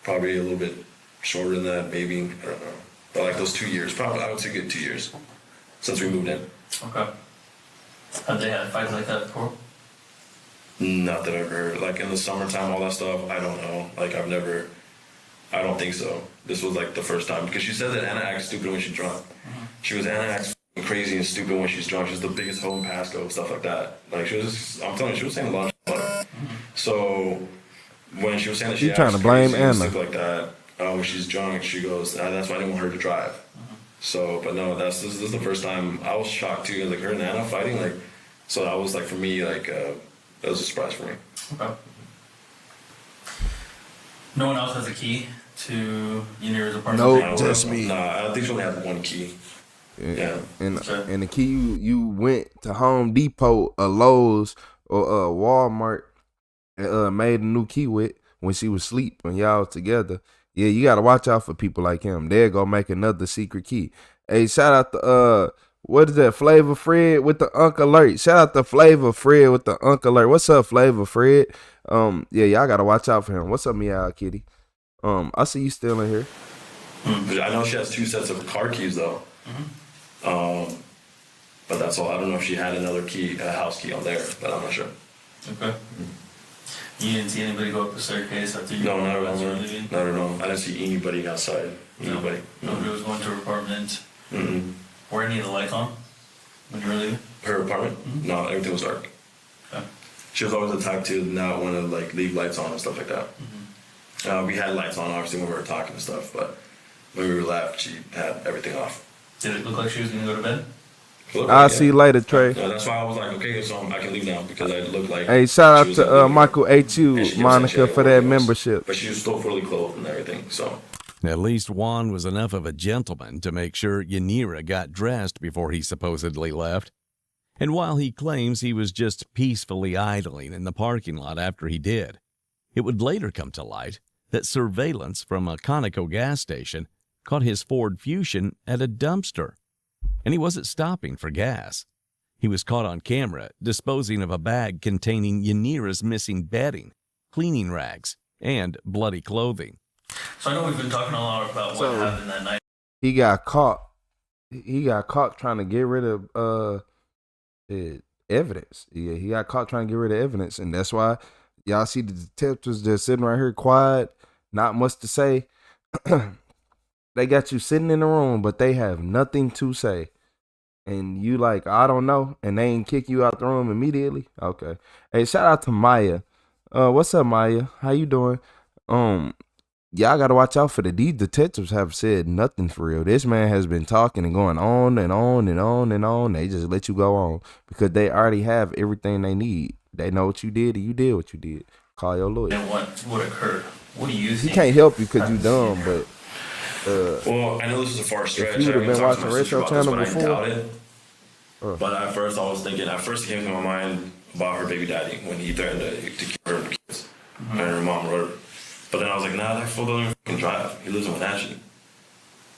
probably a little bit shorter than that, maybe, I don't know. But like those 2 years, probably, I would say good 2 years since we moved in. Okay. Have they had fights like that before? Not that I've heard. Like in the summertime, all that stuff, I don't know. Like I don't think so. This was like the first time because she said that Anna acts stupid when she's drunk. Anna acts crazy and stupid when she's drunk. She's the biggest hoe in Pasco, stuff like that. Like I'm telling you, she was saying a lot of shit. So when she was saying that she trying acts to blame crazy and Anna. stuff like that, when she's drunk, she goes, that's why I didn't want her to drive. So, but no, this is the first time I was shocked too. Like her and Anna fighting, like, so that was like for me, like, that was a surprise for me. Okay. No one else has a key to Yanira's apartment? Nope, just me. Nah, I think she only had one key. Yeah. And the key you went to Home Depot, a Lowe's, or Walmart, and made a new key with when she was asleep when y'all was together. Yeah, you gotta watch out for people like him. They'll go make another secret key. Hey, shout out to what is that? Flavor Fred with the Unc Alert. Shout out to Flavor Fred with the Unc Alert. What's up, Flavor Fred? Yeah, y'all gotta watch out for him. What's up, Meow Kitty? I see you still in here. I know she has 2 sets of car keys though. But that's all. I don't know if she had another key, a house key on there, but I'm not sure. Okay. You didn't see anybody go up the staircase after you? No, not at all. Not at all. I didn't see anybody outside. Anybody. Nobody was going to her apartment. Were any of the lights on when you were leaving? Her apartment? No, everything was dark. Okay. She was always the type to not want to like leave lights on and stuff like that. We had lights on obviously when we were talking and stuff, but when we were left, she had everything off. Did it look like she was going to go to bed? I'll see you later, Trey. Yeah, that's why I was like, okay, so I can leave now because I look like. Hey, shout out to Michael H.U., Monica, for that membership. But she was still fully clothed and everything, so. At least Juan was enough of a gentleman to make sure Yanira got dressed before he supposedly left. And while he claims he was just peacefully idling in the parking lot after he did, it would later come to light that surveillance from a Conoco gas station caught his Ford Fusion at a dumpster, and he wasn't stopping for gas. He was caught on camera disposing of a bag containing Yanira's missing bedding, cleaning rags, and bloody clothing. So I know we've been talking a lot about what happened that night. He got caught. He got caught trying to get rid of evidence. Yeah, he got caught trying to get rid of evidence, and that's why y'all see the detectives just sitting right here quiet, not much to say. They got you sitting in the room, but they have nothing to say. And you like, I don't know, and they ain't kick you out the room immediately. Okay. Hey, shout out to Maya. What's up, Maya? How you doing? Y'all gotta watch out for these detectives have said nothing for real. This man has been talking and going on and on and on and on. They just let you go on because they already have everything they need. They know what you did and you did what you did. Call your lawyer. And what occurred? What do you think? He can't help you because you dumb, but well, I know this is a far stretch. if you would have been watching Retro Channel before. But at first I was thinking, it came to my mind about her baby daddy when he threatened to kill her kids. And her mom wrote her. But then I was like, nah, that fool doesn't even drive. He lives in Wenatchee.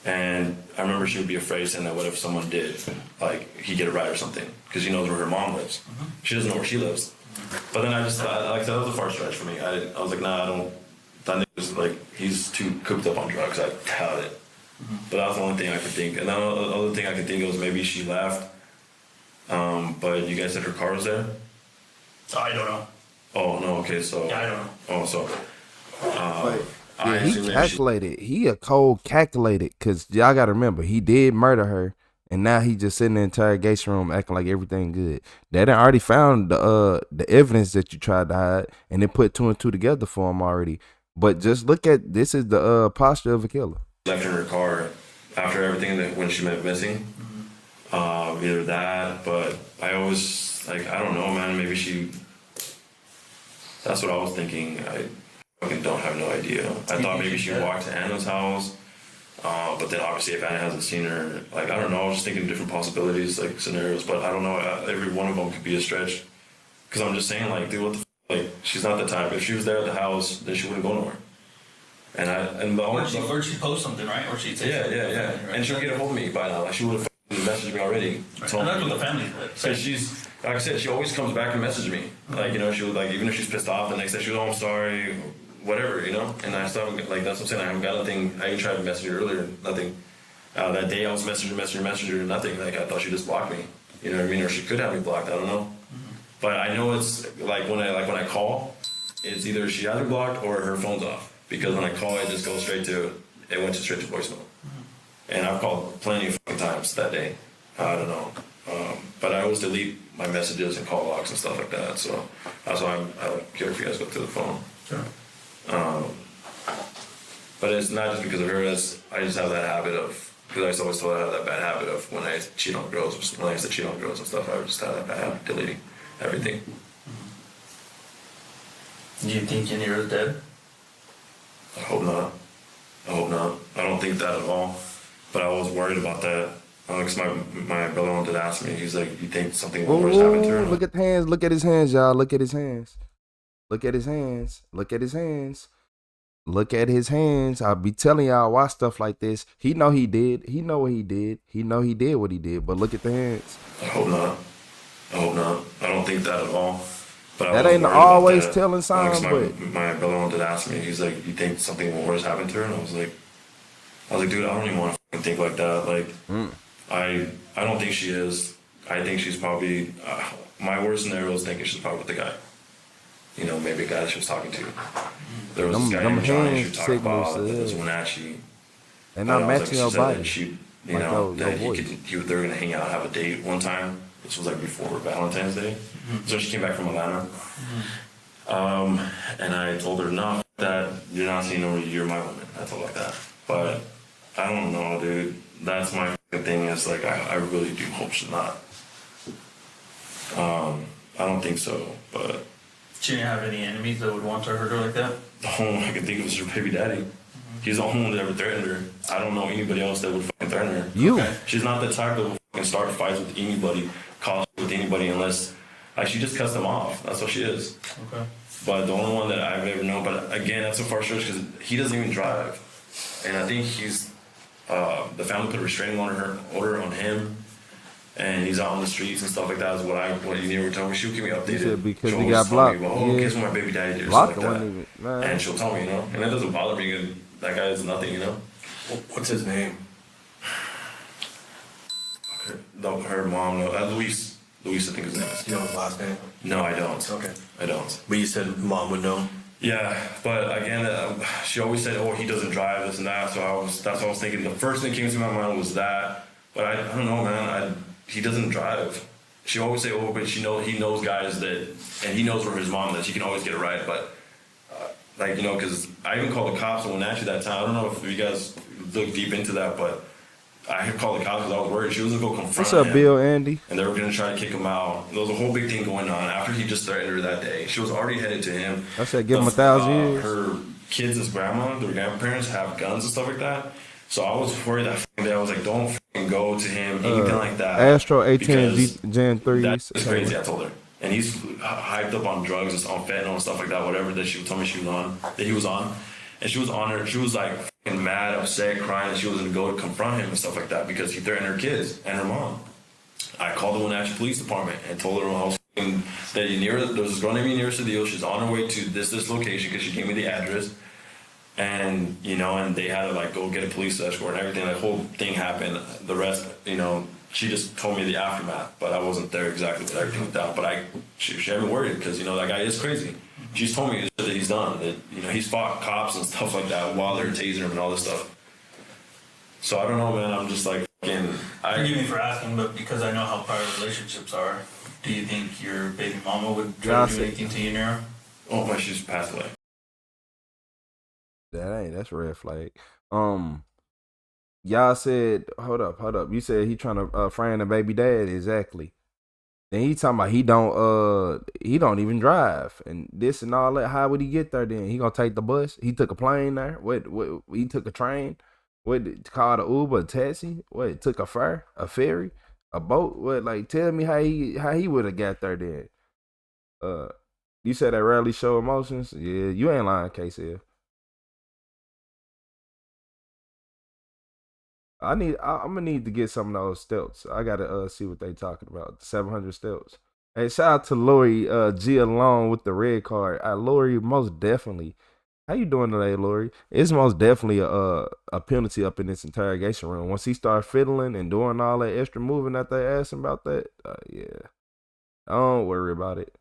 And I remember she would be afraid saying that what if someone did, like, he'd get a ride or something, because he knows where her mom lives. She doesn't know where she lives. But then I just thought, like I said, that was a far stretch for me. I was like, nah, I don't, that nigga's like, he's too cooked up on drugs. I doubt it. But that was the only thing I could think. And then the other thing I could think of was maybe she left. But you guys said her car was there? I don't know. Oh, no, okay, so. Yeah, I don't know. Oh, so. Yeah, he calculated. He a cold calculated because y'all got to remember he did murder her, and now he just sitting in the interrogation room acting like everything good. They done already found the evidence that you tried to hide, and they put two and two together for him already. But just look at this is the posture of a killer. Left in her car after everything that when she went missing. Either that, but I always like I don't know, man. Maybe she. That's what I was thinking. I fucking don't have no idea. I thought maybe she walked to Anna's house, but then obviously if Anna hasn't seen her, like I don't know. I was just thinking different possibilities, like scenarios, but I don't know. Every one of them could be a stretch. Because I'm just saying, like, dude, what the like? She's not the type. If she was there at the house, then she wouldn't go nowhere. Or she'd post something, right? Or she'd say something. Yeah. Right? And she would get a hold of me by now. Like she would have messaged me already. Right. And that's what the family did. Because she's, like I said, she always comes back and messages me. Like, you know, she would, like, even if she's pissed off, the next day she was, oh, I'm sorry, whatever, you know? And I still haven't, like, that's what I'm saying, I haven't got nothing. I even tried to message her earlier, nothing. That day I was messaging her, nothing. Like, I thought she just blocked me. You know what I mean? Or she could have me blocked, I don't know. But I know it's, like, when I call, it's either she has me blocked or her phone's off. Because when I call, it just goes straight to voicemail. And I've called plenty of fucking times that day. I don't know. But I always delete my messages and call logs and stuff like that. So that's why I don't care if you guys go through the phone. Sure. But it's not just because of her. I just have that habit of, because I used to always told I have that bad habit of when I cheat on girls, when I used to cheat on girls and stuff, I would just have that bad habit of deleting everything. Do you think Yanira's dead? I hope not. I don't think that at all. But I was worried about that. Because my brother wanted to ask me. He's like, you think something worse happened to her? Look at the hands. Look at his hands, y'all. Look at his hands. Look at his hands. Look at his hands. Look at his hands. I'll be telling y'all why stuff like this. He know he did. He know what he did. He know he did what he did. But look at the hands. I hope not. I don't think that at all. But that ain't always telling signs. My brother wanted to ask me. He's like, you think something worse happened to her? And I was like, dude, I don't even want to think like that. Like, I don't think she is. I think she's probably, my worst scenario is thinking she's probably with the guy. You know, maybe a guy that she was talking to. There was this guy named Johnny she was talking about that was Wenatchee. They're not matching your body. You know, that they were going to hang out, have a date one time. This was like before Valentine's Day. So she came back from Atlanta. And I told her, no, that you're not seeing her, you're my woman. I told her like that. But I don't know, dude. That's my thing is like, I really do hope she's not. I don't think so, but. She didn't have any enemies that would want to hurt her like that? The only one I can think of is her baby daddy. He's the only one that ever threatened her. I don't know anybody else that would fucking threaten her. You. Okay. She's not the type that will fucking start fights with anybody, cause with anybody unless, like, she just cuts them off. That's what she is. Okay. But the only one that I've ever known, but again, that's a far stretch because he doesn't even drive. And I think he's, the family put a restraining order on him. and he's out on the streets and stuff like that is what you were telling me. She'll keep me updated. You said because She'll he always got tell me, blocked. well, Yeah. guess what my baby daddy did or Blocked something like that. wasn't even, man. And she'll tell me, and that doesn't bother me. Because that guy is nothing, What's his name? Her mom, Luis. Luis, I think his name is. You know his last name? No, I don't. Okay. I don't. But you said mom would know? Yeah, but again, she always said, "Oh, he doesn't drive this and that." So that's what I was thinking. The first thing that came to my mind was that, but I don't know, man. He doesn't drive. She always say, "Oh, but he knows guys that, and he knows where his mom lives. He can always get a ride." But because I even called the cops and went at you that time. I don't know if you guys look deep into that, but I had called the cops because I was worried. She was gonna go confront What's up, him, Bill, Andy? and they were gonna try to kick him out. There was a whole big thing going on after he just threatened her that day. She was already headed to him. I said give him 1,000 years. Her kids' their grandparents have guns and stuff like that. So I was worried that day. I was like, don't go to him, anything like that. Astro 18 because Gen 3. That's crazy, I told her. And he's hyped up on drugs and on fentanyl and stuff like that, whatever that she told me that he was on. And she was on her, she was like fucking mad, upset, crying, and she was gonna go to confront him and stuff like that because he threatened her kids and her mom. I called the Wenatchee Police Department and told her I was that there was this girl named Yanira Cedillo. She's on her way to this location because she gave me the address. And and they had to go get a police escort and everything. The whole thing happened. The rest, she just told me the aftermath, but I wasn't there exactly with everything went down. But she had me worried because that guy is crazy. She's told me that he's done. That he's fought cops and stuff like that while they're tasing him and all this stuff. So I don't know, man. I'm just like fucking. Forgive me for asking, but because I know how prior relationships are, do you think your baby mama would try to do anything to you now? Oh my, she's passed away. That's a red flag. Y'all said, hold up. You said he trying to frame the baby dad, exactly. Then he talking about he don't even drive and this and all that. How would he get there then? He gonna take the bus? He took a plane there? What he took a train? What, called a Uber, a taxi? What, took a ferry, a boat? What, tell me how he would have got there then? You said that rarely show emotions? Yeah, you ain't lying, KCL. I'm gonna need to get some of those stilts. I gotta see what they talking about. 700 stilts. Hey, shout out to Lori G alone with the red card. Lori, most definitely. How you doing today, Lori? It's most definitely a penalty up in this interrogation room. Once he start fiddling and doing all that extra moving that they asked him about that, yeah. Don't worry about it.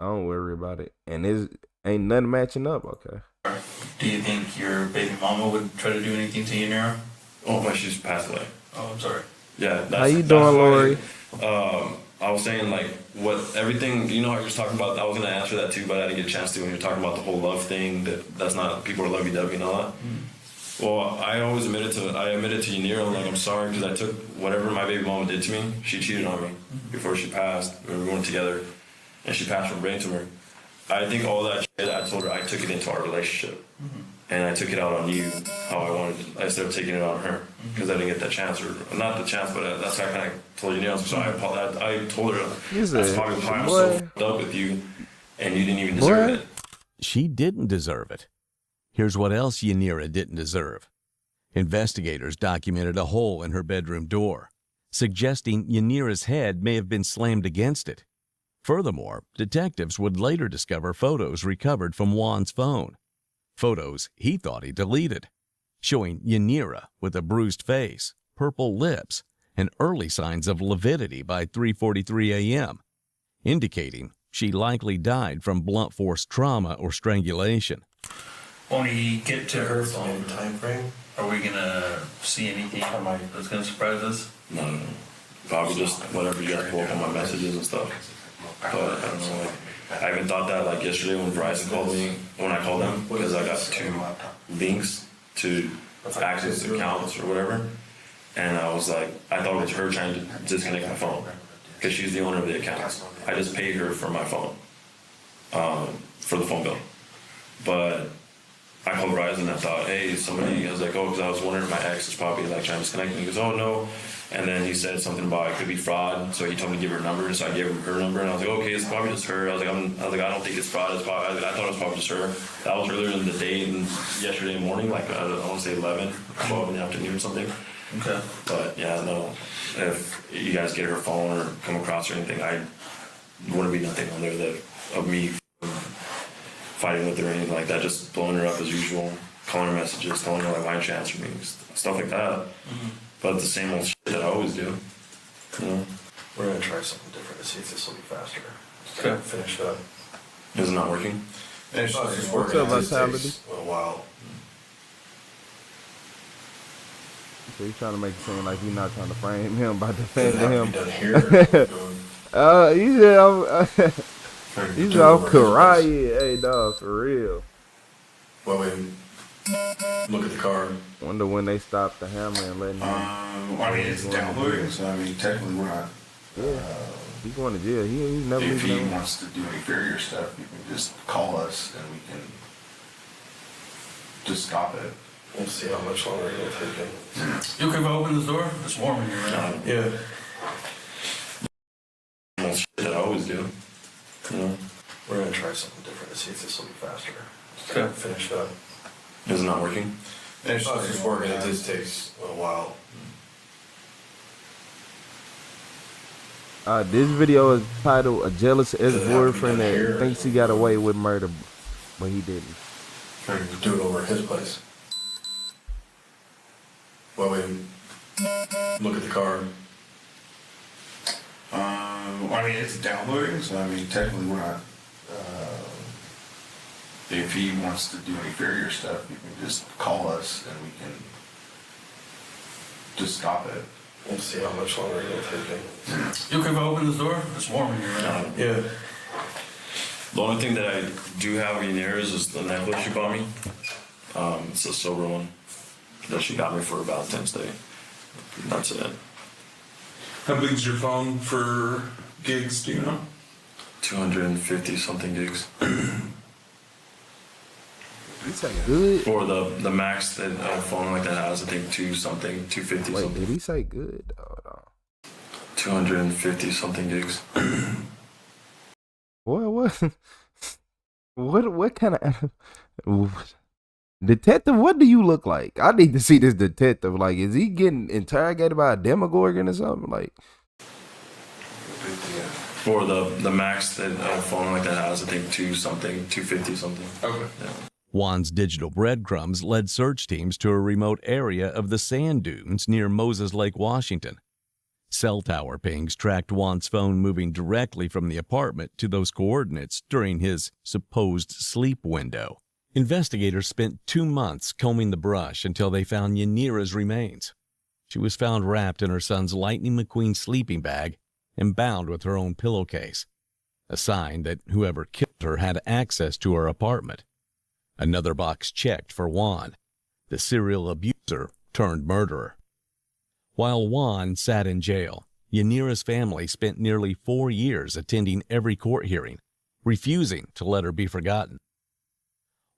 And it ain't nothing matching up, okay. Do you think your baby mama would try to do anything to you now? Oh my, she's passed away. Oh, I'm sorry. Yeah. How you doing, Lori? I was saying what everything, how you were talking about, I was going to answer that too, but I didn't get a chance to when you're talking about the whole love thing, that's not, people are lovey-dovey and all that. Well, I admitted to Yanira, I'm sorry because I took whatever my baby mama did to me. She cheated on me before she passed. We weren't together and she passed from brain tumor. I think all that shit, I told her I took it into our relationship. And I took it out on you, how I wanted it. I started taking it out on her because I didn't get that chance, or not the chance, but that's how I kind of told you. So I told her that's probably why I'm so fucked up with you, and you didn't even deserve it. She didn't deserve it. Here's what else Yanira didn't deserve. Investigators documented a hole in her bedroom door, suggesting Yanira's head may have been slammed against it. Furthermore, detectives would later discover photos recovered from Juan's phone. Photos he thought he deleted, showing Yanira with a bruised face, purple lips, and early signs of lividity by 3:43 a.m., indicating she likely died from blunt force trauma or strangulation. When we get to her phone time frame, are we gonna see anything that's gonna surprise us? No. Probably just whatever you guys pull up on my messages and stuff. But I don't know, I even thought that yesterday when Verizon called me, when I called them, because I got 2 links to access accounts or whatever. And I was like, I thought it was her trying to disconnect my phone because she's the owner of the accounts. I just paid her for my phone, for the phone bill. But I called Verizon and I thought, hey, somebody, I was like, because I was wondering if my ex is probably trying to disconnect me. He goes, oh, no. And then he said something about it could be fraud, so he told me to give her number, so I gave him her number, and I was like, okay, it's probably just her. I was like, I don't think it's fraud. I thought it was probably just her. That was earlier in the day, and yesterday morning, I want to say 11, 12 in the afternoon or something. Okay. But yeah, no, if you guys get her phone or come across or anything, I wouldn't be nothing on there that of me fighting with her or anything like that. Just blowing her up as usual, calling her messages, telling her like why didn't she answer me, stuff like that. Mm-hmm. But the same old shit that I always do. You know? We're gonna try something different to see if this will be faster. Okay. Finish it up. Is it not working? It's What's just up, working. It just Vitality? takes a while. So he's trying to make it seem like he's not trying to frame him by defending him. Doesn't have to be done here. He said, he's all karate. Hey, dog, for real. Well, we look at the card. Wonder when they stopped the hammer and letting him. I mean, it's downloading, so I mean, technically we're not. Yeah. He's going to jail. He's never If leaving. he wants to do any inferior stuff, you can just call us and we can just stop it. We'll see how much longer it'll take him. You okay if I open this door? It's warm in here, right? Yeah. That's shit that I always do. You know? We're gonna try something different to see if this will be faster. Okay. Finish it up. Is it not working? It's just working. It just takes a while. This video is titled "A Jealous Ex-Boyfriend That Thinks He Got Away with Murder, but he didn't." Trying to do it over at his place. Well, we look at the card. I mean, it's downloading, so I mean, technically we're not. If he wants to do any inferior stuff, you can just call us and we can just stop it. We'll see how much longer it'll take him. You okay if I open this door? It's warm in here, right? Yeah. The only thing that I do have in here is the necklace she bought me. It's a silver one that she got me for Valentine's Day. That's it. How big is your phone for gigs? Do you know? 250 something gigs. He say good? Or the max that a phone like that has, I think 250 Wait, something. did he say good? Hold on. 250 something gigs. What kind of detective? What do you look like? I need to see this detective. Like, is he getting interrogated by a demogorgon or something? Like, Or the max that a phone like that has, I think 250 something. Okay. Yeah. Juan's digital breadcrumbs led search teams to a remote area of the sand dunes near Moses Lake, Washington. Cell tower pings tracked Juan's phone moving directly from the apartment to those coordinates during his supposed sleep window. Investigators spent 2 months combing the brush until they found Yanira's remains. She was found wrapped in her son's Lightning McQueen sleeping bag and bound with her own pillowcase, a sign that whoever killed her had access to her apartment. Another box checked for Juan, the serial abuser turned murderer. While Juan sat in jail, Yanira's family spent nearly 4 years attending every court hearing, refusing to let her be forgotten.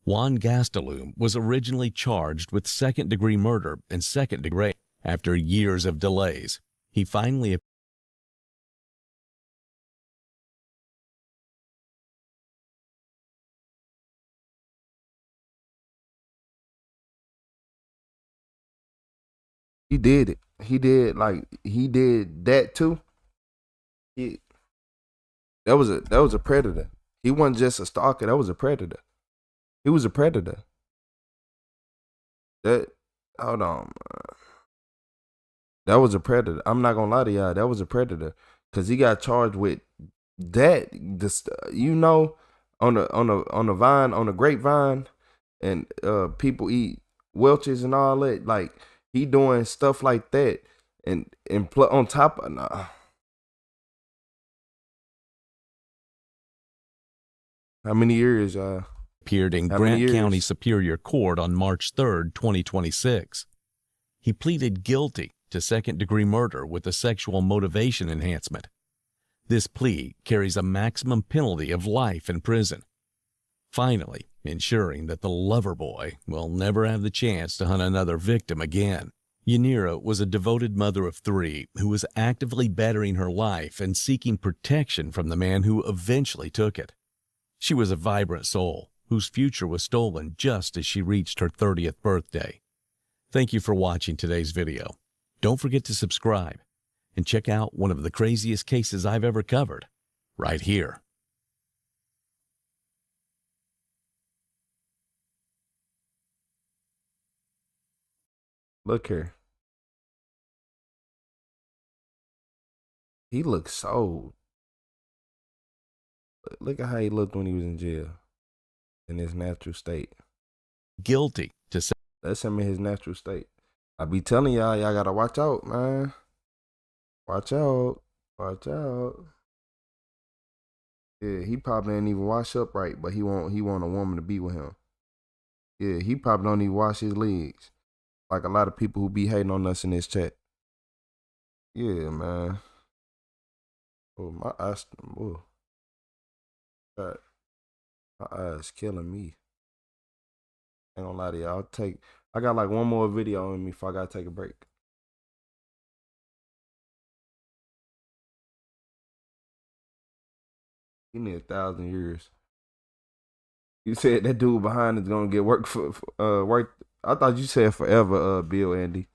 Juan Gastelum was originally charged with second-degree murder and second-degree. After years of delays, he finally he did it. He did that too. That was a predator. He wasn't just a stalker. That was a predator. He was a predator. Hold on. That was a predator. I'm not gonna lie to y'all. That was a predator because he got charged with that. On the vine, on the grapevine, and people eat Welch's and all that. Like, he doing stuff like that, and on top of How many years? Appeared in Grant County Superior Court on March 3, 2026. He pleaded guilty to second-degree murder with a sexual motivation enhancement. This plea carries a maximum penalty of life in prison, finally ensuring that the lover boy will never have the chance to hunt another victim again. Yanira was a devoted mother of 3 who was actively bettering her life and seeking protection from the man who eventually took it. She was a vibrant soul whose future was stolen just as she reached her 30th birthday. Thank you for watching today's video. Don't forget to subscribe and check out one of the craziest cases I've ever covered right here. Look here. He looks so. Look at how he looked when he was in jail, in his natural state. Guilty to say. That's him in his natural state. I be telling y'all gotta watch out, man. Watch out. Watch out. Yeah, he probably ain't even wash up right, but he want a woman to be with him. Yeah, he probably don't even wash his legs. Like a lot of people who be hating on us in this chat. Yeah, man. Oh, my eyes. Oh. God. My eyes killing me. Ain't gonna lie to y'all. I got like one more video in me before I gotta take a break. He need 1,000 years. You said that dude behind is gonna get work for work. I thought you said forever, Bill Andy.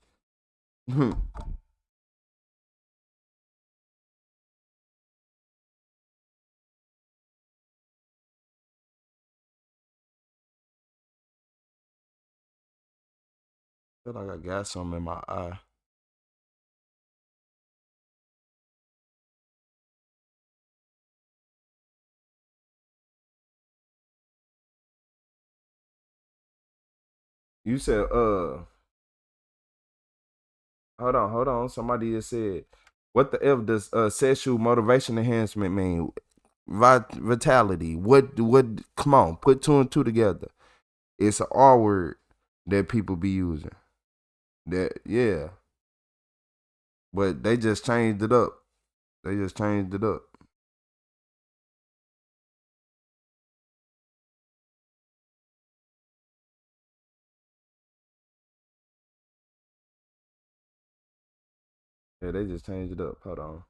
Feel like I got something in my eye. You said, hold on. Somebody just said, what the F does sexual motivation enhancement mean? Vitality. What, come on, put two and two together. It's an R word that people be using. That, yeah. But they just changed it up. Yeah, they just changed it up. Hold on.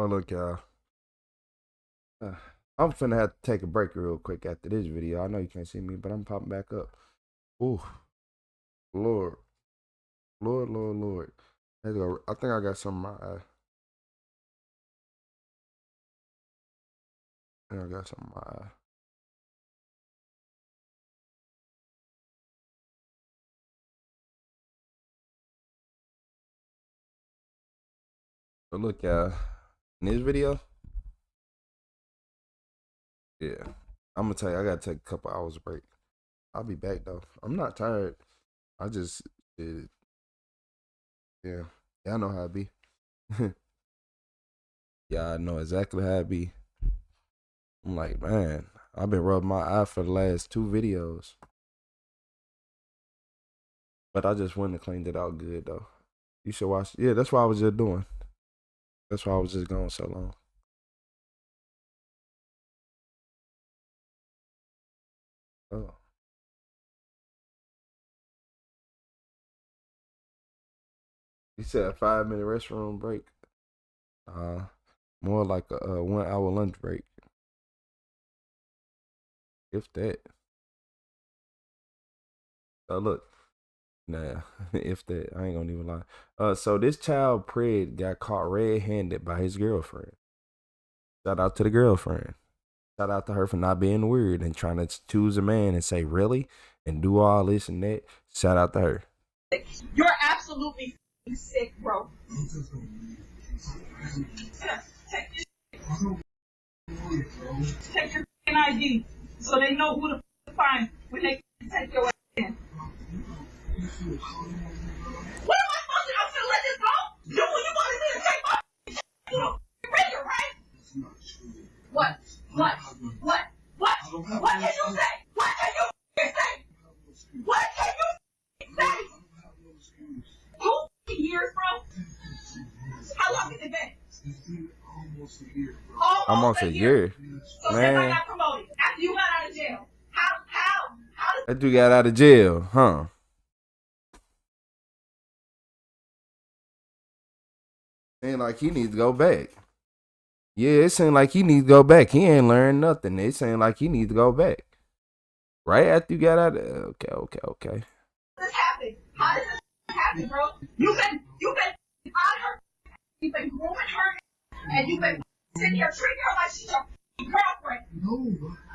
Oh, look, y'all. I'm finna have to take a break real quick after this video. I know you can't see me, but I'm popping back up. Ooh. Lord. Lord, Lord, Lord. Let's go. I think I got some in my eye. I think I got some in my eye. But look, y'all. In this video, yeah, I'm gonna tell you, I gotta take a couple hours break. I'll be back though. I'm not tired. I just did. Yeah, I know how it be. Yeah, I know exactly how it be. I'm like, man, I've been rubbing my eye for the last 2 videos. But I just went and cleaned it out good though. You should watch. Yeah, that's what I was just doing. That's why I was just going so long. Oh. He said a 5-minute restroom break. More like a 1 hour lunch break. If that. Look. Nah, if that. I ain't gonna even lie. So this child Pred got caught red-handed by his girlfriend. Shout out to the girlfriend. Shout out to her for not being weird and trying to choose a man and say, really? And do all this and that. Shout out to her. You're absolutely sick, bro. Take your ID so they know who to find when they take your ass in. What am I supposed to do? I'm gonna let this go? You wanted me to take my finger, right? What? What can you say? What can you say? What can you say? 2 years, bro? How long has it been? Almost a year. So Man. I got promoted after you got out of jail. How That dude got out of jail, huh? Ain't like he needs to go back. Yeah, it seemed like he needs to go back. He ain't learned nothing. It seemed like he needs to go back. Right after you got out of okay. this happened? How did this happen, bro? You've been on her. You've been grooming her, and you've been sitting here treating her like she's your girlfriend.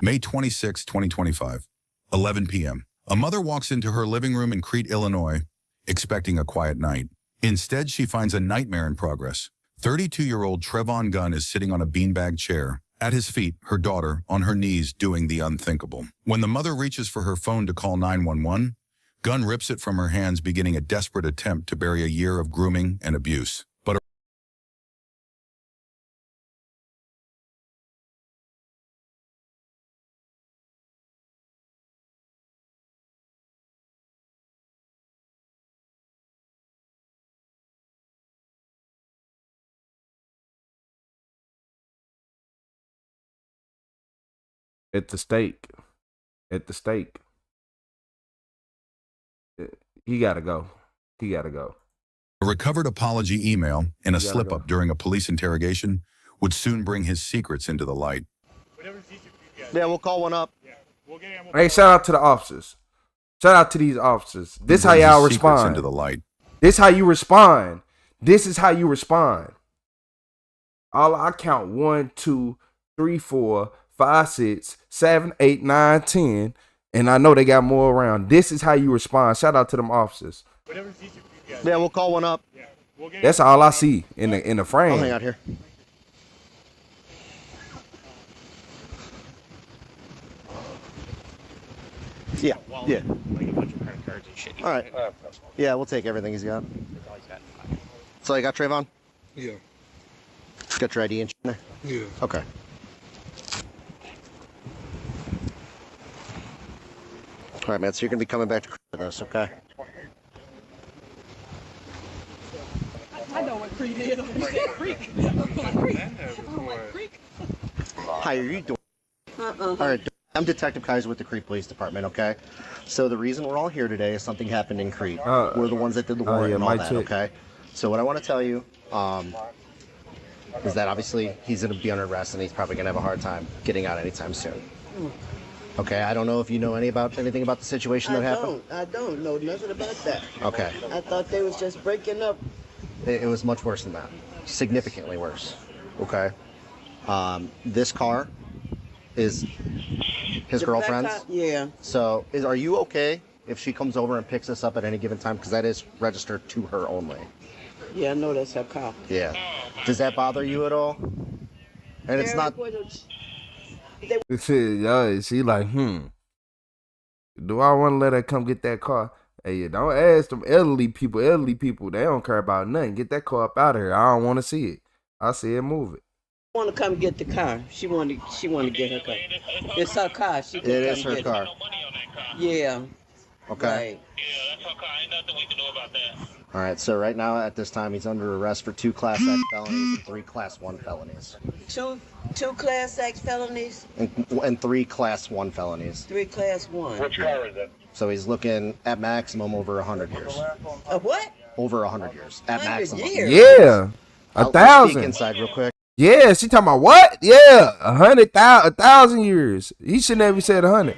May 26, 2025, 11 p.m. A mother walks into her living room in Crete, Illinois, expecting a quiet night. Instead, she finds a nightmare in progress. 32-year-old Trevon Gunn is sitting on a beanbag chair. At his feet, her daughter, on her knees, doing the unthinkable. When the mother reaches for her phone to call 911, Gunn rips it from her hands, beginning a desperate attempt to bury a year of grooming and abuse. But At the stake. He gotta go. a recovered apology email and a slip-up during a police interrogation would soon bring his secrets into the light. Yeah, we'll call one up. Hey, shout out to the officers. Shout out to these officers. This how y'all respond. Into the light. This how you respond. This is how you respond. All I count 1, 2, 3, 4, 5, 6, 7, 8, 9, 10, and I know they got more around. This is how you respond. Shout out to them officers. Yeah, we'll call one up. That's all I see in the frame. I'll hang out here. Yeah. Yeah. Like a bunch of credit cards and shit. All right. Yeah, we'll take everything he's got. So you got Trayvon? Yeah. Got your ID and shit in there? Yeah. Okay. All right, man. So you're gonna be coming back to with us, okay? I know what Creek is. You said Creek. Creek. Hi, are you doing? All right. I'm Detective Kaiser with the Crete Police Department, okay? So the reason we're all here today is something happened in Crete. We're the ones that did the warrant and all that, okay? So what I want to tell you, is that obviously he's going to be under arrest and he's probably going to have a hard time getting out anytime soon. Okay, I don't know if you know anything about the situation that happened. I don't know nothing about that. Okay. I thought they was just breaking up. It was much worse than that. Significantly worse. Okay. This car is his The black girlfriend's. car? Yeah. So, are you okay if she comes over and picks us up at any given time? Because that is registered to her only. Yeah, I know that's her car. Yeah. Does that bother you at all? And it's not. She like, do I want to let her come get that car? Hey, don't ask them elderly people. They don't care about nothing. Get that car up out of here. I don't want to see it. I see it move it. Want to come get the car. She want to get her car. It's her car. She can It come is her get car. Yeah. Okay. Right. All right. So right now, at this time, he's under arrest for 2 Class X felonies and 3 Class 1 felonies. Two Class X felonies, And 3 Class 1 felonies. 3 Class 1. Which car is it? So he's looking at maximum over 100 years. A what? Over 100 years. At 100 maximum. years? Yeah. Let's 1,000. peek inside real quick. Yeah, she talking about what? Yeah, 1,000 years. He shouldn't have even said 100.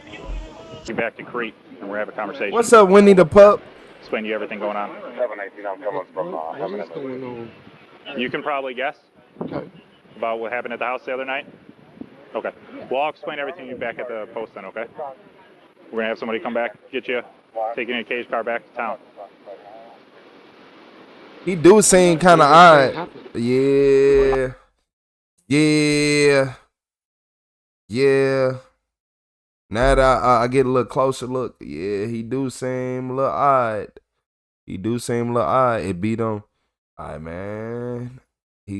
Get back to Crete and we're having a conversation. What's up, Winnie the pup? Explain to you everything going on. 718, I'm coming from You can probably guess about what happened at the house the other night. Okay. Well, I'll explain everything to you back at the post then, okay? We're gonna have somebody come back, get you, taking a cage car back to town. He do seem kind of odd. Yeah. Now that I get a little closer look, yeah, he do seem a little odd. It beat him. Alright, man. I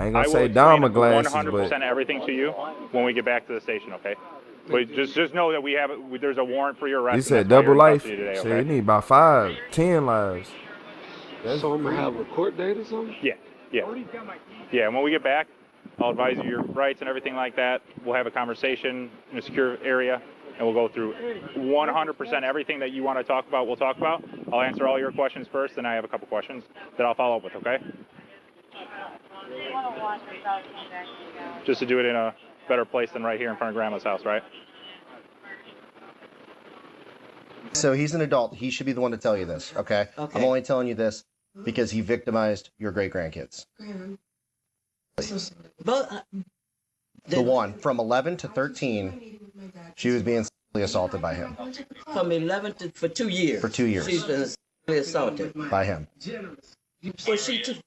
ain't gonna say Dharma glasses, 100% but everything to you when we get back to the station, okay? But just know that there's a warrant for your arrest. he and said that's why double you're in life. custody today, Shit, okay? he need about 5, 10 lives. So I'm gonna have a court date or something? Yeah. Yeah, and when we get back, I'll advise you your rights and everything like that. We'll have a conversation in a secure area, and we'll go through 100% everything that you want to talk about, we'll talk about. I'll answer all your questions first, then I have a couple questions that I'll follow up with, okay? Just to do it in a better place than right here in front of Grandma's house, right? So he's an adult. He should be the one to tell you this, okay? I'm only telling you this because he victimized your great-grandkids. But The one from 11 to 13, she was being sexually assaulted by him. from 11 for 2 years. For 2 years. She's been sexually assaulted. By him. Well, she ended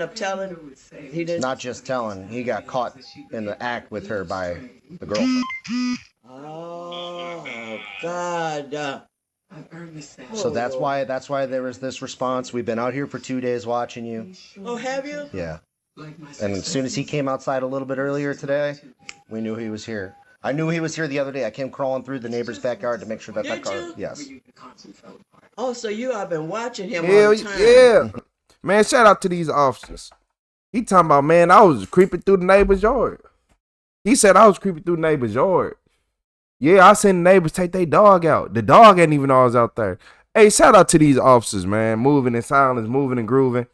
up telling. He didn't. Not just telling, he got caught in the act with her by the girlfriend. Oh God. So that's why there was this response. We've been out here for 2 days watching you. Oh, have you? Yeah. And as soon as he came outside a little bit earlier today, we knew he was here. I knew he was here the other day. I came crawling through the neighbor's backyard to make sure that Did car. you? Yes. Oh, so you have been watching him all Hell the time. yeah. Man, shout out to these officers. He talking about, man, I was creeping through the neighbor's yard. He said I was creeping through the neighbor's yard. Yeah, I seen the neighbors take their dog out. The dog ain't even know I was out there. Hey, shout out to these officers, man. Moving in silence, moving and grooving.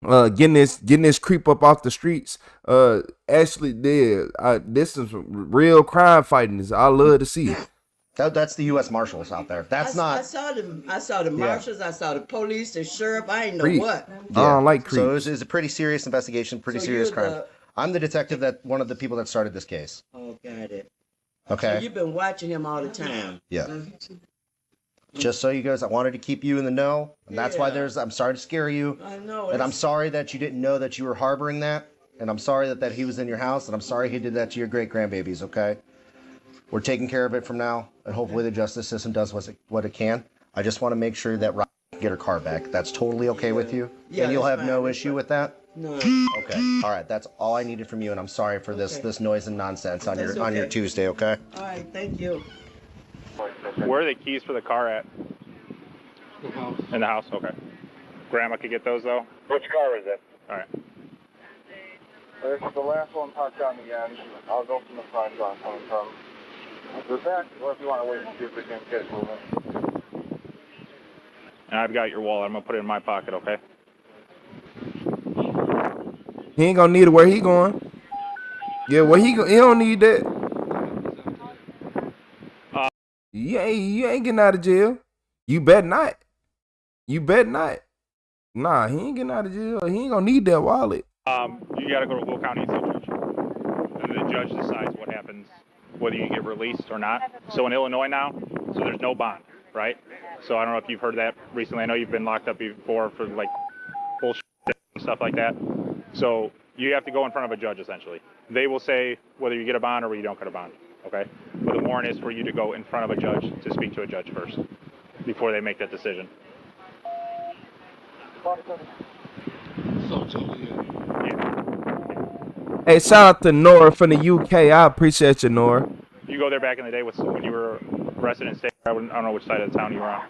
Getting this creep up off the streets. Actually, this is real crime fighting. I love to see it. That's the U.S. Marshals out there. That's not. I saw the marshals. I saw the police, the sheriff. I ain't know Creep. what. I don't like creeps. So it was a pretty serious investigation, pretty So serious you're crime. the- I'm the detective one of the people that started this case. Oh, got it. Okay. So you've been watching him all the time. Yeah. Just so you guys, I wanted to keep you in the know, and that's why I'm sorry to scare you. I know. And I'm sorry that you didn't know that you were harboring that. And I'm sorry that he was in your house. And I'm sorry he did that to your great grandbabies, okay? We're taking care of it from now. And hopefully the justice system does what it can. I just want to make sure that Rob can get her car back. That's totally okay with you? Yeah, and you'll that's have no fine. issue with that? No. Okay. All right. That's all I needed from you. And I'm sorry for this noise and nonsense on That's your okay. Tuesday, okay? All right. Thank you. Where are the keys for the car at? In the house, okay. Grandma could get those though? Which car is it? All right. This is the last one parked on the end. I'll go from the front where I'm coming from. The back, or if you want to wait and see if we can get it moving. And I've got your wallet. I'm gonna put it in my pocket, okay? He ain't gonna need it where he going. Yeah, where he don't need that. You ain't getting out of jail. You bet not. You bet not. Nah, he ain't getting out of jail. He ain't gonna need that wallet. You got to go to Will County and see a judge. And the judge decides what happens, whether you get released or not. So in Illinois now, so there's no bond, right? So I don't know if you've heard that recently. I know you've been locked up before for like bullshit and stuff like that. So you have to go in front of a judge essentially. They will say whether you get a bond or whether you don't get a bond, okay? But the warrant is for you to go in front of a judge to speak to a judge first before they make that decision. Hey, shout out to Nora from the UK. I appreciate you, Nora. You go there back in the day when you were arrested in state. I don't know which side of the town you were on.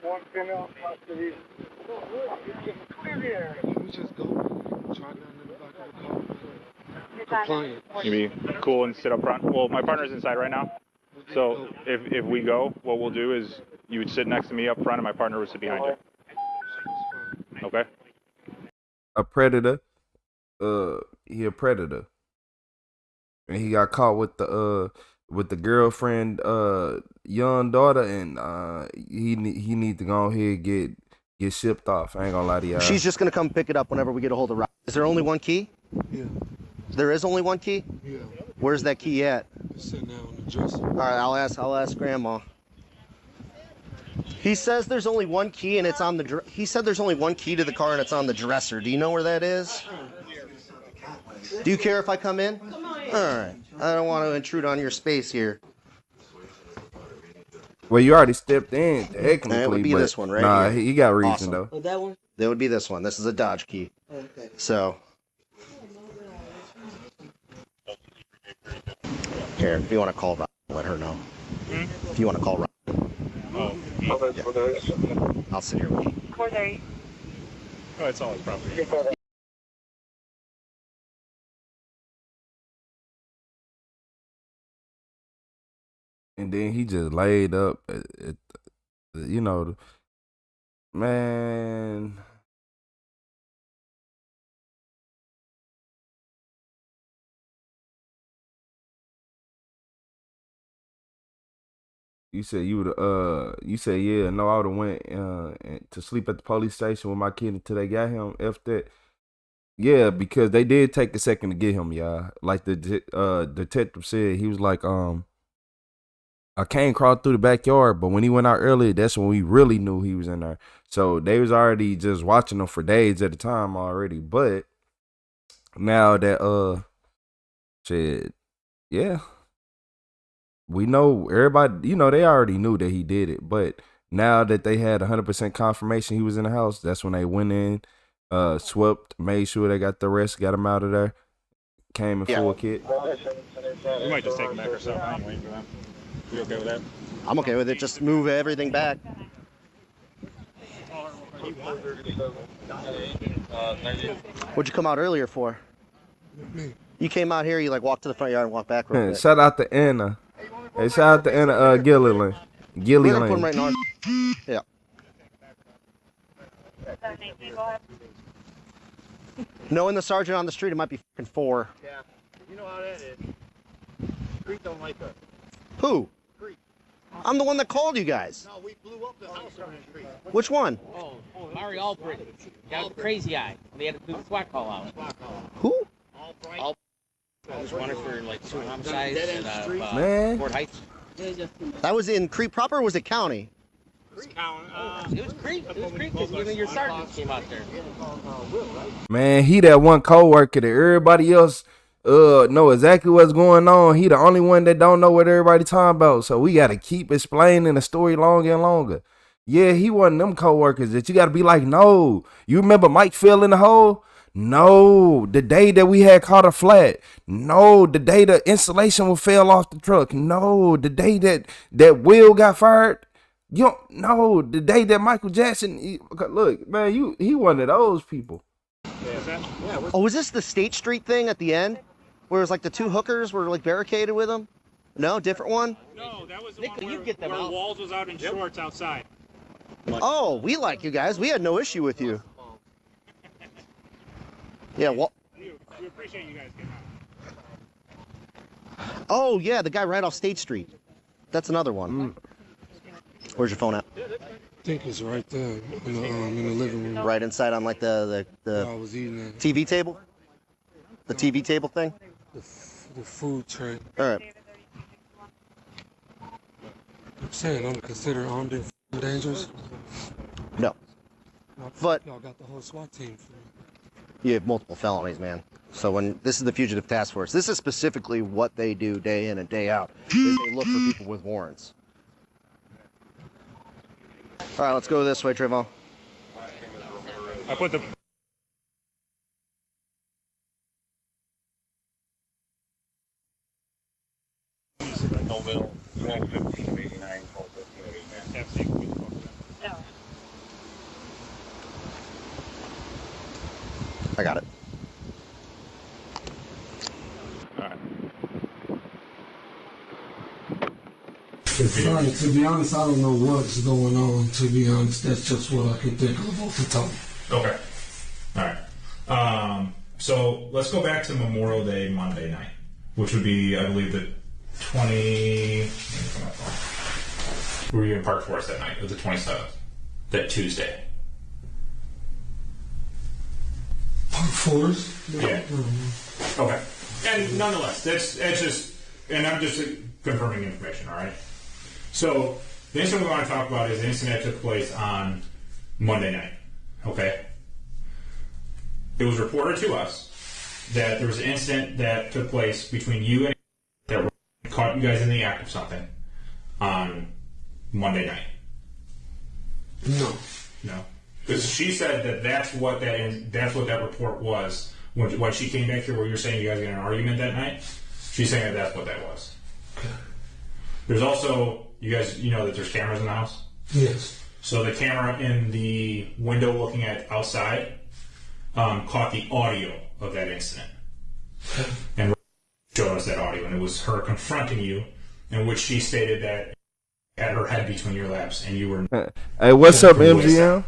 One female custody. We just go. Try down in the back of the car. Compliant. You be cool and sit up front. Well, my partner's inside right now. So if we go, what we'll do is you would sit next to me up front and my partner would sit behind you. Okay? A predator. He a predator. And he got caught with the girlfriend, young daughter, and he need to go ahead and get shipped off. I ain't gonna lie to y'all. She's just gonna come pick it up whenever we get a hold of Rob. Is there only one key? Yeah. There is only one key? Yeah. Where's that key at? It's sitting there on the dresser. All right, I'll ask Grandma. He says there's only one key and it's on the. He said there's only one key to the car and it's on the dresser. Do you know where that is? Do you care if I come in? All right. I don't want to intrude on your space here. Well, you already stepped in technically. It would be this one right nah, here. he got reason Awesome. though. Oh, that one? That would be this one. This is a Dodge key. Okay. So. Here, if you want to call Rob, let her know. If you want to call Rob. Oh, yeah. I'll sit here with you. 4:30. Oh, it's all his property. And then he just laid up, you know, man. You said you would you said yeah, no, I would have went to sleep at the police station with my kid until they got him. F that. Yeah, because they did take a second to get him, y'all. Like the detective said, he was like, I came crawling through the backyard, but when he went out earlier, that's when we really knew he was in there. So they was already just watching him for days at a time already. But now that shit, yeah. We know everybody, you know, they already knew that he did it. But now that they had 100% confirmation he was in the house, that's when they went in, swept, made sure they got the rest, got him out of there, came in full kit. We might just take him back ourselves anyway for them. You okay with that? I'm okay with it. Just move everything back. What'd you come out earlier for? You came out here, you like walked to the front yard and walked back real quick. Shout out to Anna. Hey, shout out to Anna Gilliland. We're gonna put him right in our... Yeah. Knowing the sergeant on the street, it might be fucking 4. Yeah. You know how that is. Creek don't like us. Who? I'm the one that called you guys. No, we blew up the house on the street. Which one? Oh, Mari Albrecht. Got a crazy eye. They had to do the SWAT call out. Who? All I was wanted for like 2 homicides at Man. Fort Heights. That was in Creek proper, or was it county? It was Creek. It was Creek because even your sergeant came out there. Man, he that one coworker that everybody else know exactly what's going on. He the only one that don't know what everybody talking about. So we gotta keep explaining the story longer and longer. Yeah, he wasn't them coworkers that you gotta be like, no. You remember Mike fell in the hole? No. The day that we had caught a flat. No. The day the insulation fell off the truck. No. The day that Will got fired. You don't know. The day that Michael Jackson. Look, man, he one of those people. Oh, was this the State Street thing at the end? Where it was like the 2 hookers were like barricaded with them? No, different one? No, that was the Nick, one you get them where out. Walls was out in shorts outside. Oh, we like you guys. We had no issue with you. Yeah, well. We appreciate you guys getting out. Oh, yeah, the guy right off State Street. That's another one. Where's your phone at? I think it's right there in the living room. Right inside on like the I was eating at TV table? The TV table thing? the food tray. All right. I'm saying I'm considered armed and dangerous. No. But y'all got the whole SWAT team for me. you have multiple felonies, man. So when this is the Fugitive Task Force, this is specifically what they do day in and day out. Is they look for people with warrants. All right, let's go this way, Trayvon. I put the. I got it. To be honest, I don't know what's going on. To be honest, that's just what I can think of off the top. Okay. All right. So let's go back to Memorial Day Monday night, which would be, I believe, the 20. Were you in Park Forest that night? It was the 27th. That Tuesday. Park Forest? Yeah. Okay. And nonetheless, that's just, and I'm just confirming information, all right? So the incident we want to talk about is the incident that took place on Monday night, okay? It was reported to us that there was an incident that took place between you and that caught you guys in the act of something on Monday night. No. Because she said that's what that report was when she came back here. Where you're saying you guys got in an argument that night, she's saying that's what that was. Okay. There's also you guys know that there's cameras in the house. Yes. So the camera in the window looking at outside caught the audio of that incident, and showed us that audio, and it was her confronting you, in which she stated that had her head between your laps, and you were. Hey, what's up, MGM?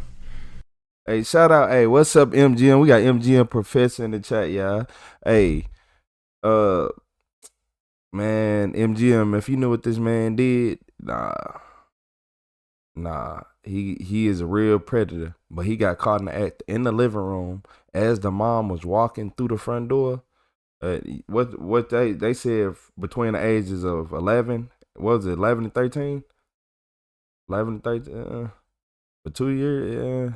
Hey, shout out. Hey, what's up, MGM? We got MGM Professor in the chat, y'all. Hey, man, MGM, if you knew what this man did, nah, he is a real predator. But he got caught in the act in the living room as the mom was walking through the front door. What they said between the ages of 11, what was it, 11 and 13? 11 and 13, for 2 years, yeah.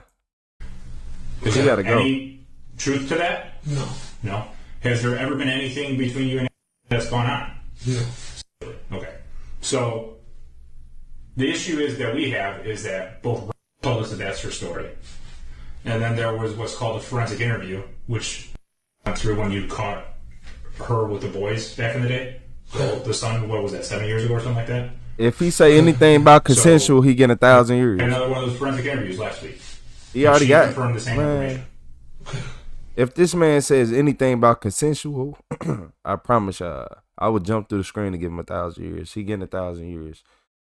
Is He there gotta go. any truth to that? No. Has there ever been anything between you and that's gone on? No. Okay. So the issue is that we have is that both told us that that's her story, and then there was what's called a forensic interview, which went through when you caught her with the boys back in the day. So the son, what was that, 7 years ago or something like that? If he say anything about consensual, he get 1,000 years. Another one of those forensic interviews last week. He already got confirmed the same information. If this man says anything about consensual, I promise y'all, I would jump through the screen to give him 1,000 years. He getting 1,000 years.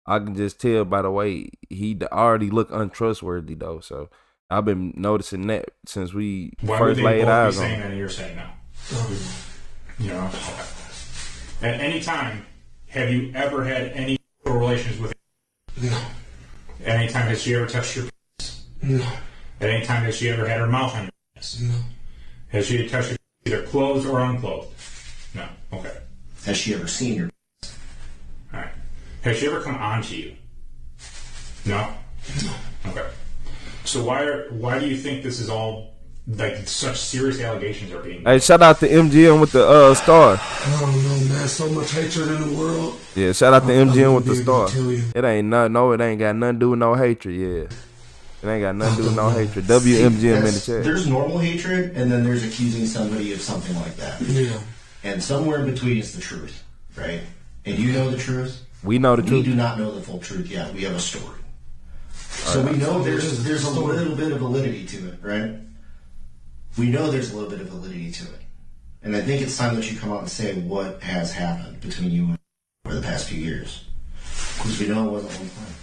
I can just tell by the way he already look untrustworthy though. So I've been noticing that since we first laid eyes on him. That you're saying now. You know. At any time, have you ever had any relations with? No. At any time has she ever touched your penis? No. At any time has she ever had her mouth on your penis? No. Has she touched your either clothed or unclothed? No. Okay. Has she ever seen your? All right. Has she ever come on to you? No? No. Okay. So why do you think this is all, like, such serious allegations are being made? Hey, shout out to MGM with the star. I don't know, man. So much hatred in the world. Yeah, shout out to MGM with the be star. able to tell you. It ain't nothing. No, it ain't got nothing to do with no hatred. Yeah, it ain't got nothing to do with no hatred. WMGM in the chat. There's normal hatred, and then there's accusing somebody of something like that. Yeah. And somewhere in between is the truth, right? And you know the truth. We know the truth. We do not know the full truth yet. We have a story. So we know there's a little bit of validity to it, right? We know there's a little bit of validity to it. And I think it's time that you come out and say what has happened between you and over the past few years. Because we know it wasn't one time.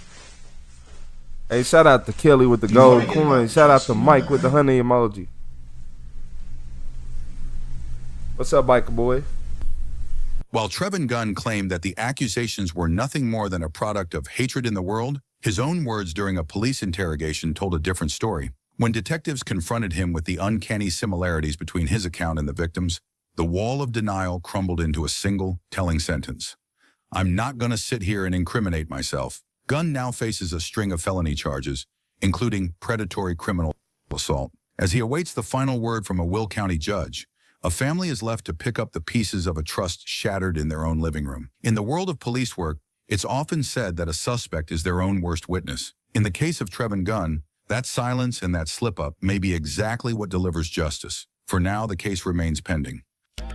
Hey, shout out to Kelly with the gold coin. Shout out to Mike with the honey emoji. What's up, biker boy? While Trevin Gunn claimed that the accusations were nothing more than a product of hatred in the world, his own words during a police interrogation told a different story. When detectives confronted him with the uncanny similarities between his account and the victim's, the wall of denial crumbled into a single, telling sentence. I'm not going to sit here and incriminate myself. Gunn now faces a string of felony charges, including predatory criminal assault. As he awaits the final word from a Will County judge, a family is left to pick up the pieces of a trust shattered in their own living room. In the world of police work, it's often said that a suspect is their own worst witness. In the case of Trevin Gunn, that silence and that slip-up may be exactly what delivers justice. For now, the case remains pending. Hi,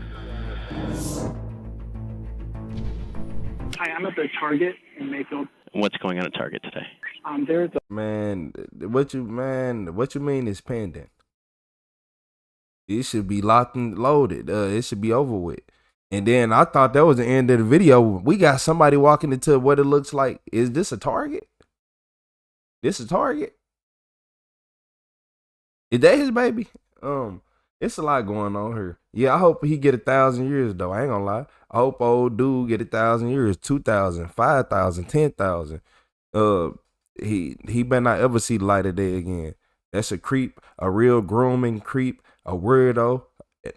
I'm at the Target in Mayfield. What's going on at Target today? There's a What you mean is pending? It should be locked and loaded. It should be over with. And then I thought that was the end of the video. We got somebody walking into what it looks like. Is this a Target? This a Target? Is that his baby? It's a lot going on here. Yeah, I hope he get 1,000 years though. I ain't gonna lie. I hope old dude get 1,000 years, 2,000, 5,000, 10,000. He better not ever see the light of day again. That's a creep, a real grooming creep, a weirdo,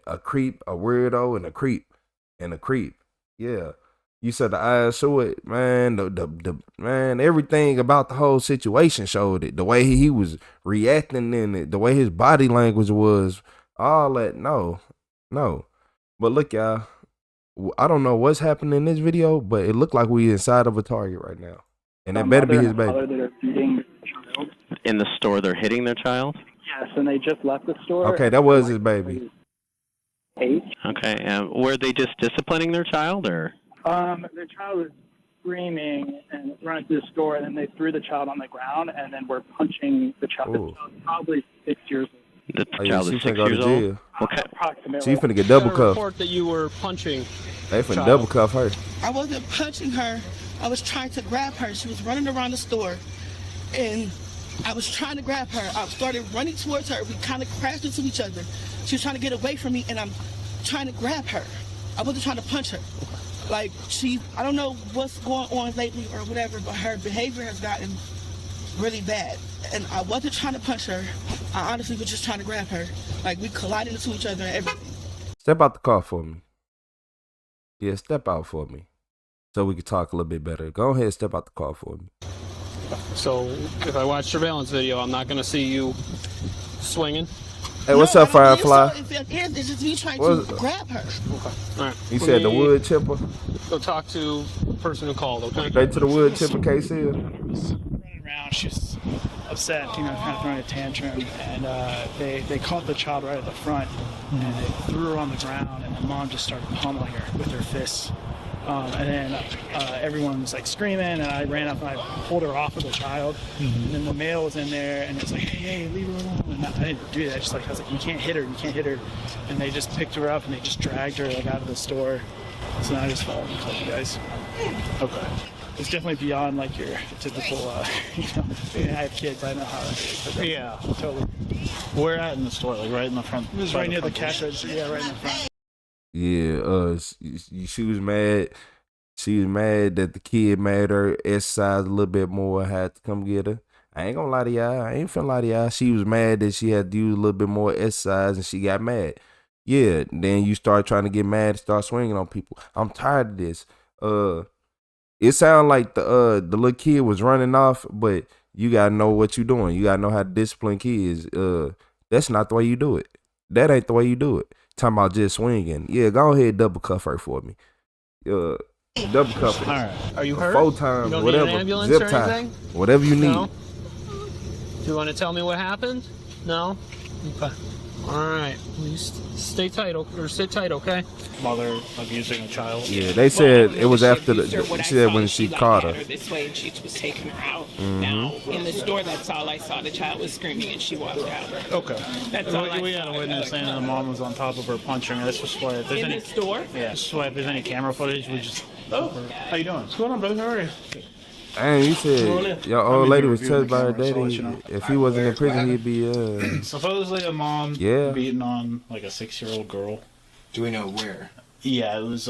a creep, a weirdo, and a creep, and a creep. Yeah, you said the eyes show it, man. The man, everything about the whole situation showed it. The way he was reacting in it, the way his body language was, all that. No. But look, y'all, I don't know what's happening in this video, but it looked like we inside of a Target right now, and that better be his baby. that are feeding the child. In the store, they're hitting their child? Yes, and they just left the store. Okay, that was his baby. Okay, were they just disciplining their child, or? The child was screaming and running through the store, and then they threw the child on the ground, and then were punching the child. The child was probably 6 years old. The child is 6 years old? Okay. She finna get double cuffed. Report that you were punching. They finna double cuff her. I wasn't punching her. I was trying to grab her. She was running around the store, and I was trying to grab her. I started running towards her. We kind of crashed into each other. She was trying to get away from me, and I'm trying to grab her. I wasn't trying to punch her. Like, I don't know what's going on lately or whatever, but her behavior has gotten really bad. And I wasn't trying to punch her. I honestly was just trying to grab her. Like, we collided into each other and everything. Step out the car for me. Yeah, step out for me. So we can talk a little bit better. Go ahead and step out the car for me. So if I watch surveillance video, I'm not going to see you swinging? Hey, what's up, Firefly? It's just me trying to grab her. Okay. All right. You said the wood chipper? Go talk to the person who called, okay? Straight to the wood chipper case here. Around, she's upset, kind of throwing a tantrum, and they caught the child right at the front, and they threw her on the ground, and the mom just started pummeling her with her fists. And then everyone was like screaming, and I ran up and I pulled her off of the child. And then the male was in there, and it's like, hey, leave her alone. And I didn't do that. I was like, you can't hit her. And they just picked her up and they just dragged her like out of the store. So now I just followed and called you guys. Okay. It's definitely beyond like your typical, I have kids, I know how it is. Yeah, totally. Where at in the store? Like right in the front? It was right near the cash register. Yeah, right in the front. Yeah, she was mad. She was mad that the kid made her exercise a little bit more. Had to come get her. I ain't gonna lie to y'all. I ain't finna lie to y'all. She was mad that she had to use a little bit more exercise, and she got mad. Yeah, then you start trying to get mad and start swinging on people. I'm tired of this. It sounded like the little kid was running off, but you gotta know what you're doing. You gotta know how to discipline kids. That's not the way you do it. That ain't the way you do it. Talking about just swinging. Yeah, go ahead, double cuff her for me. Double cuff her. All right. Are you hurt? 4 times, You don't whatever. need an ambulance Zip or tie. anything? Whatever you need. No? Do you want to tell me what happened? No? Okay. All right. Please stay tight, or sit tight, okay? Mother abusing a child. Yeah, they said it was after she said when she caught her. This way, and she was taking her out. Mhm. Now in the store, that's all I saw. The child was screaming, and she walked out. Okay. That's all I We saw. had a witness saying the mom was on top of her punching her. That's just why if there's In any the store? Yeah. This is why if there's any camera footage, we just. Oh. How you doing? What's going on, brother? How are you? Dang, you Come on said in. your I'm old in lady here was reviewing touched the by her camera, so I'll let daddy. you know. If he wasn't in prison, he'd be Supposedly a mom Yeah. beating on like a 6-year-old girl. Do we know where? Yeah, it was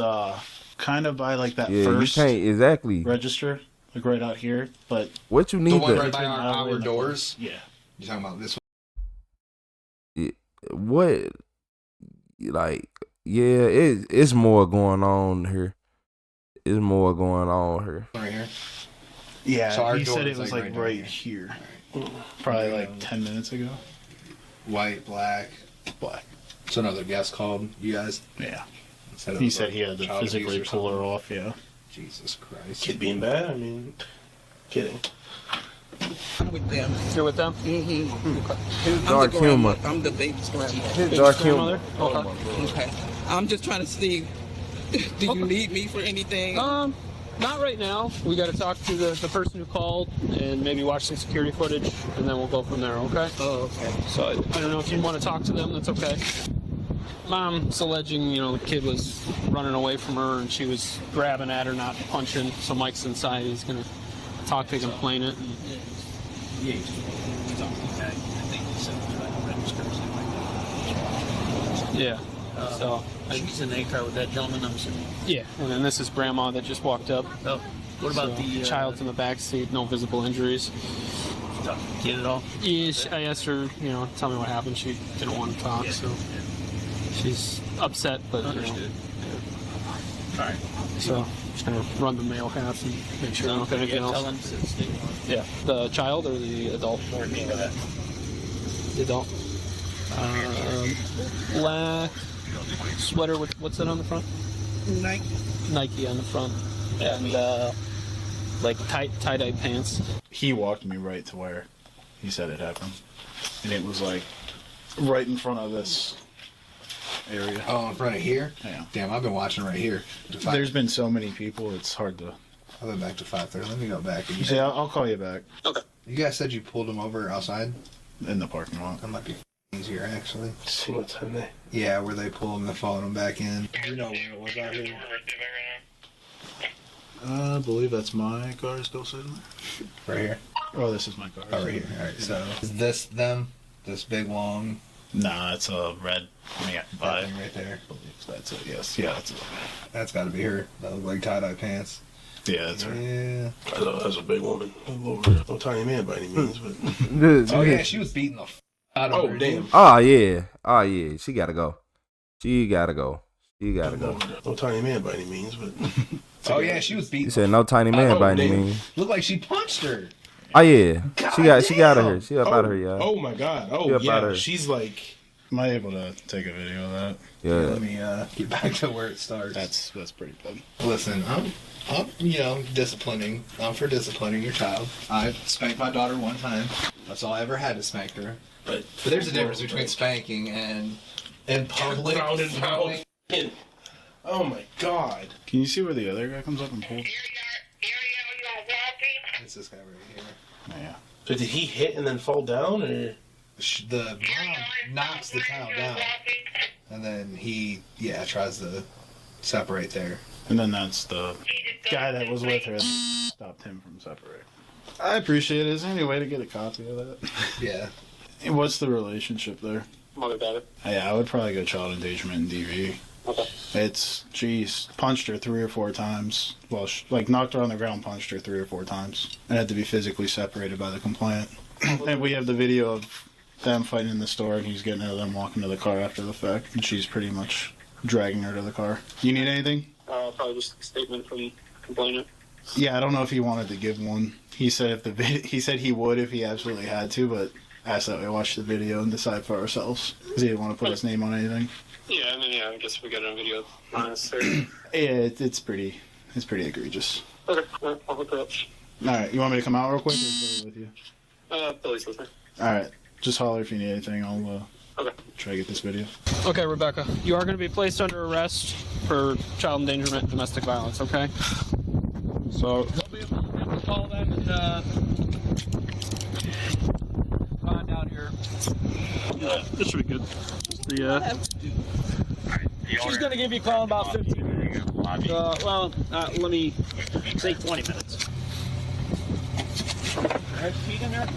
kind of by like that Yeah, first you can't exactly register, like right out here. But what you need The one to right by our doors? Yeah. You talking about this what like it's more going on here. It's more going on here. one right here? Yeah, So our he said door it is, was like, like right right down here. Probably like 10 minutes ago. White, black. Black. So another guest called you guys? Yeah. Said it He was, said like, he had to child physically abuse or pull her something? off, yeah. Jesus Christ. Kid being bad? I mean, kidding. I'm with them. You're with them? Mm-hmm. Dark humor. I'm the baby's grandmother. His dark humor. Okay. I'm just trying to see, do you need me for anything? Not right now. We got to talk to the person who called and maybe watch some security footage, and then we'll go from there, okay? Oh, okay. So I don't know if you want to talk to them, that's okay. Mom's alleging, the kid was running away from her and she was grabbing at her, not punching. So Mike's inside. He's going to talk to complain it. Yeah. So she's in the car with that gentleman, I'm assuming. yeah, and then this is Grandma that just walked up. Oh, what about So, the child's in the back seat, no visible injuries. kid at all? Yeah, I asked her, tell me what happened. She didn't want to talk, so she's upset, but Understood. All right. So just gonna run the male half and make sure I don't get anything Tell else. him to stay. Yeah, the child or the adult? The adult. Black sweater with what's that on the front? Nike. Nike on the front, and like tie-dye pants. He walked me right to where he said it happened. And it was like right in front of this area. Oh, in front of here? Yeah. Damn, I've been watching right here. There's been so many people, it's hard to... I've been back to 5:30. Let me go back. See, I'll call you back. Okay. You guys said you pulled him over outside? In the parking lot. That might be easier, actually. See what time they... Yeah, where they pull him and followed him back in. You know where it was out here? I believe that's my car still sitting there. Right here? Oh, this is my car. Oh, right here. All right, so is this them? This big, long... Nah, it's a red... that thing right there. I believe that's it, yes. Yeah, that's it. That's got to be her. That look like tie-dye pants. Yeah, that's her. Yeah. That's a big woman. No tiny man by any means, but... Oh, yeah, she was beating the out of her. Damn. Oh yeah. She gotta go. She gotta go. No tiny man by any means, but... Oh, yeah, she was beating You said no tiny man by any means. Looked like she punched her. Oh yeah. God She got out of here. She up Oh, out of here, y'all. Oh my god. Oh She up yeah. outta here. She's like. Am I able to take a video of that? Yeah. Let me get back to where it starts. That's pretty bad. Listen, I'm disciplining. I'm for disciplining your child. I spanked my daughter one time. That's all I ever had to spank her. But there's a difference between spanking and in public. Pound and pound. Oh my god. Can you see where the other guy comes up and pulls? It's this guy right here. Yeah. So did he hit and then fall down, or? The mom knocks the child down, and then he tries to separate there. And then that's the guy that was with her that stopped him from separating. I appreciate it. Is there any way to get a copy of that? Yeah. And what's the relationship there? Mother daughter. Yeah, I would probably go child endangerment and DV. Okay. She's punched her 3 or 4 times. Well, knocked her on the ground, punched her 3 or 4 times. And had to be physically separated by the complainant. And we have the video of them fighting in the store, and he's getting out of them walking to the car after the fact. And she's pretty much dragging her to the car. You need anything? Probably just a statement from complainant. Yeah, I don't know if he wanted to give one. He said he said he would if he absolutely had to, but asked that we watch the video and decide for ourselves. Because he didn't want to put his name on anything. Yeah, I guess we got it on video. Honestly. Yeah, it's pretty egregious. Okay, I'll hook her up. Alright, you want me to come out real quick or is Billy with you? Billy's listening. Alright, just holler if you need anything. I'll try to get this video. Okay, Rebecca, you are going to be placed under arrest for child endangerment and domestic violence, okay? So, you'll be able to call them and, come on down here. This should be good. She's going to give you a call in about 15 minutes. Let me say 20 minutes. Alright, feet in there.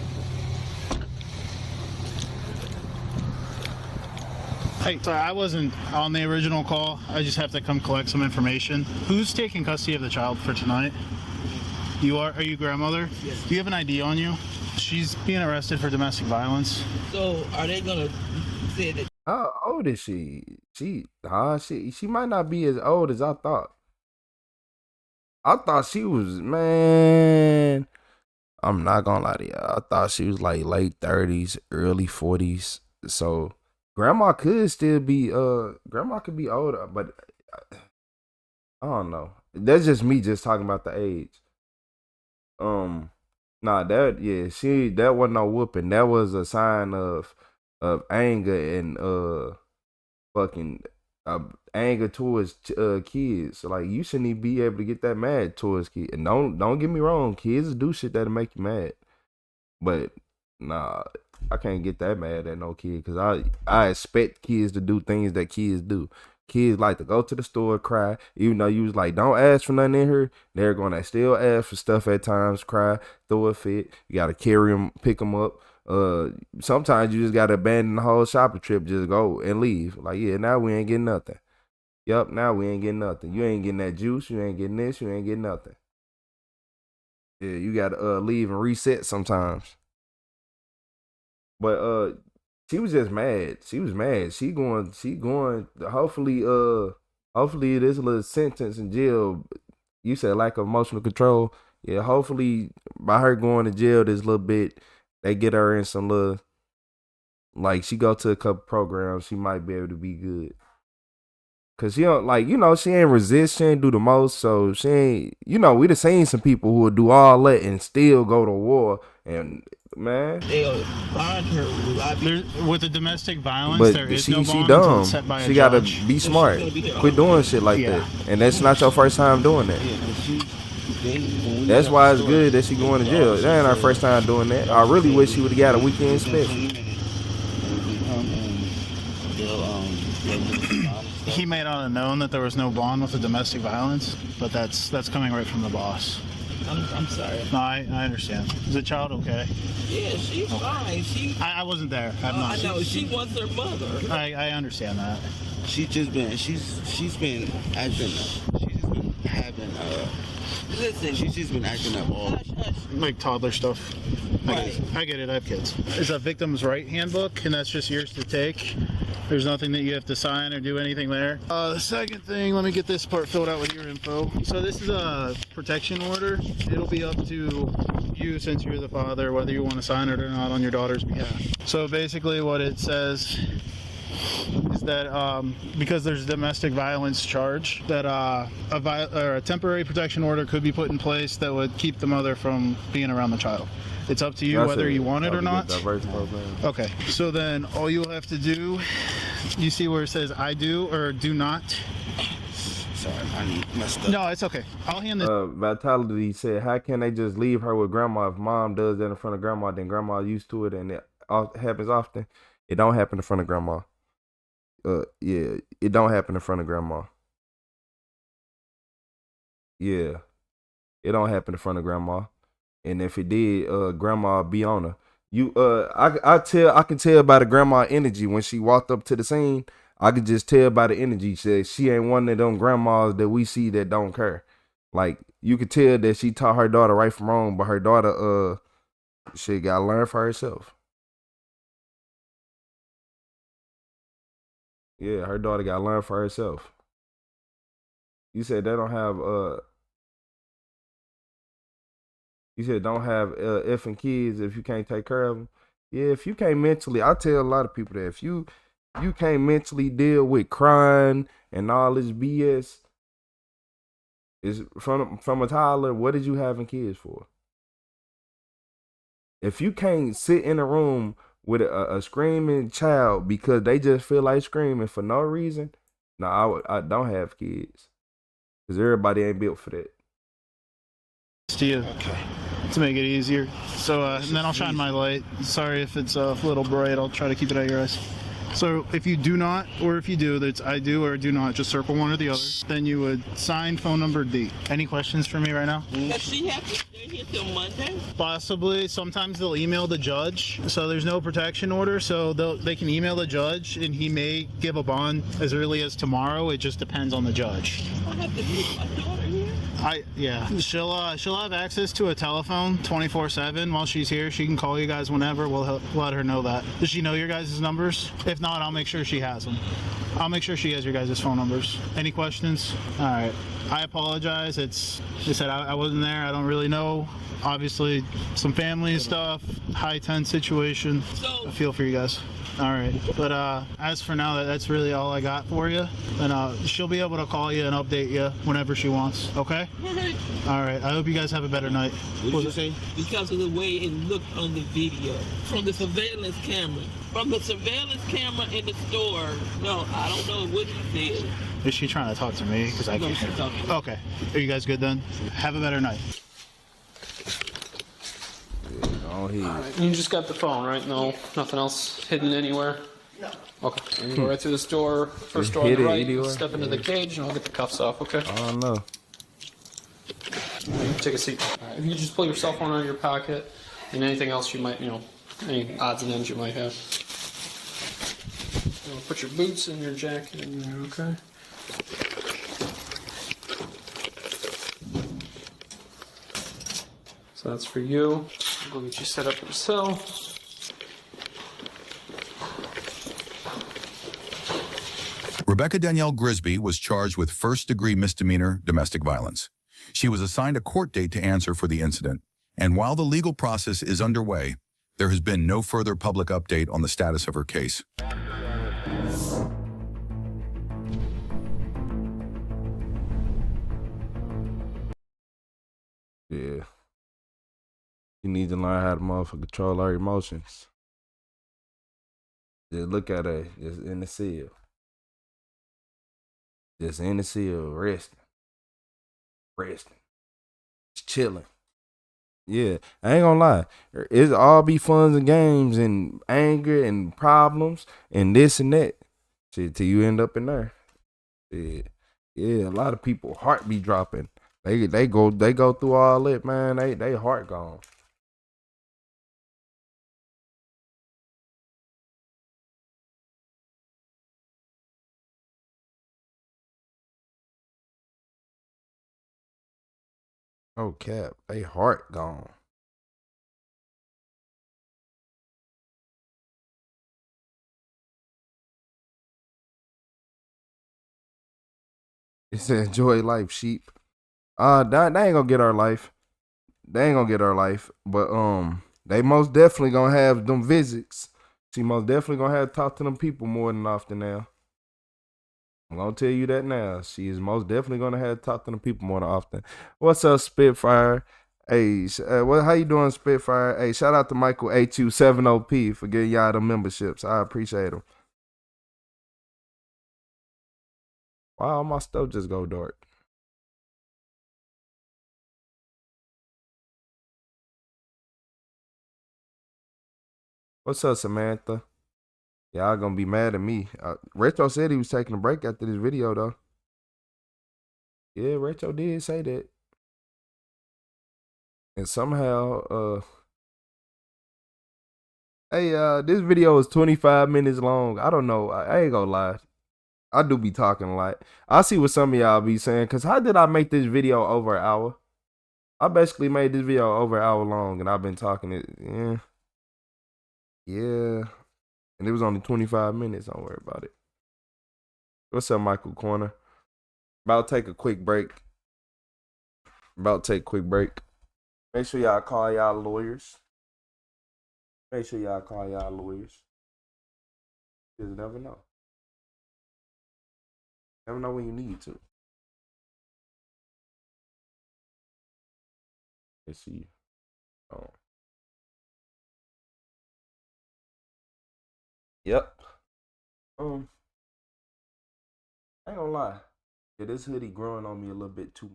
Hey, sorry, I wasn't on the original call. I just have to come collect some information. Who's taking custody of the child for tonight? You are? Are you grandmother? Yes. Do you have an ID on you? She's being arrested for domestic violence. So are they gonna say that? How old is she? She might not be as old as I thought. I thought she was, man. I'm not gonna lie to you. I thought she was like late 30s, early 40s. So grandma could still be grandma could be older, but I don't know. That's just me just talking about the age. Nah, that wasn't no whooping. That was a sign of anger and fucking anger towards kids. Like, you shouldn't even be able to get that mad towards kids. And don't get me wrong, kids do shit that'll make you mad. But nah, I can't get that mad at no kid, because I expect kids to do things that kids do. Kids like to go to the store, cry, even though you was like, don't ask for nothing in here. They're gonna still ask for stuff at times, cry, throw a fit. You gotta carry them, pick them up. Sometimes you just gotta abandon the whole shopping trip, just go and leave. Like, yeah, now we ain't getting nothing. Yup, now we ain't getting nothing. You ain't getting that juice, you ain't getting this, you ain't getting nothing. Yeah, you gotta leave and reset sometimes. But she was just mad. She was mad. She going hopefully this little sentence in jail, you said lack of emotional control. Yeah, hopefully by her going to jail this little bit, they get her in some little, like, she go to a couple programs, she might be able to be good. Cause she don't, like, she ain't resist, she ain't do the most, so she ain't, we done seen some people who would do all that and still go to war, and man. They'll bond her with the domestic violence, But there is she no bond dumb. until it's set by a She gotta judge. be smart. Quit doing shit like that. And that's not your first time doing that. That's why it's good that she going to jail. That ain't her first time doing that. I really wish she would have got a weekend special. He may not have known that there was no bond with the domestic violence, but that's coming right from the boss. I'm sorry. No, I understand. Is the child okay? Yeah, she's fine. I wasn't there. I know she wants her mother. I understand that. She's been acting up all like toddler stuff. I get it. I have kids. It's a victim's right handbook, and that's just yours to take. There's nothing that you have to sign or do anything there. The second thing, let me get this part filled out with your info. So this is a protection order. It'll be up to you, since you're the father, whether you want to sign it or not on your daughter's behalf. So basically what it says is that because there's a domestic violence charge, that a temporary protection order could be put in place that would keep the mother from being around the child. It's up to you whether you want it or not. Okay, so then all you'll have to do, you see where it says I do or do not? Sorry, I messed up. No, it's okay. I'll hand this. Vitality said, how can they just leave her with grandma? If mom does that in front of grandma, then grandma used to it and it happens often. It don't happen in front of grandma. Yeah, it don't happen in front of grandma. Yeah, it don't happen in front of grandma. And if it did, grandma be on her. I can tell by the grandma energy when she walked up to the scene. I could just tell by the energy. She ain't one of them grandmas that we see that don't care. Like, you could tell that she taught her daughter right from wrong, but her daughter, she gotta learn for herself. Yeah, her daughter gotta learn for herself. You said they don't have you said don't have effing kids if you can't take care of them. Yeah, if you can't mentally, I tell a lot of people that if you can't mentally deal with crying and all this BS, is from a toddler, what did you having kids for? If you can't sit in a room with a screaming child because they just feel like screaming for no reason, no, I don't have kids. Because everybody ain't built for that. To you. Okay. To make it easier. So, and then I'll shine my light. Sorry if it's a little bright. I'll try to keep it out of your eyes. So if you do not, or if you do, that's I do or do not, just circle one or the other. Then you would sign phone number D. Any questions for me right now? Does she have to stay here till Monday? Possibly. Sometimes they'll email the judge, so there's no protection order, so they can email the judge, and he may give a bond as early as tomorrow. It just depends on the judge. I have to leave my daughter here. Yeah. She'll have access to a telephone 24/7 while she's here. She can call you guys whenever. We'll let her know that. Does she know your guys' numbers? If not, I'll make sure she has them. I'll make sure she has your guys' phone numbers. Any questions? All right. I apologize. I said I wasn't there. I don't really know. Obviously, some family stuff, high tense situation. I feel for you guys. All right. But as for now, that's really all I got for you. And she'll be able to call you and update you whenever she wants. Okay? All right. I hope you guys have a better night. What did you say? Because of the way it looked on the video. From the surveillance camera. From the surveillance camera in the store. No, I don't know what he said. Is she trying to talk to me? Because I can't hear. Okay. Are you guys good then? Have a better night. Alright, you just got the phone, right? No, nothing else hidden anywhere? No. Okay, and you go right through this door, first door on the right, step into the cage, and I'll get the cuffs off, okay? I don't know. Take a seat. Alright, if you just pull your cell phone out of your pocket, and anything else you might, any odds and ends you might have. Put your boots and your jacket in there, okay? So that's for you. I'll go get you set up in the cell. Rebecca Danielle Grisby was charged with first-degree misdemeanor domestic violence. She was assigned a court date to answer for the incident, and while the legal process is underway, there has been no further public update on the status of her case. Yeah. You need to learn how to motherfucker control our emotions. Just look at her, just in the cell. Just in the cell, resting. Just chilling. Yeah, I ain't gonna lie. It's all be fun and games and anger and problems and this and that. Shit, till you end up in there. Yeah, a lot of people heart be dropping. They go through all that, man. They heart gone. Oh cap, they heart gone. It said enjoy life, sheep. They ain't gonna get our life. But they most definitely gonna have them visits. She most definitely gonna have to talk to them people more than often now. I'm gonna tell you that now. She is most definitely gonna have to talk to them people more than often. What's up, Spitfire? Hey, how you doing, Spitfire? Hey, shout out to Michael A270P for getting y'all the memberships. I appreciate them. Wow, my stuff just go dark. What's up, Samantha? Y'all gonna be mad at me. Retro said he was taking a break after this video, though. Yeah, Retro did say that. And somehow, this video is 25 minutes long. I don't know. I ain't gonna lie. I do be talking a lot. I see what some of y'all be saying, because how did I make this video over an hour? I basically made this video over an hour long, and I've been talking it. Yeah. And it was only 25 minutes. Don't worry about it. What's up, Michael Corner? About to take a quick break. Make sure y'all call y'all lawyers. Just never know. Never know when you need to. Let's see. Oh. Yep. I ain't gonna lie. Yeah, this hoodie growing on me a little bit too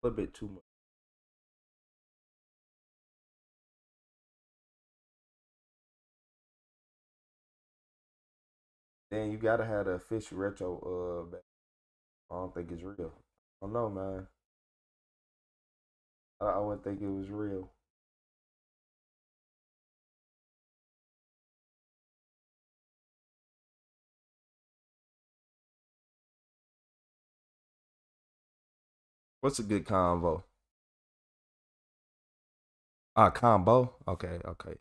much. Then you gotta have the official retro. I don't think it's real. I don't know, man. I wouldn't think it was real. What's a good convo? Combo. Okay, okay.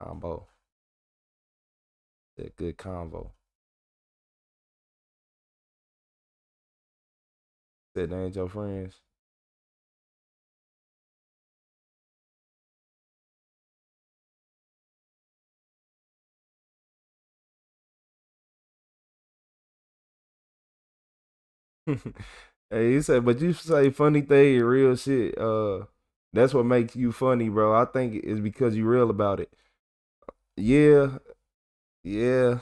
Combo. A good convo. Said they ain't your friends. Hey, you said, but you say funny thing and real shit. That's what makes you funny, bro. I think it's because you real about it. Yeah, yeah.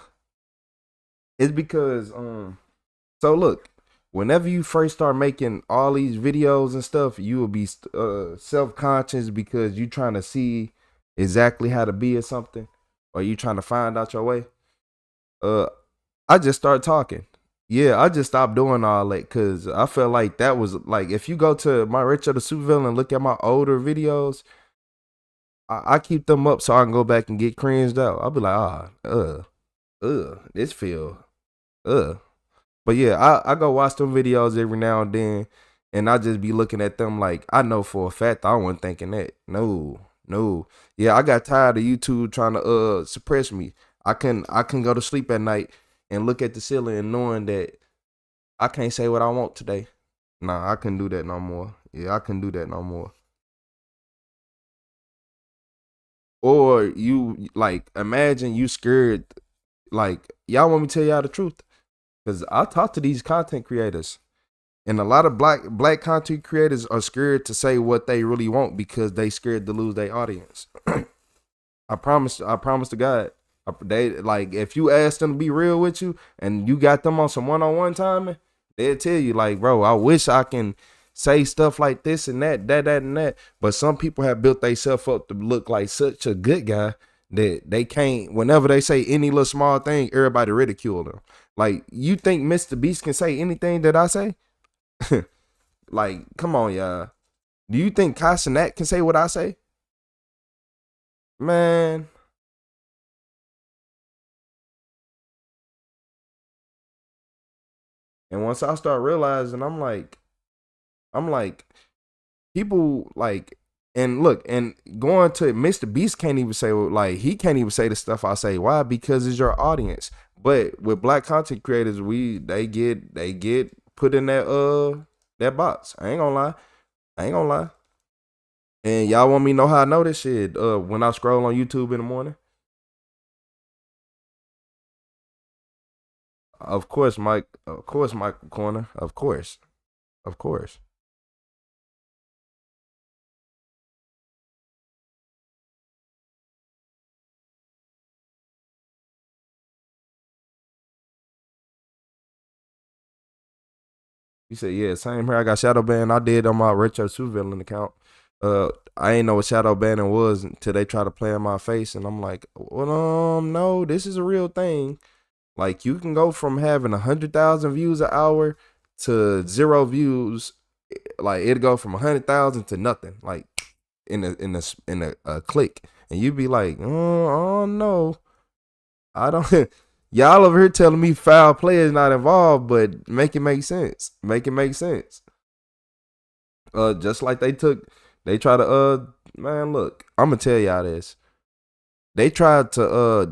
It's because So look, whenever you first start making all these videos and stuff, you will be self conscious because you trying to see exactly how to be or something, or you trying to find out your way. Uh, I just start talking. Yeah, I just stopped doing all that because I felt like that was like if you go to my Richard the Supervillain and look at my older videos, I keep them up so I can go back and get cringed out. I'll be like, this feel, But yeah, I go watch them videos every now and then, and I just be looking at them like I know for a fact I wasn't thinking that. No, no. Yeah, I got tired of YouTube trying to suppress me. I can go to sleep at night and look at the ceiling and knowing that I can't say what I want today. Nah, I couldn't do that no more. Yeah, I couldn't do that no more. Or you like imagine you scared. Like y'all want me to tell y'all the truth? Because I talk to these content creators, and a lot of black content creators are scared to say what they really want because they scared to lose their audience. I promise to God. They like if you ask them to be real with you and you got them on some one-on-one time, they'll tell you like, bro, I wish I can say stuff like this and that and that. But some people have built themselves up to look like such a good guy that they can't. Whenever they say any little small thing, everybody ridicule them. Like, you think Mr. Beast can say anything that I say? Like, come on, y'all. Do you think Casanat can say what I say? Man. And once I start realizing, I'm like, people like, and look, and going to Mr. Beast can't even say, like, he can't even say the stuff I say. Why? Because it's your audience. But with black content creators, they get put in that box. I ain't gonna lie. And y'all want me to know how I know this shit? When I scroll on YouTube in the morning. Of course, Mike. Of course, Michael Corner. Of course. Of course. You said, yeah, same here. I got shadow ban. I did on my Retro Supervillain account. I ain't know what shadow banning was until they try to play in my face, and I'm like, well, no, this is a real thing. Like, you can go from having 100,000 views an hour to 0 views. Like, it'd go from 100,000 to nothing. Like, in a click, and you'd be like, oh no, I don't. Y'all over here telling me foul play is not involved, but make it make sense. Make it make sense. Just like they try to man, look, I'm gonna tell y'all this. They tried to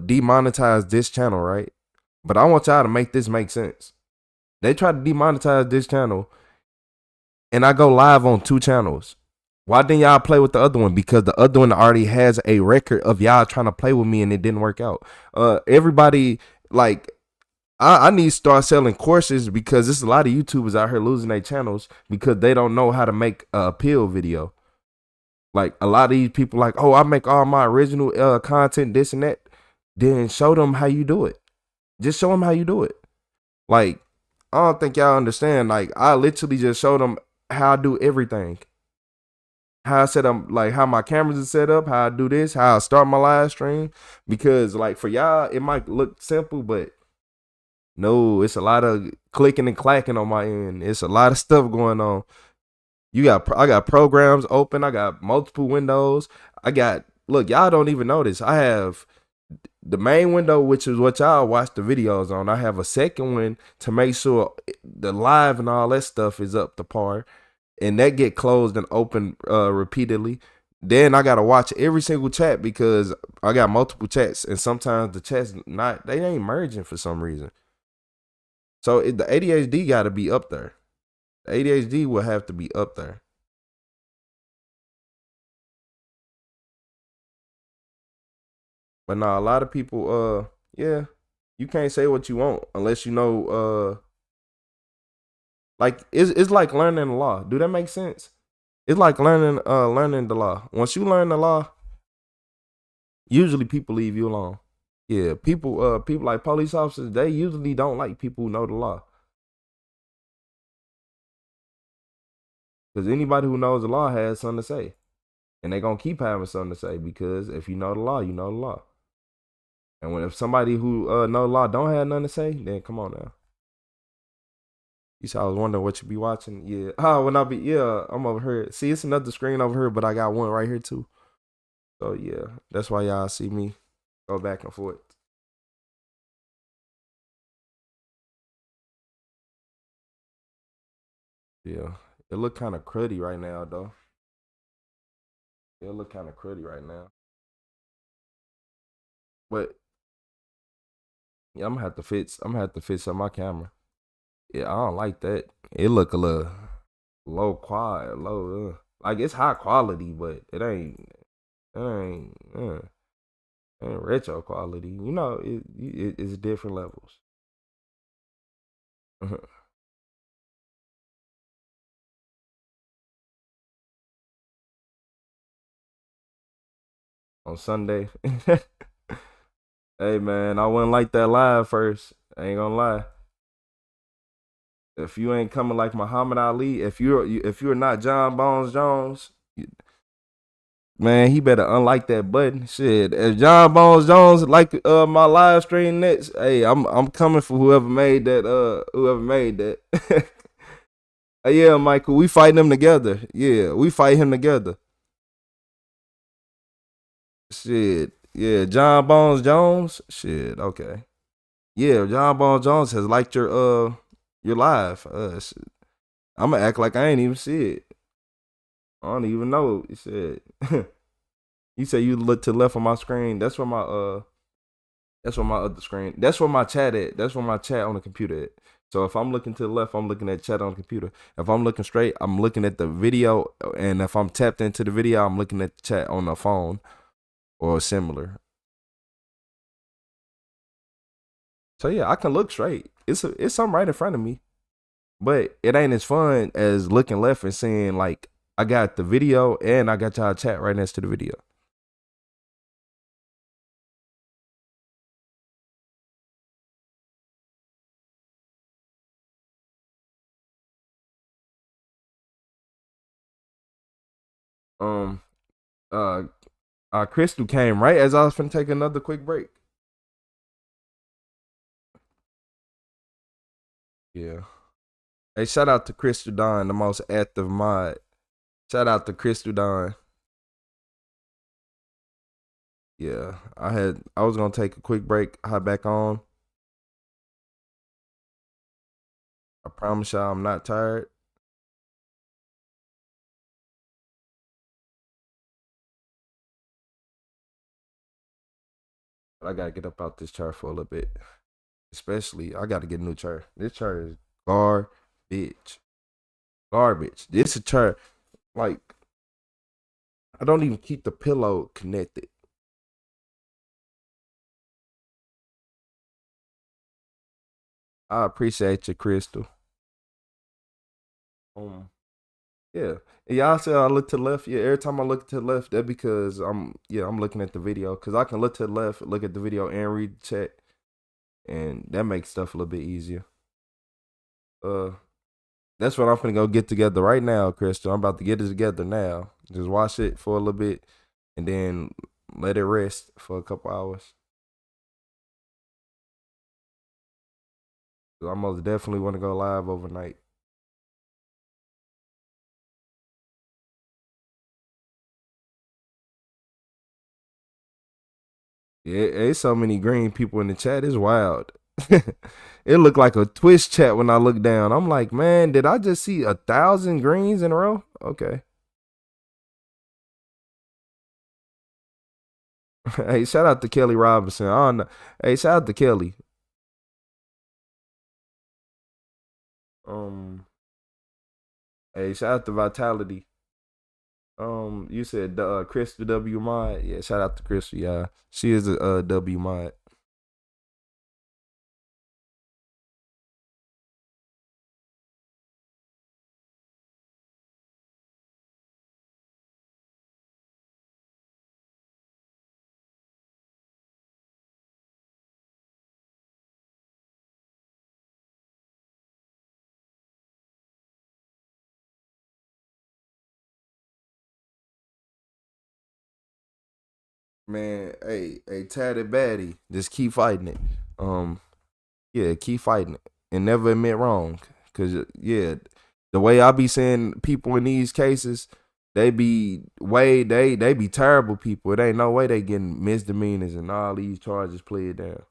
demonetize this channel, right? But I want y'all to make this make sense. They tried to demonetize this channel, and I go live on 2 channels. Why didn't y'all play with the other one? Because the other one already has a record of y'all trying to play with me and it didn't work out. Everybody, like, I need to start selling courses because there's a lot of YouTubers out here losing their channels because they don't know how to make a appeal video. Like, a lot of these people like, oh, I make all my original content, this and that. Then show them how you do it. Just show them how you do it. Like, I don't think y'all understand. Like, I literally just showed them how I do everything. How I set up, like how my cameras are set up, how I do this, how I start my live stream. Because like for y'all, it might look simple, but No, it's a lot of clicking and clacking on my end. It's a lot of stuff going on. I got programs open. I got multiple windows. Look, y'all don't even notice. I have the main window, which is what y'all watch the videos on. I have a second one to make sure the live and all that stuff is up to par, and that get closed and open repeatedly. Then I gotta watch every single chat because I got multiple chats, and sometimes the chats they ain't merging for some reason. So the ADHD got to be up there. The ADHD will have to be up there. But nah, a lot of people, yeah, you can't say what you want unless you know, like it's like learning the law. Do that make sense? It's like learning the law. Once you learn the law, usually people leave you alone. Yeah, people like police officers, they usually don't like people who know the law. Because anybody who knows the law has something to say. And they're going to keep having something to say because if you know the law, you know the law. And if somebody who know the law don't have nothing to say, then come on now. You said I was wondering what you be watching. Yeah. I'm over here. See, it's another screen over here, but I got one right here too. So yeah, that's why y'all see me go back and forth. Yeah. It look kind of cruddy right now though. It look kind of cruddy right now. But yeah, I'm gonna have to fix up my camera. Yeah, I don't like that. It look a little low. Like it's high quality, but it ain't retro quality. You know, it's different levels. On Sunday. Hey man, I wouldn't like that live first. I ain't gonna lie. If you ain't coming like Muhammad Ali, if you're not John Bones Jones, man, he better unlike that button. Shit, if John Bones Jones like my live stream next, hey, I'm coming for whoever made that. Yeah, Michael, we fighting him together. Yeah, we fight him together. Shit, yeah, John Bones Jones. Shit, okay. Yeah, John Bones Jones has liked your live. I'm gonna act like I ain't even see it. I don't even know. He said. You say you look to the left on my screen. That's where my other screen. That's where my chat at. That's where my chat on the computer at. So if I'm looking to the left, I'm looking at chat on the computer. If I'm looking straight, I'm looking at the video. And if I'm tapped into the video, I'm looking at the chat on the phone or similar. So yeah, I can look straight. It's something right in front of me. But it ain't as fun as looking left and seeing like I got the video and I got y'all chat right next to the video. Crystal came right as I was finna take another quick break. Yeah. Hey, shout out to Crystal Dawn, the most active mod. Shout out to Crystal Dawn. Yeah, I was gonna take a quick break, hop back on. I promise y'all I'm not tired. But I gotta get up out this chair for a little bit. Especially, I gotta get a new chair. This chair is garbage. This a chair, like, I don't even keep the pillow connected. I appreciate you, Crystal. Yeah. Y'all said I look to the left. Yeah, every time I look to the left, that's because I'm looking at the video. Cause I can look to the left, look at the video, and read the chat. And that makes stuff a little bit easier. That's what I'm gonna go get together right now, Crystal. I'm about to get it together now. Just watch it for a little bit and then let it rest for a couple hours. I most definitely want to go live overnight. Yeah, it's so many green people in the chat. It's wild. It looked like a Twitch chat when I looked down. I'm like, man, did I just see 1,000 greens in a row? Okay. Hey, shout out to Kelly Robinson. I don't know. Hey, shout out to Kelly. Hey, shout out to Vitality. You said Crystal W mod. Yeah, shout out to Crystal. Yeah, she is a W mod. Man, hey, tatted baddie, just keep fighting it. Yeah, keep fighting it and never admit wrong. Cause yeah, the way I be seeing people in these cases, they be terrible people. It ain't no way they getting misdemeanors and all these charges played down.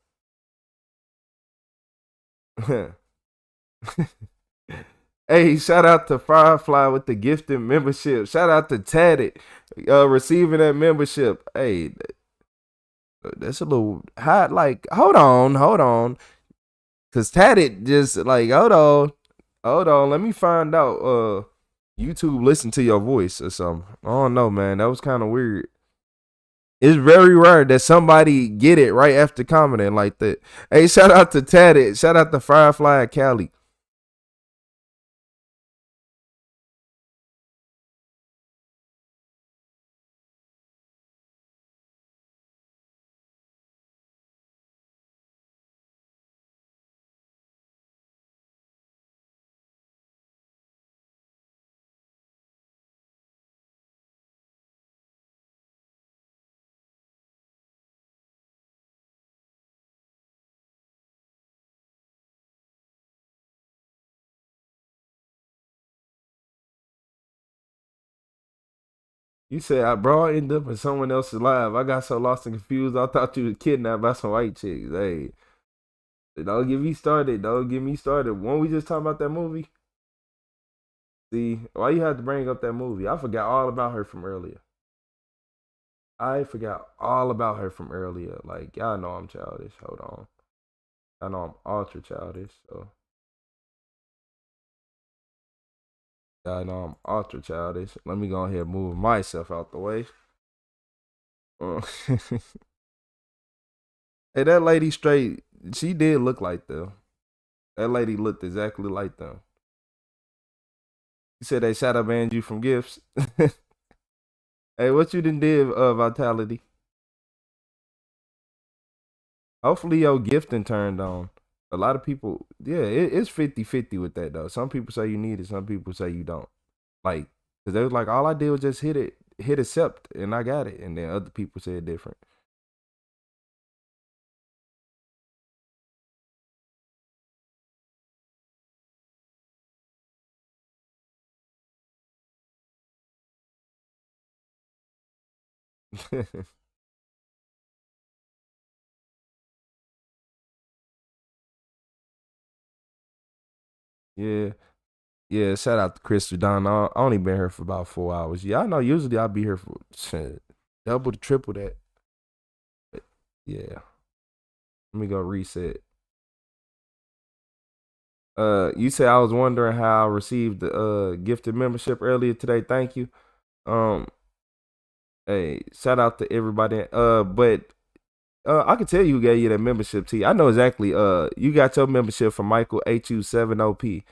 Hey, shout out to Firefly with the gifted membership. Shout out to Tatted receiving that membership. Hey, that's a little hot. Like, hold on. Cause Tatted just like, hold on. Let me find out. YouTube listen to your voice or something. I don't know, man. That was kind of weird. It's very rare that somebody get it right after commenting like that. Hey, shout out to Tatted. Shout out to Firefly Cali. You said, bro, I ended up in someone else's live. I got so lost and confused. I thought you was kidnapped by some white chicks. Hey, don't get me started. Don't get me started. When we just talking about that movie? See, why you had to bring up that movie? I forgot all about her from earlier. Like, y'all know I'm childish. Hold on. I know I'm ultra childish, so. Y'all know I'm ultra childish. Let me go ahead and move myself out the way. Hey, that lady straight, she did look like them. That lady looked exactly like them. You said they shadow banned you from gifts. Hey, what you done did, Vitality? Hopefully your gifting turned on. A lot of people, yeah, it's 50-50 with that though. Some people say you need it, some people say you don't. Like, cause they was like, all I did was just hit accept, and I got it. And then other people said different. Yeah. Yeah, shout out to Crystal Don. I only been here for about 4 hours. Yeah, I know usually I'll be here for double to triple that. But yeah. Let me go reset. You said I was wondering how I received the gifted membership earlier today. Thank you. Hey, shout out to everybody. But I can tell you who gave you that membership, T. I know exactly. You got your membership from Michael HU7OP.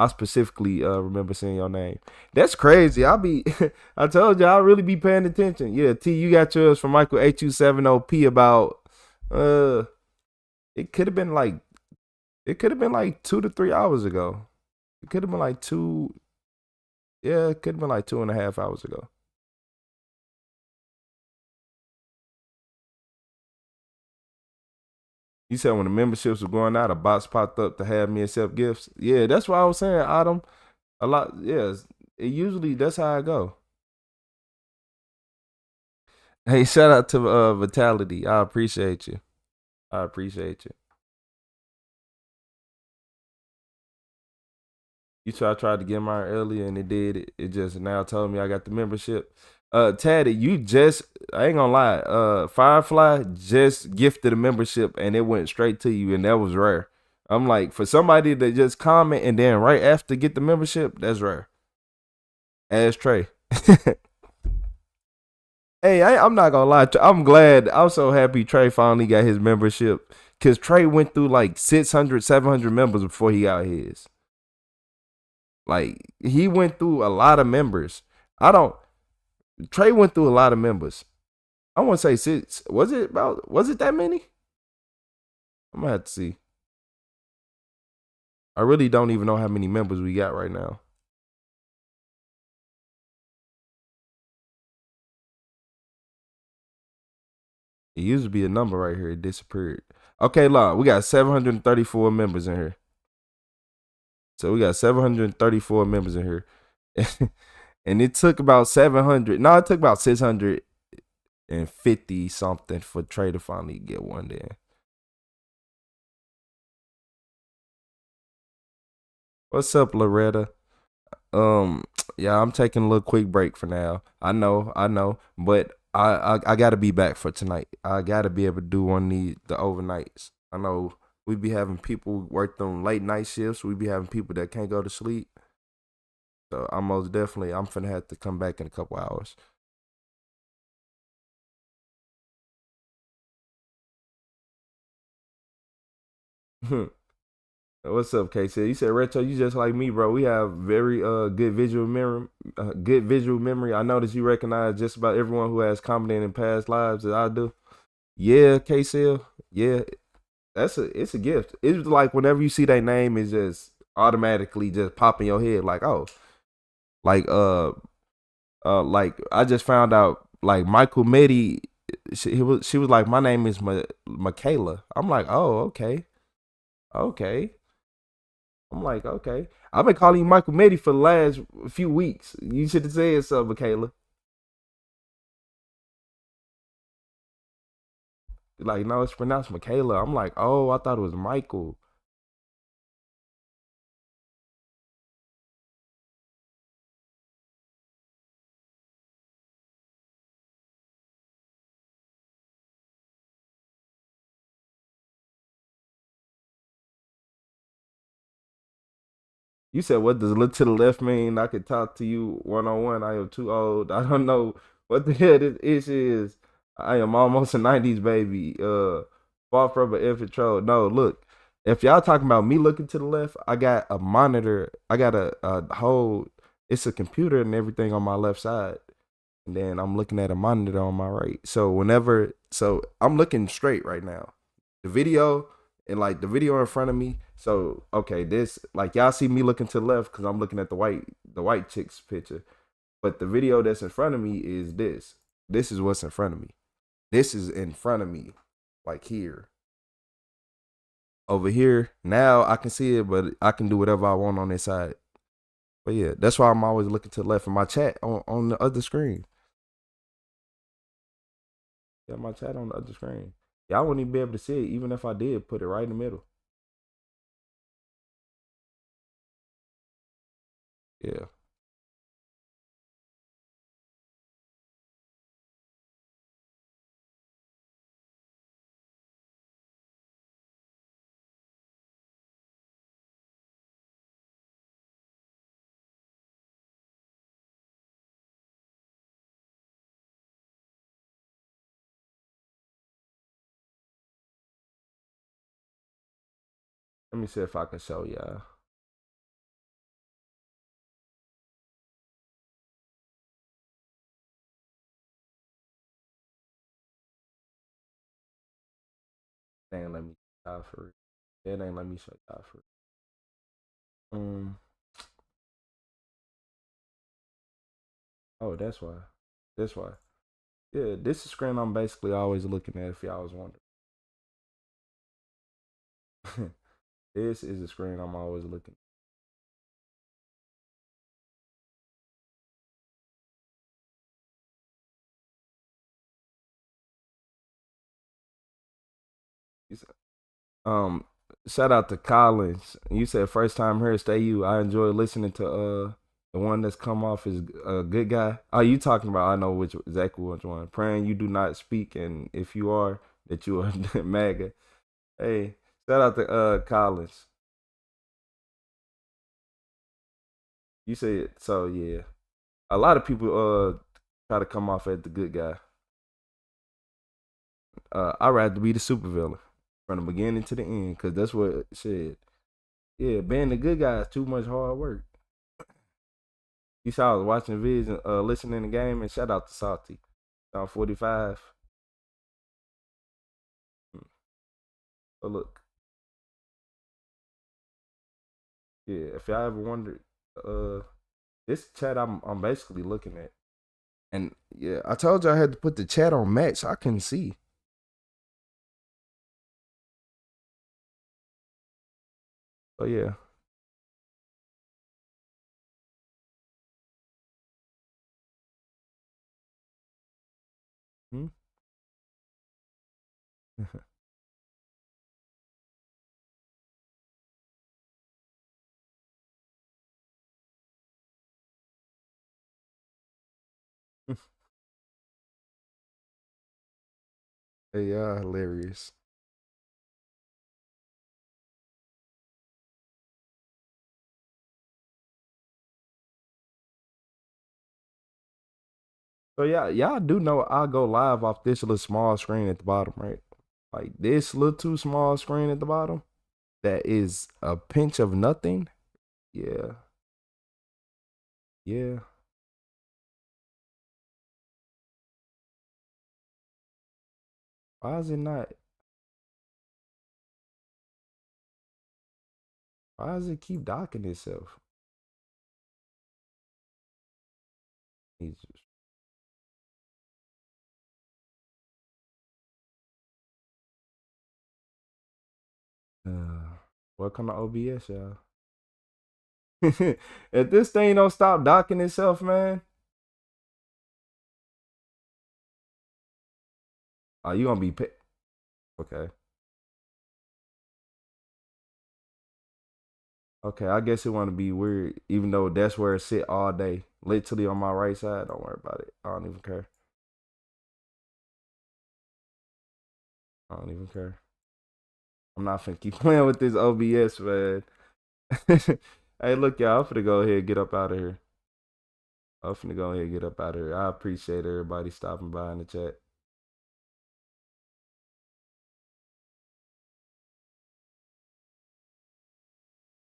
I specifically remember seeing your name. That's crazy. I told you I'll really be paying attention. Yeah, T, you got yours from Michael HU7OP about it could have been like 2 to 3 hours ago. It could have been like 2. Yeah, it could have been like 2.5 hours ago. You said when the memberships were going out, a box popped up to have me accept gifts. Yeah, that's what I was saying, Adam. A lot, yes. It usually that's how I go. Hey, shout out to Vitality. I appreciate you. I appreciate you. You I tried to get mine earlier and it did. It just now told me I got the membership. Taddy, I ain't gonna lie. Firefly just gifted a membership and it went straight to you, and that was rare. I'm like, for somebody to just comment and then right after get the membership, that's rare. As Trey. Hey, I'm not gonna lie. I'm glad. I'm so happy Trey finally got his membership. Cause Trey went through like 600, 700 members before he got his. Like, he went through a lot of members. Trey went through a lot of members. I want to say 6. Was it that many? I'm gonna have to see. I really don't even know how many members we got right now. It used to be a number right here. It disappeared. Okay, we got 734 members in here. So we got 734 members in here. And it took about 700. No, it took about 650 something for Trey to finally get one then. What's up, Loretta? Yeah, I'm taking a little quick break for now. I know, but I gotta be back for tonight. I gotta be able to do one of the overnights. I know we be having people work them late night shifts. We be having people that can't go to sleep. So I'm finna have to come back in a couple hours. What's up, KC? You said Retro, you just like me, bro. We have very good visual memory. I noticed you recognize just about everyone who has commented in past lives that I do. Yeah, KC. Yeah, it's a gift. It's like whenever you see their name, it's just automatically just pop in your head. Like, oh, like like I just found out like Michael Meddy. She was like, my name is Michaela. I'm like, oh, okay. I'm like, okay. I've been calling you Michael Meddy for the last few weeks. You should have said something, Michaela. Like, no, it's pronounced Michaela. I'm like, oh, I thought it was Michael. You said, what does look to the left mean? I could talk to you one-on-one. I am too old. I don't know what the hell this is. I am almost a 90s baby. Far from an infantry. No, look. If y'all talking about me looking to the left, I got a monitor. I got a whole, it's a computer and everything on my left side. And then I'm looking at a monitor on my right. So I'm looking straight right now. The video and like the video in front of me. So okay, this like y'all see me looking to the left because I'm looking at the white chick's picture. But the video that's in front of me is this. This is what's in front of me. This is in front of me, like here. Over here, now I can see it, but I can do whatever I want on this side. But yeah, that's why I'm always looking to the left of my chat on the other screen. Yeah, my chat on the other screen. Y'all wouldn't even be able to see it, even if I did put it right in the middle. Yeah. Let me see if I can show y'all. They ain't let me show y'all for it. It ain't let me show y'all for it. Oh, that's why. That's why. Yeah, this is the screen I'm basically always looking at if y'all was wondering. This is a screen I'm always looking. Um, shout out to Collins. You said first time here, stay you. I enjoy listening to the one that's come off as a good guy. Oh, you talking about? I know exactly which one. Praying you do not speak, and if you are, that you are MAGA. Hey, shout out to Collins. You said so, yeah. A lot of people try to come off as the good guy. I'd rather be the supervillain from the beginning to the end, because that's what it said. Yeah, being the good guy is too much hard work. You saw I was watching vids and listening to the game, and shout out to Salty. 45. So look, yeah. If y'all ever wondered, this chat I'm basically looking at, and yeah, I told you I had to put the chat on max. So I couldn't see. So yeah. Hmm? Hey, y'all hilarious. So yeah, y'all do know I go live off this little small screen at the bottom, right? Like this little too small screen at the bottom. That is a pinch of nothing. Yeah. Yeah. Why is it not? Why does it keep docking itself? Jesus. Welcome to OBS, y'all. If this thing don't stop docking itself, man. Oh, you gonna be okay. Okay, I guess it wanna be weird, even though that's where it sit all day. Literally on my right side. Don't worry about it. I don't even care. I don't even care. I'm not finna keep playing with this OBS, man. Hey, look, y'all, I'm finna go ahead and get up out of here. I'm finna go ahead and get up out of here. I appreciate everybody stopping by in the chat.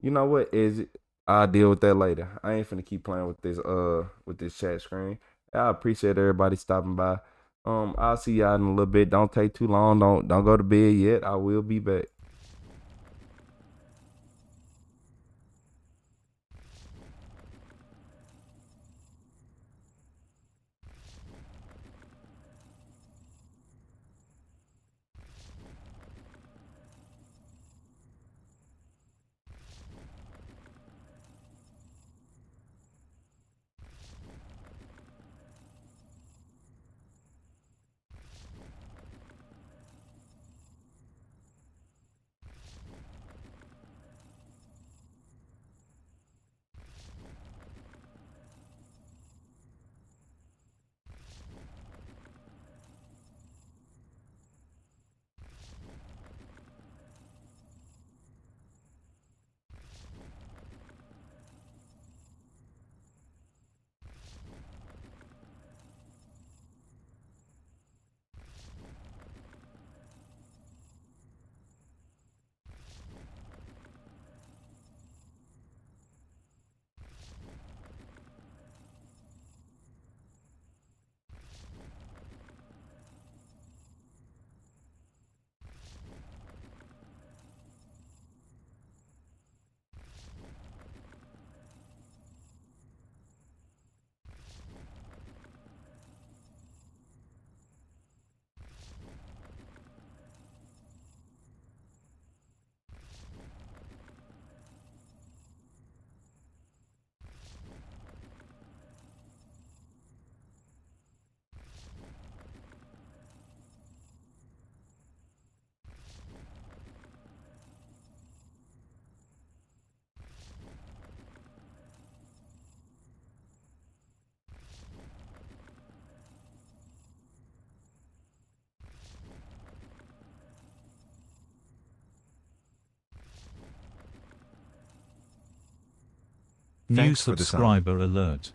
You know what is it? I'll deal with that later. I ain't finna keep playing with this chat screen. I appreciate everybody stopping by. I'll see y'all in a little bit. Don't take too long. Don't go to bed yet. I will be back. New Thanks for the sign. subscriber alert.